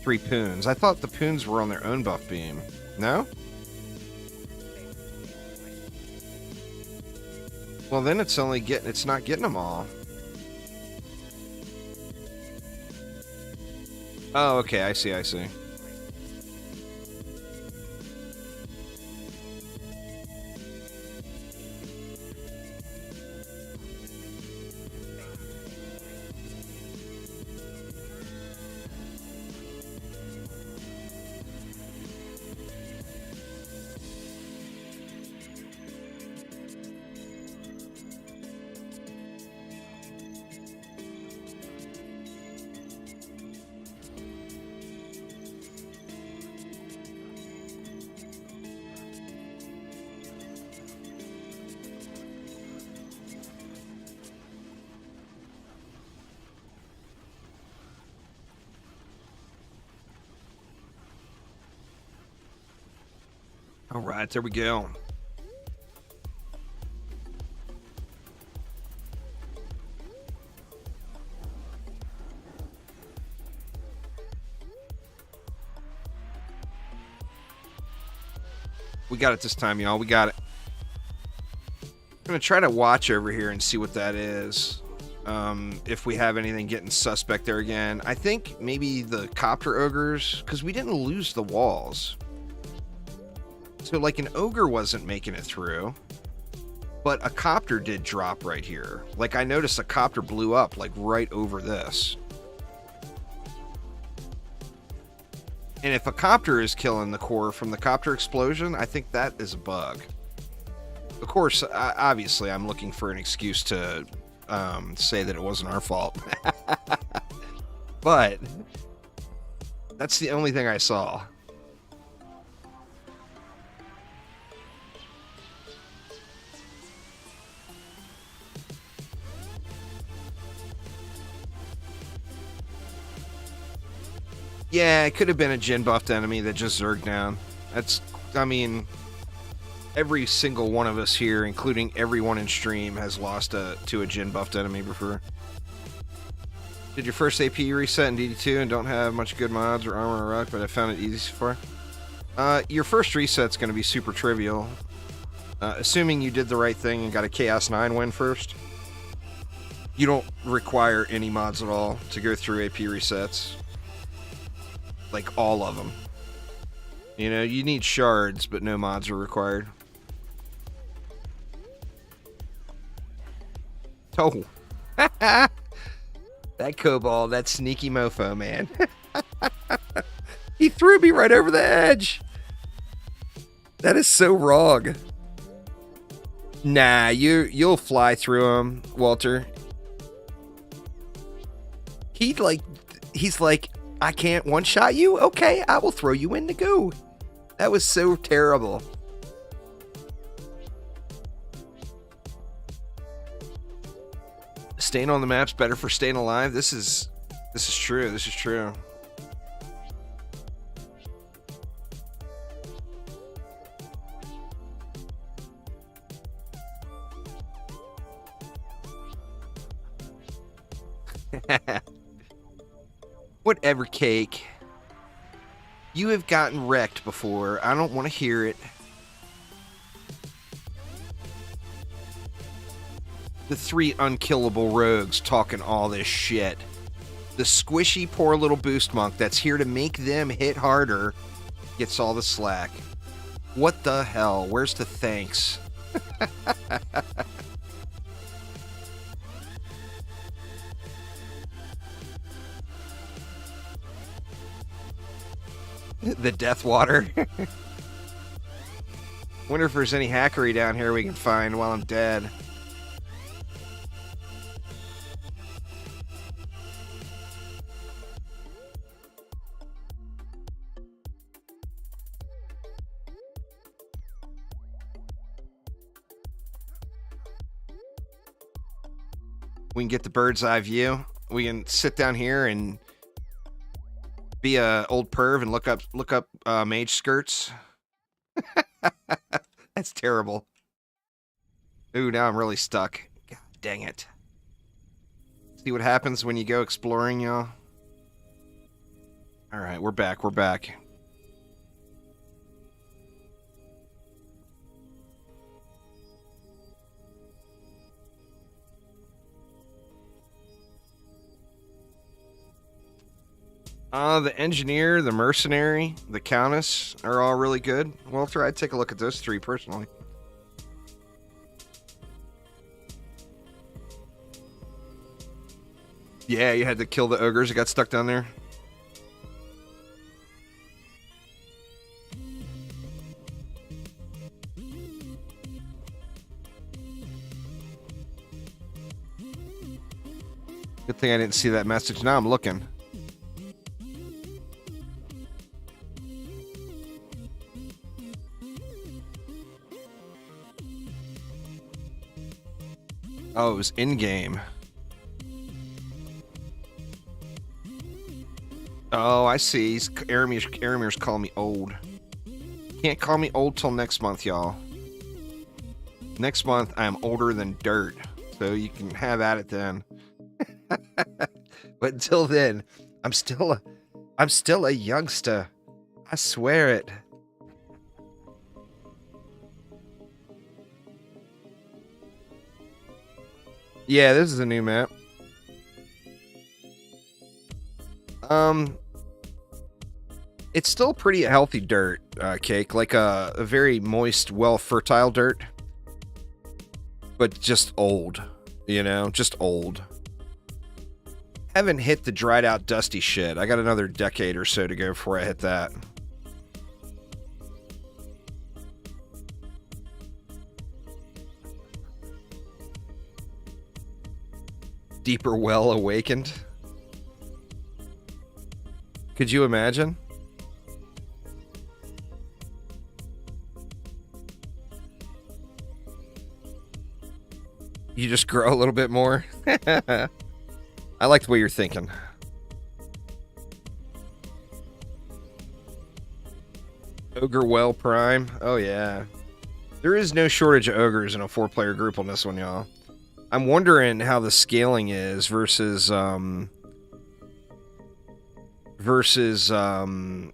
3 poons? I thought the poons were on their own buff beam. No? Well, then it's only getting, it's not getting them all. Oh, okay, I see. All right, there we go. We got it this time, y'all. We got it. I'm going to try to watch over here and see what that is. If we have anything getting suspect there again. I think maybe the copter ogres, because we didn't lose the walls. So, like, an ogre wasn't making it through. But a copter did drop right here. Like, I noticed a copter blew up, like, right over this. And if a copter is killing the core from the copter explosion, I think that is a bug. Of course, obviously, I'm looking for an excuse to say that it wasn't our fault. But that's the only thing I saw. Yeah, it could have been a Jin buffed enemy that just zerged down. I mean, every single one of us here, including everyone in stream, has lost to a Jin buffed enemy before. Did your first AP reset in DD2 and don't have much good mods or armor or rock, but I found it easy so far? Your first reset's going to be super trivial. Assuming you did the right thing and got a Chaos 9 win first. You don't require any mods at all to go through AP resets. Like, all of them. You know, you need shards, but no mods are required. Oh. That Kobold, that sneaky mofo, man. He threw me right over the edge. That is so wrong. Nah, you'll fly through him, Walter. He's like, I can't one-shot you? Okay, I will throw you in the goo. That was so terrible. Staying on the map's better for staying alive. This is true. This is true. Whatever, Cake. You have gotten wrecked before. I don't want to hear it. The three unkillable rogues talking all this shit. The squishy poor little boost monk that's here to make them hit harder gets all the slack. What the hell? Where's the thanks? The death water. Wonder if there's any hackery down here we can find while I'm dead. We can get the bird's eye view. We can sit down here and be a old perv and look up mage skirts. That's terrible. Ooh, now I'm really stuck. God dang it. See what happens when you go exploring, y'all? Alright, we're back, we're back. The engineer, the mercenary, the countess are all really good. Walter, I'd take a look at those three personally. Yeah, you had to kill the ogres that got stuck down there. Good thing I didn't see that message. Now I'm looking. Oh, it was in-game. Oh, I see. Aramir's calling me old. Can't call me old till next month, y'all. Next month, I'm older than dirt. So you can have at it then. But until then, I'm still a youngster. I swear it. Yeah, this is a new map. It's still pretty healthy dirt, Cake. Like a very moist, well, fertile dirt. But just old. You know? Just old. Haven't hit the dried out dusty shit. I got another decade or so to go before I hit that. Deeper well awakened. Could you imagine? You just grow a little bit more. I like the way you're thinking. Ogre Well Prime. Oh, yeah. There is no shortage of ogres in a 4-player group on this one, y'all. I'm wondering how the scaling is versus 2, 1,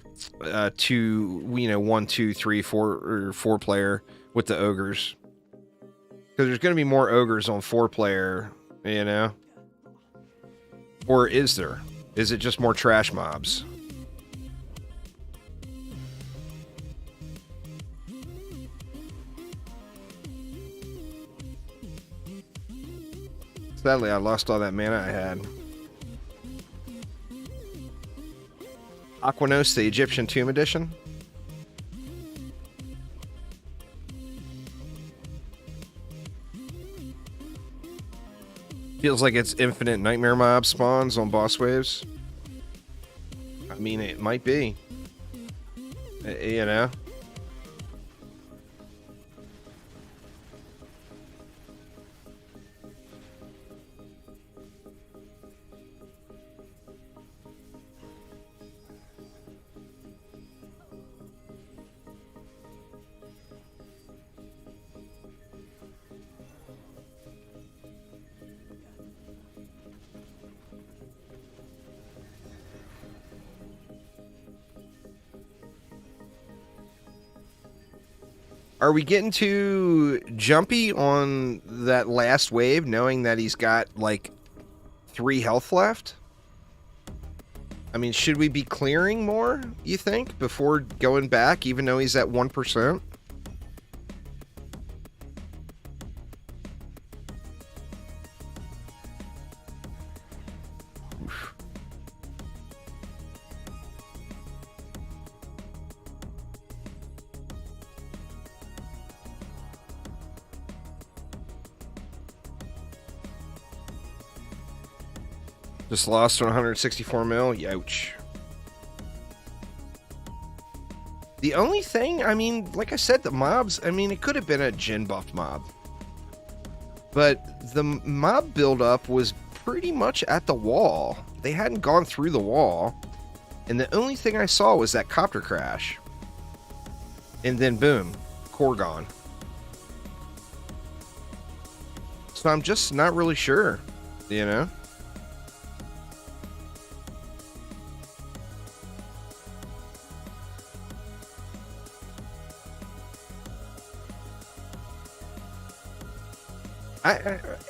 2, 3, 4 or 4-player with the ogres. Because there's going to be more ogres on 4-player, you know? Or is there? Is it just more trash mobs? Sadly, I lost all that mana I had. Aquanos, the Egyptian Tomb Edition. Feels like it's infinite nightmare mob spawns on boss waves. I mean, it might be. You know? Are we getting too jumpy on that last wave, knowing that he's got, like, 3 health left? I mean, should we be clearing more, you think, before going back, even though he's at 1%? Just lost on 164 mil. Youch. The only thing, I mean, like I said, the mobs, I mean, it could have been a Jin buffed mob. But the mob buildup was pretty much at the wall. They hadn't gone through the wall. And the only thing I saw was that copter crash. And then boom, core gone. So I'm just not really sure, you know?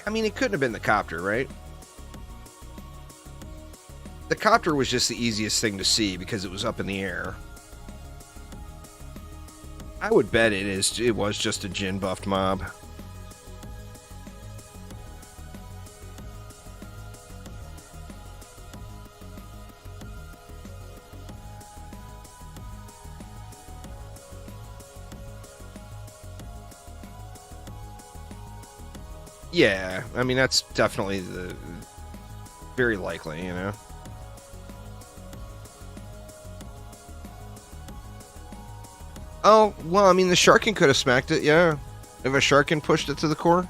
I mean, it couldn't have been the copter, right? The copter was just the easiest thing to see because it was up in the air. I would bet it was just a Jin buffed mob. Yeah, I mean, that's definitely very likely, you know? Oh, well, I mean, the Sharkin could have smacked it, yeah. If a Sharkin pushed it to the core.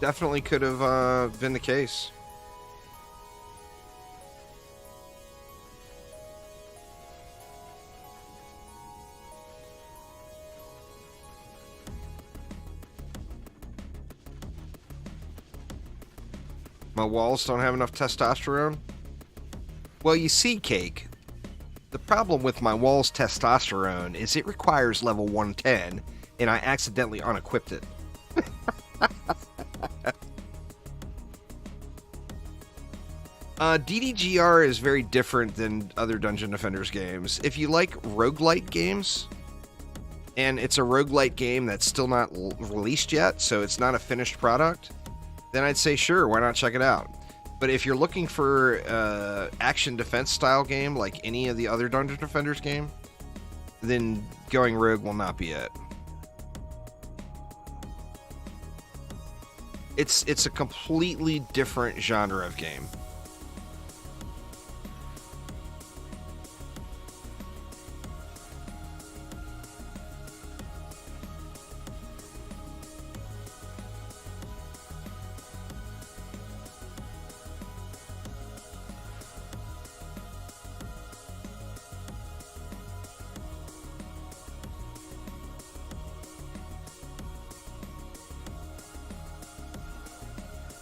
Definitely could have been the case. My walls don't have enough testosterone? Well, you see, Cake, the problem with my walls' testosterone is it requires level 110, and I accidentally unequipped it. DDGR is very different than other Dungeon Defenders games. If you like roguelite games, and it's a roguelite game that's still not released yet, so it's not a finished product, then I'd say sure, why not check it out? But if you're looking for action defense style game like any of the other Dungeon Defenders game, then going rogue will not be it. It's a completely different genre of game.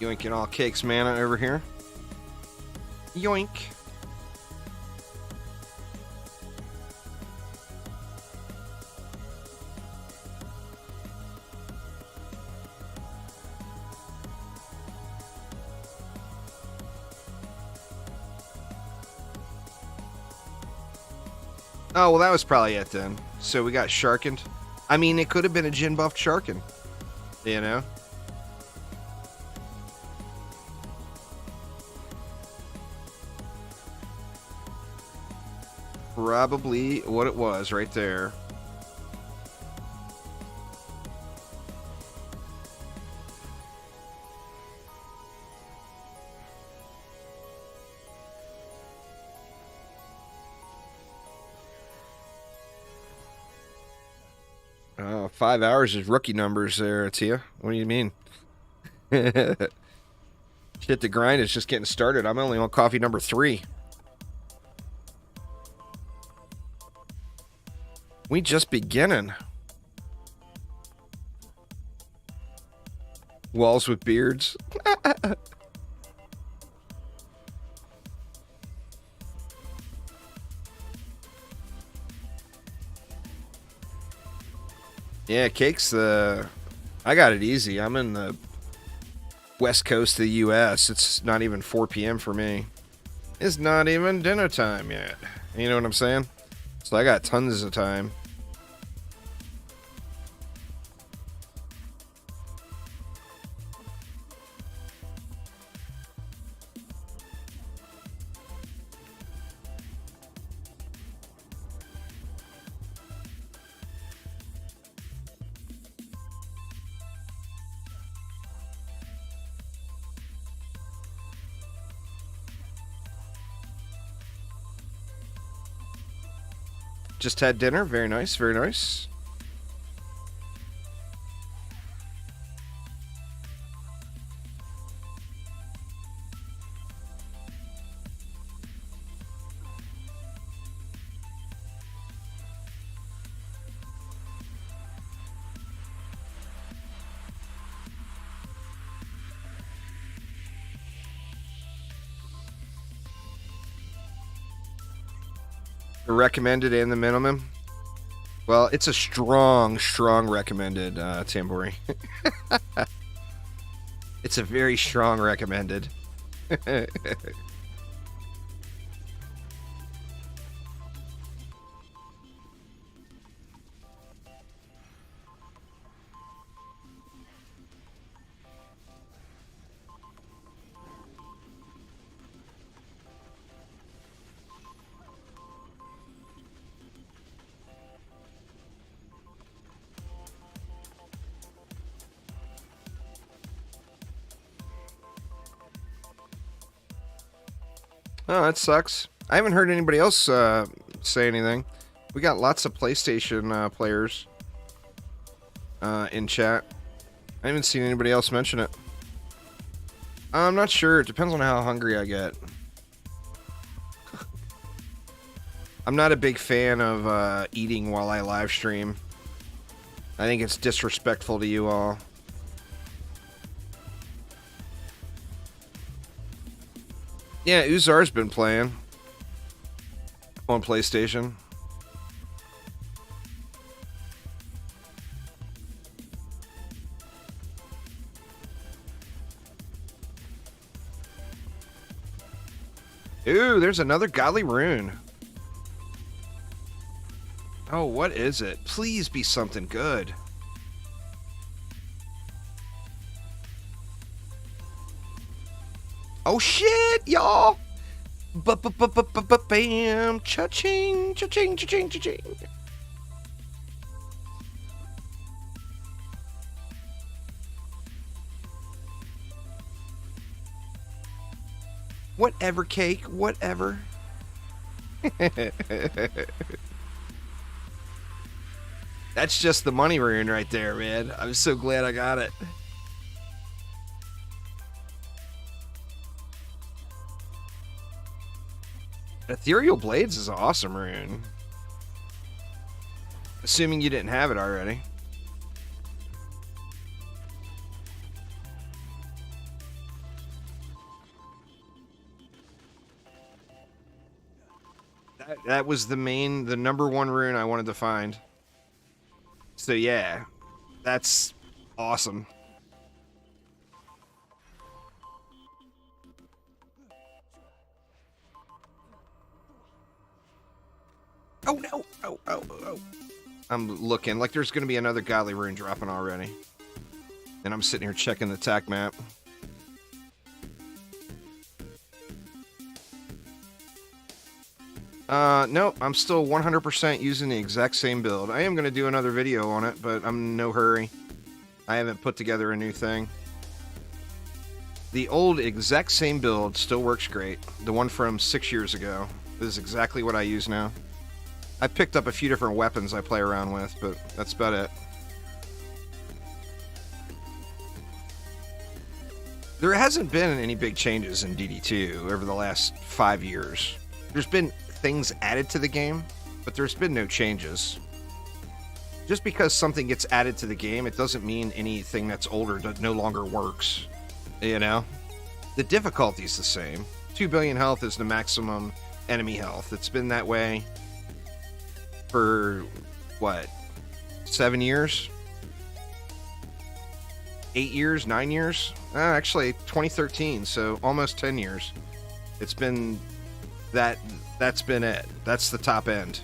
Yoinking all Cake's mana over here. Yoink. Oh, well, that was probably it then. So we got Sharkened. I mean, it could have been a Jin buffed Sharken. You know? Probably what it was right there. Oh, 5 hours is rookie numbers there, Tia. What do you mean? Shit, the grind is just getting started. I'm only on coffee number 3. We just beginning. Walls with beards. Yeah, Cake's I got it easy. I'm in the west coast of the U.S. It's not even 4 p.m. for me. It's not even dinner time yet. You know what I'm saying? So I got tons of time. Just had dinner. Very nice, very nice. The recommended and the minimum. Well, it's a strong recommended, Tambori. It's a very strong recommended. Oh, that sucks. I haven't heard anybody else say anything. We got lots of PlayStation players in chat. I haven't seen anybody else mention it. I'm not sure. It depends on how hungry I get. I'm not a big fan of eating while I live stream. I think it's disrespectful to you all. Yeah, Uzar's been playing on PlayStation. Ooh, there's another godly rune. Oh, what is it? Please be something good. Oh shit, y'all! Bam! Cha-ching! Cha-ching! Cha-ching! Cha-ching! Whatever, cake. Whatever. That's just the money rune right there, man. I'm so glad I got it. Ethereal Blades is an awesome rune. Assuming you didn't have it already. That was the number one rune I wanted to find. So yeah, that's awesome. Oh no! Oh. I'm looking like there's going to be another godly rune dropping already. And I'm sitting here checking the attack map. Nope, I'm still 100% using the exact same build. I am going to do another video on it, but I'm in no hurry. I haven't put together a new thing. The old exact same build still works great. The one from 6 years ago is exactly what I use now. I picked up a few different weapons I play around with, but that's about it. There hasn't been any big changes in DD2 over the last 5 years. There's been things added to the game, but there's been no changes. Just because something gets added to the game, it doesn't mean anything that's older no longer works. You know? The difficulty's the same. 2 billion health is the maximum enemy health. It's been that way for, what, 7 years? 8 years? 9 years? Actually, 2013, so almost 10 years. It's been that's been it. That's the top end.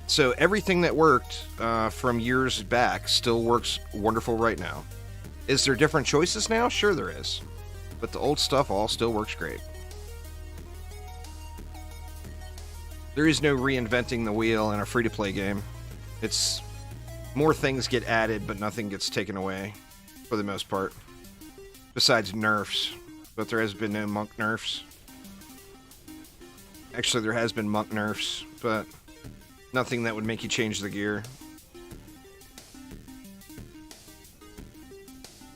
So everything that worked from years back still works wonderful right now. Is there different choices now? Sure there is. But the old stuff all still works great. There is no reinventing the wheel in a free-to-play game. It's more things get added, but nothing gets taken away, for the most part. Besides nerfs. But there has been no monk nerfs. Actually, there has been monk nerfs, but nothing that would make you change the gear.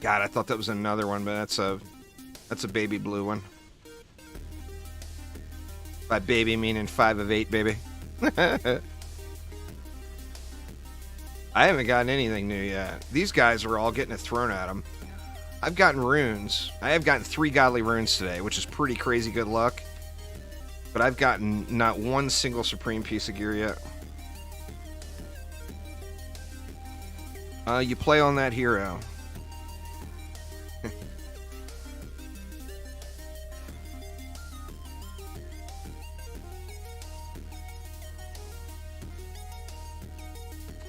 God, I thought that was another one, but that's a baby blue one. By baby meaning 5 of 8, baby. I haven't gotten anything new yet. These guys are all getting it thrown at them. I've gotten runes. I have gotten 3 godly runes today, which is pretty crazy good luck. But I've gotten not one single supreme piece of gear yet. You play on that hero.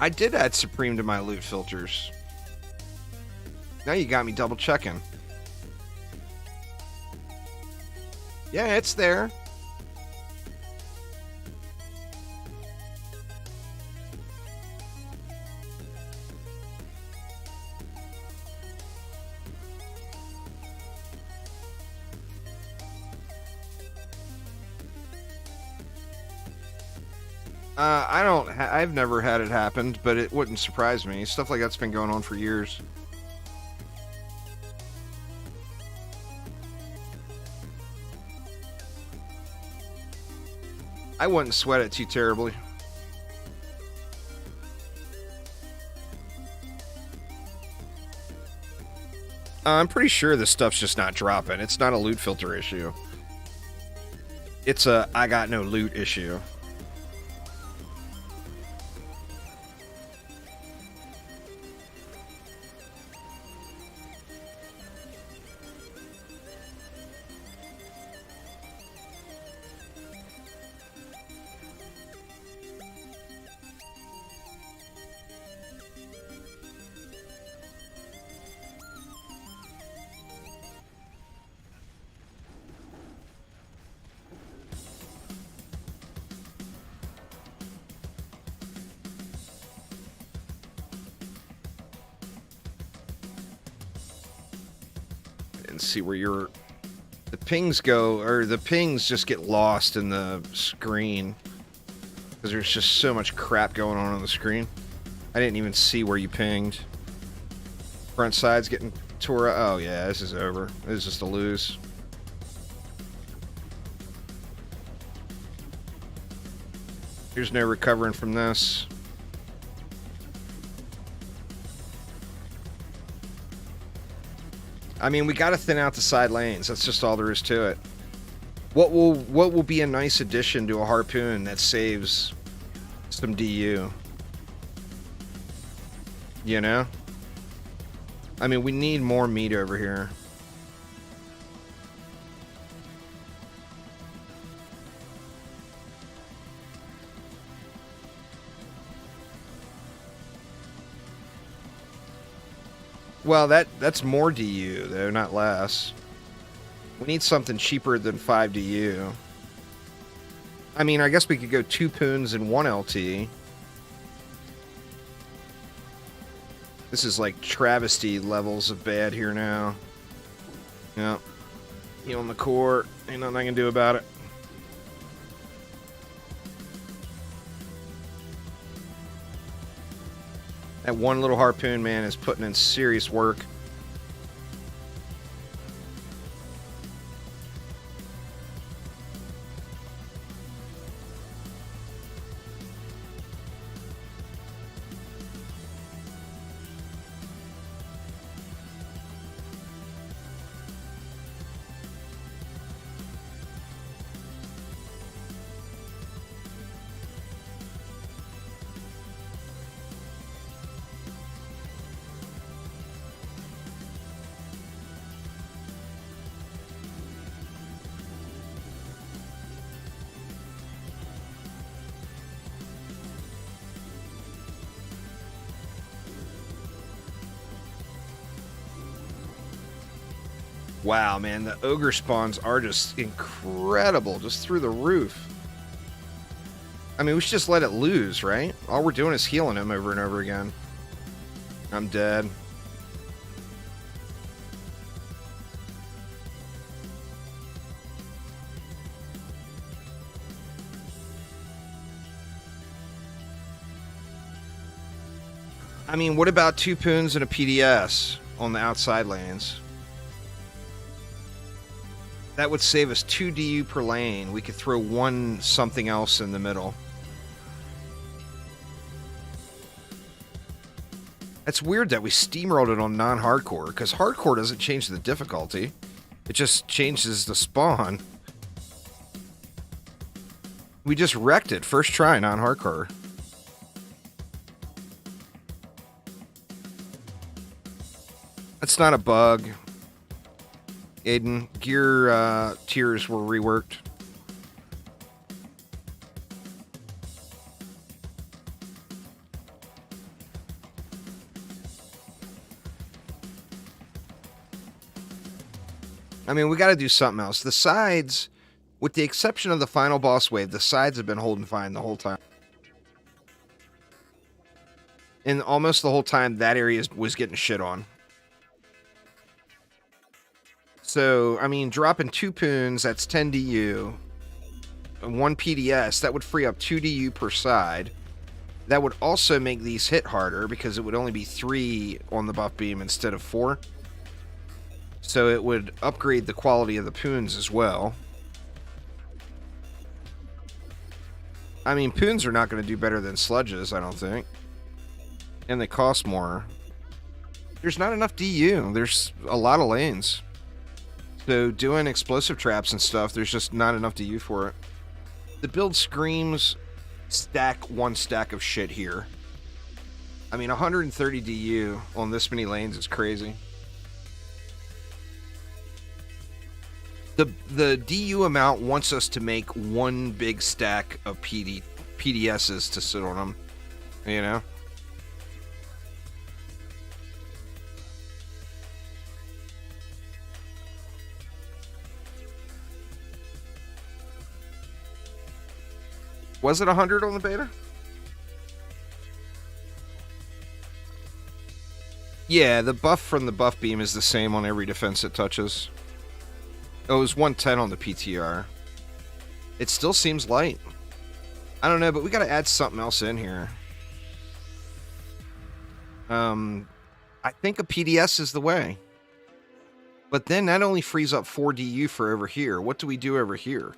I did add supreme to my loot filters. Now you got me double checking. Yeah, it's there. I've never had it happen, but it wouldn't surprise me. Stuff like that's been going on for years. I wouldn't sweat it too terribly. I'm pretty sure this stuff's just not dropping. It's not a loot filter issue. It's a I got no loot issue. And see where the pings go, or the pings just get lost in the screen because there's just so much crap going on the screen. I didn't even see where you pinged. Front side's getting tore up. Oh yeah, this is over. This is just a lose. There's no recovering from this. I mean, we got to thin out the side lanes. That's just all there is to it. What will be a nice addition to a harpoon that saves some DU? You know? I mean, we need more meat over here. Well, that's more DU, though, not less. We need something cheaper than 5 DU. I mean, I guess we could go 2 poons and 1 LT. This is like travesty levels of bad here now. Yep. Healing the core. Ain't nothing I can do about it. That one little harpoon, man, is putting in serious work. Wow, man, the ogre spawns are just incredible, just through the roof. I mean, we should just let it lose, right? All we're doing is healing him over and over again. I'm dead. I mean, what about 2 poons and a PDS on the outside lanes? That would save us 2 DU per lane. We could throw 1 something else in the middle. It's weird that we steamrolled it on non-hardcore, because hardcore doesn't change the difficulty. It just changes the spawn. We just wrecked it. First try, non-hardcore. That's not a bug. Aiden, gear tiers were reworked. I mean, we got to do something else. The sides, with the exception of the final boss wave, the sides have been holding fine the whole time. And almost the whole time, that area was getting shit on. So, I mean, dropping 2 poons, that's 10 DU. And 1 PDS, that would free up 2 DU per side. That would also make these hit harder, because it would only be 3 on the buff beam instead of 4. So it would upgrade the quality of the poons as well. I mean, poons are not going to do better than sludges, I don't think. And they cost more. There's not enough DU. There's a lot of lanes. So doing explosive traps and stuff, there's just not enough DU for it. The build screams one stack of shit here. I mean, 130 DU on this many lanes is crazy. The DU amount wants us to make one big stack of PDSs to sit on them, you know? Was it 100 on the beta? Yeah, the buff from the buff beam is the same on every defense it touches. Oh, it was 110 on the PTR. It still seems light. I don't know, but we gotta add something else in here. I think a PDS is the way. But then that only frees up 4 DU for over here. What do we do over here?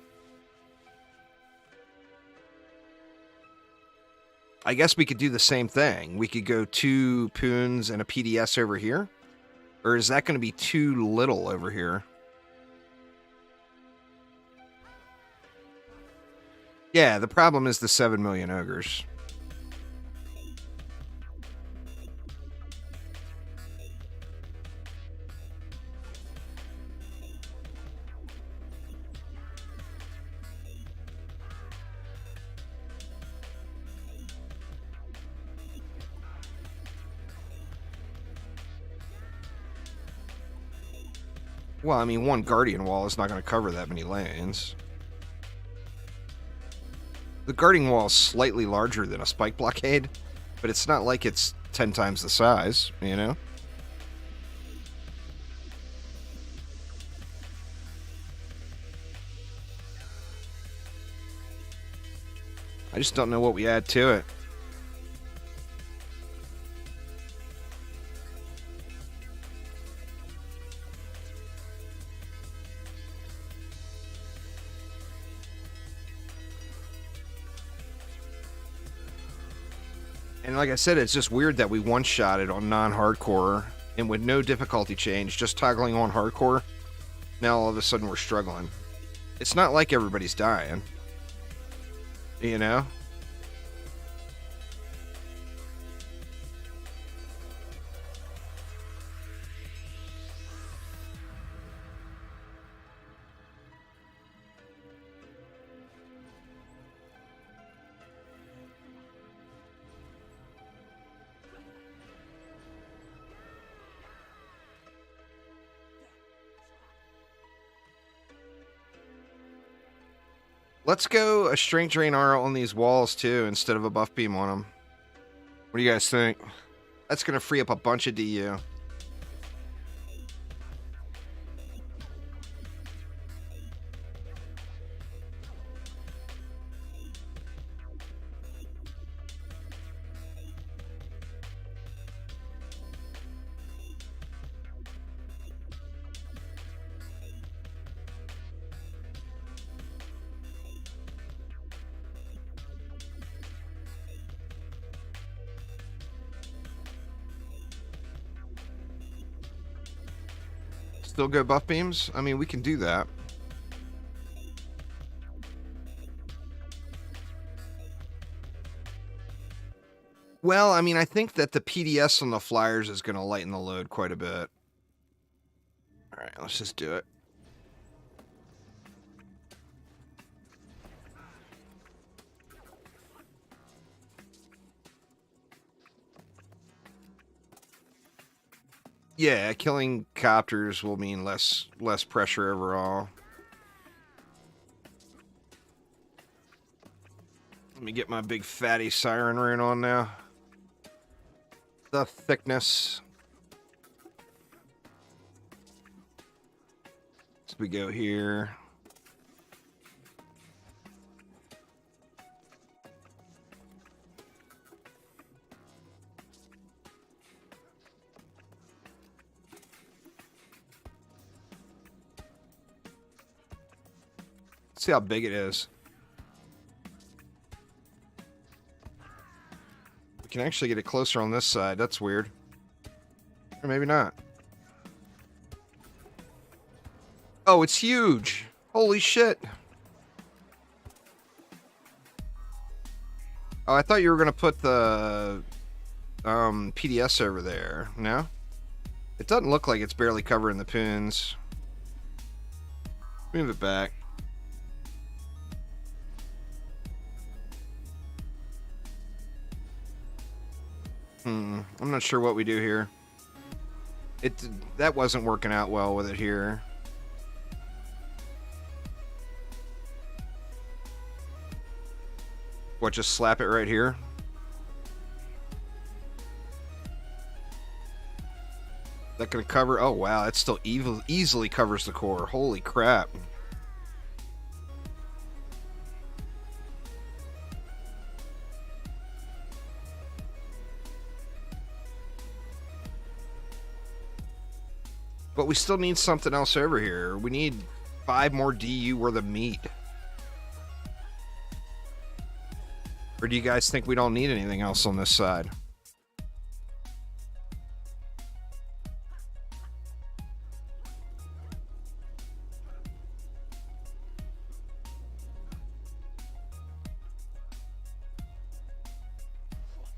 I guess we could do the same thing. We could go 2 Poons and a PDS over here. Or is that going to be too little over here? Yeah, the problem is the 7 million ogres. Well, I mean, one Guardian Wall is not going to cover that many lanes. The Guardian Wall is slightly larger than a Spike Blockade, but it's not like it's 10 times the size, you know? I just don't know what we add to it. And like I said, it's just weird that we one-shot it on non-hardcore and with no difficulty change, just toggling on hardcore. Now all of a sudden we're struggling. It's not like everybody's dying. You know? Let's go a Strength Drain Aura on these walls, too, instead of a Buff Beam on them. What do you guys think? That's going to free up a bunch of DU. Still go buff beams? I mean, we can do that. Well, I mean, I think that the PDS on the flyers is going to lighten the load quite a bit. All right, let's just do it. Yeah, killing copters will mean less pressure overall. Let me get my big fatty siren rune on now. The thickness. So we go here. See how big it is. We can actually get it closer on this side. That's weird. Or maybe not. Oh, it's huge. Holy shit. Oh, I thought you were going to put the PDS over there. No? It doesn't look like it's barely covering the pins. Move it back. I'm not sure what we do here. That wasn't working out well with it here. What, just slap it right here? That gonna cover? Oh wow, that still easily covers the core. Holy crap. But we still need something else over here. We need 5 more DU worth of meat. Or do you guys think we don't need anything else on this side?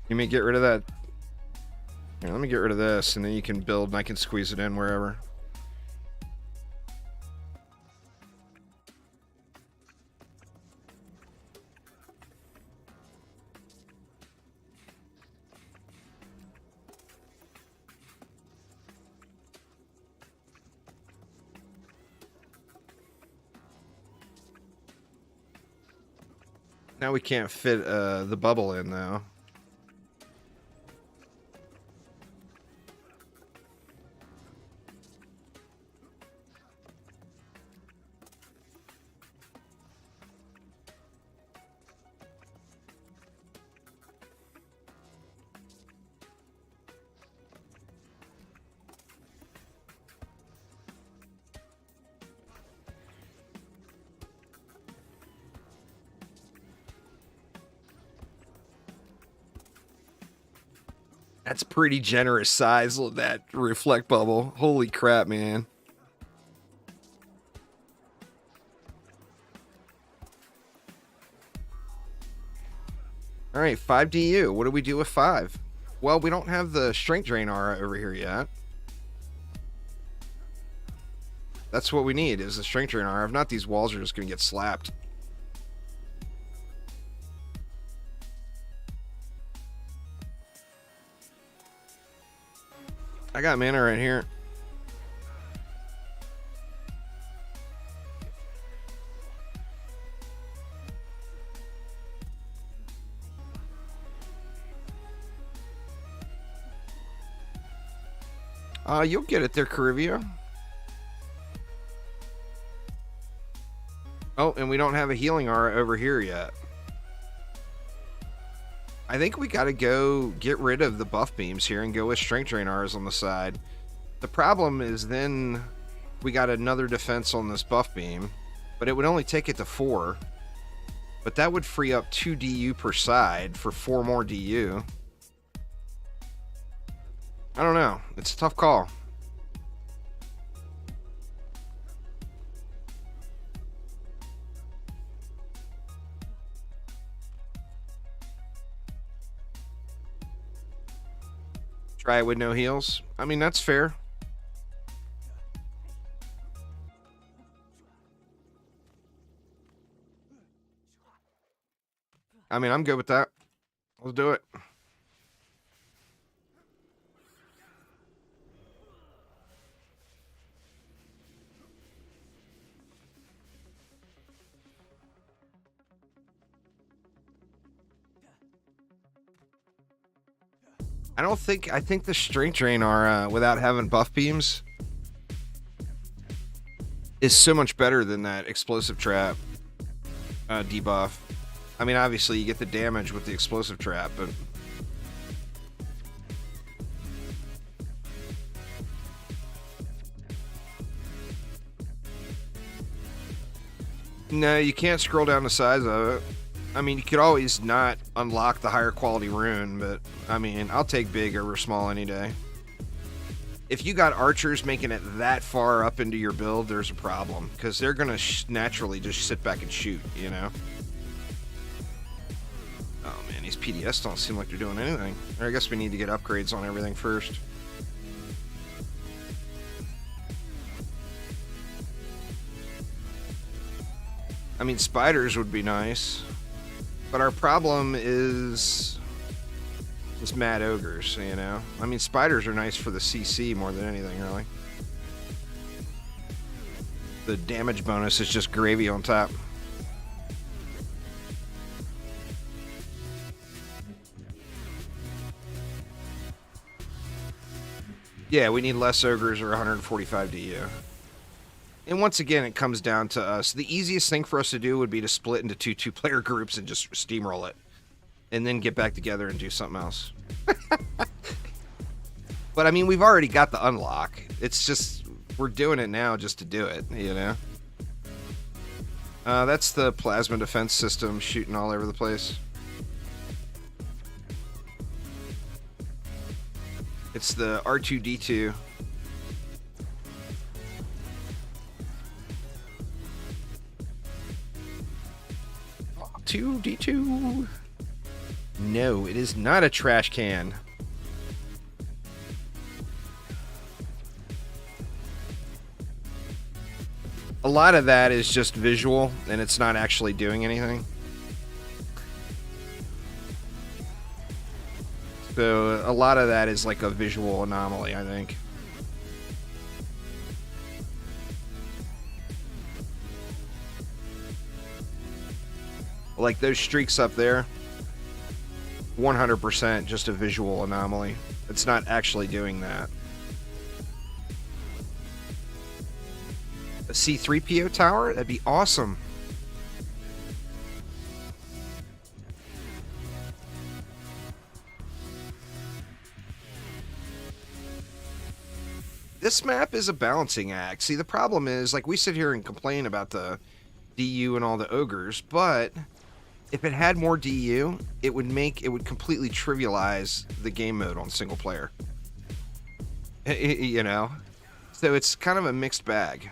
You may get rid of that. Here, let me get rid of this, and then you can build, and I can squeeze it in wherever. Now we can't fit the bubble in, though. That's pretty generous size, that reflect bubble. Holy crap, man. All right, 5 DU. What do we do with 5? Well, we don't have the strength drain aura over here yet. That's what we need, is the strength drain aura. If not, these walls are just going to get slapped. I got mana right here. You'll get it there, Carivia. Oh, and we don't have a healing aura over here yet. I think we got to go get rid of the buff beams here and go with strength drain auras on the side. The problem is then we got another defense on this buff beam, but it would only take it to 4. But that would free up 2 DU per side for 4 more DU. I don't know. It's a tough call. Try it with no heals. I mean, that's fair. I mean, I'm good with that. Let's do it. I think the strength drain aura without having buff beams is so much better than that explosive trap debuff. I mean, obviously you get the damage with the explosive trap, but no, you can't scroll down the size of it. I mean, you could always not unlock the higher quality rune, but I mean, I'll take big over small any day. If you got archers making it that far up into your build, there's a problem, because they're going to naturally just sit back and shoot, you know? Oh man, these PDS don't seem like they're doing anything. I guess we need to get upgrades on everything first. I mean, spiders would be nice, but our problem is just mad ogres, you know? I mean, spiders are nice for the CC more than anything, really. The damage bonus is just gravy on top. Yeah, we need less ogres or 145 DU. And once again, it comes down to us. The easiest thing for us to do would be to split into two-player groups and just steamroll it. And then get back together and do something else. But, I mean, we've already got the unlock. It's just, we're doing it now just to do it, you know? That's the plasma defense system shooting all over the place. It's the R2-D2. R2-D2. No, it is not a trash can. A lot of that is just visual, and it's not actually doing anything. So a lot of that is like a visual anomaly, I think. Like those streaks up there, 100% just a visual anomaly. It's not actually doing that. A C3PO tower? That'd be awesome. This map is a balancing act. See, the problem is, like, we sit here and complain about the DU and all the ogres, but if it had more DU, it would completely trivialize the game mode on single player. You know? So it's kind of a mixed bag.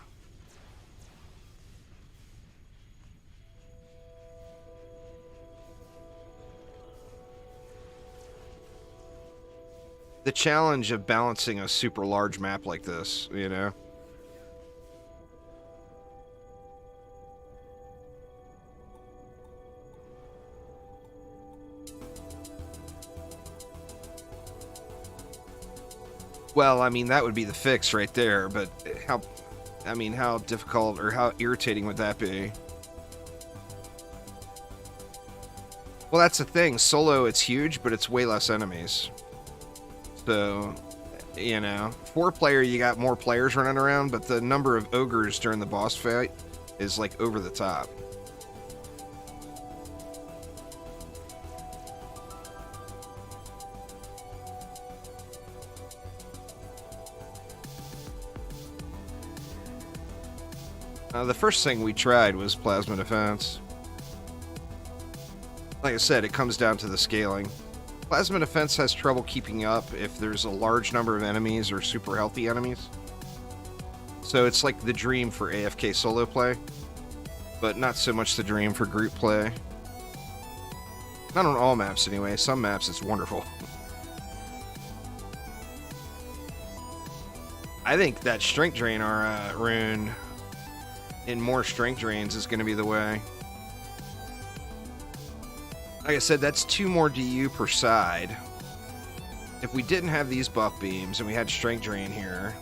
The challenge of balancing a super large map like this, you know? Well, I mean, that would be the fix right there, but how difficult or how irritating would that be? Well, that's the thing. Solo, it's huge, but it's way less enemies. So, you know, 4-player, you got more players running around, but the number of ogres during the boss fight is, like, over the top. The first thing we tried was plasma defense. Like I said, it comes down to the scaling. Plasma defense has trouble keeping up if there's a large number of enemies or super healthy enemies. So it's like the dream for AFK solo play, but not so much the dream for group play. Not on all maps anyway. Some maps it's wonderful. I think that strength drain rune in more strength drains is going to be the way. Like I said, that's 2 more DU per side. If we didn't have these buff beams and we had strength drain here,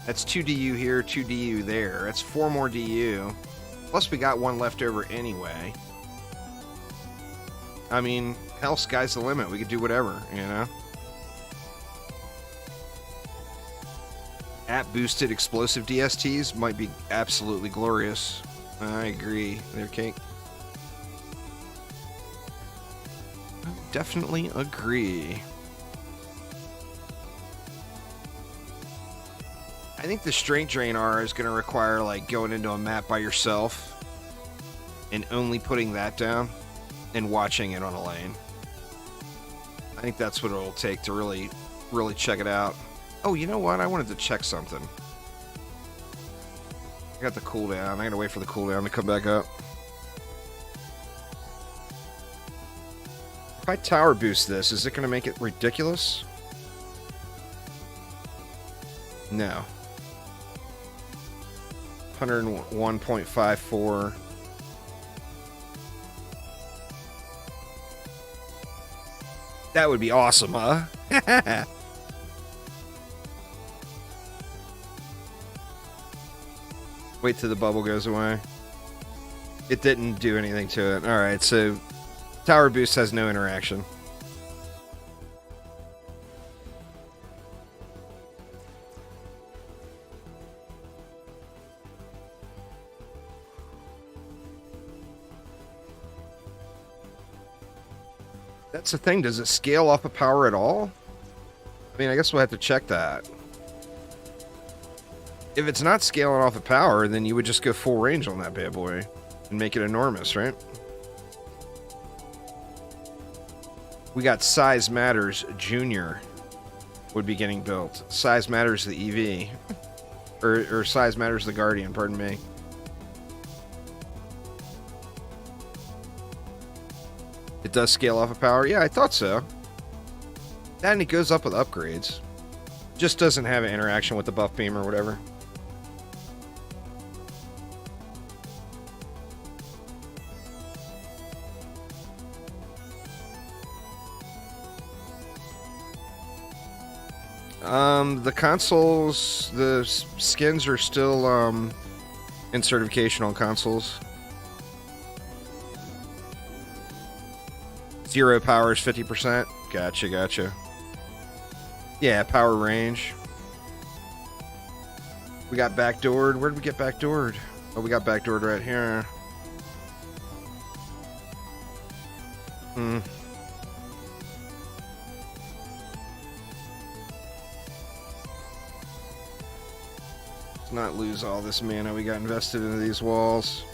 that's 2 DU here, 2 DU there. That's 4 more DU. Plus we got 1 left over anyway. I mean, hell, sky's the limit. We could do whatever, you know? App-boosted explosive DSTs might be absolutely glorious. I agree there, Cake. Definitely agree. I think the strength drain R is going to require, like, going into a map by yourself and only putting that down and watching it on a lane. I think that's what it'll take to really check it out. Oh, you know what? I wanted to check something. I got the cooldown. I gotta wait for the cooldown to come back up. If I tower boost this, is it gonna make it ridiculous? No. 101.54. That would be awesome, huh? Wait till the bubble goes away. It didn't do anything to it. Alright, so tower boost has no interaction. That's the thing. Does it scale off of power at all? I mean, I guess we'll have to check that. If it's not scaling off of power, then you would just go full range on that bad boy and make it enormous, right? We got Size Matters Junior would be getting built. Size Matters the EV. or Size Matters the Guardian, pardon me. It does scale off of power? Yeah, I thought so. And it goes up with upgrades. Just doesn't have an interaction with the buff beam or whatever. The consoles, the skins are still in certification on consoles. Zero power is 50%. Gotcha, gotcha. Yeah, power range. We got backdoored. Where did we get backdoored? Oh, we got backdoored right here. Let's not lose all this mana we got invested into these walls.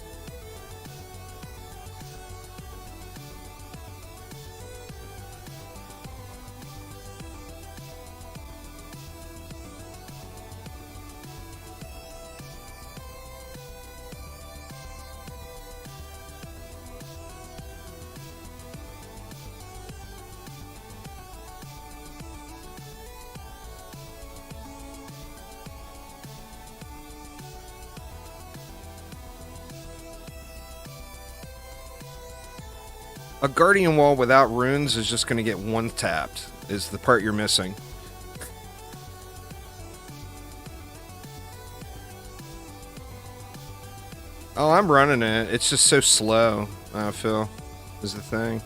A Guardian Wall without runes is just going to get one tapped, is the part you're missing. Oh, I'm running it. It's just so slow, I feel, is the thing.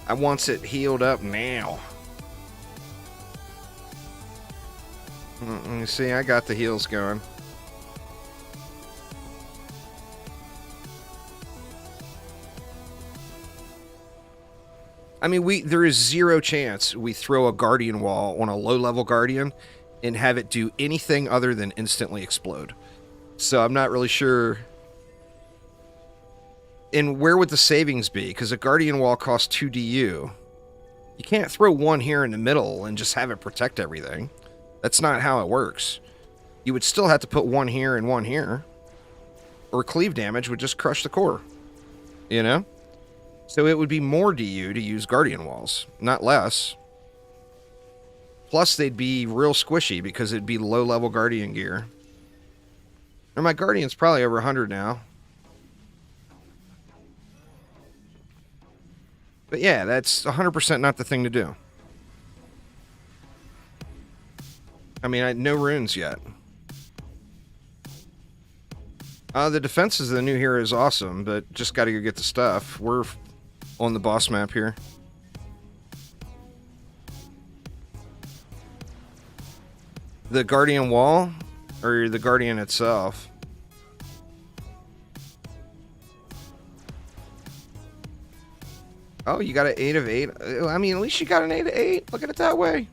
I wants it healed up now. You see, I got the heals going. I mean, there is zero chance we throw a Guardian Wall on a low-level Guardian and have it do anything other than instantly explode. So I'm not really sure. And where would the savings be? Because a Guardian Wall costs 2 DU. You can't throw one here in the middle and just have it protect everything. That's not how it works. You would still have to put one here and one here. Or cleave damage would just crush the core. You know? So it would be more DU to use Guardian Walls, not less. Plus, they'd be real squishy because it'd be low-level Guardian gear. And my Guardian's probably over 100 now. But yeah, that's 100% not the thing to do. I mean, no runes yet. The defenses of the new hero is awesome, but just got to go get the stuff. We're on the boss map here. The Guardian Wall, or the Guardian itself? Oh, you got an 8 of 8. I mean, at least you got an 8 of 8. Look at it that way.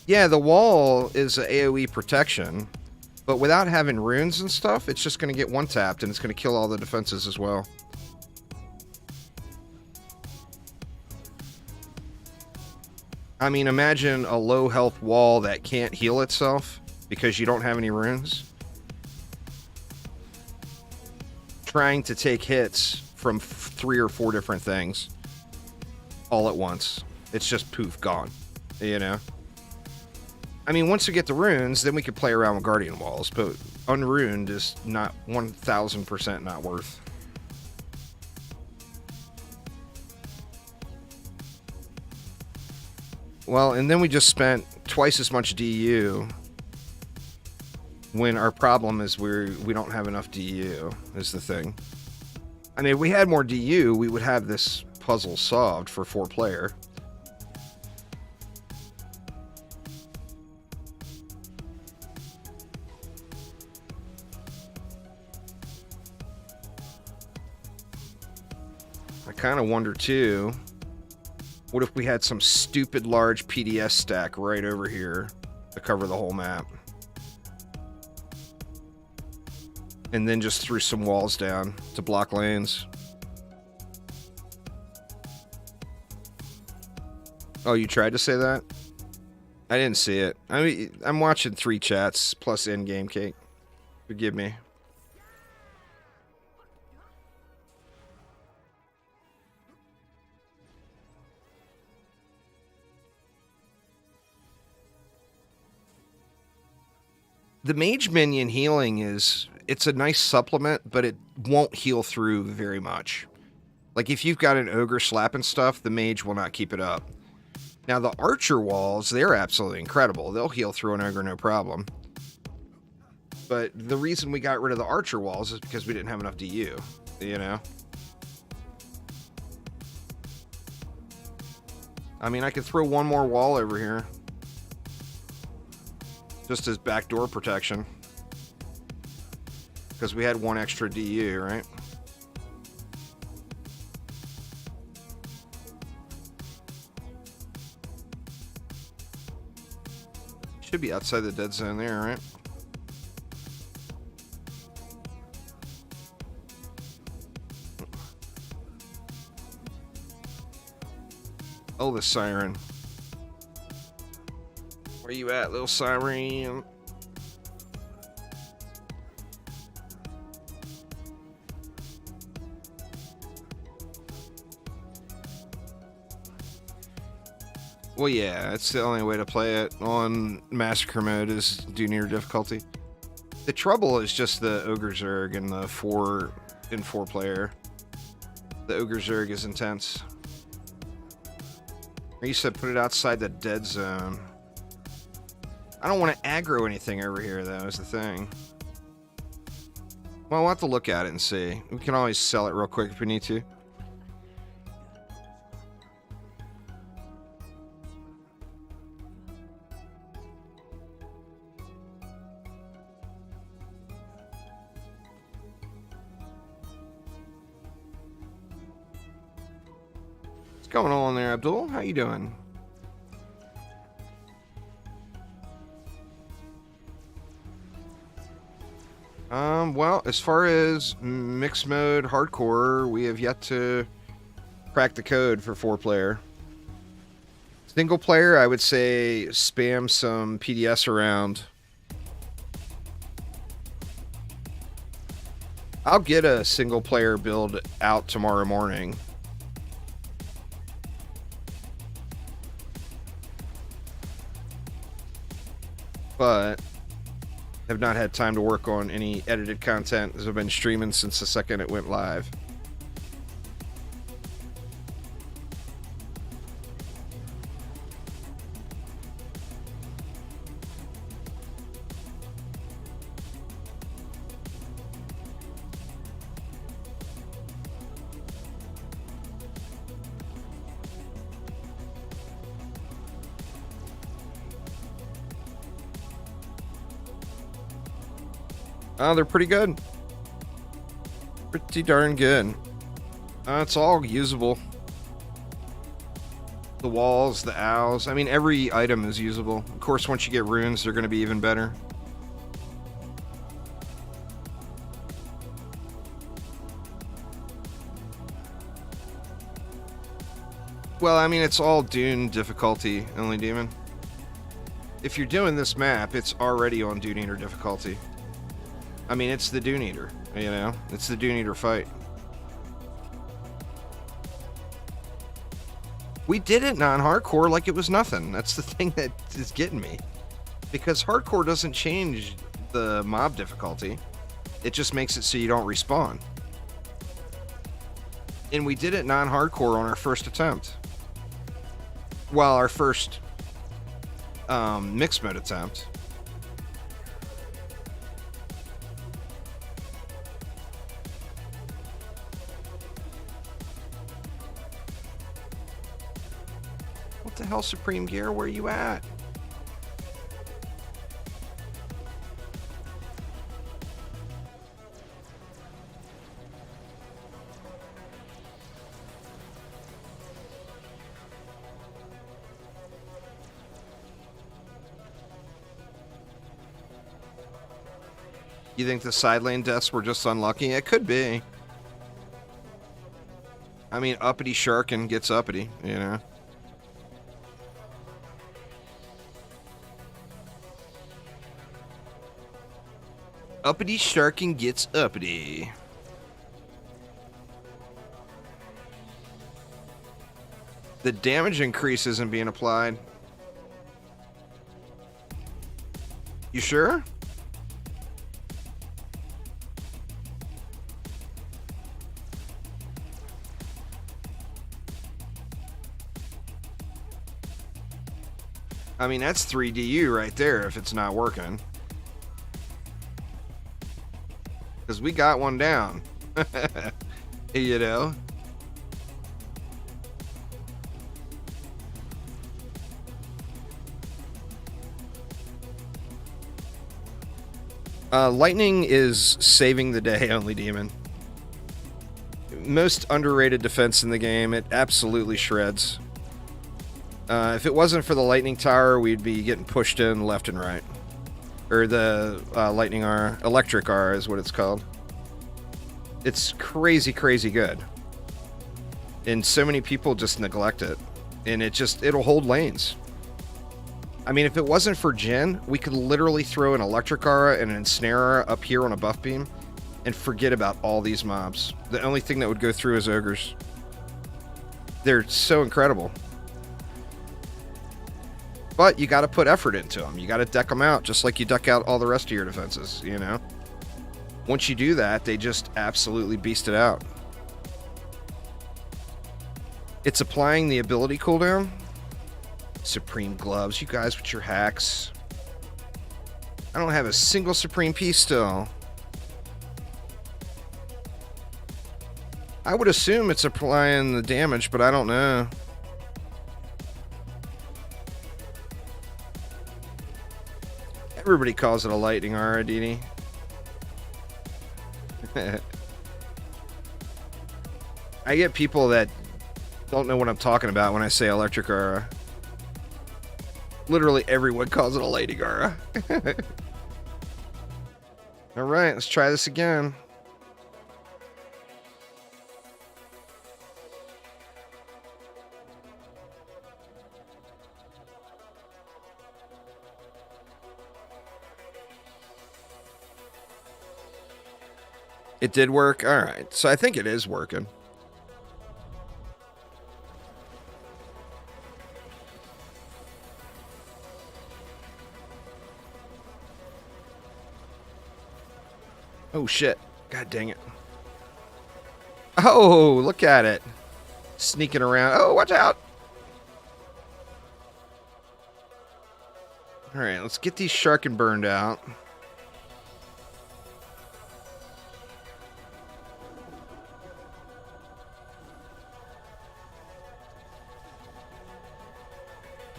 Yeah, the wall is an AoE protection, but without having runes and stuff, it's just going to get one-tapped, and it's going to kill all the defenses as well. I mean, imagine a low health wall that can't heal itself because you don't have any runes. Trying to take hits from 3 or 4 different things all at once. It's just poof, gone. You know? I mean, once we get the runes, then we could play around with Guardian Walls, but unruned is not 1000% not worth. Well, and then we just spent twice as much DU when our problem is we don't have enough DU, is the thing. I mean, if we had more DU, we would have this puzzle solved for 4-player. I kind of wonder, too, what if we had some stupid large PDS stack right over here to cover the whole map? And then just threw some walls down to block lanes. Oh, you tried to say that? I didn't see it. I mean, I'm watching 3 chats plus in-game cake. Forgive me. The mage minion healing it's a nice supplement, but it won't heal through very much. Like, if you've got an ogre slapping stuff, the mage will not keep it up. Now, the archer walls, they're absolutely incredible. They'll heal through an ogre no problem. But the reason we got rid of the archer walls is because we didn't have enough DU, you know? I mean, I could throw one more wall over here. Just as backdoor protection. Because we had 1 extra DU, right? Should be outside the dead zone there, right? Oh, the siren. Where you at, little siren? Well, yeah, it's the only way to play it on Massacre mode is do near difficulty. The trouble is just the Ogre Zerg and the 4-player. The Ogre Zerg is intense. You said put it outside the dead zone. I don't want to aggro anything over here, though, is the thing. Well, we'll have to look at it and see. We can always sell it real quick if we need to. What's going on there, Abdul? How you doing? Well, as far as mixed mode hardcore, we have yet to crack the code for 4-player. Single player, I would say spam some PDS around. I'll get a single player build out tomorrow morning. But have not had time to work on any edited content as I've been streaming since the second it went live. Oh, they're pretty good. Pretty darn good. It's all usable. The walls, the owls. I mean, every item is usable. Of course, once you get runes, they're going to be even better. Well, I mean, it's all Dune difficulty, Only Demon. If you're doing this map, it's already on Dune Eater difficulty. I mean, it's the Dune Eater, you know? It's the Dune Eater fight. We did it non-hardcore like it was nothing. That's the thing that is getting me. Because hardcore doesn't change the mob difficulty. It just makes it so you don't respawn. And we did it non-hardcore on our first attempt. Well, our first mixed mode attempt. What the hell, Supreme Gear? Where are you at? You think the side lane deaths were just unlucky? It could be. I mean, uppity Sharkin gets uppity, you know. Uppity Sharkin gets uppity. The damage increase isn't being applied. You sure? I mean, that's 3DU right there if it's not working. Because we got one down. You know? Lightning is saving the day, Only Demon. Most underrated defense in the game. It absolutely shreds. If it wasn't for the lightning tower, we'd be getting pushed in left and right. Or the lightning R, electric R is what it's called. It's crazy, crazy good. And so many people just neglect it. And it'll hold lanes. I mean, if it wasn't for Jin, we could literally throw an electric aura and an ensnarer up here on a buff beam and forget about all these mobs. The only thing that would go through is ogres. They're so incredible. But you got to put effort into them. You got to deck them out just like you deck out all the rest of your defenses, you know? Once you do that, they just absolutely beast it out. It's applying the ability cooldown. Supreme gloves, you guys with your hacks. I don't have a single Supreme piece still. I would assume it's applying the damage, but I don't know. Everybody calls it a lightning aura, DD. I get people that don't know what I'm talking about when I say electric aura. Literally everyone calls it a lightning aura. Alright, let's try this again. It did work? Alright, so I think it is working. Oh shit. God dang it. Oh, look at it. Sneaking around. Oh, watch out. Alright, let's get these Sharkin burned out.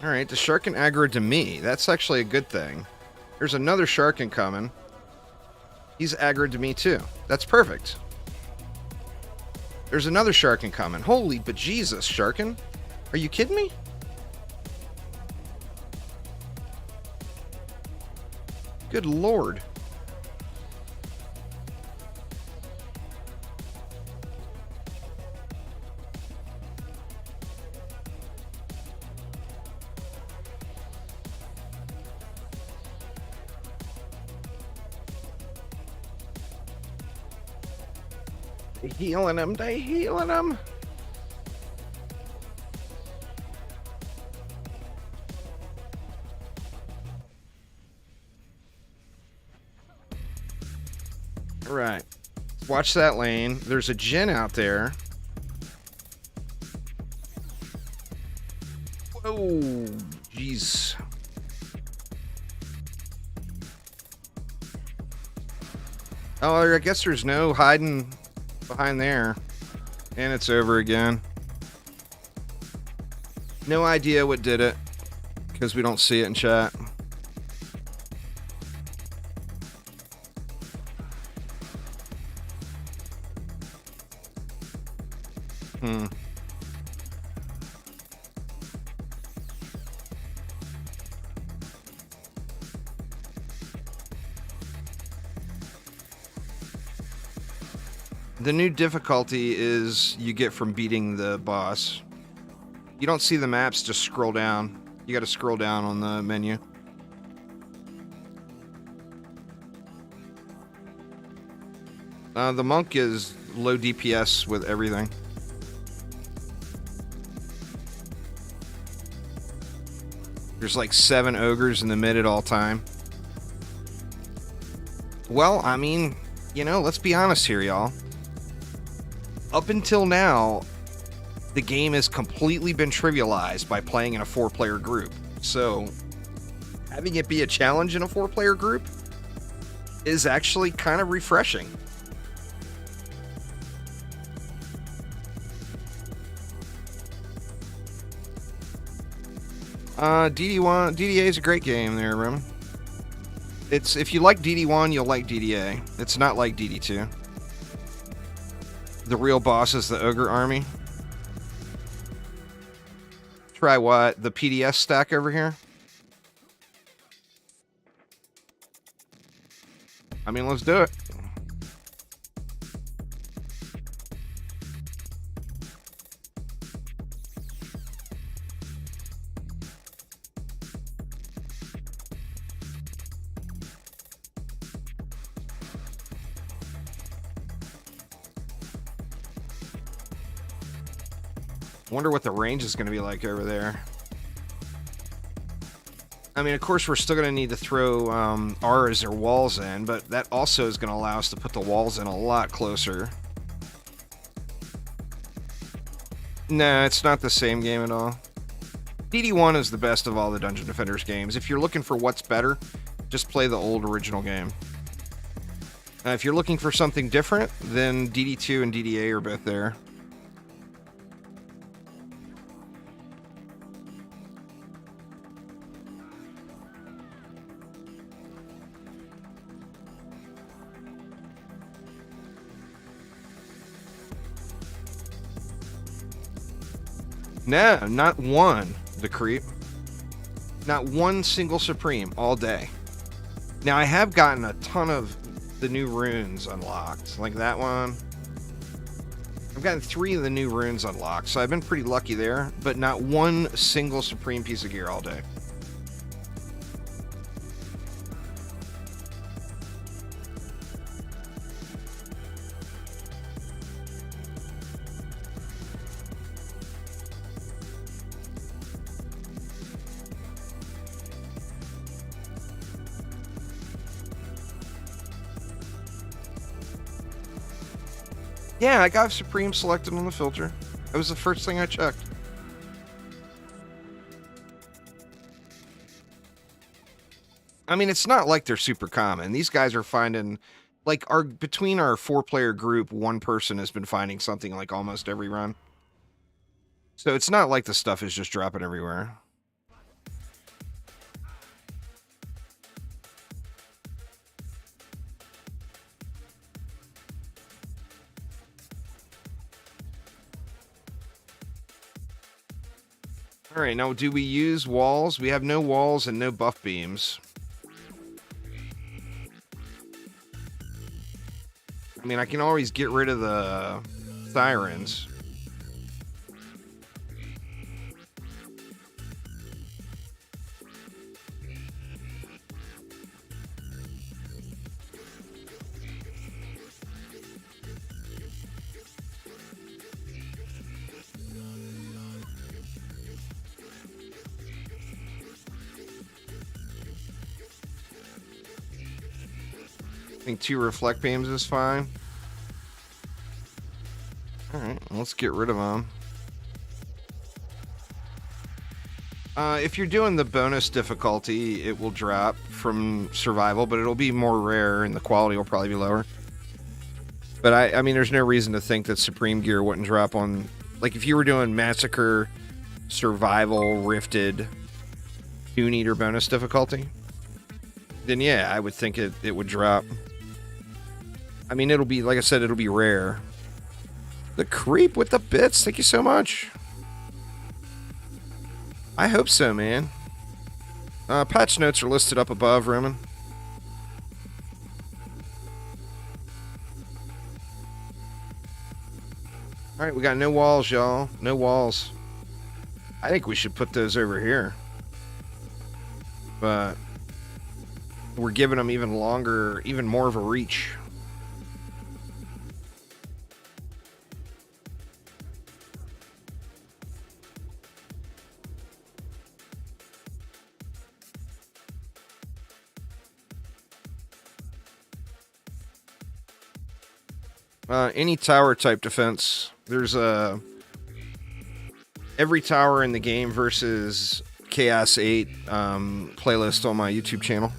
Alright, the Sharkin aggroed to me. That's actually a good thing. There's another Sharkin coming. He's aggroed to me too. That's perfect. There's another Sharkin coming. Holy bejesus, Sharkin. Are you kidding me? Good lord. Healing him. They healing him. All right. Watch that lane. There's a Jin out there. Whoa. Jeez. Oh, I guess there's no hiding behind there. And it's over again. No idea what did it, because we don't see it in chat. The new difficulty is you get from beating the boss. You don't see the maps, just scroll down. You gotta scroll down on the menu. The monk is low DPS with everything. There's like 7 ogres in the mid at all time. Well, I mean, you know, let's be honest here, y'all. Up until now, the game has completely been trivialized by playing in a 4-player group. So, having it be a challenge in a 4-player group is actually kind of refreshing. DD1, DDA is a great game there, Roman. It's, if you like DD1, you'll like DDA. It's not like DD2. The real boss is the ogre army. Try what? The PDS stack over here? I mean, let's do it. Wonder what the range is going to be like over there. I mean, of course, we're still going to need to throw auras or walls in, but that also is going to allow us to put the walls in a lot closer. No, it's not the same game at all. DD1 is the best of all the Dungeon Defenders games. If you're looking for what's better, just play the old original game. If you're looking for something different, then DD2 and DDA are both there. No, not one, the creep. Not one single Supreme all day. Now, I have gotten a ton of the new runes unlocked, like that one. I've gotten 3 of the new runes unlocked, so I've been pretty lucky there, but not one single Supreme piece of gear all day. Yeah, I got Supreme selected on the filter. That was the first thing I checked. I mean, it's not like they're super common. These guys are finding, like, between our 4-player group, one person has been finding something like almost every run. So it's not like the stuff is just dropping everywhere. All right, now do we use walls? We have no walls and no buff beams. I mean, I can always get rid of the sirens. think 2 reflect beams is fine. Alright, let's get rid of them. If you're doing the bonus difficulty, it will drop from survival, but it'll be more rare and the quality will probably be lower. But I mean, there's no reason to think that Supreme Gear wouldn't drop on... Like, if you were doing Massacre, Survival, Rifted, Dune Eater bonus difficulty, then yeah, I would think it would drop. I mean, it'll be, like I said, it'll be rare. The Creep with the bits, thank you so much. I hope so, man. Patch notes are listed up above, Roman. Alright, we got no walls, y'all. No walls. I think we should put those over here. But we're giving them even longer, even more of a reach. Any tower type defense. There's every tower in the game versus Chaos 8 playlist on my YouTube channel.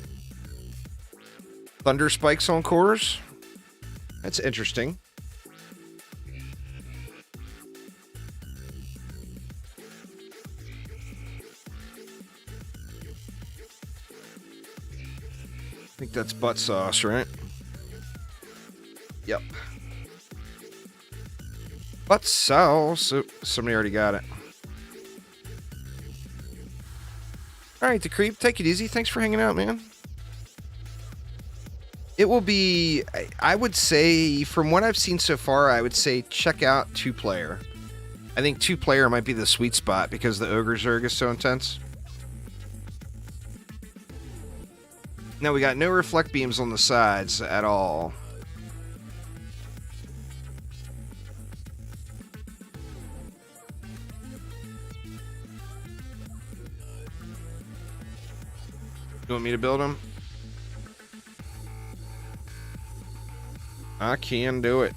Thunder spikes on cores. That's interesting. I think that's butt sauce, right? Yep. Butt sauce. Oh, somebody already got it. Alright, the Creep, take it easy. Thanks for hanging out, man. It will be, I would say, from what I've seen so far, I would say check out 2-player. I think 2-player might be the sweet spot because the Ogre Zerg is so intense. Now, we got no reflect beams on the sides at all. You want me to build them? I can do it.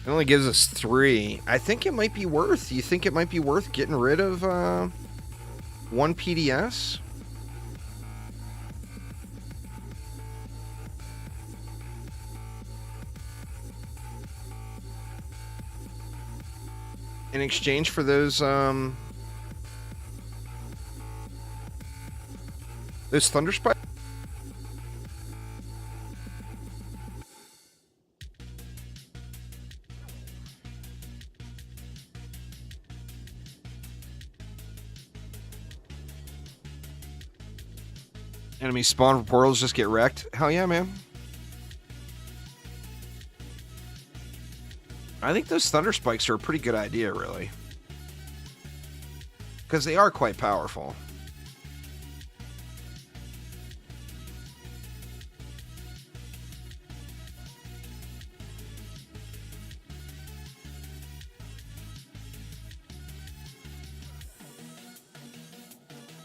It only gives us 3. I think it might be worth. You think it might be worth getting rid of 1 PDS? In exchange for those Thunder Spikes? Enemy spawn portals just get wrecked. Hell yeah, man. I think those Thunder Spikes are a pretty good idea, really. Because they are quite powerful.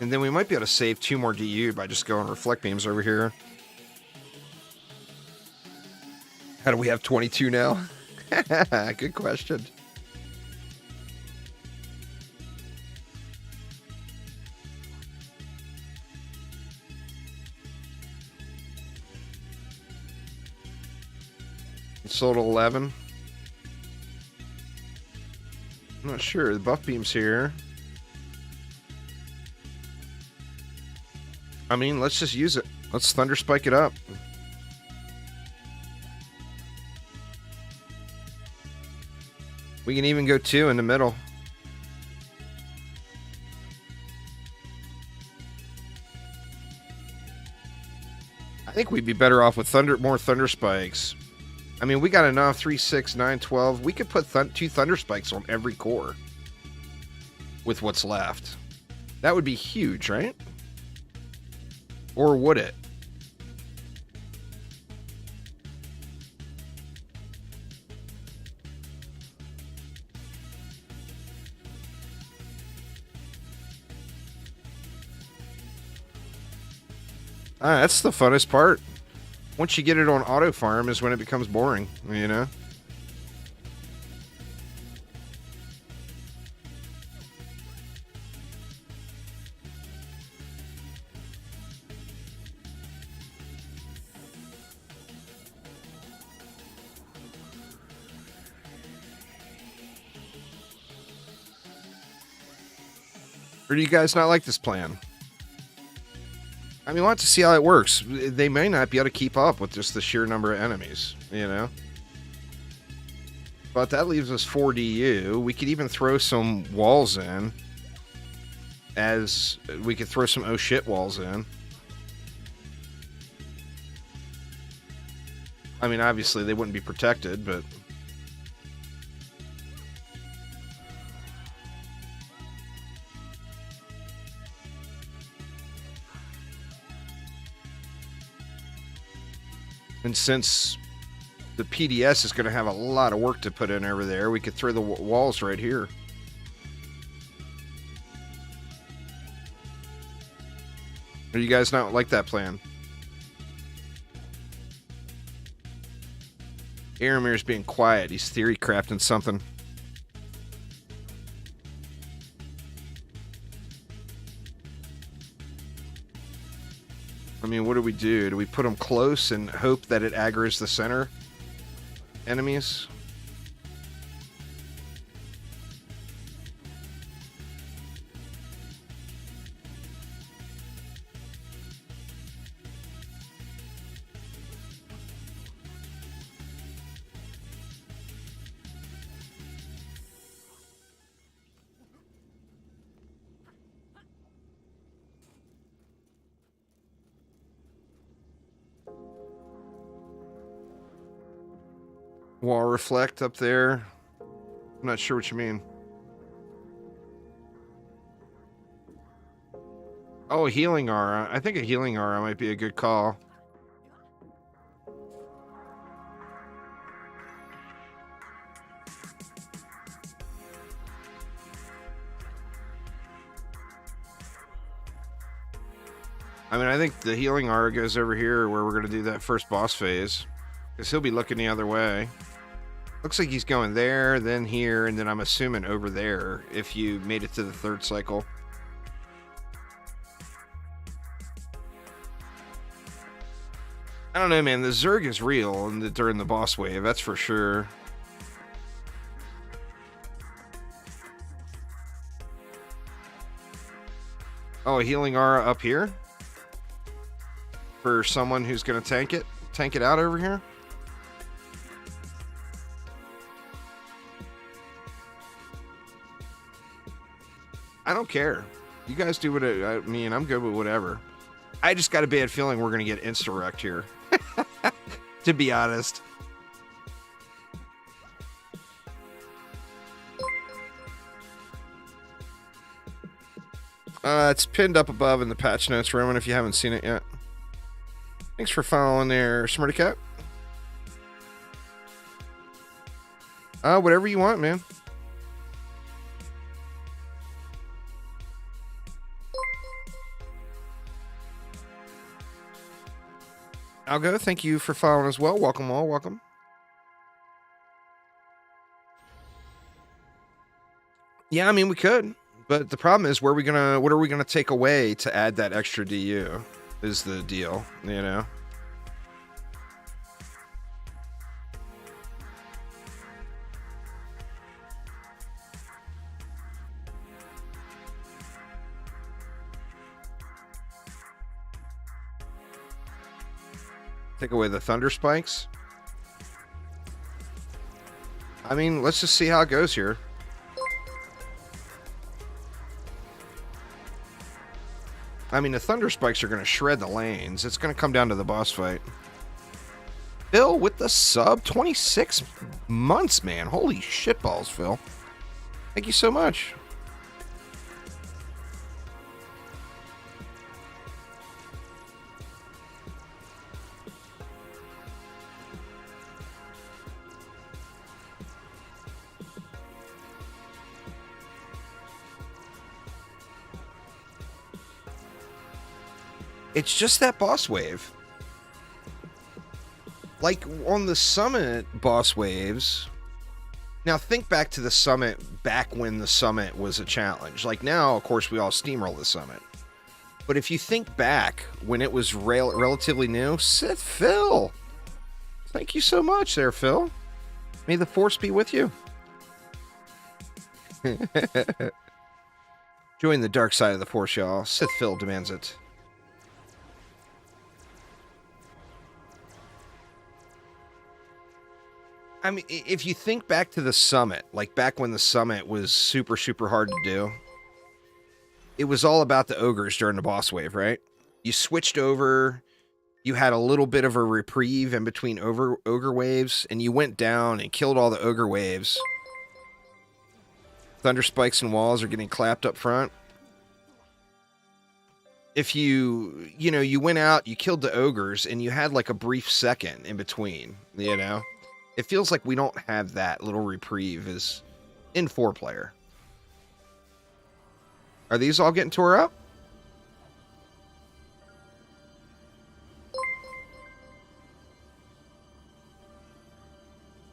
And then we might be able to save 2 more DU by just going reflect beams over here. How do we have 22 now? Good question. It's sold 11. I'm not sure. The buff beam's here. I mean, let's just use it. Let's Thunder Spike it up. We can even go 2 in the middle. I think we'd be better off with more thunder spikes. I mean, we got enough. 3, 6, 9, 12. We could put 2 thunder spikes on every core with what's left. That would be huge, right? Or would it? That's the funnest part. Once you get it on auto farm is when it becomes boring, you know? Or do you guys not like this plan? I mean, we'll have to see how it works. They may not be able to keep up with just the sheer number of enemies, you know? But that leaves us 4 DU. We could even throw some walls in. As we could throw some oh shit walls in. I mean, obviously they wouldn't be protected, but... And since the PDS is going to have a lot of work to put in over there, we could throw the walls right here. Or you guys not like that plan? Aramir's being quiet. He's theory crafting something. I mean, what do we do? Do we put them close and hope that it aggroes the center enemies? Wall reflect up there. I'm not sure what you mean. Oh, healing aura. I think a healing aura might be a good call. I mean, I think the healing aura goes over here where we're going to do that first boss phase. Because he'll be looking the other way. Looks like he's going there, then here, and then I'm assuming over there if you made it to the 3rd cycle. I don't know, man. The Zerg is real during the boss wave, that's for sure. Oh, a healing aura up here? For someone who's going to tank it out over here? I don't care. You guys do what I mean. I'm good with whatever. I just got a bad feeling we're going to get insta-wrecked here. To be honest. It's pinned up above in the patch notes, Roman, if you haven't seen it yet. Thanks for following there, Smarty Cat. Whatever you want, man. Algo, thank you for following as well. Welcome all, welcome. Yeah, I mean we could, but the problem is what are we gonna take away to add that extra DU is the deal, you know? Take away the thunder spikes. I mean, let's just see how it goes here. I mean, the Thunder Spikes are going to shred the lanes. It's going to come down to the boss fight. Phil with the sub. 26 months, man. Holy shitballs, Phil. Thank you so much. It's just that boss wave. Like on the summit boss waves. Now think back to the summit back when the summit was a challenge. Like now, of course, we all steamroll the summit. But if you think back when it was relatively new, Sith Phil. Thank you so much there, Phil. May the force be with you. Join the dark side of the force, y'all. Sith Phil demands it. I mean, if you think back to the summit, like back when the summit was super, super hard to do, it was all about the ogres during the boss wave, right? You switched over, you had a little bit of a reprieve in between ogre waves, and you went down and killed all the ogre waves. Thunder spikes and walls are getting clapped up front. If you went out, you killed the ogres, and you had like a brief second in between, you know? It feels like we don't have that little reprieve as in 4-player. Are these all getting tore up?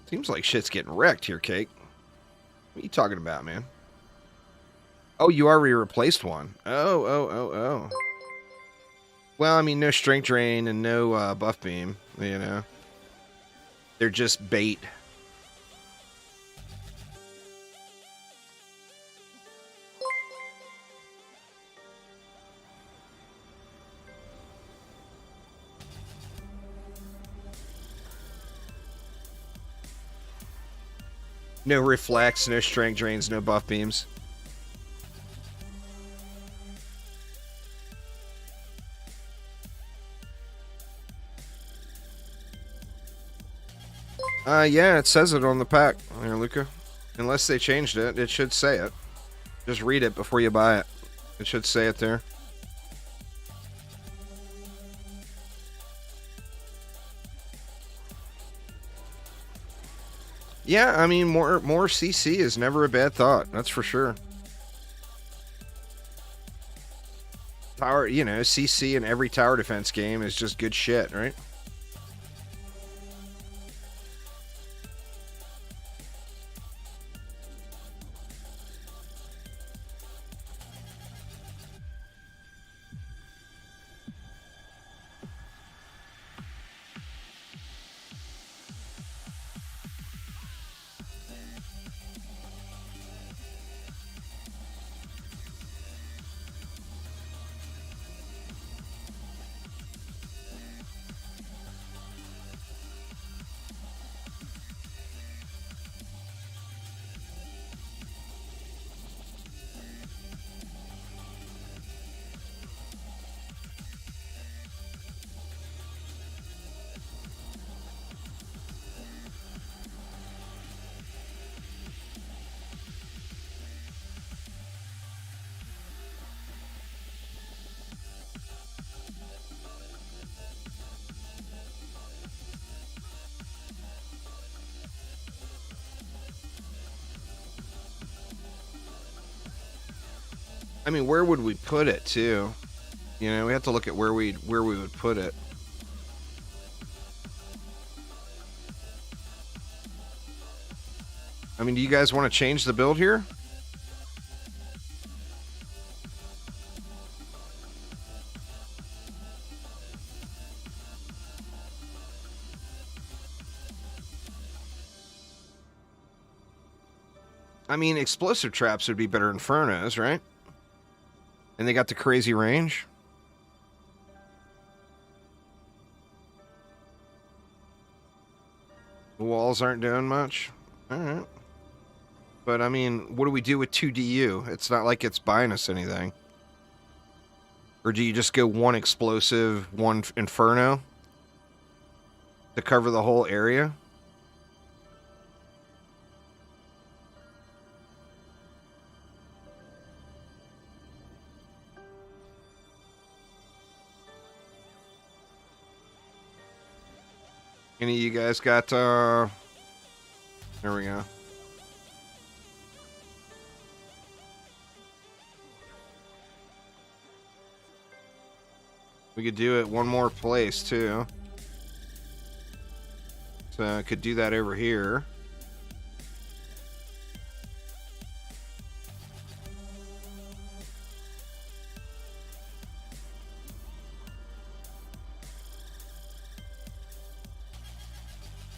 Seems like shit's getting wrecked here, Cake. What are you talking about, man? Oh, you already replaced one. Oh. Well, I mean, no strength drain and no buff beam, you know. They're just bait. No reflex, no strength drains, no buff beams. Yeah, it says it on the pack. Here, Luca. Unless they changed it, it should say it. Just read it before you buy it. It should say it there. Yeah, I mean, more CC is never a bad thought. That's for sure. Tower, you know, CC in every tower defense game is just good shit, right? I mean, where would we put it, too? You know, we have to look at where we would put it. I mean, do you guys want to change the build here? I mean, explosive traps would be better than Infernos, right? And they got the crazy range. The walls aren't doing much. Alright. But, I mean, what do we do with 2DU? It's not like it's buying us anything. Or do you just go one explosive, one inferno to cover the whole area? Any of you guys got, there we go. We could do it one more place, too. So I could do that over here.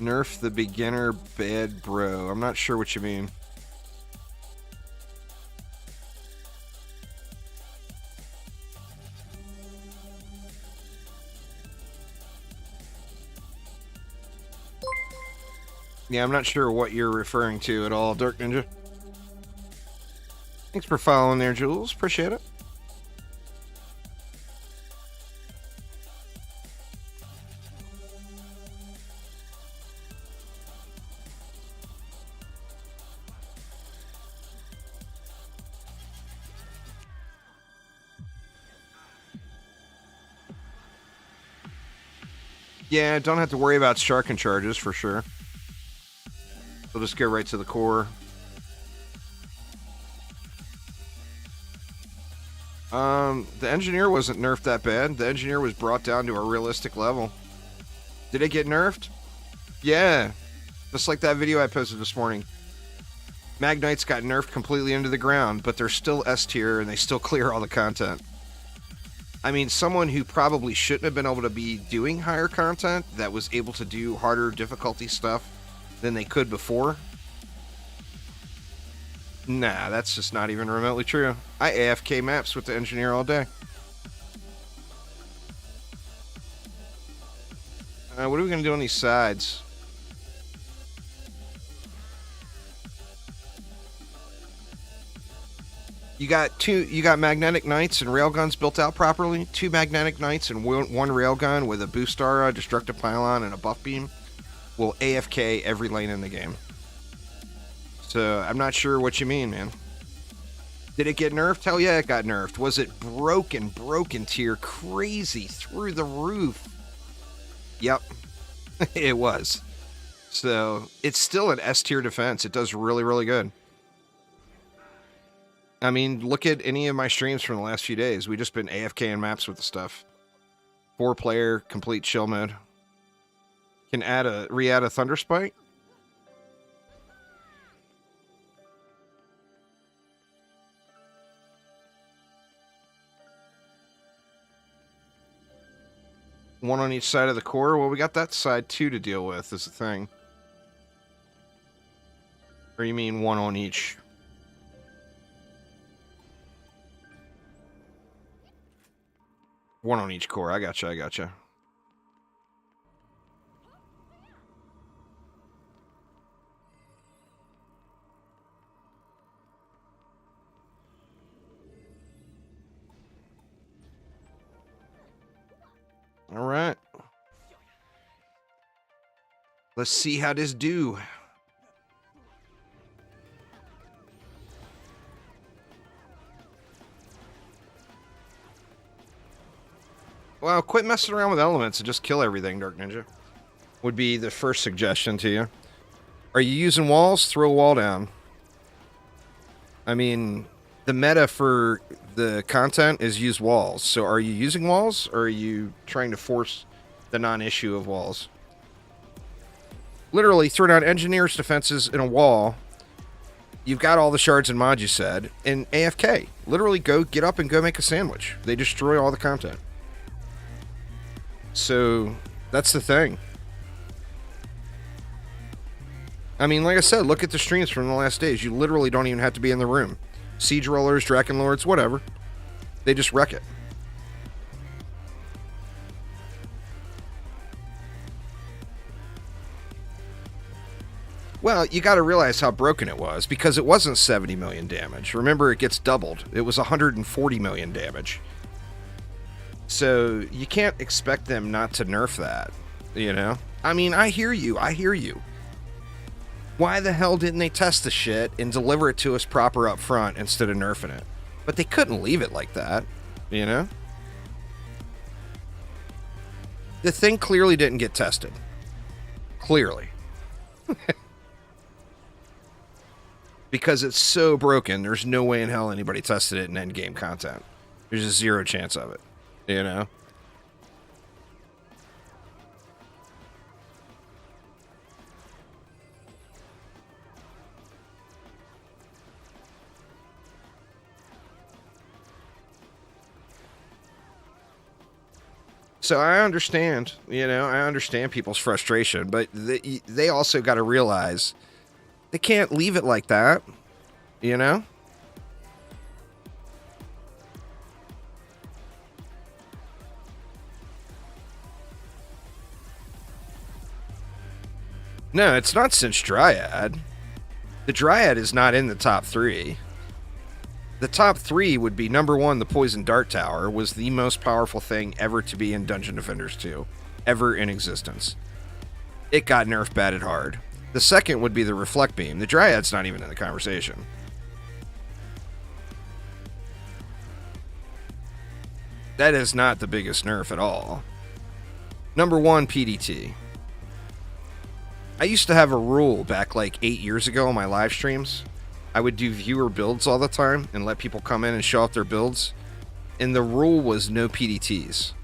Nerf the beginner bad bro. I'm not sure what you mean. Yeah, I'm not sure what you're referring to at all, Dark Ninja. Thanks for following there, Jules. Appreciate it. Yeah, don't have to worry about sharking charges for sure. We'll just go right to the core. The engineer wasn't nerfed that bad. The engineer was brought down to a realistic level. Did it get nerfed? Yeah. Just like that video I posted this morning. Magnites got nerfed completely into the ground, but they're still S tier and they still clear all the content. I mean, someone who probably shouldn't have been able to be doing higher content that was able to do harder difficulty stuff than they could before. Nah, that's just not even remotely true. I AFK maps with the engineer all day. What are we going to do on these sides? You got magnetic knights and railguns built out properly. 2 magnetic knights and one railgun with a boost aura, destructive pylon, and a buff beam will AFK every lane in the game. So I'm not sure what you mean, man. Did it get nerfed? Hell yeah, it got nerfed. Was it broken tier, crazy, through the roof? Yep, it was. So it's still an S tier defense. It does really, really good. I mean, look at any of my streams from the last few days. We just been AFKing maps with the stuff. 4-player, complete chill mode. Can re-add a Thunder Spike. One on each side of the core. Well, we got that side too to deal with, is the thing. Or you mean one on each? One on each core. I gotcha. All right. Let's see how this do. Well, quit messing around with elements and just kill everything, Dark Ninja. Would be the first suggestion to you. Are you using walls? Throw a wall down. I mean, the meta for the content is use walls. So are you using walls, or are you trying to force the non-issue of walls? Literally, throw down engineers' defenses in a wall. You've got all the shards and mods you said, and AFK. Literally, go get up and go make a sandwich. They destroy all the content. So, that's the thing. I mean, like I said, look at the streams from the last days. You literally don't even have to be in the room. Siege rollers, Draken Lords, whatever. They just wreck it. Well, you got to realize how broken it was, because it wasn't 70 million damage. Remember, it gets doubled. It was 140 million damage. So you can't expect them not to nerf that, you know? I mean, I hear you. I hear you. Why the hell didn't they test the shit and deliver it to us proper up front instead of nerfing it? But they couldn't leave it like that, you know? The thing clearly didn't get tested. Clearly. Because it's so broken, there's no way in hell anybody tested it in endgame content. There's just zero chance of it, you know? So I understand, you know, I understand people's frustration, but they also got to realize they can't leave it like that, you know? No, it's not since Dryad. The Dryad is not in the top 3. The top 3 would be number 1, the Poison Dart Tower was the most powerful thing ever to be in Dungeon Defenders 2, ever in existence. It got nerfed batted hard. The second would be the Reflect Beam. The Dryad's not even in the conversation. That is not the biggest nerf at all. Number 1, PDT. I used to have a rule back like 8 years ago on my live streams. I would do viewer builds all the time and let people come in and show off their builds. And the rule was no PDTs.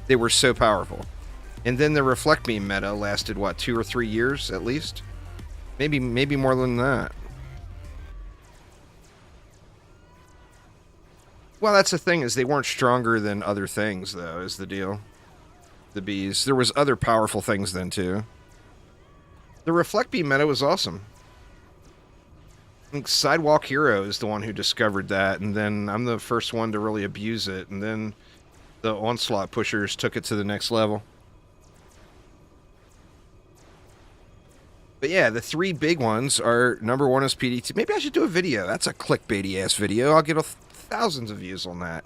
They were so powerful. And then the Reflect Beam meta lasted, what, 2 or 3 years at least? Maybe more than that. Well, that's the thing, is they weren't stronger than other things, though, is the deal. The bees. There was other powerful things then, too. The Reflect Beam meta was awesome. I think Sidewalk Hero is the one who discovered that, and then I'm the first one to really abuse it, and then the Onslaught pushers took it to the next level. But yeah, the 3 big ones are, number 1 is PDT. Maybe I should do a video. That's a clickbaity-ass video. I'll get thousands of views on that.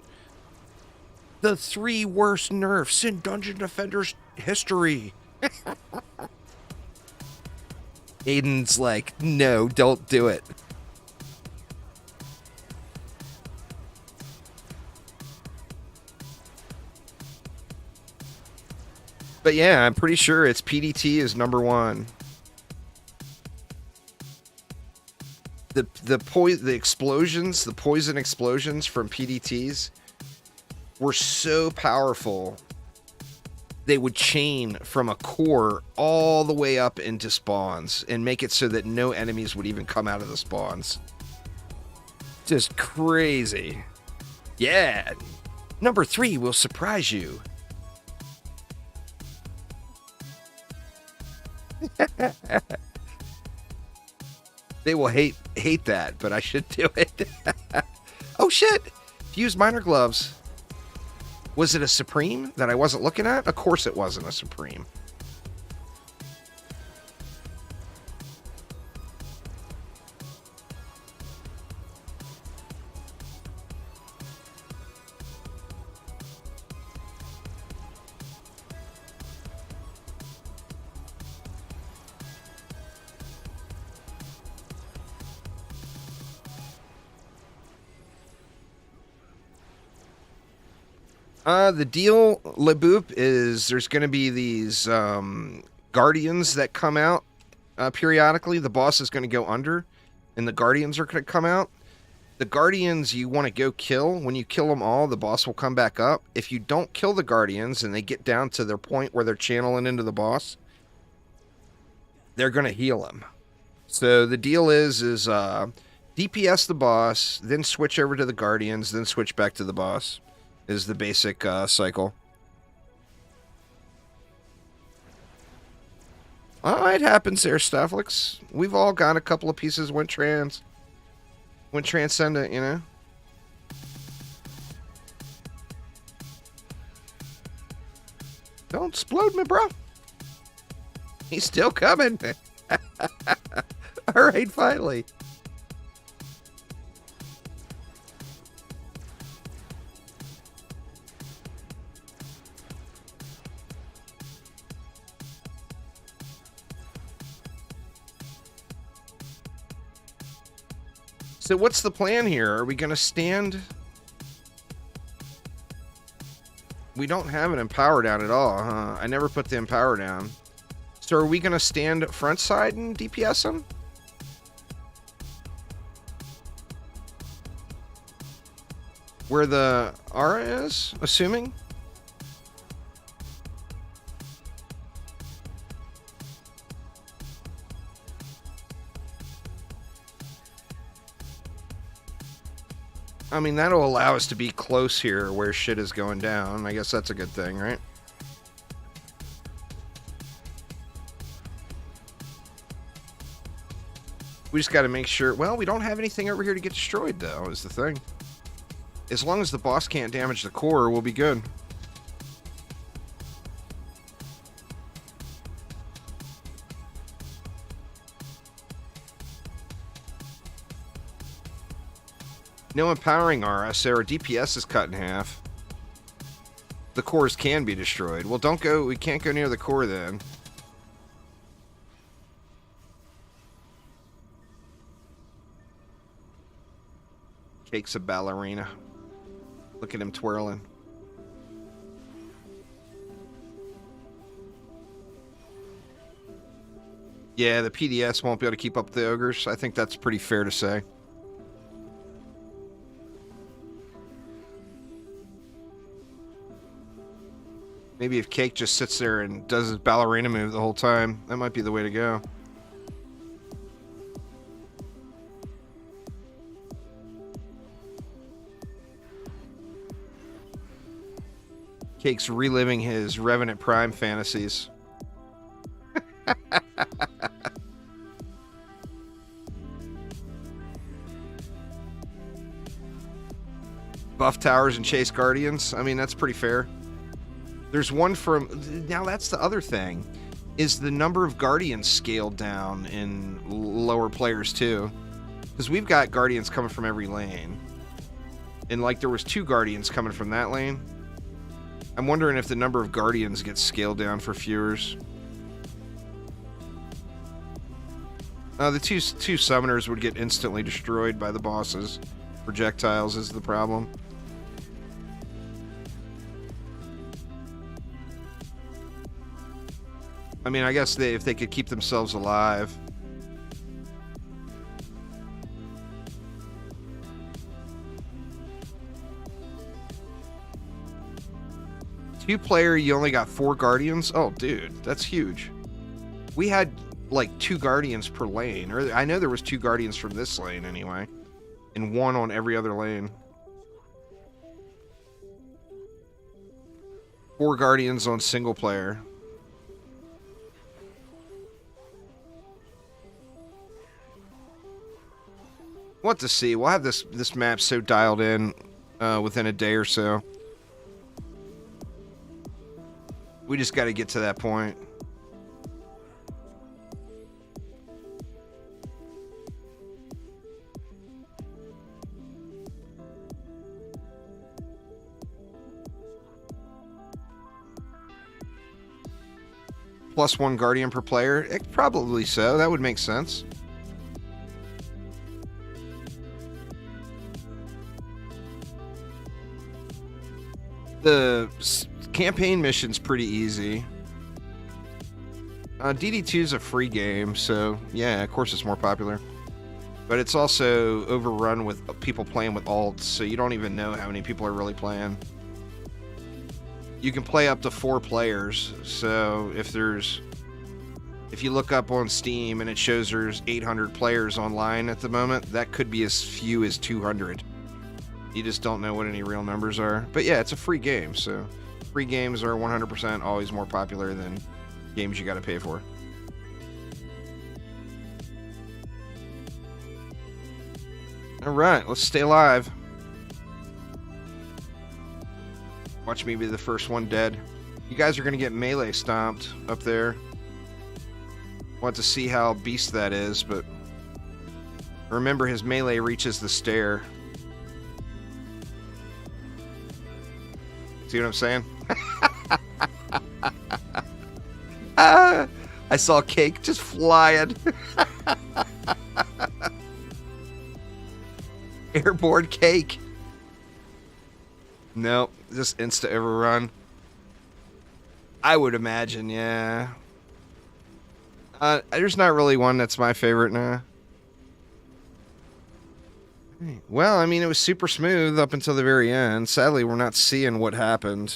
The 3 worst nerfs in Dungeon Defenders history. Aiden's like, no, don't do it. But yeah, I'm pretty sure it's PDT is number 1. The explosions, the poison explosions from PDTs were so powerful. They would chain from a core all the way up into spawns and make it so that no enemies would even come out of the spawns. Just crazy. Yeah. Number 3 will surprise you. They will hate that, but I should do it. Oh shit! Fused Minor Gloves. Was it a Supreme that I wasn't looking at? Of course it wasn't a Supreme. The deal, LeBoop, is there's going to be these Guardians that come out periodically. The boss is going to go under, and the Guardians are going to come out. The Guardians you want to go kill. When you kill them all, the boss will come back up. If you don't kill the Guardians and they get down to their point where they're channeling into the boss, they're going to heal him. So the deal is DPS the boss, then switch over to the Guardians, then switch back to the boss. Is the basic cycle. Oh, it happens there, Stafflix. We've all got a couple of pieces went transcendent, you know? Don't explode me, bro. He's still coming. Alright, finally. So what's the plan here? Are we going to stand? We don't have an empower down at all, huh? I never put the empower down. So are we going to stand front side and DPS him? Where the Aura is, assuming? I mean, that'll allow us to be close here where shit is going down. I guess that's a good thing, right? We just got to make sure... Well, we don't have anything over here to get destroyed, though, is the thing. As long as the boss can't damage the core, we'll be good. No empowering Aura, so our DPS is cut in half. The cores can be destroyed. Well, don't go... We can't go near the core, then. Cake's a ballerina. Look at him twirling. Yeah, the PDS won't be able to keep up the ogres. I think that's pretty fair to say. Maybe if Cake just sits there and does his ballerina move the whole time, that might be the way to go. Cake's reliving his Revenant Prime fantasies. Buff towers and chase guardians. I mean, that's pretty fair. There's one from... Now, that's the other thing. Is the number of guardians scaled down in lower players, too? Because we've got guardians coming from every lane. And, like, there was 2 guardians coming from that lane. I'm wondering if the number of guardians gets scaled down for viewers. The two summoners would get instantly destroyed by the bosses. Projectiles is the problem. I mean, I guess if they could keep themselves alive. Two-player, you only got 4 guardians? Oh, dude, that's huge. We had, like, 2 guardians per lane. Or I know there was 2 guardians from this lane, anyway. And 1 on every other lane. 4 guardians on single player. What to see? We'll have this map so dialed in within a day or so. We just got to get to that point. Plus 1 guardian per player? Probably so. That would make sense. The campaign mission's pretty easy. DD2 is a free game, so yeah, of course it's more popular. But it's also overrun with people playing with alts, so you don't even know how many people are really playing. You can play up to 4 players, so if you look up on Steam and it shows there's 800 players online at the moment, that could be as few as 200. You just don't know what any real numbers are. But yeah, it's a free game, so free games are 100% always more popular than games you gotta pay for. Alright, let's stay alive. Watch me be the first one dead. You guys are gonna get melee stomped up there. Want to see how beast that is, but remember his melee reaches the stair. See what I'm saying? I saw Cake just flying. Airborne cake. Nope, just insta overrun. I would imagine, yeah. There's not really one that's my favorite now. Well, I mean, it was super smooth up until the very end. Sadly, we're not seeing what happened.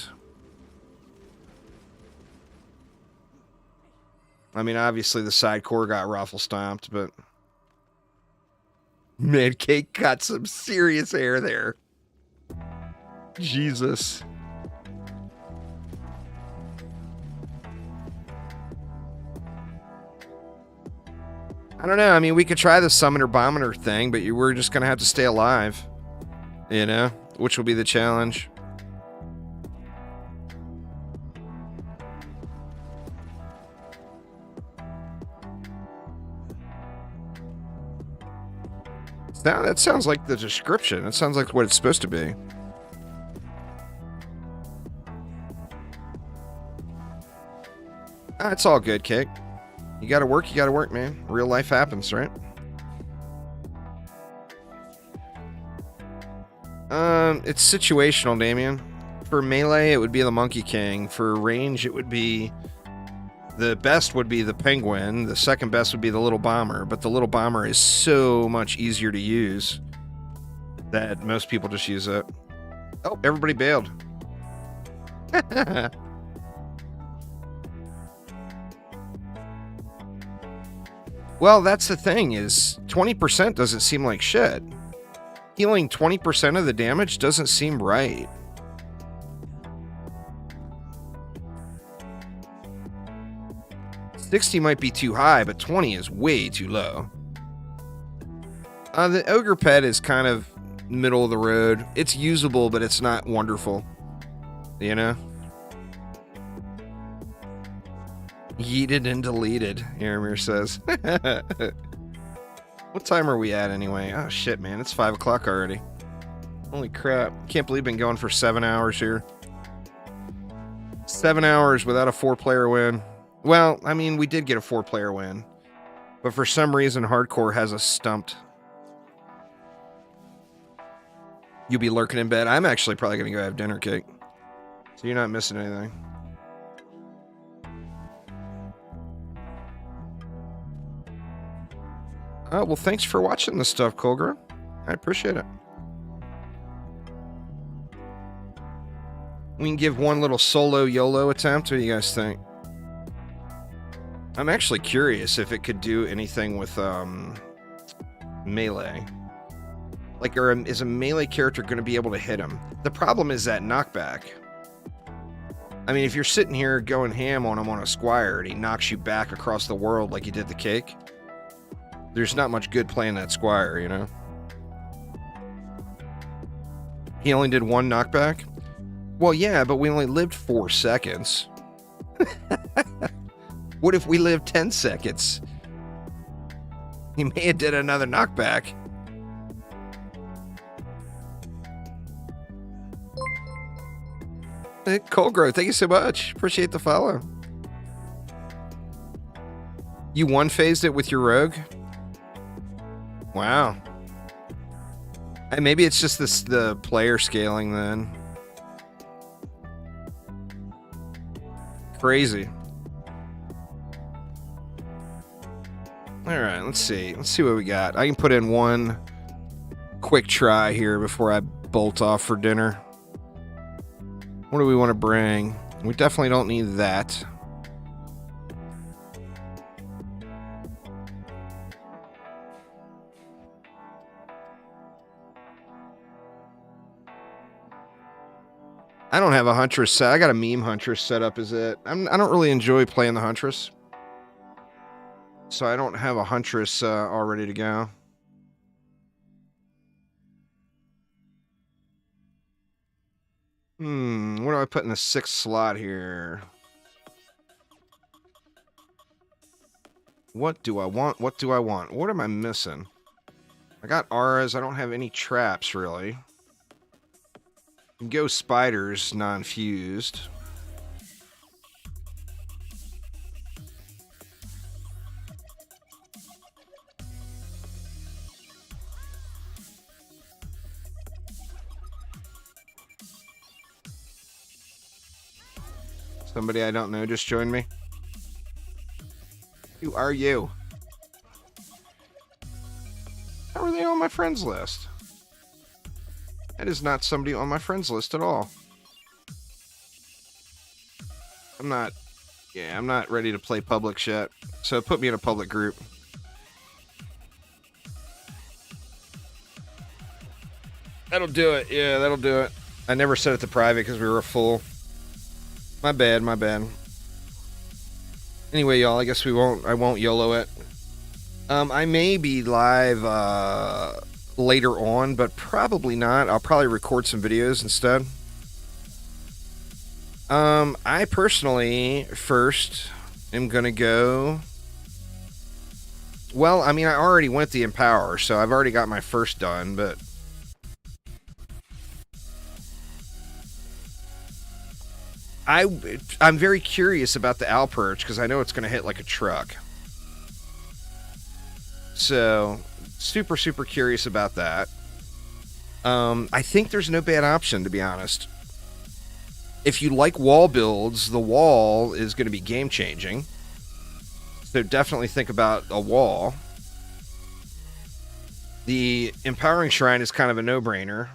I mean, obviously the side core got ruffle stomped, but... Man, Cake got some serious air there. Jesus. I don't know. I mean, we could try the summoner bomber thing, but we're just going to have to stay alive. You know? Which will be the challenge. Now, that sounds like the description. It sounds like what it's supposed to be. It's all good, Cake. You gotta work, man. Real life happens, right? It's situational, Damien. For melee, it would be the Monkey King. For range, it would be... The best would be the Penguin. The second best would be the Little Bomber. But the Little Bomber is so much easier to use that most people just use it. Oh, everybody bailed. Well, that's the thing, is 20% doesn't seem like shit. Healing 20% of the damage doesn't seem right. $60 might be too high, but 20 is way too low. The Ogre Pet is kind of middle of the road. It's usable, but it's not wonderful. You know? Yeeted and deleted, Aramir says. What time are we at anyway? Oh shit, man, it's 5 o'clock already. Holy crap. Can't believe we've been going for 7 hours here. 7 hours without a 4-player win. Well, I mean, we did get a 4-player win. But for some reason, Hardcore has us stumped. You'll be lurking in bed. I'm actually probably going to go have dinner, Cake. So you're not missing anything. Oh, well, thanks for watching this stuff, Colgra. I appreciate it. We can give one little solo YOLO attempt. What do you guys think? I'm actually curious if it could do anything with melee. Like, is a melee character going to be able to hit him? The problem is that knockback. I mean, if you're sitting here going ham on him on a Squire and he knocks you back across the world like he did the Cake, there's not much good playing that Squire, you know? He only did 1 knockback? Well, yeah, but we only lived 4 seconds. What if we lived 10 seconds? He may have did another knockback. Hey, Colgrove, thank you so much. Appreciate the follow. You one-phased it with your rogue? Wow. And maybe it's just the player scaling then. Crazy. Alright, let's see. Let's see what we got. I can put in one quick try here before I bolt off for dinner. What do we want to bring? We definitely don't need that. I don't have a Huntress set. I got a meme Huntress set up as it. I don't really enjoy playing the Huntress. So I don't have a Huntress all ready to go. What do I put in the 6th slot here? What do I want? What do I want? What am I missing? I got auras. I don't have any traps, really. Go spiders, non-fused. Somebody I don't know just joined me. Who are you? How are they on my friends list? That is not somebody on my friends list at all. I'm not ready to play public shit. So put me in a public group. That'll do it. Yeah, that'll do it. I never set it to private because we were full. My bad, my bad. Anyway, y'all, I guess I won't YOLO it. I may be live later on, but probably not. I'll probably record some videos instead. I personally first am gonna go. Well, I mean, I already went the Empower, so I've already got my first done, but I'm very curious about the Owl Perch because I know it's gonna hit like a truck. So, super, super curious about that. I think there's no bad option, to be honest. If you like wall builds, the wall is going to be game-changing. So definitely think about a wall. The Empowering Shrine is kind of a no-brainer.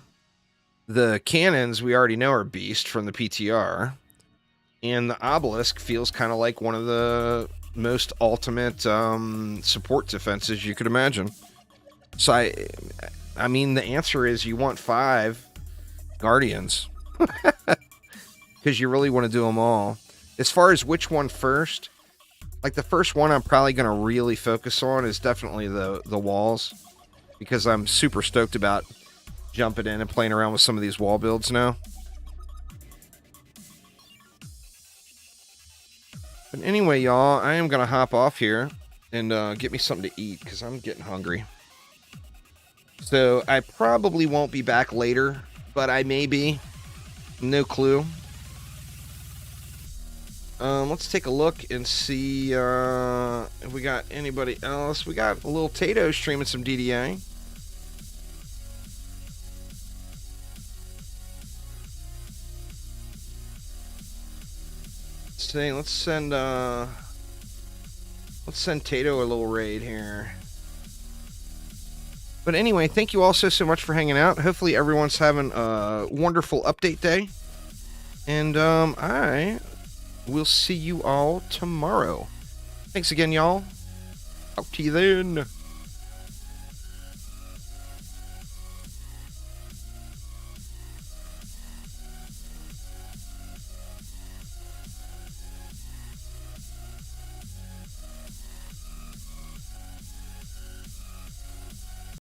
The cannons, we already know, are beast from the PTR. And the Obelisk feels kind of like one of the most ultimate support defenses you could imagine. So I mean, the answer is you want 5 Guardians. Because you really want to do them all. As far as which one first, like the first one I'm probably going to really focus on is definitely the walls. Because I'm super stoked about jumping in and playing around with some of these wall builds now. But anyway, y'all, I am going to hop off here and get me something to eat because I'm getting hungry. So I probably won't be back later, but I may be. No clue. Let's take a look and see if we got anybody else. We got a little Tato streaming some DDA. Let's send Tato a little raid here. But anyway, thank you all so much for hanging out. Hopefully everyone's having a wonderful update day. And I will see you all tomorrow. Thanks again, y'all. Talk to you then.